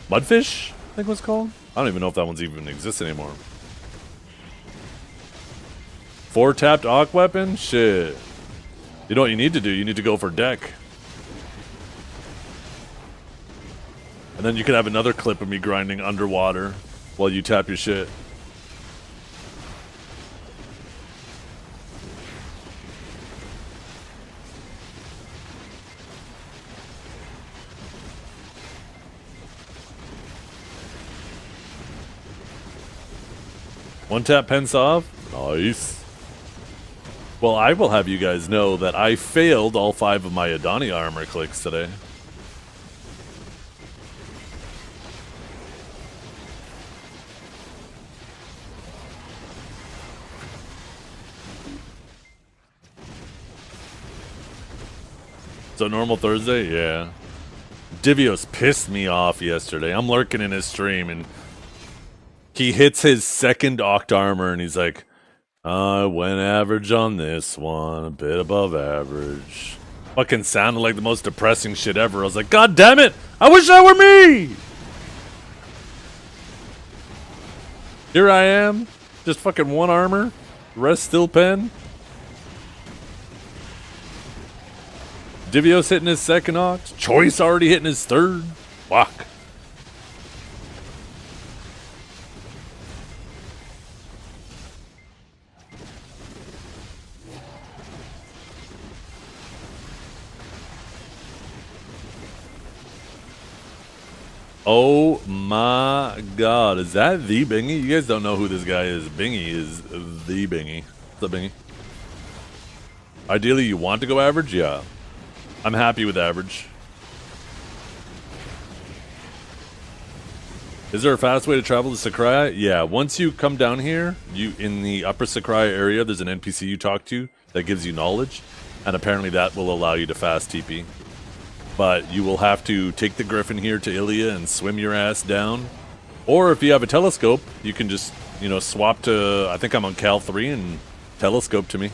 Mudfish, I think it was called. I don't even know if that one's even exists anymore. 4 tapped Arc Weapon? Shit. You know what you need to do? You need to go for deck. And then you can have another clip of me grinding underwater while you tap your shit. One tap pence off? Nice. Well, I will have you guys know that I failed all 5 of my Adani armor clicks today. So normal Thursday? Yeah. Divios pissed me off yesterday. I'm lurking in his stream and he hits his second Oct armor and he's like, I went average on this one, a bit above average. Fucking sounded like the most depressing shit ever. I was like, God damn it! I wish that were me! Here I am, just fucking 1 armor, the rest still pen. Divios hitting his second Oct. Choice already hitting his third. Fuck. Oh my god, is that the Bingy? You guys don't know who this guy is. Bingy is the Bingy. What's up, Bingy? Ideally, you want to go average? Yeah. I'm happy with average. Is there a fast way to travel to Sycraia? Yeah, once you come down here, you in the upper Sycraia area, there's an NPC you talk to that gives you knowledge, and apparently that will allow you to fast TP. But you will have to take the Griffin here to Ilia and swim your ass down. Or if you have a telescope, you can just, you know, swap to, I think I'm on Cal 3 and telescope to me.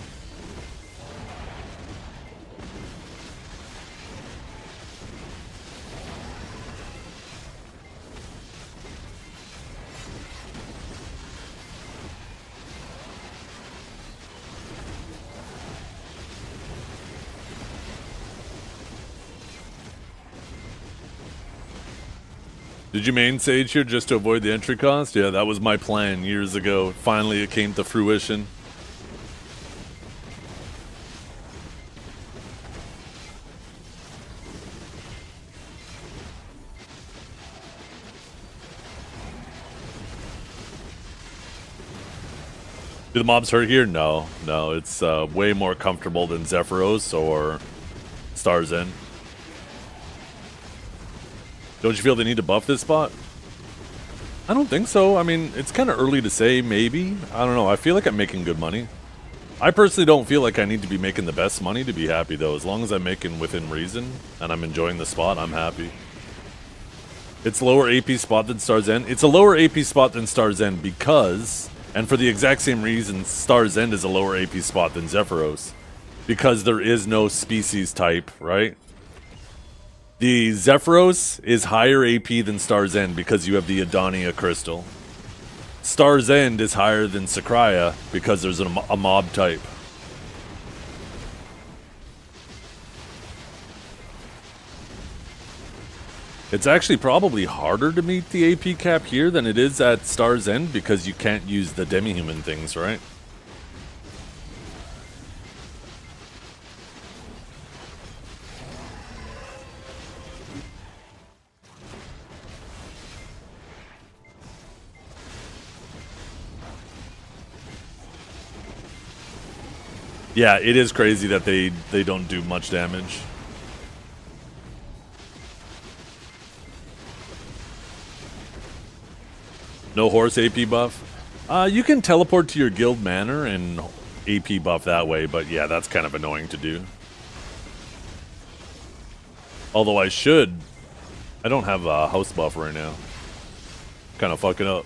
Did you main Sage here just to avoid the entry cost? Yeah, that was my plan years ago. Finally, it came to fruition. Do the mobs hurt here? No, no. It's way more comfortable than Zephyros or Star's End. Don't you feel they need to buff this spot? I don't think so. I mean, it's kind of early to say, maybe. I don't know. I feel like I'm making good money. I personally don't feel like I need to be making the best money to be happy, though. As long as I'm making within reason and I'm enjoying the spot, I'm happy. It's lower AP spot than Star's End. It's a lower AP spot than Star's End because, and for the exact same reason, Star's End is a lower AP spot than Zephyros. Because there is no species type, right? The Zephyros is higher AP than Star's End because you have the Adonia crystal. Star's End is higher than Sycraia because there's a mob type. It's actually probably harder to meet the AP cap here than it is at Star's End because you can't use the demi-human things, right? Yeah, it is crazy that they don't do much damage. No horse AP buff? You can teleport to your guild manor and AP buff that way, but yeah, that's kind of annoying to do. Although I don't have a house buff right now. Kind of fucking up.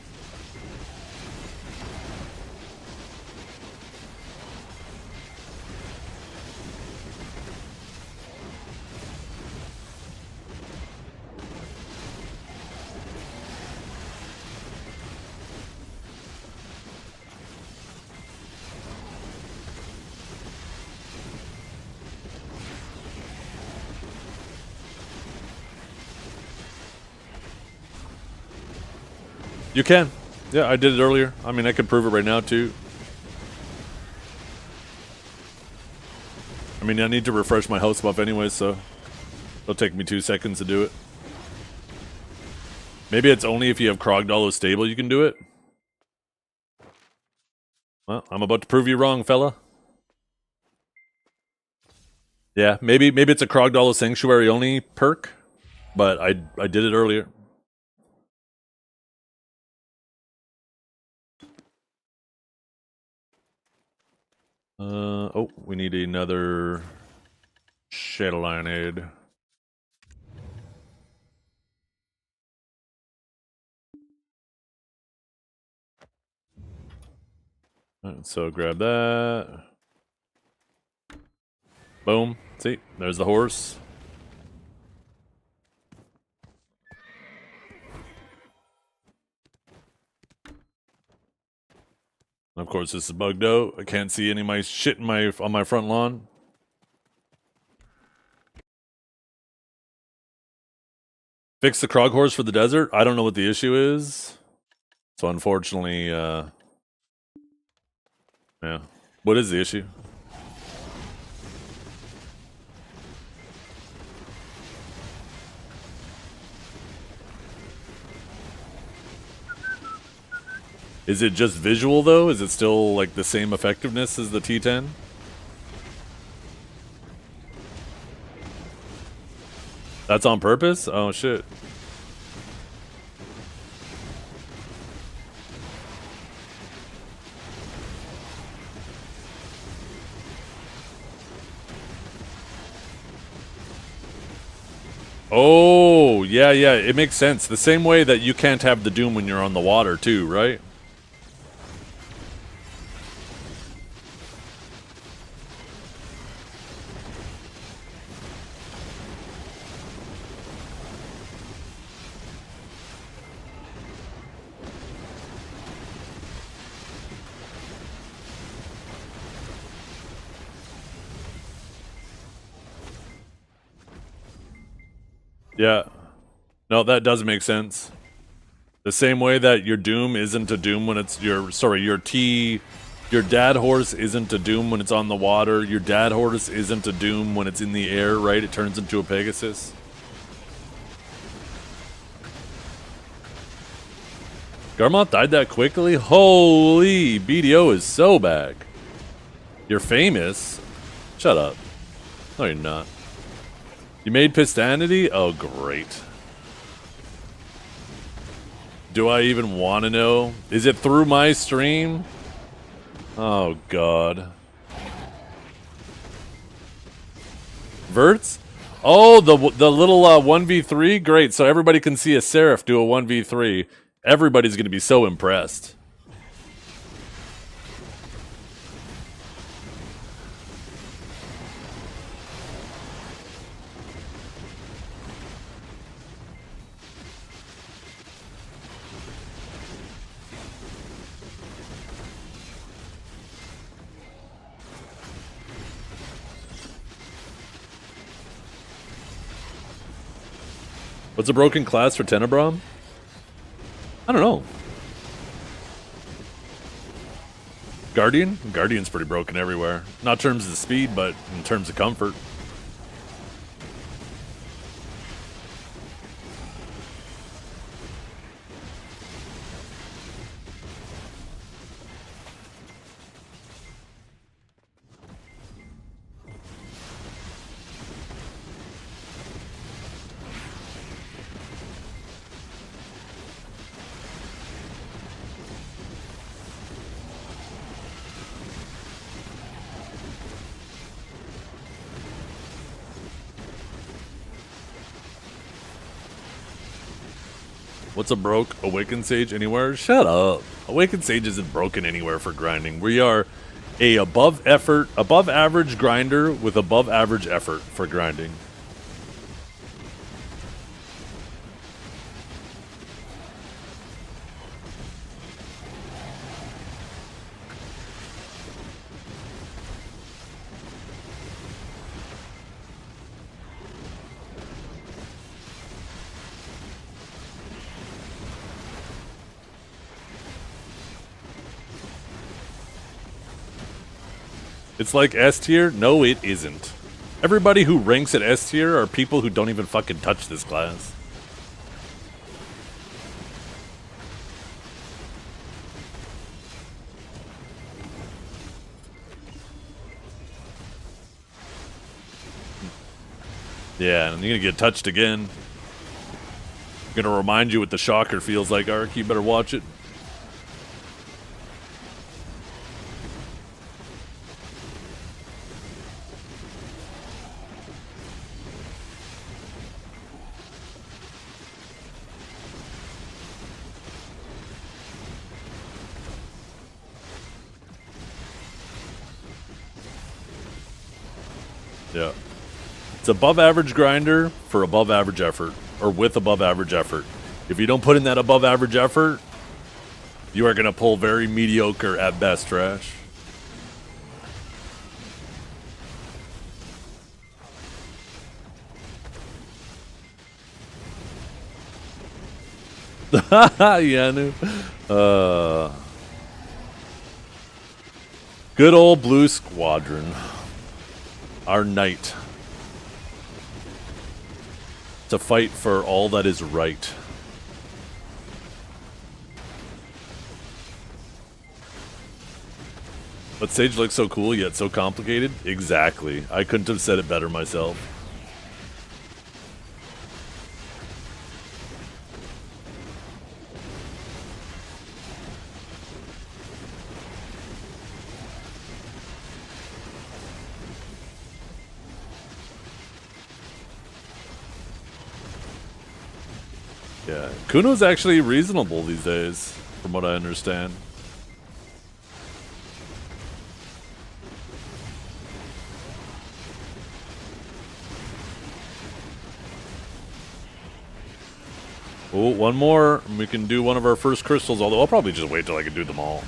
You can. Yeah, I did it earlier. I mean, I could prove it right now, too. I mean, I need to refresh my house buff anyway, so it'll take me 2 seconds to do it. Maybe it's only if you have Krogdalo stable you can do it. Well, I'm about to prove you wrong, fella. Yeah, maybe it's a Krogdalo Sanctuary only perk, but I did it earlier. Oh, we need another Shadowline aid. Alright, so grab that. Boom. See, there's the horse. Of course, this is bugged out. I can't see any of my shit on my front lawn. Fix the Krog horse for the desert? I don't know what the issue is. So unfortunately, yeah. What is the issue? Is it just visual though? Is it still like the same effectiveness as the T10? That's on purpose? Oh shit. Oh, yeah, it makes sense. The same way that you can't have the Doom when you're on the water too, right? Yeah. No, that does make sense. The same way that your Doom isn't a Doom when it's your dad horse isn't a Doom when it's on the water. Your dad horse isn't a Doom when it's in the air, right? It turns into a Pegasus. Garmont died that quickly? Holy, BDO is so back. You're famous? Shut up. No, you're not. You made Pistanity? Oh, great. Do I even want to know? Is it through my stream? Oh, God. Verts? Oh, the little 1v3? Great, so everybody can see a Seraph do a 1v3. Everybody's going to be so impressed. What's a broken class for Tenebrum? I don't know. Guardian? Guardian's pretty broken everywhere. Not in terms of speed, but in terms of comfort. What's a broke Awakened Sage anywhere? Shut up. Awakened Sage isn't broken anywhere for grinding. We are a above average grinder with above average effort for grinding. It's like S tier? No, it isn't. Everybody who ranks at S tier are people who don't even fucking touch this class. Yeah, and you're gonna get touched again. I'm gonna remind you what the shocker feels like, Ark. You better watch it. Yeah. It's above average grinder for above average effort, or with above average effort. If you don't put in that above average effort, you are going to pull very mediocre at best trash. Yanu. Good old Blue Squadron. Our knight. To fight for all that is right. But Sage looks so cool yet so complicated. Exactly. I couldn't have said it better myself. Yeah, Kuno's actually reasonable these days, from what I understand. Oh, one more, and we can do one of our first crystals, although I'll probably just wait till I can do them all.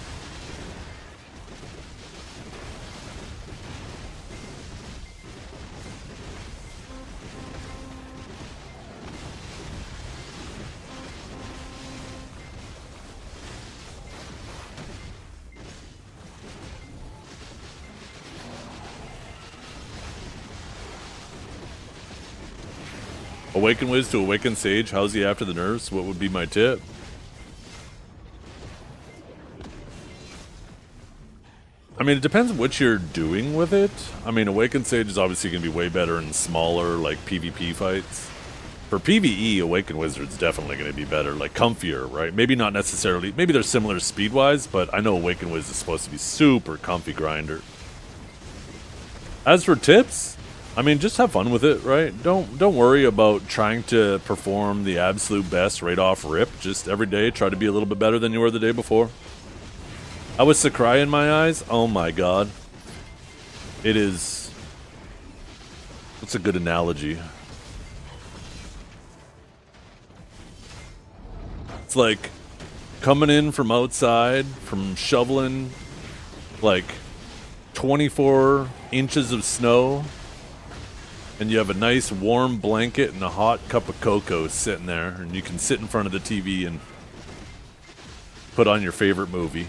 Awaken Wiz to Awaken Sage. How's he after the nerfs? What would be my tip? I mean, it depends what you're doing with it. I mean, Awaken Sage is obviously going to be way better in smaller, like, PvP fights. For PvE, Awaken Wizard's definitely going to be better, like, comfier, right? Maybe not necessarily, maybe they're similar speed-wise, but I know Awaken Wiz is supposed to be super comfy grinder. As for tips, I mean, just have fun with it, right? Don't worry about trying to perform the absolute best right off rip. Just every day, try to be a little bit better than you were the day before. How was Sycraia in my eyes? Oh my god. It is... What's a good analogy? It's like coming in from outside, from shoveling like 24 inches of snow, and you have a nice warm blanket and a hot cup of cocoa sitting there, and you can sit in front of the TV and put on your favorite movie.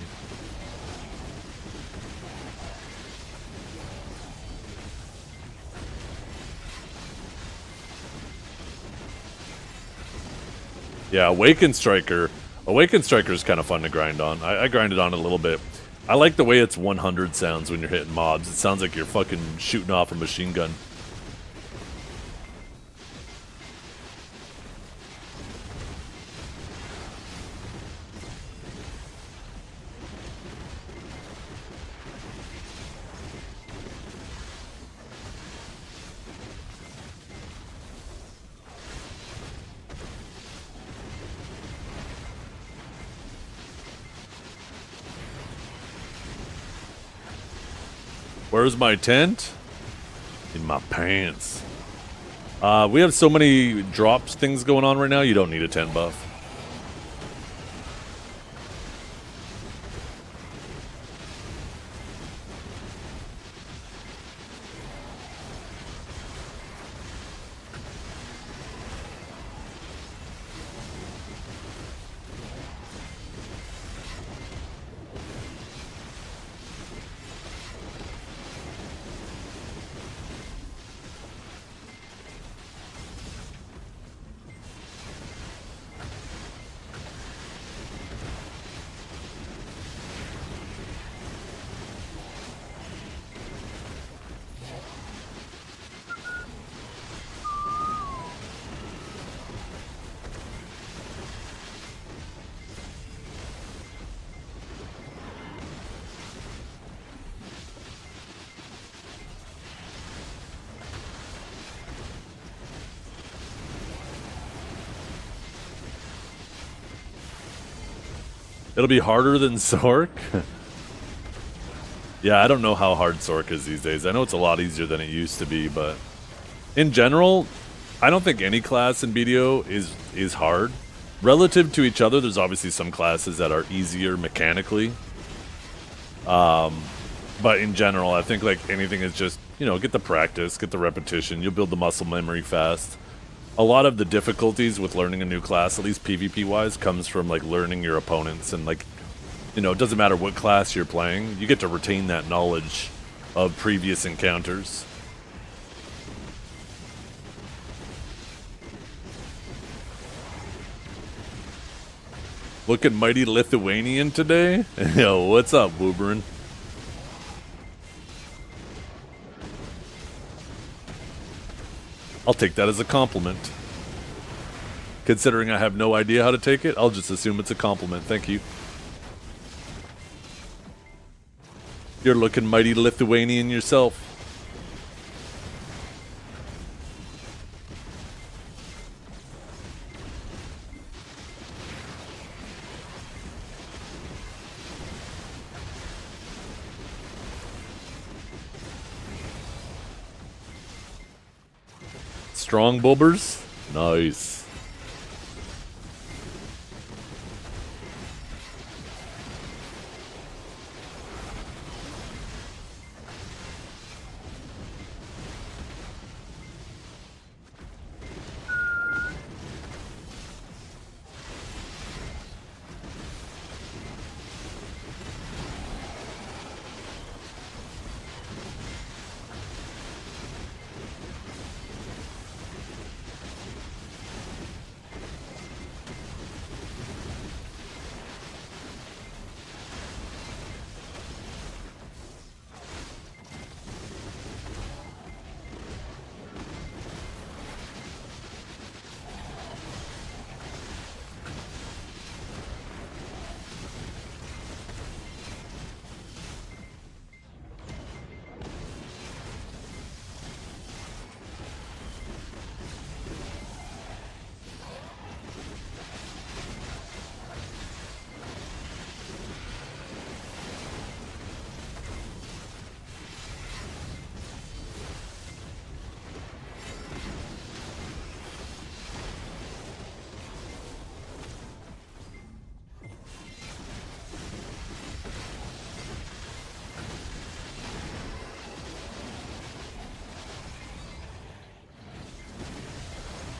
Yeah, Awaken Striker. Awaken Striker is kind of fun to grind on. I grinded on it a little bit. I like the way it's 100 sounds when you're hitting mobs. It sounds like you're fucking shooting off a machine gun. Where's my tent? In my pants. We have so many drops things going on right now, you don't need a tent buff. It'll be harder than Sork? Yeah, I don't know how hard Sork is these days. I know it's a lot easier than it used to be, but in general, I don't think any class in BDO is hard. Relative to each other, there's obviously some classes that are easier mechanically. But in general, I think like anything is just, you know, get the practice, get the repetition, you'll build the muscle memory fast. A lot of the difficulties with learning a new class, at least PvP-wise, comes from like learning your opponents and like, you know, it doesn't matter what class you're playing, you get to retain that knowledge of previous encounters. Looking mighty Lithuanian today? Yo, what's up, Wooberin? I'll take that as a compliment. Considering I have no idea how to take it, I'll just assume it's a compliment. Thank you. You're looking mighty Lithuanian yourself. Strong bulbers? Nice.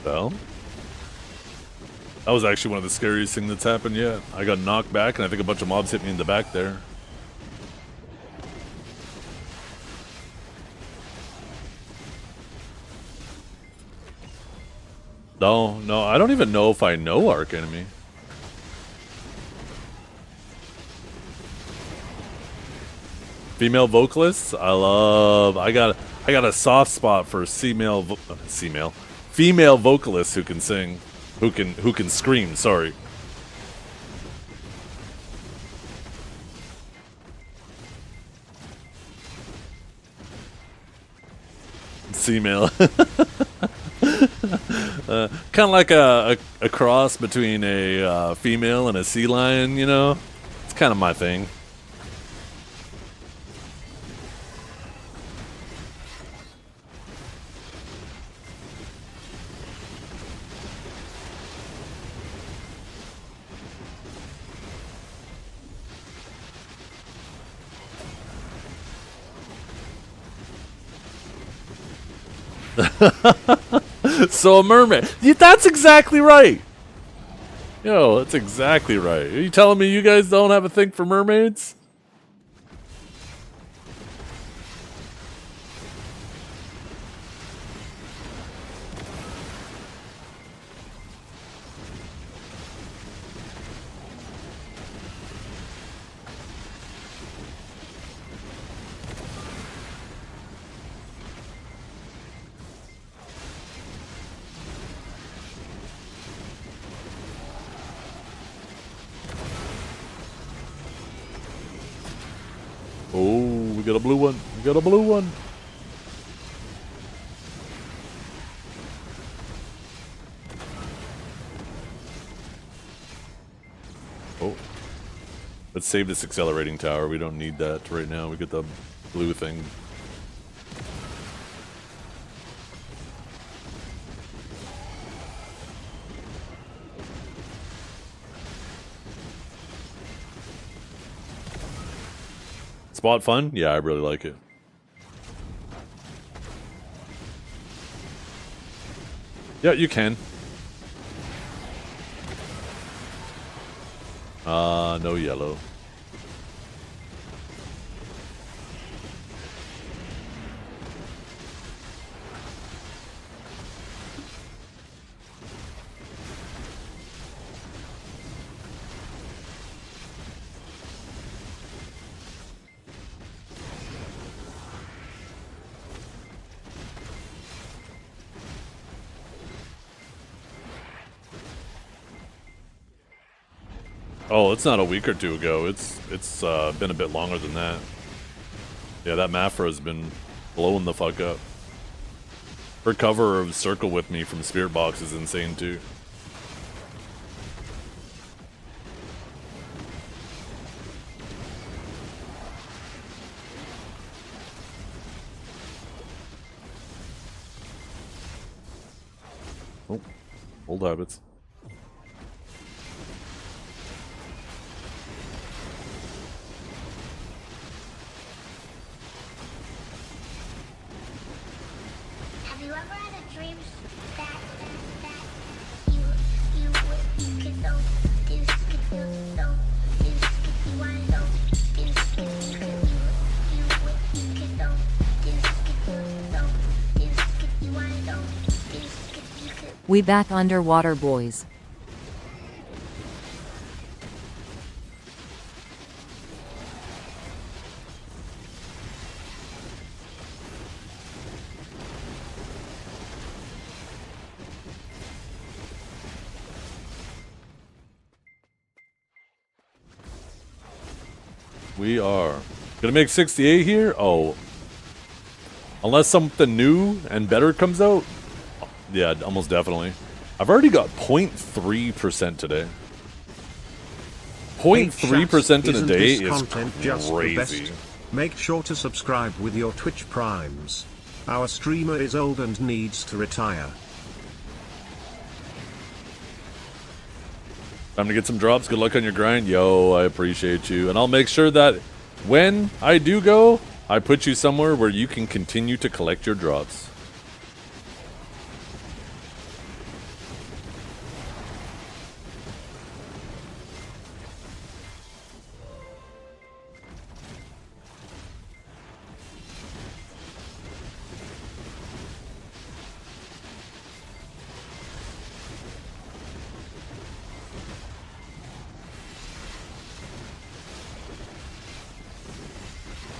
Well, that was actually one of the scariest things that's happened yet. I got knocked back, and I think a bunch of mobs hit me in the back there. No, I don't even know if I know Arc Enemy. Female vocalists? I got a soft spot for female vocalists who can sing, who can scream, sorry. Female. Kind of like a cross between a female and a sea lion, you know? It's kind of my thing. So a mermaid. That's exactly right. Yo, that's exactly right. Are you telling me you guys don't have a thing for mermaids? Oh, we got a blue one. We got a blue one. Oh. Let's save this accelerating tower. We don't need that right now. We get the blue thing. Spot fun? Yeah, I really like it. Yeah, you can. No yellow. Oh, it's not a week or two ago. It's been a bit longer than that. Yeah, that Mafra has been blowing the fuck up. Her cover of Circle With Me from Spirit Box is insane too. Oh, old habits. Have you ever had a dream that you could know this, could know this, could you wanna know this, could you could know this, could know this, could you wanna know this, could. We back underwater, boys. We are gonna make 68 here? Oh. Unless something new and better comes out? Yeah, almost definitely. I've already got 0.3% today. 0.3% in a day is content just the crazy. best? Make sure to subscribe with your Twitch primes. Our streamer is old and needs to retire. Time to get some drops. Good luck on your grind. Yo, I appreciate you. And I'll make sure that when I do go, I put you somewhere where you can continue to collect your drops.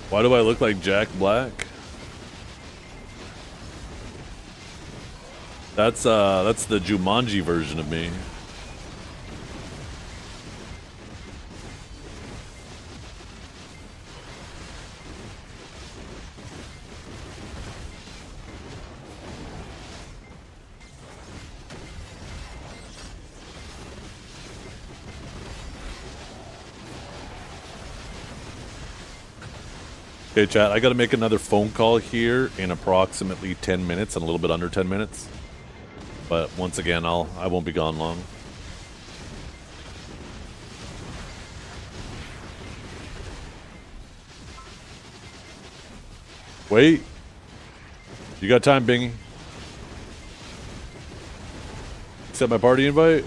Why do I look like Jack Black? That's the Jumanji version of me. Okay, chat, I gotta make another phone call here in approximately 10 minutes, and a little bit under 10 minutes. But once again, I won't be gone long. Wait. You got time, Bingy? Accept my party invite?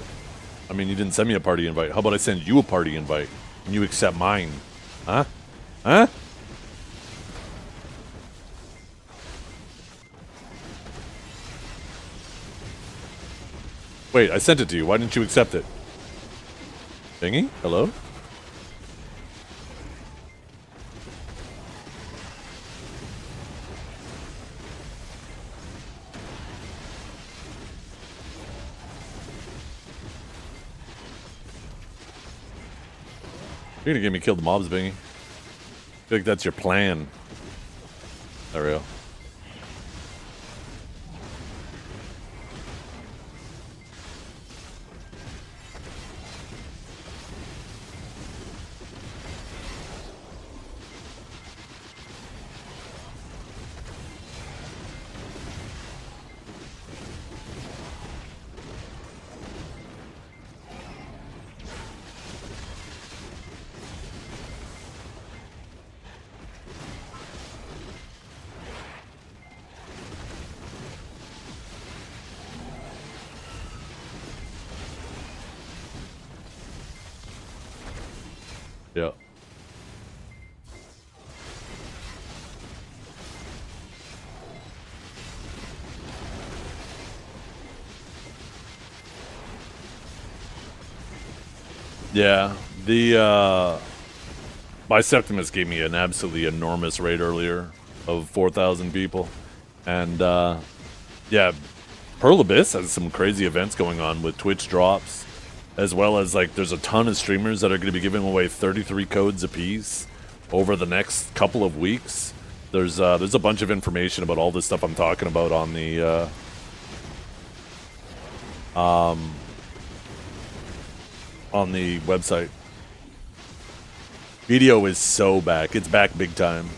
I mean, you didn't send me a party invite. How about I send you a party invite and you accept mine? Huh? Huh? Wait, I sent it to you. Why didn't you accept it? Bingy? Hello? You're gonna get me kill the mobs, Bingy. I feel like that's your plan. There we go. Yeah. Yeah, the Biseptimus gave me an absolutely enormous raid earlier of 4,000 people. And yeah, Pearl Abyss has some crazy events going on with Twitch drops, as well as like there's a ton of streamers that are going to be giving away 33 codes apiece over the next couple of weeks. There's a bunch of information about all this stuff I'm talking about on the website. Video is so back. It's back big time.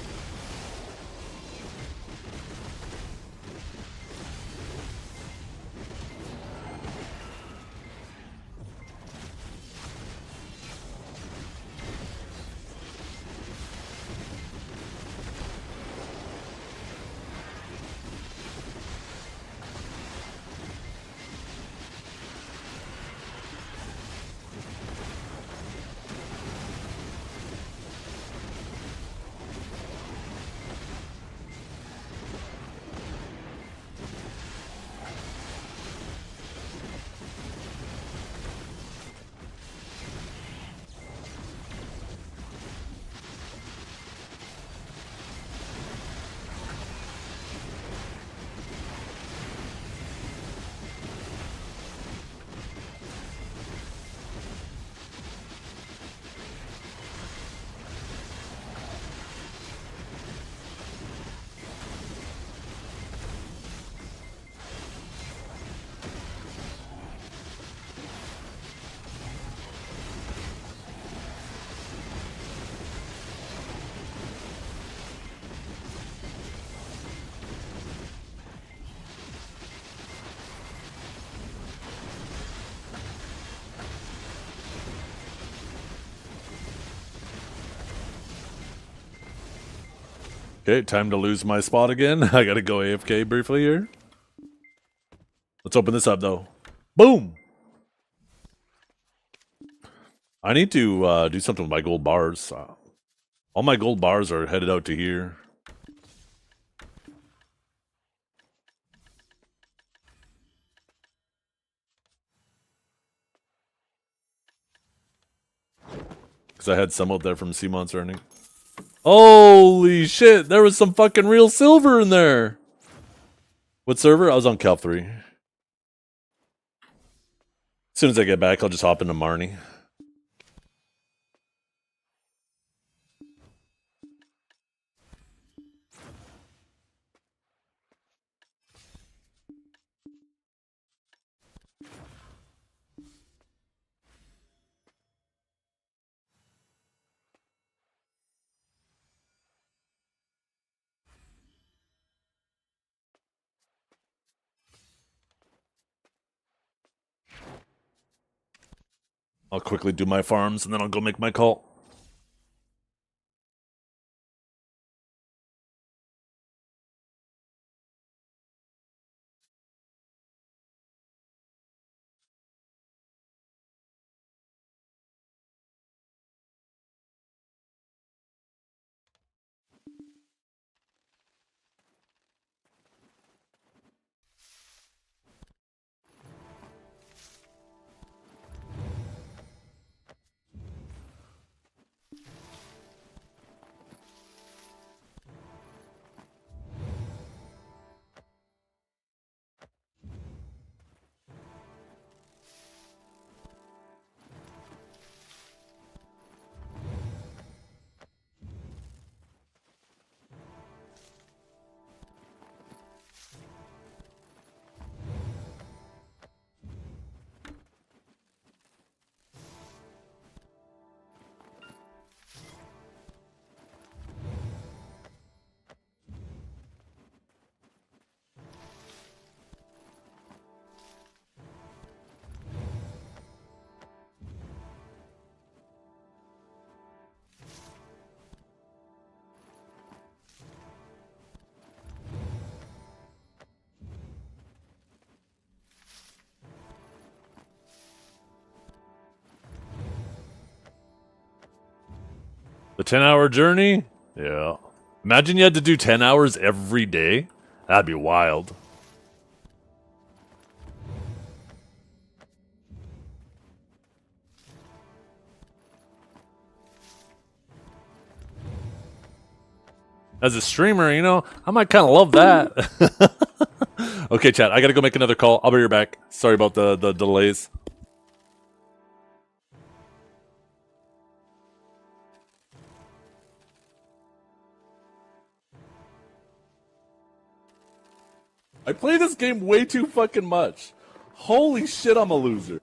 Okay, time to lose my spot again. I gotta go AFK briefly here. Let's open this up though. Boom! I need to do something with my gold bars. All my gold bars are headed out to here. Because I had some out there from Seamont's earning. Holy shit, there was some fucking real silver in there. What server? I was on Calp 3. As soon as I get back, I'll just hop into Marnie. I'll quickly do my farms and then I'll go make my call. The 10-hour journey? Yeah. Imagine you had to do 10 hours every day. That'd be wild. As a streamer, you know, I might kind of love that. Okay, chat, I gotta go make another call. I'll be right back. Sorry about the delays. I play this game way too fucking much. Holy shit, I'm a loser.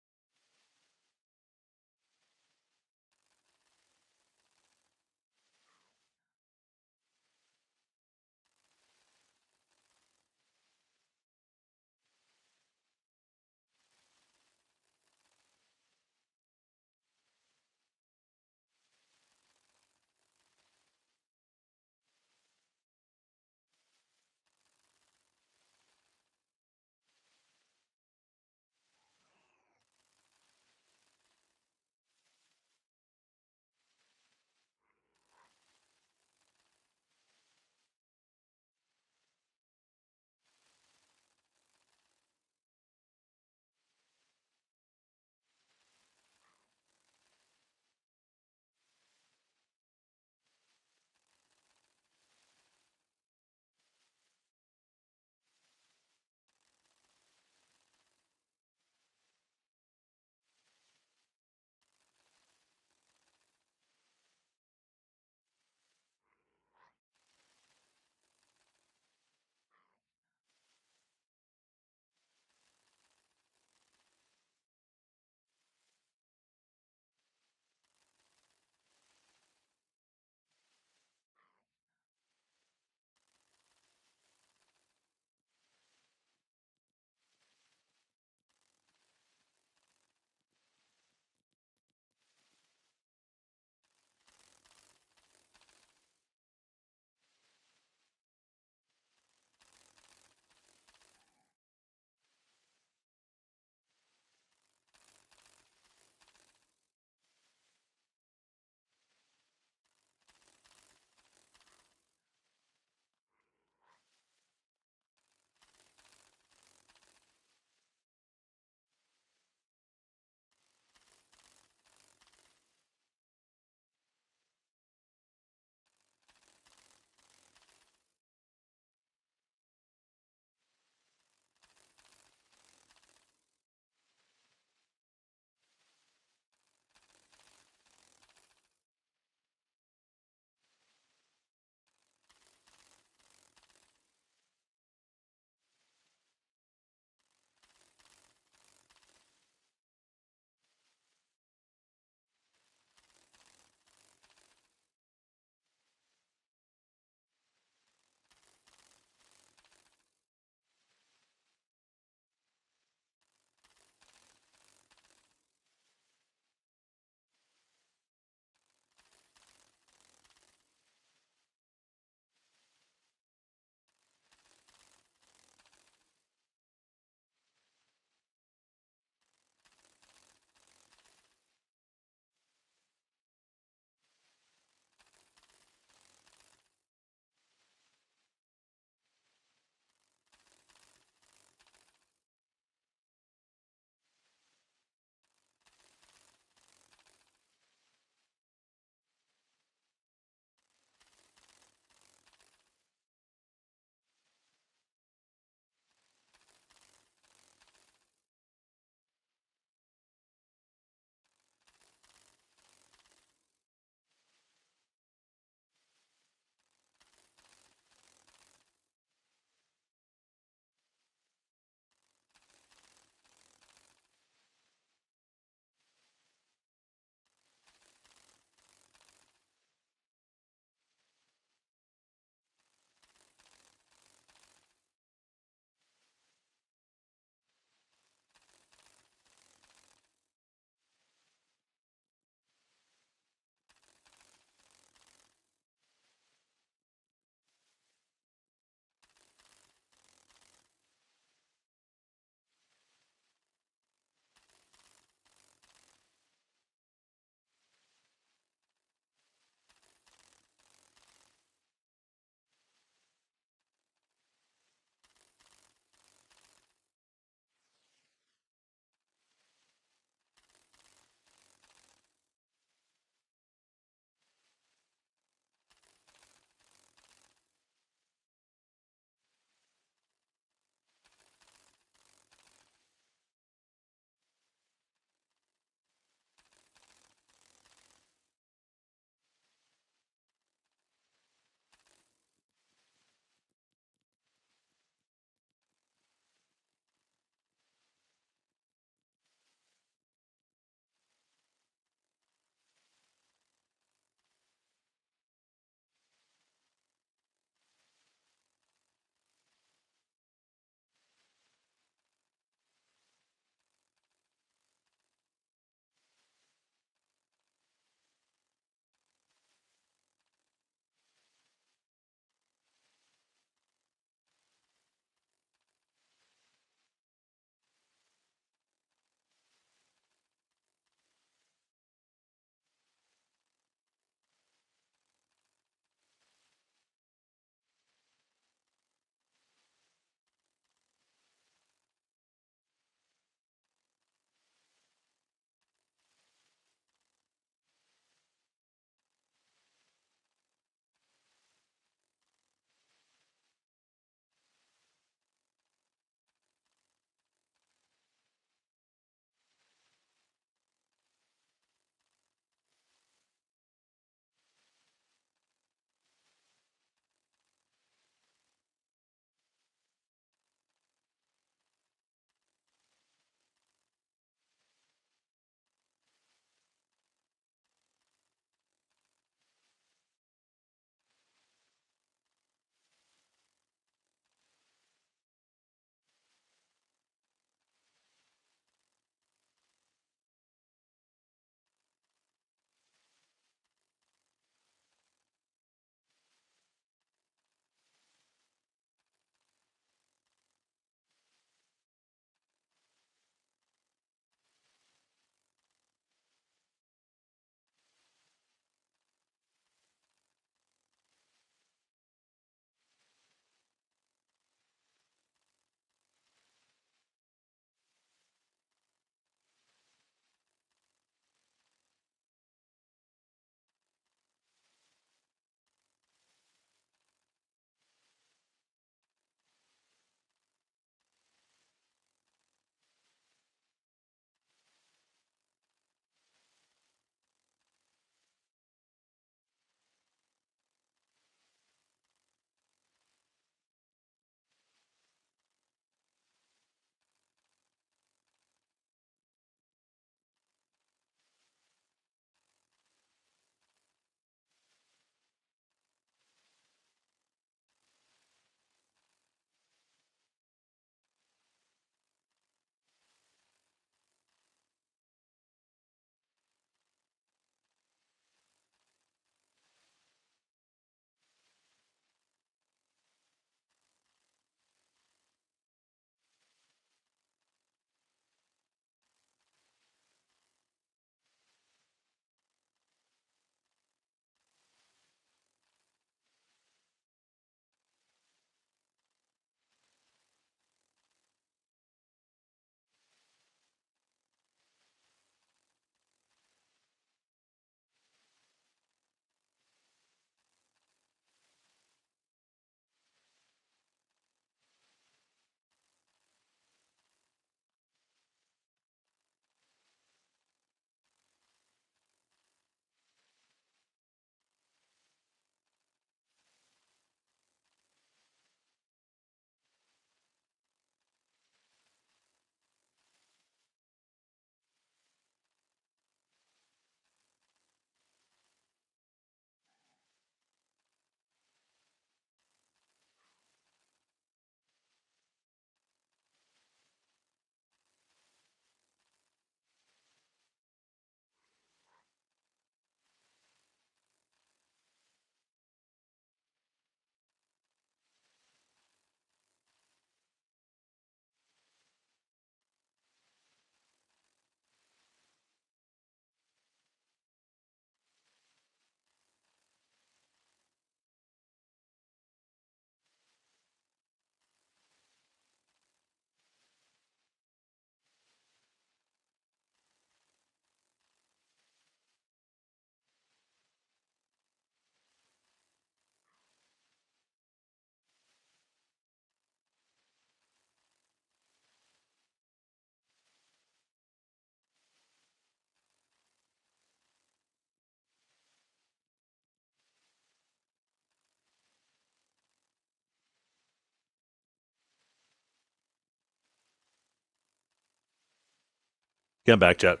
Get back, chat.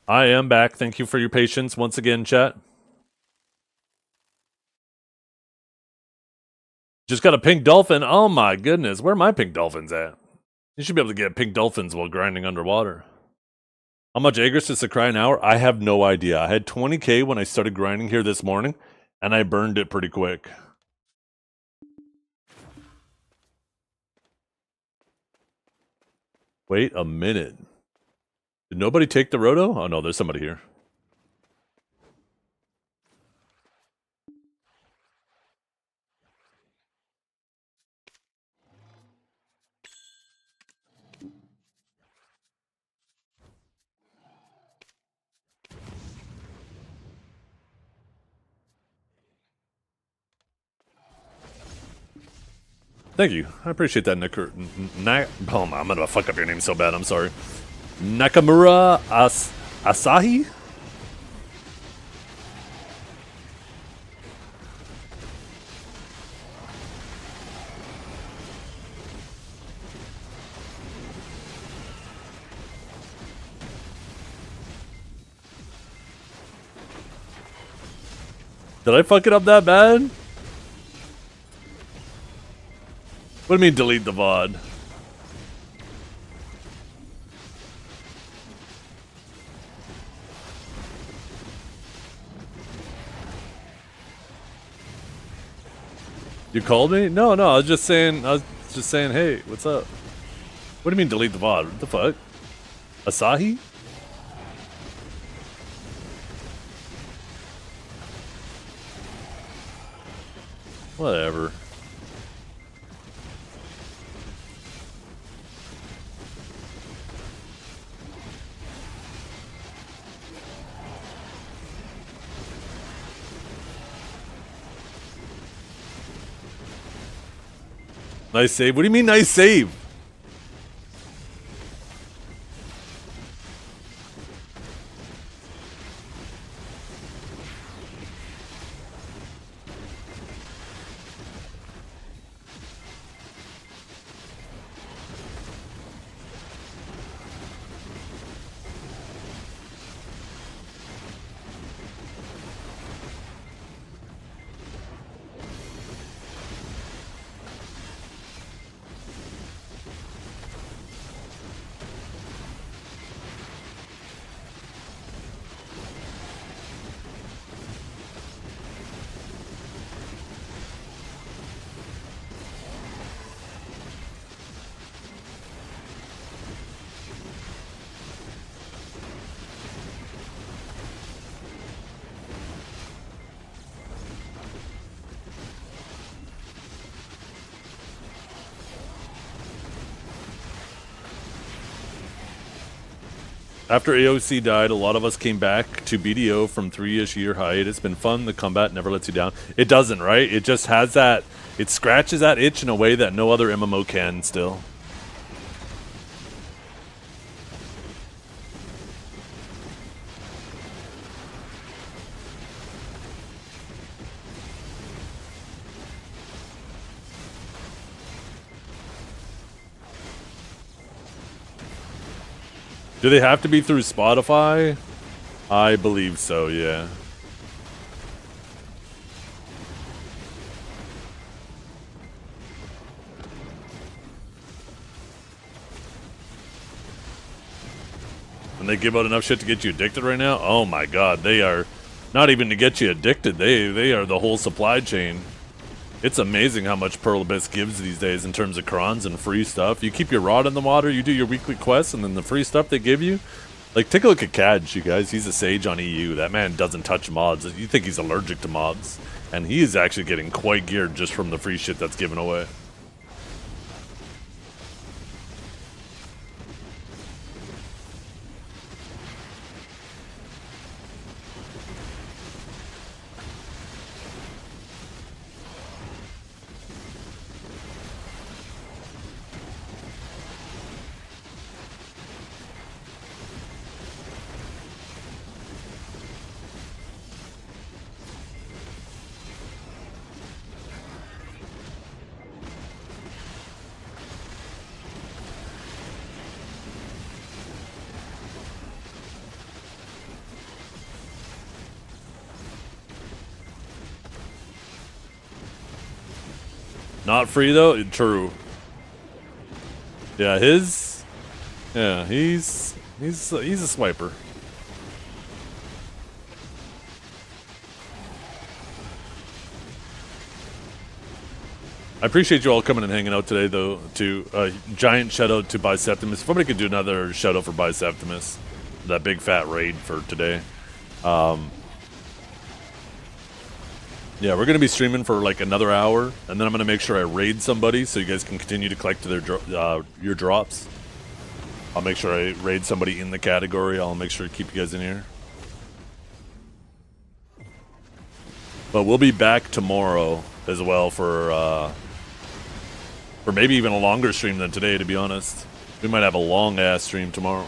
I am back. Thank you for your patience once again, chat. Just got a pink dolphin. Oh my goodness. Where are my pink dolphins at? You should be able to get pink dolphins while grinding underwater. How much Agris does Sycraia an hour? I have no idea. I had 20k when I started grinding here this morning, and I burned it pretty quick. Wait a minute. Did nobody take the roto? Oh no, there's somebody here. Thank you. I appreciate that, oh, I'm gonna fuck up your name so bad. I'm sorry. Nakamura Asahi? Did I fuck it up that bad? What do you mean delete the VOD? You called me? No, I was just saying, hey, what's up? What do you mean delete the VOD? What the fuck? Asahi? Whatever. Nice save? What do you mean nice save? After AOC died, a lot of us came back to BDO from 3-ish year hiatus. It's been fun. The combat never lets you down. It doesn't, right? It just has that, it scratches that itch in a way that no other MMO can still. Do they have to be through Spotify? I believe so, yeah. And they give out enough shit to get you addicted right now? Oh my god, they are not even to get you addicted. They are the whole supply chain. It's amazing how much Pearl Abyss gives these days in terms of crons and free stuff. You keep your rod in the water, you do your weekly quests, and then the free stuff they give you. Like, take a look at Kadge, you guys. He's a sage on EU. That man doesn't touch mobs. You think he's allergic to mobs. And he is actually getting quite geared just from the free shit that's given away. Not free though? True. Yeah, his... Yeah, he's a swiper. I appreciate you all coming and hanging out today, though. To giant shout out to Biseptimus. If somebody could do another shout out for Biseptimus, that big fat raid for today. Yeah, we're gonna be streaming for like another hour, and then I'm gonna make sure I raid somebody so you guys can continue to collect their your drops. I'll make sure I raid somebody in the category. I'll make sure to keep you guys in here. But we'll be back tomorrow as well for maybe even a longer stream than today, to be honest. We might have a long ass stream tomorrow.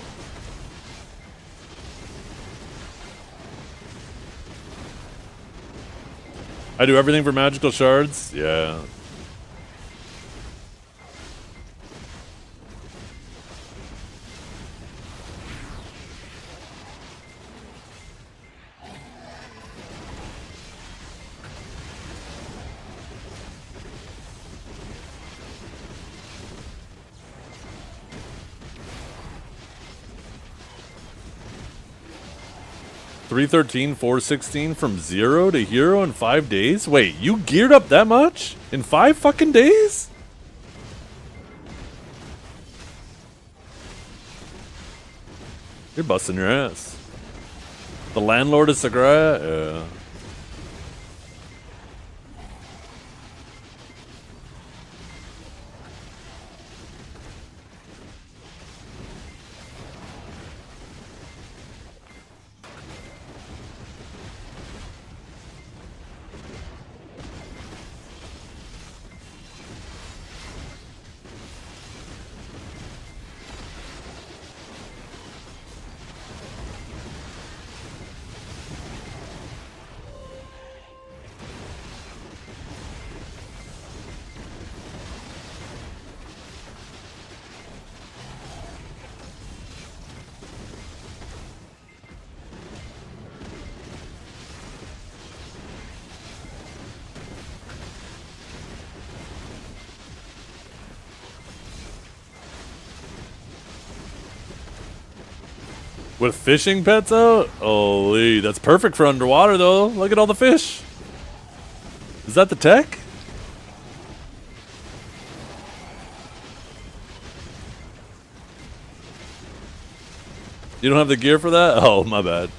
I do everything for magical shards? Yeah. $313, $416 from 0 to hero in 5 days? Wait, you geared up that much? In 5 fucking days? You're busting your ass. The landlord of Sycraia? Yeah. With fishing pets out? Holy, that's perfect for underwater though. Look at all the fish. Is that the tech? You don't have the gear for that? Oh, my bad.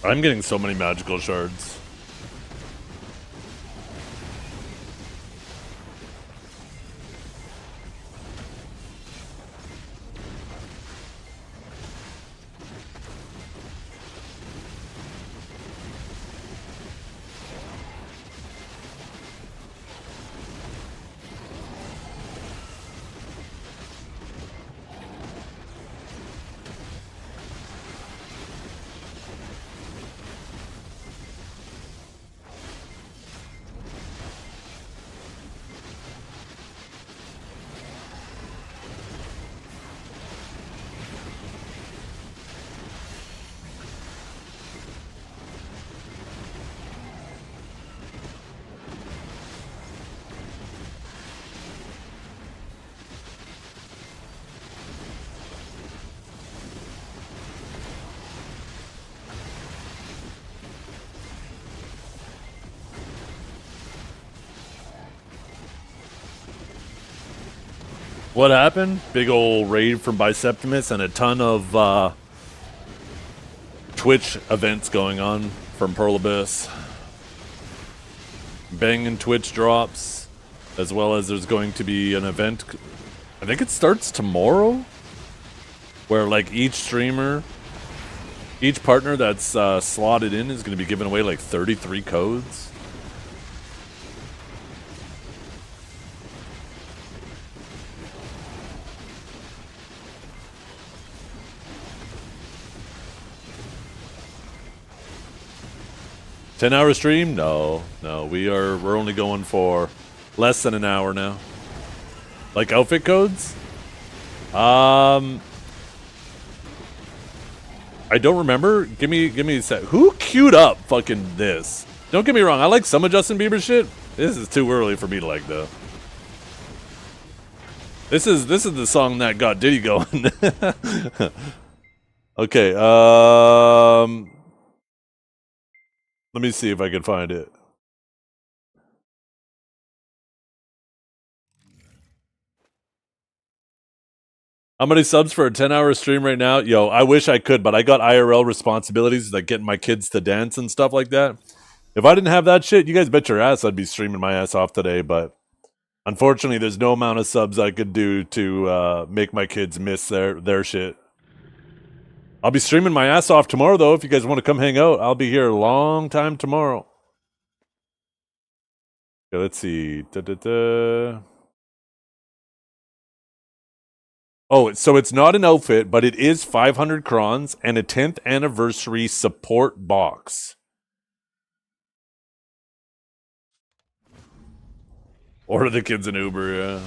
I'm getting so many magical shards. What happened? Big ol' raid from Biceptimus and a ton of Twitch events going on from Pearl Abyss. Banging Twitch drops, as well as there's going to be an event, I think it starts tomorrow, where like each streamer, each partner that's slotted in is going to be giving away like 33 codes. $10-hour stream? No, we're only going for less than an hour now. Like outfit codes? I don't remember. Give me a sec. Who queued up fucking this? Don't get me wrong, I like some of Justin Bieber shit. This is too early for me to like though. This is the song that got Diddy going. Okay, let me see if I can find it. How many subs for a 10-hour stream right now? Yo, I wish I could, but I got IRL responsibilities, like getting my kids to dance and stuff like that. If I didn't have that shit, you guys bet your ass I'd be streaming my ass off today, but unfortunately, there's no amount of subs I could do to make my kids miss their shit. I'll be streaming my ass off tomorrow, though. If you guys want to come hang out, I'll be here a long time tomorrow. Okay, let's see. Oh, so it's not an outfit, but it is 500 crons and a 10th anniversary support box. Order the kids an Uber, yeah.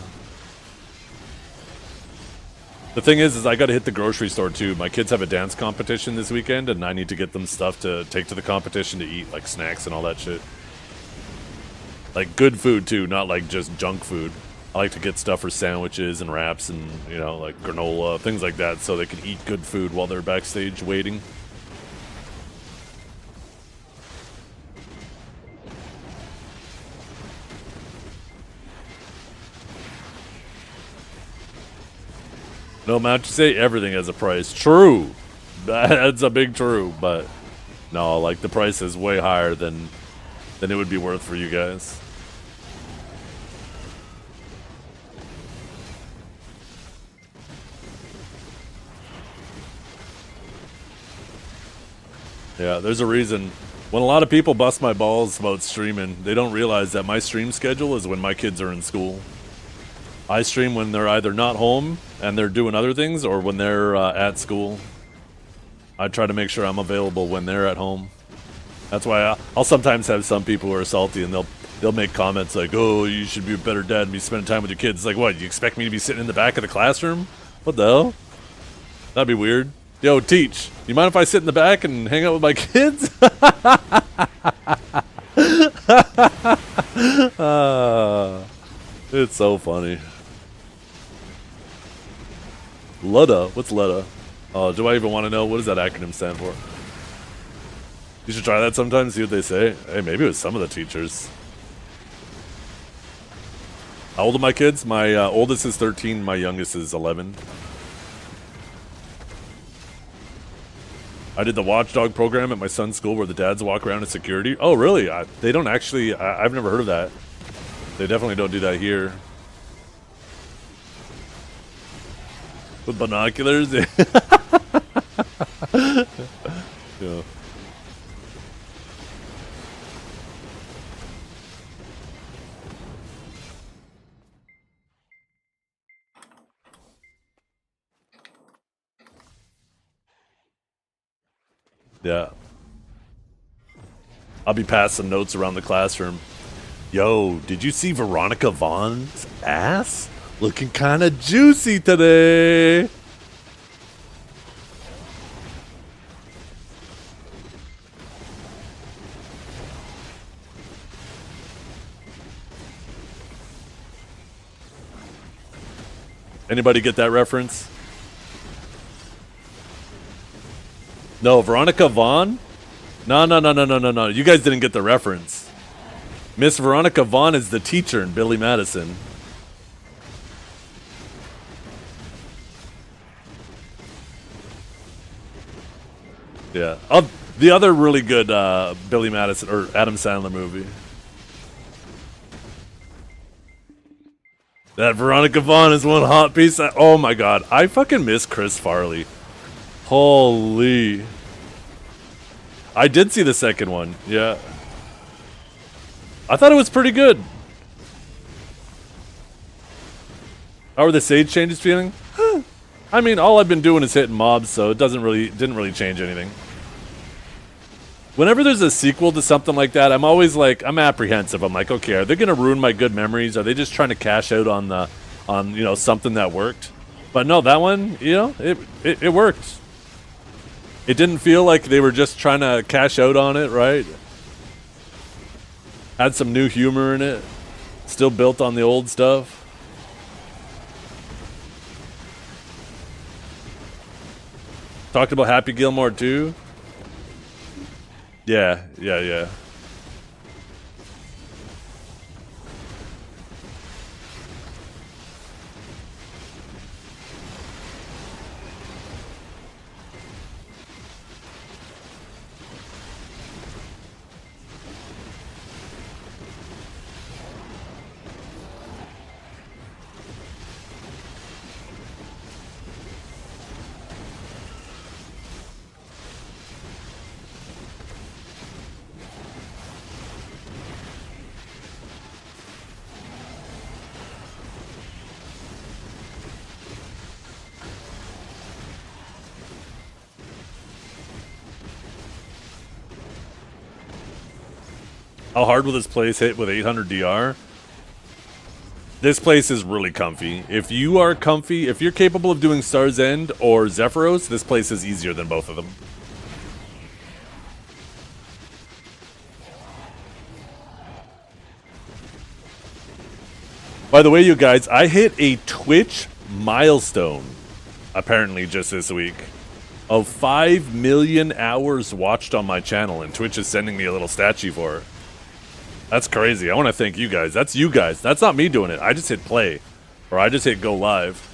The thing is I gotta hit the grocery store too. My kids have a dance competition this weekend, and I need to get them stuff to take to the competition to eat, like snacks and all that shit. Like good food too, not like just junk food. I like to get stuff for sandwiches and wraps and, you know, like granola, things like that, so they can eat good food while they're backstage waiting. No amount to say, everything has a price. True. That's a big true, but no, like the price is way higher than it would be worth for you guys. Yeah, there's a reason. When a lot of people bust my balls about streaming, they don't realize that my stream schedule is when my kids are in school. I stream when they're either not home and they're doing other things, or when they're at school. I try to make sure I'm available when they're at home. That's why I'll sometimes have some people who are salty and they'll make comments like, "Oh, you should be a better dad and be spending time with your kids." It's like, what? You expect me to be sitting in the back of the classroom? What the hell? That'd be weird. Yo, Teach, you mind if I sit in the back and hang out with my kids? It's so funny. LUDA? What's LUDA? Oh, do I even want to know? What does that acronym stand for? You should try that sometime, see what they say. Hey, maybe it was some of the teachers. How old are my kids? My oldest is 13, my youngest is 11. I did the watchdog program at my son's school where the dads walk around as security. Oh, really? They don't actually... I've never heard of that. They definitely don't do that here. With binoculars? Yeah. Yeah. I'll be passing notes around the classroom. Yo, did you see Veronica Vaughn's ass? Looking kind of juicy today. Anybody get that reference? No, Veronica Vaughn? No. You guys didn't get the reference. Miss Veronica Vaughn is the teacher in Billy Madison. Yeah. Oh, the other really good Billy Madison or Adam Sandler movie. That Veronica Vaughn is one hot piece. Oh my god, I fucking miss Chris Farley. Holy. I did see the second one, yeah. I thought it was pretty good. How are the Sage changes feeling? I mean, all I've been doing is hitting mobs, so it didn't really change anything. Whenever there's a sequel to something like that, I'm always like, I'm apprehensive. I'm like, okay, are they gonna ruin my good memories? Are they just trying to cash out on you know, something that worked? But no, that one, you know, it worked. It didn't feel like they were just trying to cash out on it, right? Had some new humor in it. Still built on the old stuff. Talked about Happy Gilmore too. Yeah. How hard will this place hit with 800 DR? This place is really comfy. If you are comfy, if you're capable of doing Star's End or Zephyros, this place is easier than both of them. By the way, you guys, I hit a Twitch milestone, apparently just this week, of 5 million hours watched on my channel, and Twitch is sending me a little statue for it. That's crazy. I want to thank you guys. That's you guys. That's not me doing it. I just hit play. Or I just hit go live.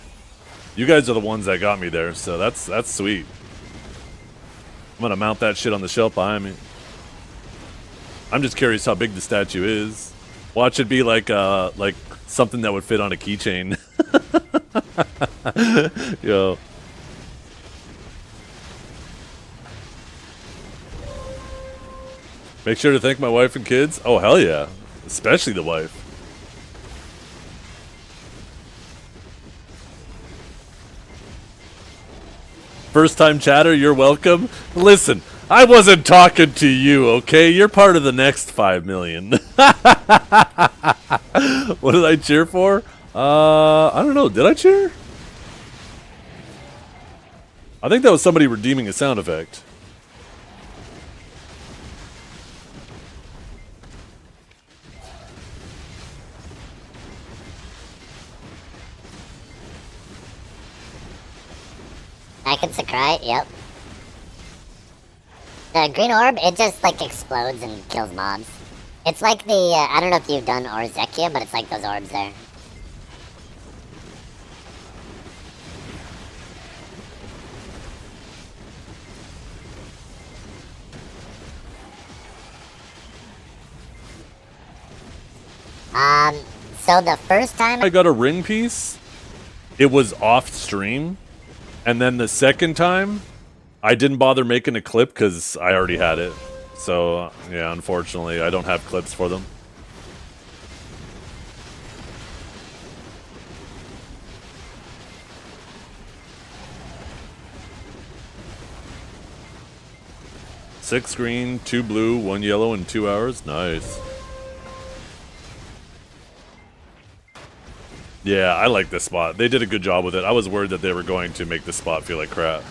You guys are the ones that got me there, so that's sweet. I'm going to mount that shit on the shelf behind me. I'm just curious how big the statue is. Watch it be like something that would fit on a keychain. Yo. Make sure to thank my wife and kids. Oh, hell yeah. Especially the wife. First time chatter, you're welcome. Listen, I wasn't talking to you, okay? You're part of the next 5 million. What did I cheer for? I don't know. Did I cheer? I think that was somebody redeeming a sound effect. I can Sycraia, yep. The green orb, it just like explodes and kills mobs. It's like the, I don't know if you've done Zethiann, but it's like those orbs there. So the first time I got a ring piece, it was off stream. And then the second time, I didn't bother making a clip because I already had it. So, yeah, unfortunately, I don't have clips for them. Six green, 2 blue, 1 yellow in 2 hours. Nice. Yeah, I like this spot. They did a good job with it. I was worried that they were going to make this spot feel like crap.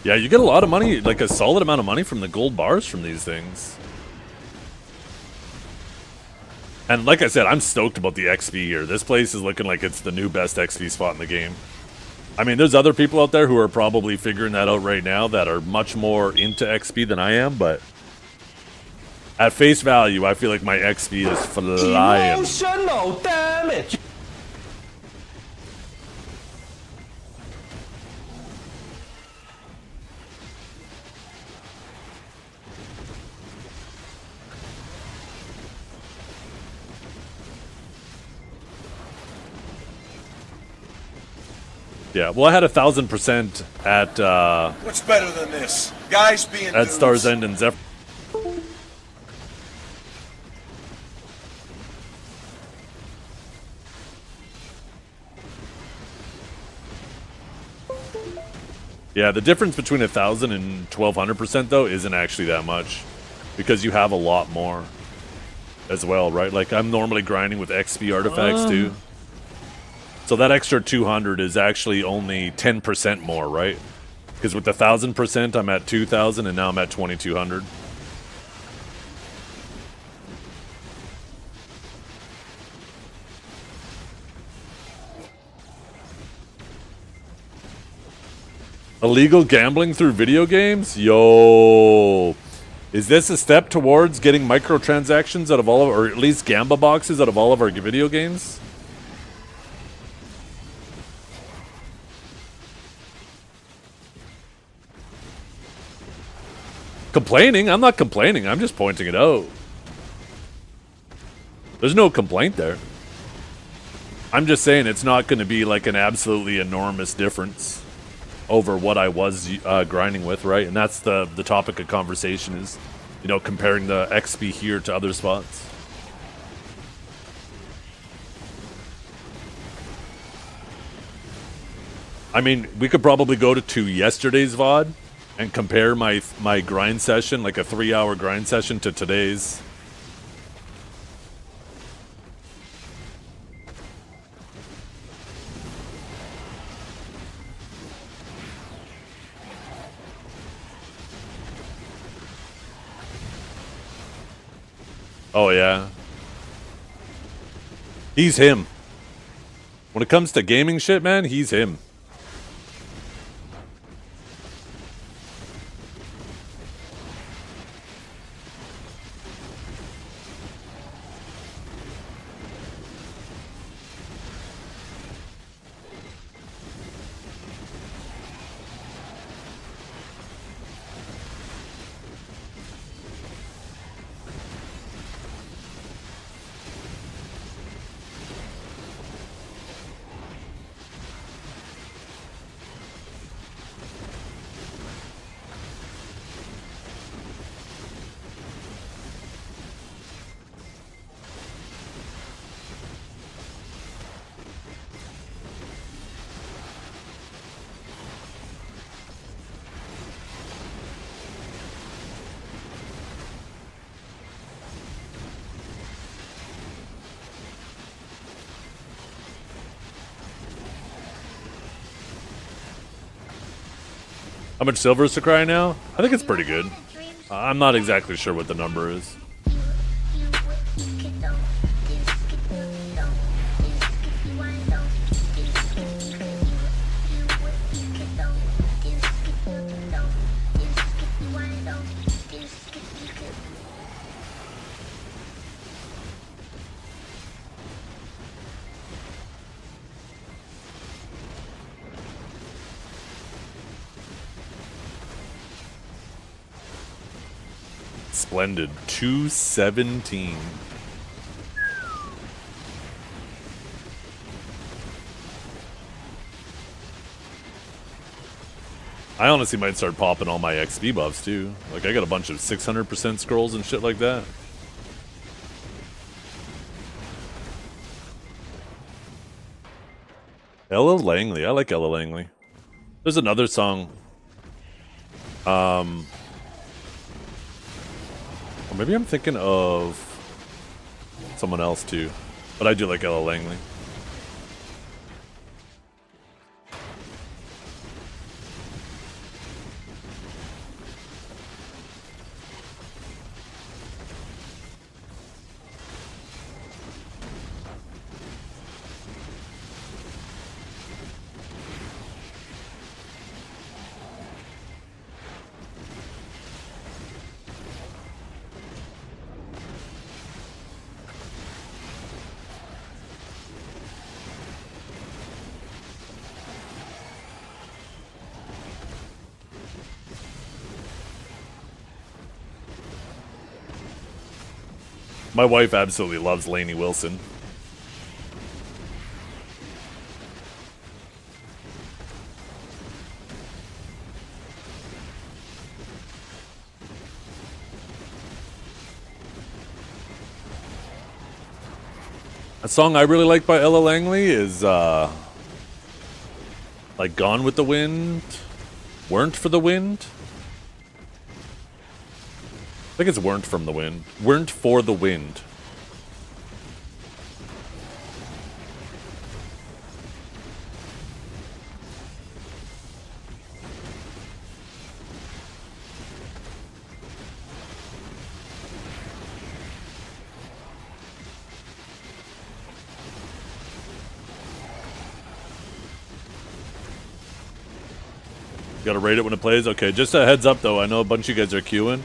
Yeah, you get a lot of money, like a solid amount of money from the gold bars from these things. And like I said, I'm stoked about the XP here. This place is looking like it's the new best XP spot in the game. I mean, there's other people out there who are probably figuring that out right now that are much more into XP than I am, but at face value, I feel like my XP is flying. Emotional damage. Yeah, well, I had 1,000% at What's better than this? Guys being at dudes. Star's End and Zephyr. Yeah, the difference between 1,000 and 1,200% though isn't actually that much, because you have a lot more as well, right? Like I'm normally grinding with XP artifacts too. So that extra 200 is actually only 10% more, right? Because with the 1,000%, I'm at 2,000, and now I'm at 2,200. Illegal gambling through video games? Yo. Is this a step towards getting microtransactions out of all of, or at least Gamba boxes out of all of our video games? Complaining? I'm not complaining. I'm just pointing it out. There's no complaint there. I'm just saying it's not going to be like an absolutely enormous difference over what I was grinding with, right? And that's the topic of conversation is, you know, comparing the XP here to other spots. I mean, we could probably go to yesterday's VOD and compare my grind session, like a 3-hour grind session, to today's. Oh yeah. He's him. When it comes to gaming shit, man, he's him. How much silver is Sycraia now? I think it's pretty good. I'm not exactly sure what the number is. Splendid. 217. I honestly might start popping all my XP buffs too. Like I got a bunch of 600% scrolls and shit like that. Ella Langley. I like Ella Langley. There's another song. Or maybe I'm thinking of someone else too. But I do like Ella Langley. My wife absolutely loves Lainey Wilson. A song I really like by Ella Langley is like Gone with the Wind, Weren't for the Wind. I think it's Weren't from the Wind. Weren't for the Wind. Gotta rate it when it plays? Okay, just a heads up though, I know a bunch of you guys are queuing.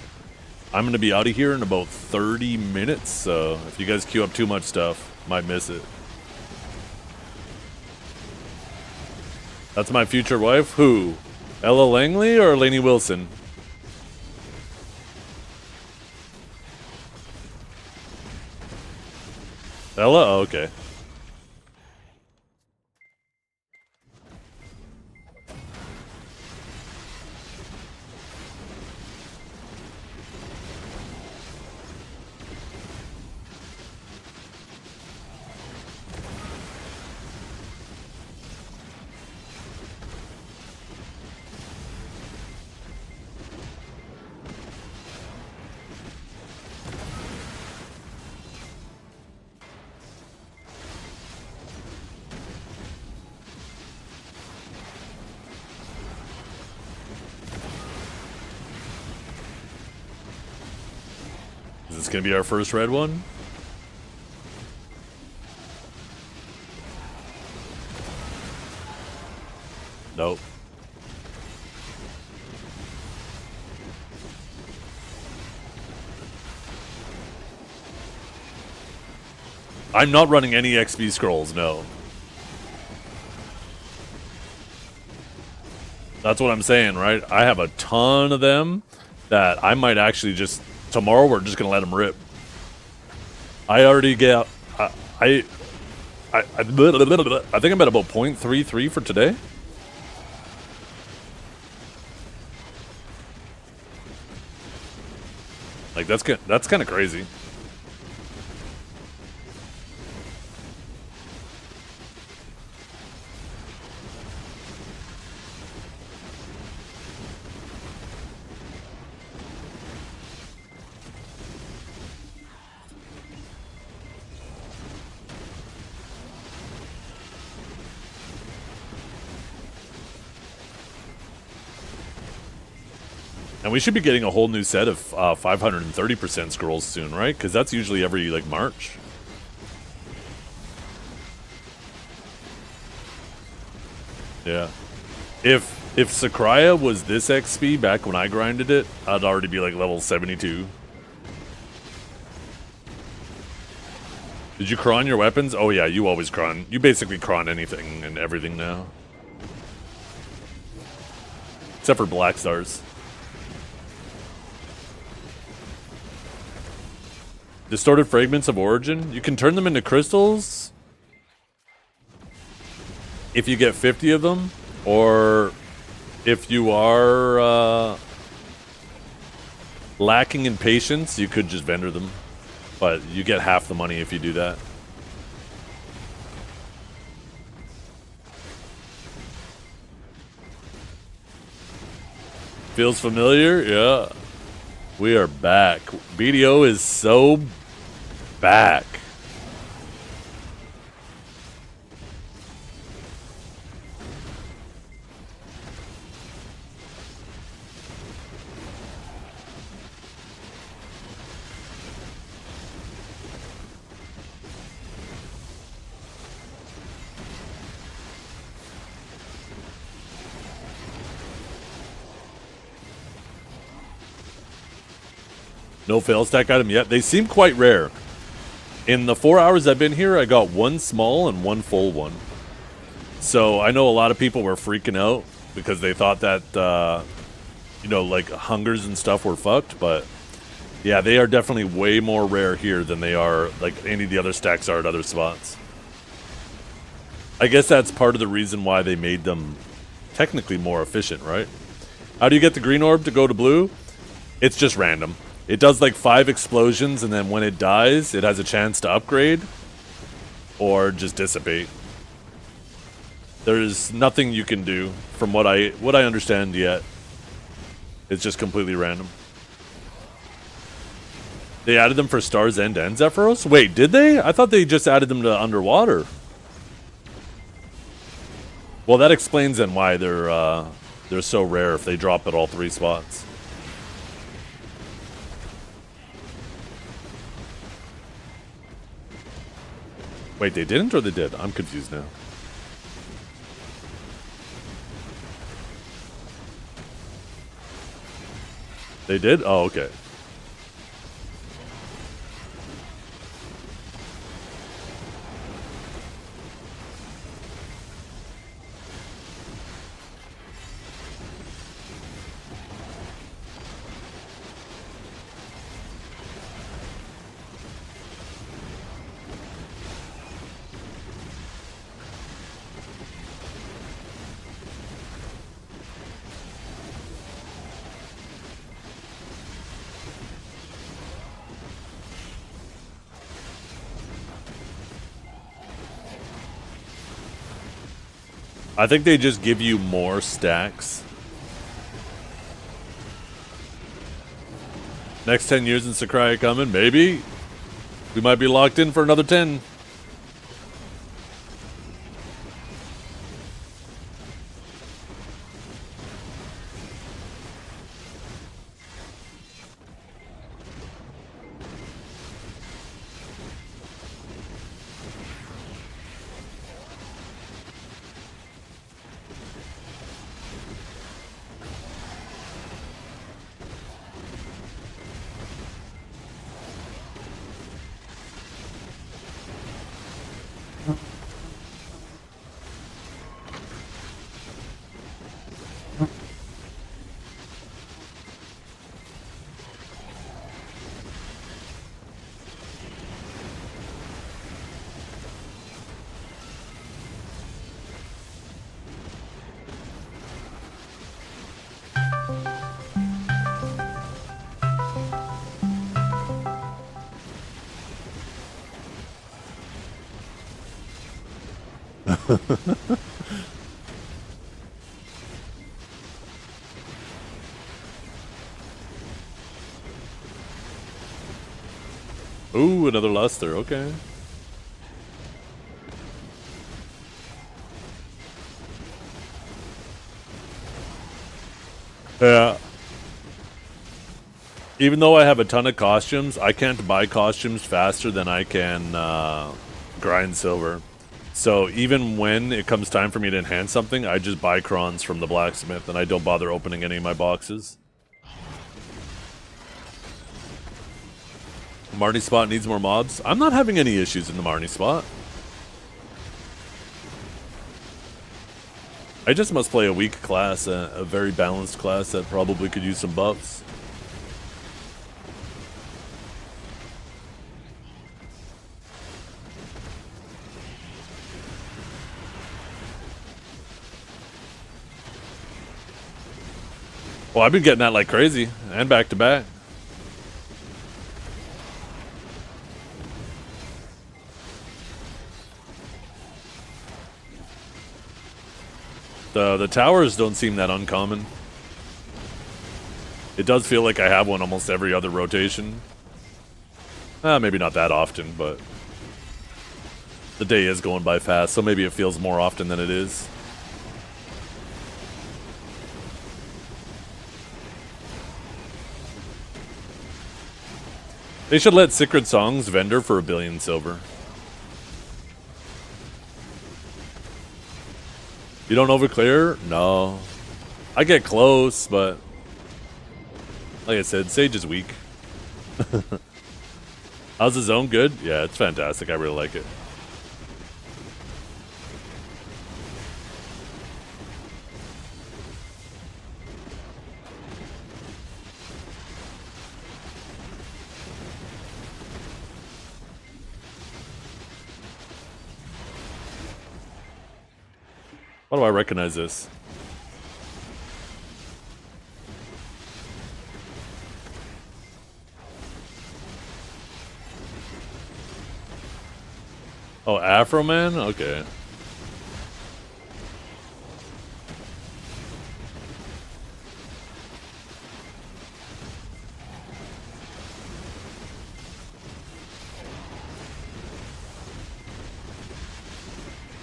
I'm gonna be out of here in about 30 minutes, so if you guys queue up too much stuff, might miss it. That's my future wife? Who? Ella Langley or Lainey Wilson? Ella? Oh, okay. Is this gonna be our first red one? Nope. I'm not running any XP scrolls, no. That's what I'm saying, right? I have a ton of them that I might actually just... Tomorrow we're just gonna let them rip. I already get... I think I'm at about 0.33 for today. Like, that's kind of crazy. And we should be getting a whole new set of 530% scrolls soon, right? Because that's usually every, like, March. Yeah. If Sycraia was this XP back when I grinded it, I'd already be, like, level 72. Did you cron your weapons? Oh, yeah, you always cron. You basically cron anything and everything now. Except for Black Stars. Distorted fragments of origin. You can turn them into crystals if you get 50 of them, or if you are lacking in patience, you could just vendor them, but you get half the money if you do that. Feels familiar? Yeah. We are back. BDO is so back. No fail stack item yet. They seem quite rare. In the 4 hours I've been here, I got one small and one full one. So I know a lot of people were freaking out because they thought that, you know, like hungers and stuff were fucked. But Yeah, they are definitely way more rare here than they are like any of the other stacks are at other spots. I guess that's part of the reason why they made them technically more efficient, right? How do you get the green orb to go to blue? It's just random. It does like 5 explosions, and then when it dies, it has a chance to upgrade or just dissipate. There's nothing you can do from what I understand yet. It's just completely random. They added them for Star's End and Zephyros? Wait, did they? I thought they just added them to Underwater. Well, that explains then why they're so rare if they drop at all 3 spots. Wait, they didn't or they did? I'm confused now. They did? Oh, okay. I think they just give you more stacks. Next 10 years in Sycraia coming, maybe. We might be locked in for another 10. Ooh, another luster, okay. Yeah. Even though I have a ton of costumes, I can't buy costumes faster than I can grind silver. So even when it comes time for me to enhance something, I just buy crons from the blacksmith and I don't bother opening any of my boxes. Marnie spot needs more mobs. I'm not having any issues in the Marnie spot. I just must play a weak class, a very balanced class that probably could use some buffs. Well, I've been getting that like crazy, and back to back. The towers don't seem that uncommon. It does feel like I have one almost every other rotation. Maybe not that often, but the day is going by fast, so maybe it feels more often than it is. They should let Secret Songs vendor for 1 billion silver. You don't overclear? No. I get close, but like I said, Sage is weak. How's the zone? Good? Yeah, it's fantastic. I really like it. Why do I recognize this? Oh, Afro Man? Okay.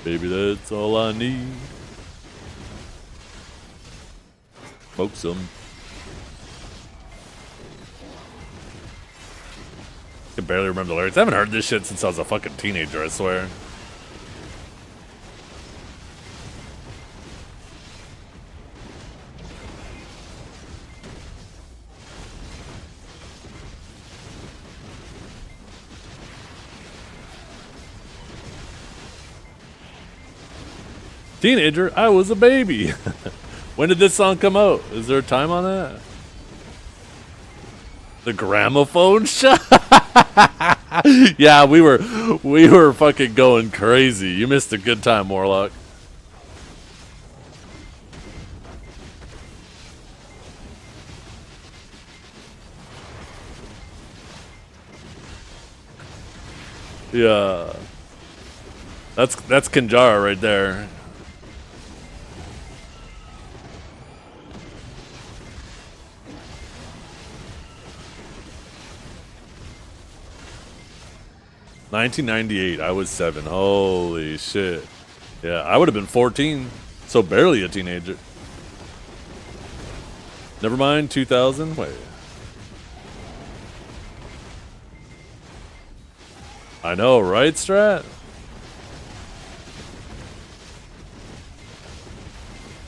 Baby, that's all I need. Smoke some. I can barely remember the lyrics. I haven't heard this shit since I was a fucking teenager, I swear. Teenager? I was a baby. When did this song come out? Is there a time on that? The gramophone shop? Yeah, we were fucking going crazy. You missed a good time, Morlock. Yeah. That's Kinjara right there. $1998. I was 7. Holy shit. Yeah, I would have been 14, so barely a teenager. Never mind, 2000. Wait. I know, right, Strat?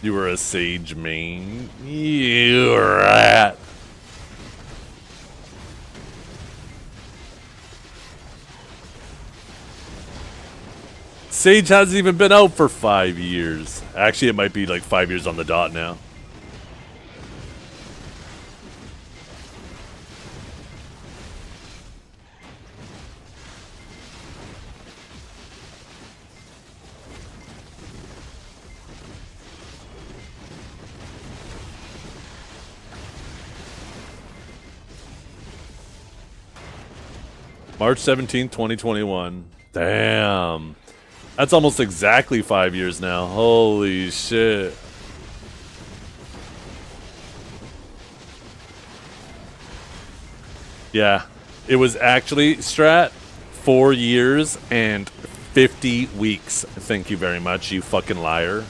You were a sage main. You rat. Sage hasn't even been out for 5 years. Actually, it might be like 5 years on the dot now. March 17th, 2021. Damn. That's almost exactly 5 years now. Holy shit. Yeah. It was actually, Strat, 4 years and 50 weeks. Thank you very much, you fucking liar.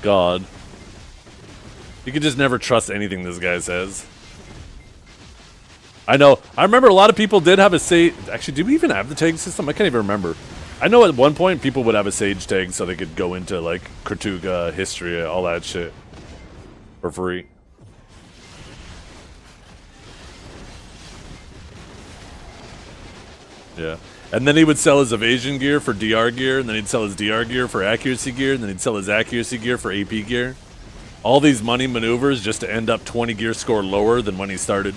God. You can just never trust anything this guy says. I know. I remember a lot of people did have a sage. Actually, did we even have the tag system? I can't even remember. I know at one point people would have a sage tag so they could go into like Kortuga, history, all that shit for free. Yeah. And then he would sell his evasion gear for DR gear, and then he'd sell his DR gear for accuracy gear, and then he'd sell his accuracy gear for AP gear. All these money maneuvers just to end up 20 gear score lower than when he started.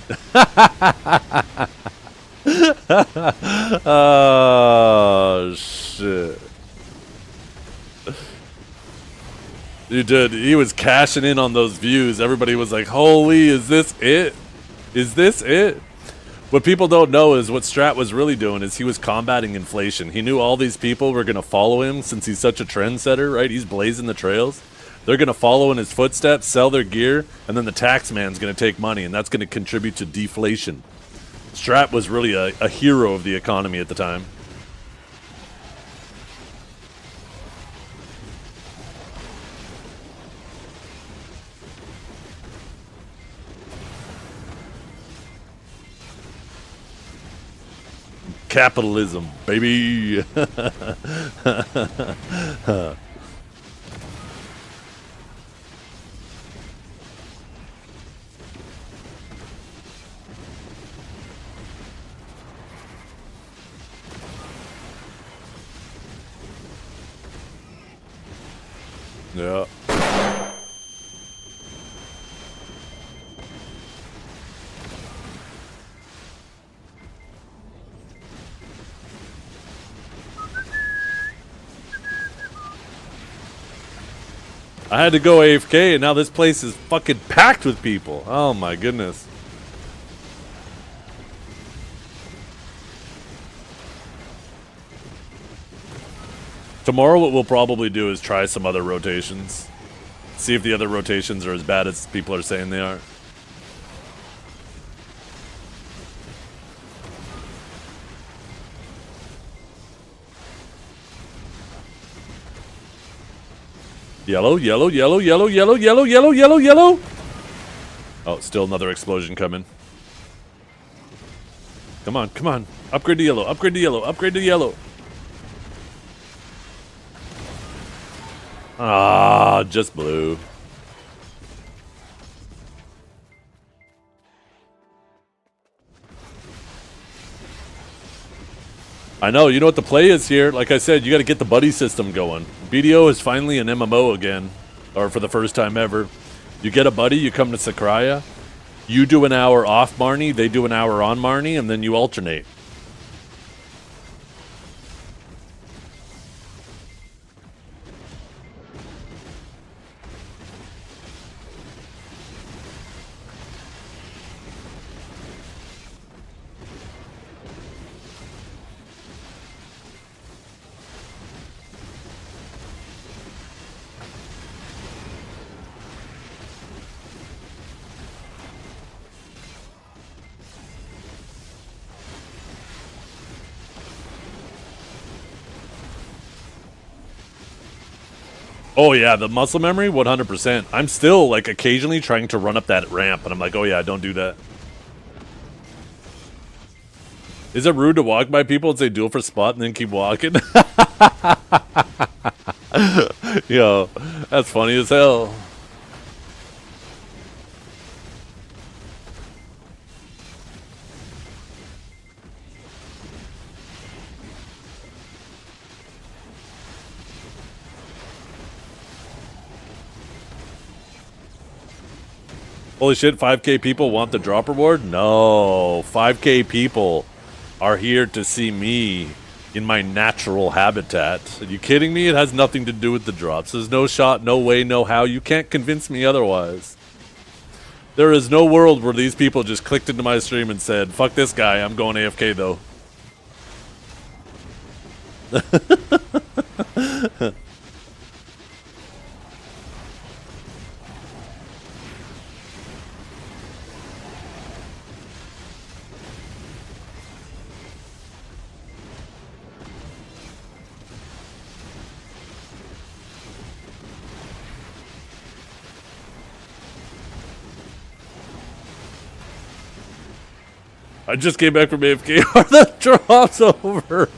Oh, shit. He did. He was cashing in on those views. Everybody was like, holy, is this it? Is this it? What people don't know is what Strat was really doing is he was combating inflation. He knew all these people were going to follow him since he's such a trendsetter, right? He's blazing the trails. They're going to follow in his footsteps, sell their gear, and then the tax man's going to take money, and that's going to contribute to deflation. Strat was really a hero of the economy at the time. Capitalism, baby. Yeah. I had to go AFK, and now this place is fucking packed with people. Oh my goodness. Tomorrow what we'll probably do is try some other rotations. See if the other rotations are as bad as people are saying they are. Yellow, yellow, yellow, yellow, yellow, yellow, yellow, yellow, yellow. Oh, still another explosion coming. Come on, come on. Upgrade to yellow, upgrade to yellow, upgrade to yellow. Ah, just blue. I know, you know what the play is here. Like I said, you got to get the buddy system going. BDO is finally an MMO again, or for the first time ever. You get a buddy, you come to Sycraia, you do an hour off Marnie, they do an hour on Marnie, and then you alternate. Oh yeah, the muscle memory, 100%. I'm still, like, occasionally trying to run up that ramp, and I'm like, oh yeah, don't do that. Is it rude to walk by people and say duel for spot and then keep walking? Yo, that's funny as hell. Holy shit, 5k people want the drop reward? No, 5k people are here to see me in my natural habitat. Are you kidding me? It has nothing to do with the drops. There's no shot, no way, no how. You can't convince me otherwise. There is no world where these people just clicked into my stream and said, fuck this guy, I'm going AFK though. I just came back from AFK. Are the drops over?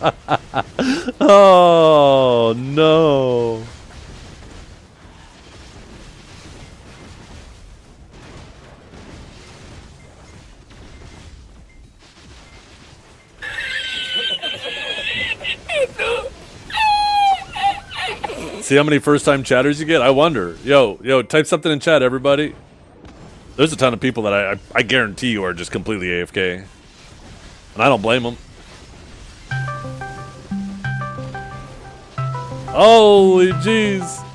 Oh, no. See how many first-time chatters you get? I wonder. Yo, type something in chat, everybody. There's a ton of people that I guarantee you are just completely AFK. And I don't blame them. Holy jeez.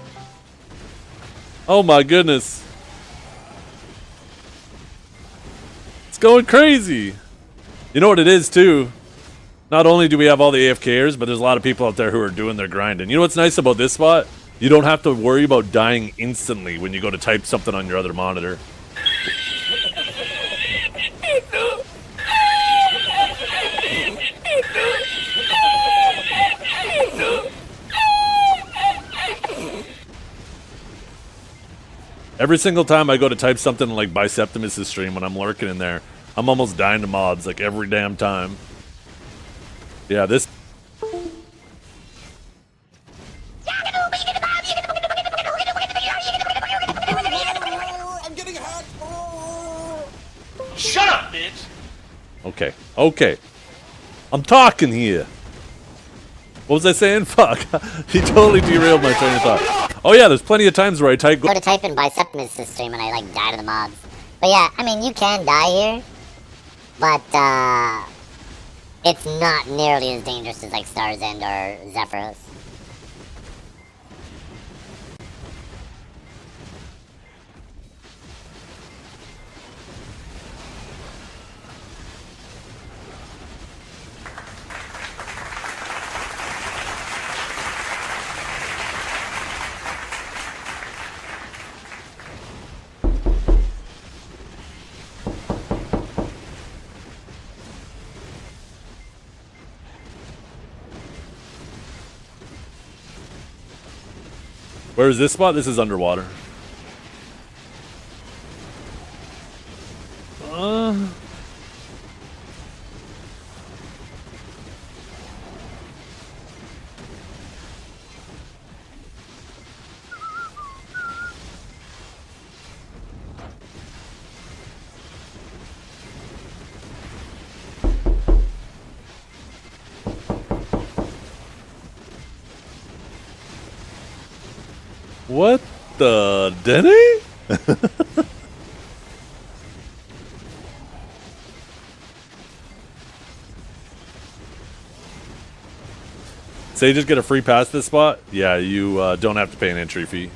Oh my goodness. It's going crazy. You know what it is too? Not only do we have all the AFKers, but there's a lot of people out there who are doing their grind. And you know what's nice about this spot? You don't have to worry about dying instantly when you go to type something on your other monitor. Every single time I go to type something like Biceptimus' stream when I'm lurking in there, I'm almost dying to mobs, like every damn time. Yeah, this... I'm getting hacked. Shut up, bitch. Okay. I'm talking here. What was I saying? Fuck. He totally derailed my train of thought. Oh yeah, there's plenty of times where I Go to type in Biceptimus' stream and I like die to the mobs. But yeah, I mean you can die here, but it's not nearly as dangerous as like Star's End or Zephyros. Where is this spot? This is underwater. What the Denny? So you just get a free pass this spot? Yeah, you don't have to pay an entry fee.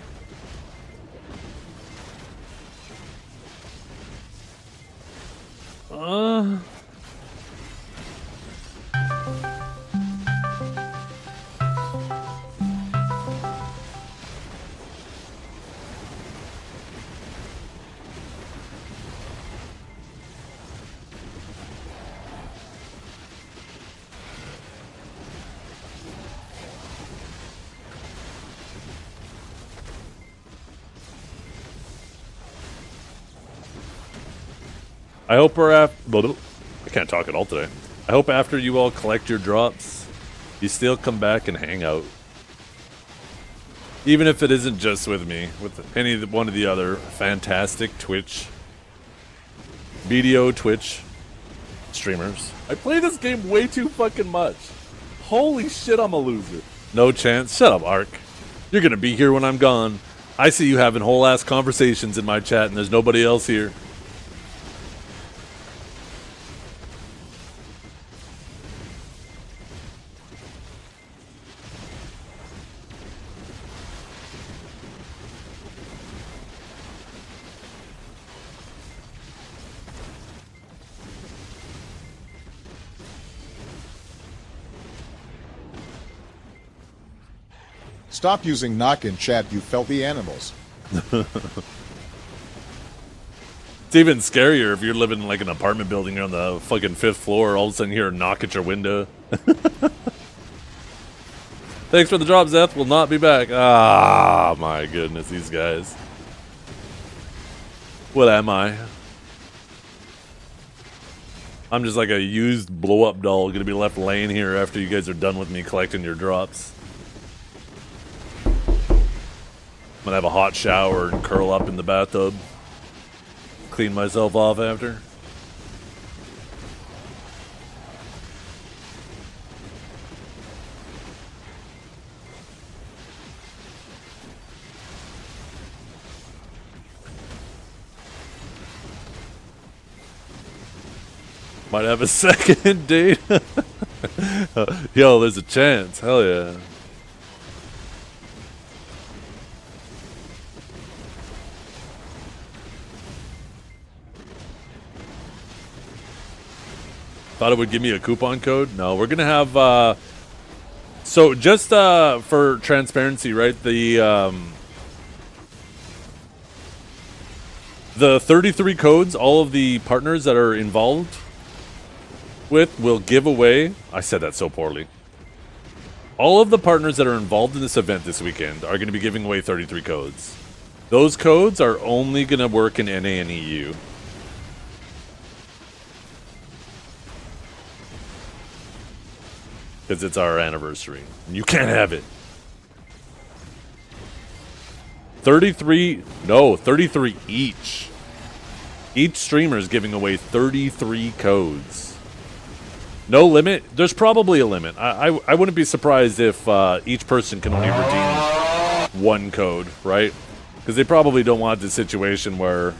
I hope we're I can't talk at all today. I hope after you all collect your drops, you still come back and hang out. Even if it isn't just with me, with any one of the other fantastic Twitch, Twitch streamers. I play this game way too fucking much. Holy shit, I'm a loser. No chance. Shut up, Ark. You're gonna be here when I'm gone. I see you having whole ass conversations in my chat and there's nobody else here. Stop using knock in chat, you filthy animals. It's even scarier if you're living in like an apartment building on the fucking 5th floor, all of a sudden you hear a knock at your window. Thanks for the drop, Zeth. We'll not be back. Ah, my goodness, these guys. What am I? I'm just like a used blow-up doll gonna be left laying here after you guys are done with me collecting your drops. I'm gonna have a hot shower and curl up in the bathtub. Clean myself off after. Might have a second date. Yo, there's a chance. Hell yeah. Thought it would give me a coupon code. No, we're gonna have. So just for transparency, right? The 33 codes, all of the partners that are involved with will give away. I said that so poorly. All of the partners that are involved in this event this weekend are going to be giving away 33 codes. Those codes are only going to work in NA and EU. Because it's our anniversary. You can't have it. 33 each. Each streamer is giving away 33 codes. No limit? There's probably a limit. I wouldn't be surprised if each person can only redeem one code, right? Because they probably don't want the situation where...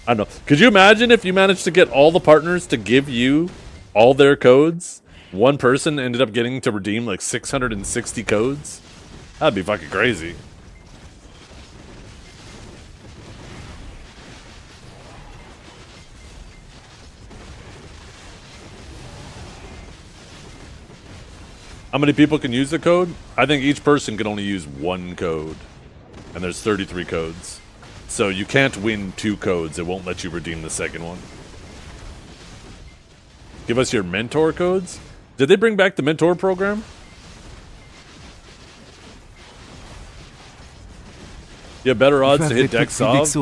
I don't know. Could you imagine if you managed to get all the partners to give you all their codes? One person ended up getting to redeem like 660 codes? That'd be fucking crazy. How many people can use the code? I think each person can only use one code. And there's 33 codes. So you can't win 2 codes. It won't let you redeem the second one. Give us your mentor codes? Did they bring back the mentor program? You have better odds to hit deck sov.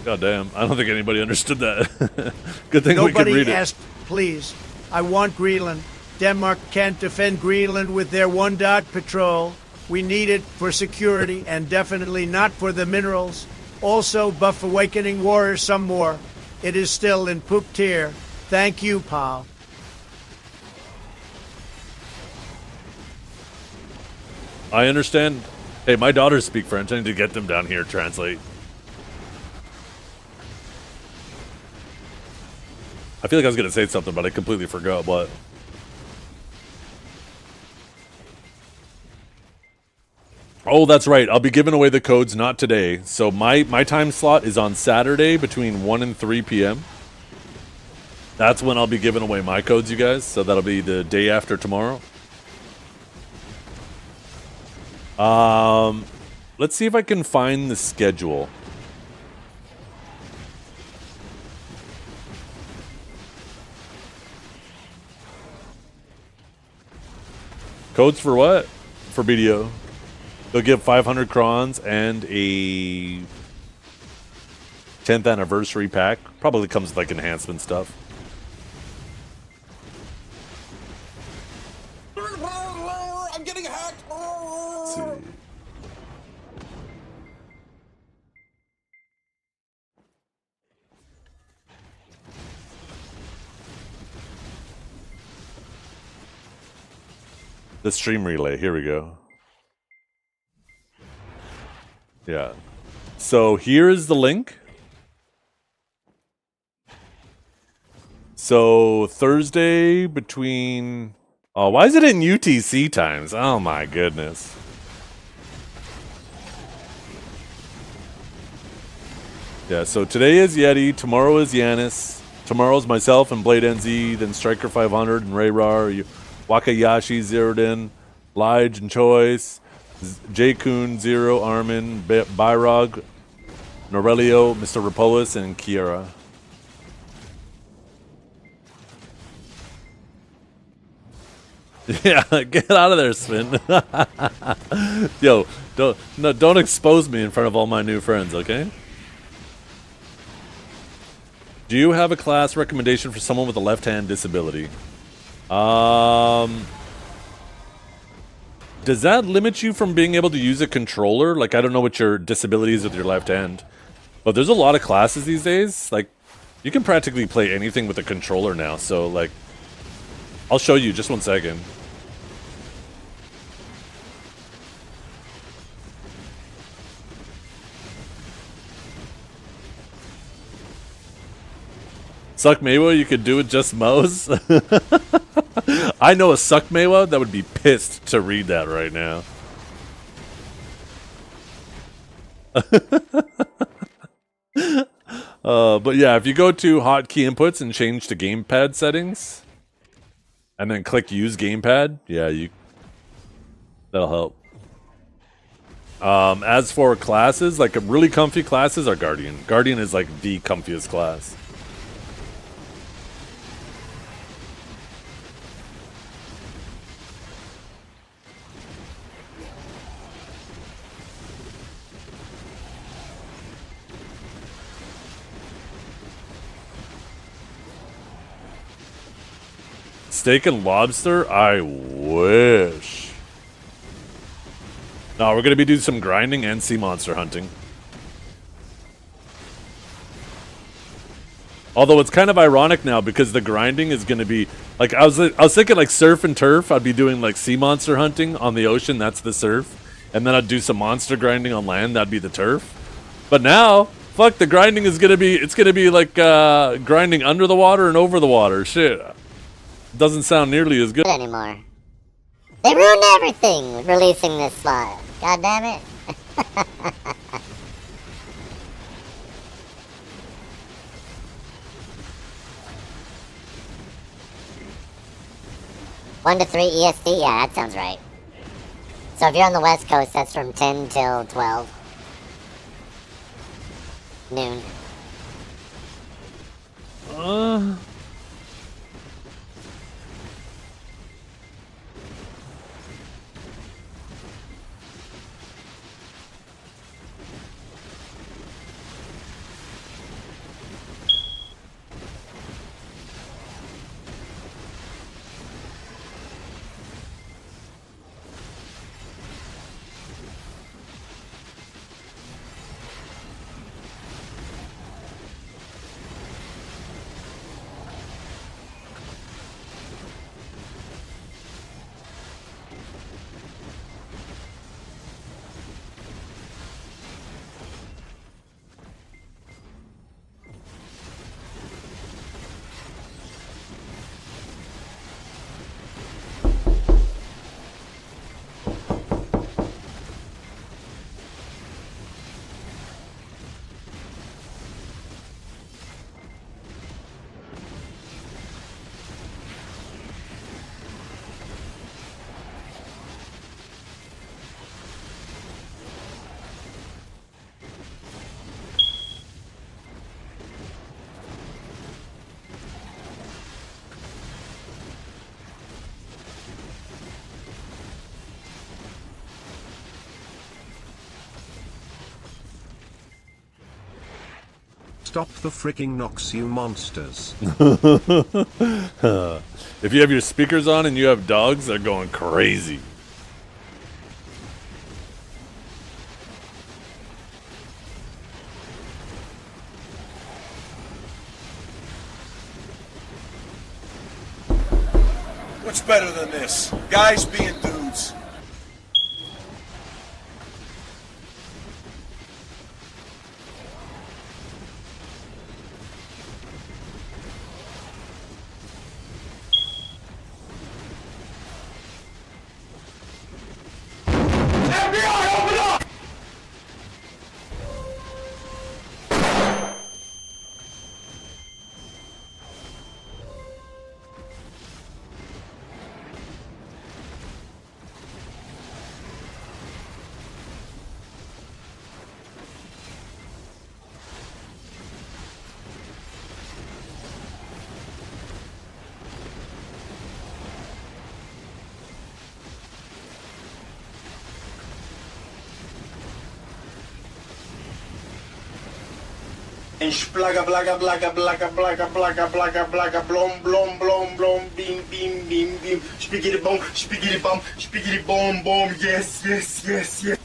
God damn, I don't think anybody understood that. Good thing we could read it. Asked, please. I want Greenland. Denmark can't defend Greenland with their one-dot patrol. We need it for security and definitely not for the minerals. Also, buff Awakening Warrior some more. It is still in poop tier. Thank you, pal. I understand. Hey, my daughters speak French. I need to get them down here to translate. I feel like I was going to say something, but I completely forgot what. Oh, that's right. I'll be giving away the codes not today. So my time slot is on Saturday between 1 and 3 p.m. That's when I'll be giving away my codes, you guys. So that'll be the day after tomorrow. Let's see if I can find the schedule. Codes for what? For BDO. They'll give 500 crons and a 10th anniversary pack. Probably comes with like enhancement stuff. I'm getting hacked. Let's see. The stream relay. Here we go. Yeah. So here is the link. So Thursday between... Oh, why is it in UTC times? Oh my goodness. Yeah, so today is Yeti, tomorrow is Yanis, tomorrow's myself and Blade NZ, then Striker 500 and Ray Rar, Wakayashi zeroed in, Lige and Choice, J-Kun, Zero, Armin, Byrog, Norelio, Mr. Rapolis, and Kiara. Yeah, get out of there, Spin. Yo, don't expose me in front of all my new friends, okay? Do you have a class recommendation for someone with a left-hand disability? Does that limit you from being able to use a controller? Like, I don't know what your disability is with your left hand, but there's a lot of classes these days. Like, you can practically play anything with a controller now, so, like, I'll show you, just 1 second. Suck Mewa, you could do it just mouse. I know a Suck Mewa that would be pissed to read that right now. But yeah, if you go to hotkey inputs and change to gamepad settings, and then click use gamepad, yeah, that'll help. As for classes, like really comfy classes are Guardian. Guardian is like the comfiest class. Steak and lobster? I wish. No, we're going to be doing some grinding and sea monster hunting. Although it's kind of ironic now because the grinding is going to be... Like, I was thinking like surf and turf. I'd be doing like sea monster hunting on the ocean. That's the surf. And then I'd do some monster grinding on land. That'd be the turf. But now, fuck, the grinding is going to be... It's going to be like grinding under the water and over the water. Shit. Doesn't sound nearly as good anymore. They ruined everything releasing this slot. God damn it. 1 to 3 EST? Yeah, that sounds right. So if you're on the West Coast, that's from 10 till 12 noon. Stop the freaking knocks, you monsters. If you have your speakers on and you have dogs, they're going crazy. What's better than this? Guys being dudes. And splaga blaga blaga blaga blaga blaga blaga blaga blom blom blom blom beam beam beam beam spiggity bum spiggity bum bum yes yes yes yes.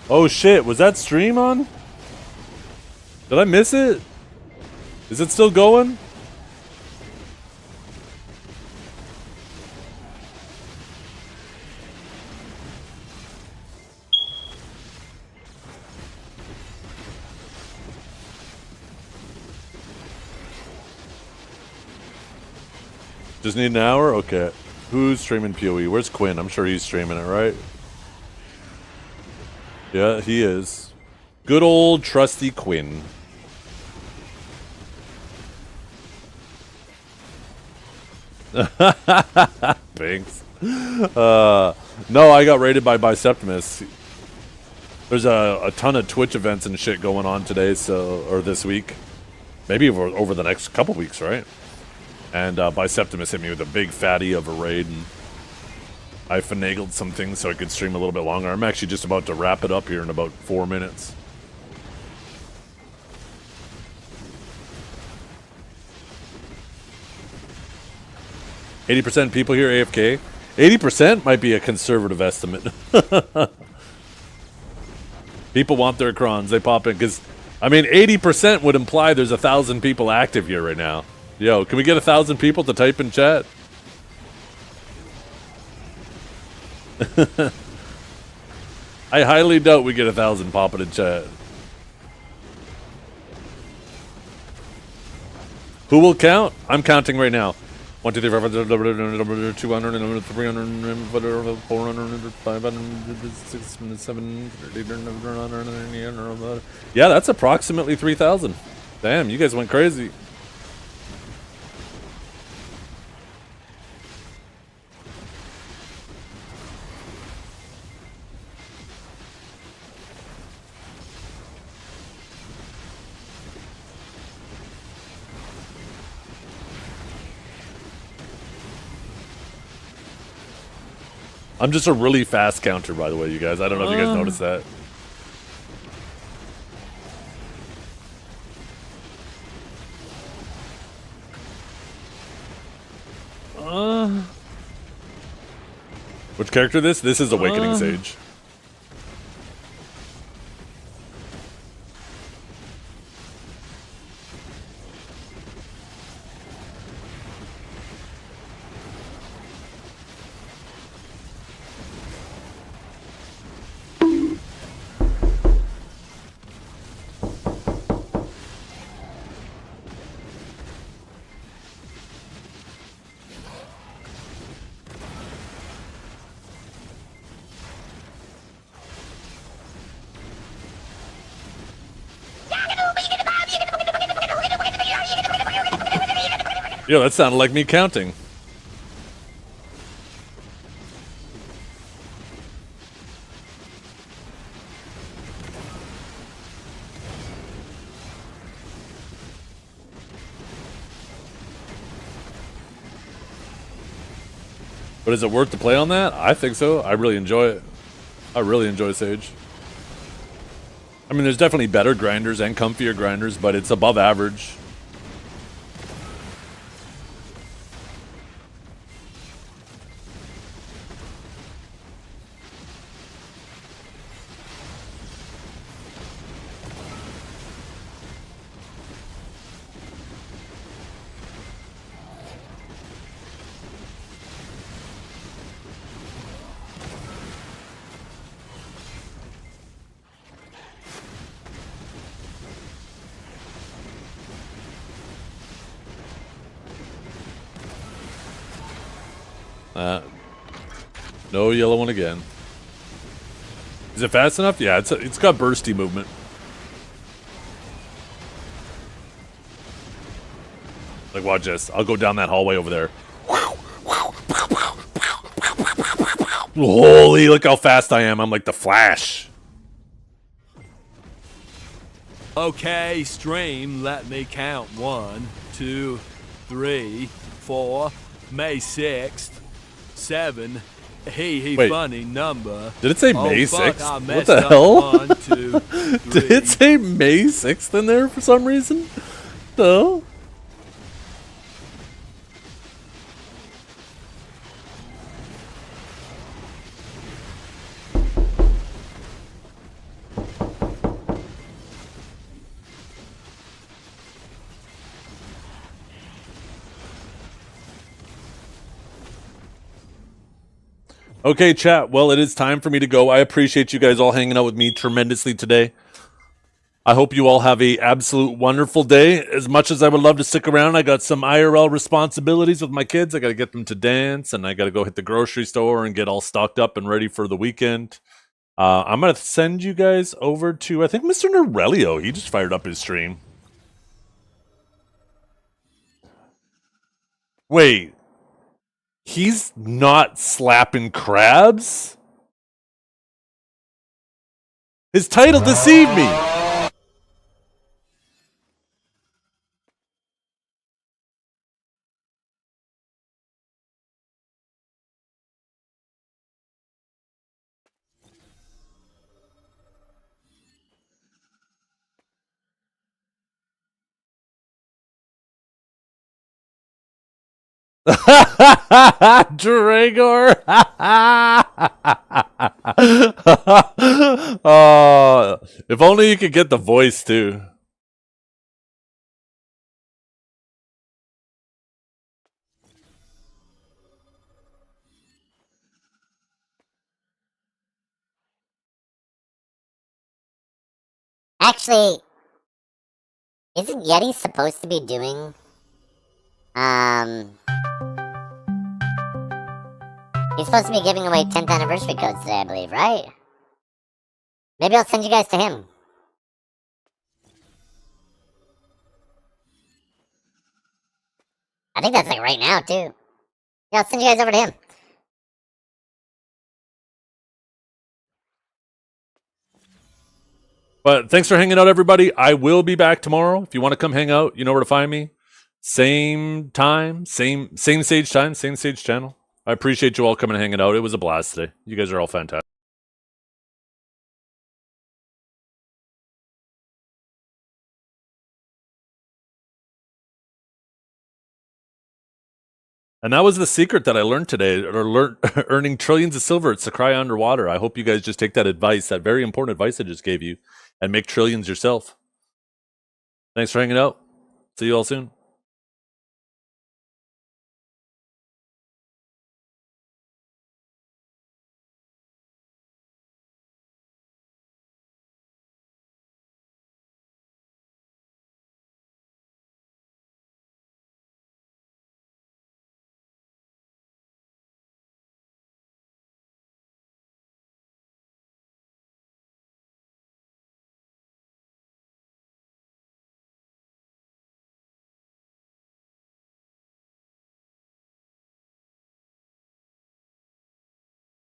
Oh shit, was that stream on? Did I miss it? Is it still going? Just need an hour? Okay. Who's streaming PoE? Where's Quinn? I'm sure he's streaming it, right? Yeah, he is. Good old trusty Quinn. Thanks. No, I got raided by Biceptimus. There's a ton of Twitch events and shit going on today, or this week. Maybe over the next couple weeks, right? And Biceptimus hit me with a big fatty of a raid, and I finagled some things so I could stream a little bit longer. I'm actually just about to wrap it up here in about 4 minutes. %, people here AFK. 80% might be a conservative estimate. People want their crons. They pop in because, I mean, 80% would imply there's 1,000 people active here right now. Yo, can we get 1,000 people to type in chat? I highly doubt we get 1,000 popping in chat. Who will count? I'm counting right now. 1, 2, 3, 4, 5, 200, 300, 400, 500, 600, 700. Yeah, that's approximately 3,000. Damn, you guys went crazy. I'm just a really fast counter, by the way, you guys. I don't know if you guys noticed that. Which character this? This is Awakening Sage. Yo, that sounded like me counting. But is it worth the play on that? I think so. I really enjoy it. I really enjoy Sage. I mean, there's definitely better grinders and comfier grinders, but it's above average. No yellow one again. Is it fast enough? Yeah, it's got bursty movement. Like, watch this. I'll go down that hallway over there. Holy, look how fast I am. I'm like the Flash. Okay, stream, let me count. 1, 2, 3, 4, May 6th, 7. Wait, Funny number. Did it say May 6th? What the hell? 1, 2, 3. Did it say May 6th in there for some reason? No. Okay, chat. Well, it is time for me to go. I appreciate you guys all hanging out with me tremendously today. I hope you all have a absolute wonderful day. As much as I would love to stick around, I got some IRL responsibilities with my kids. I got to get them to dance, and I got to go hit the grocery store and get all stocked up and ready for the weekend. I'm going to send you guys over to, I think, Mr. Norelio. He just fired up his stream. Wait. He's not slapping crabs? His title deceived me. Dragor. If only you could get the voice too. Actually, isn't Yeti supposed to be doing, he's supposed to be giving away 10th anniversary codes today, I believe, right? Maybe I'll send you guys to him. I think that's like right now, too. Yeah, I'll send you guys over to him. But thanks for hanging out, everybody. I will be back tomorrow. If you want to come hang out, you know where to find me. Same time, same Sage time, same Sage channel. I appreciate you all coming and hanging out. It was a blast today. You guys are all fantastic. And that was the secret that I learned today, or earning trillions of silver at Sycraia underwater. I hope you guys just take that advice, that very important advice I just gave you, and make trillions yourself. Thanks for hanging out. See you all soon.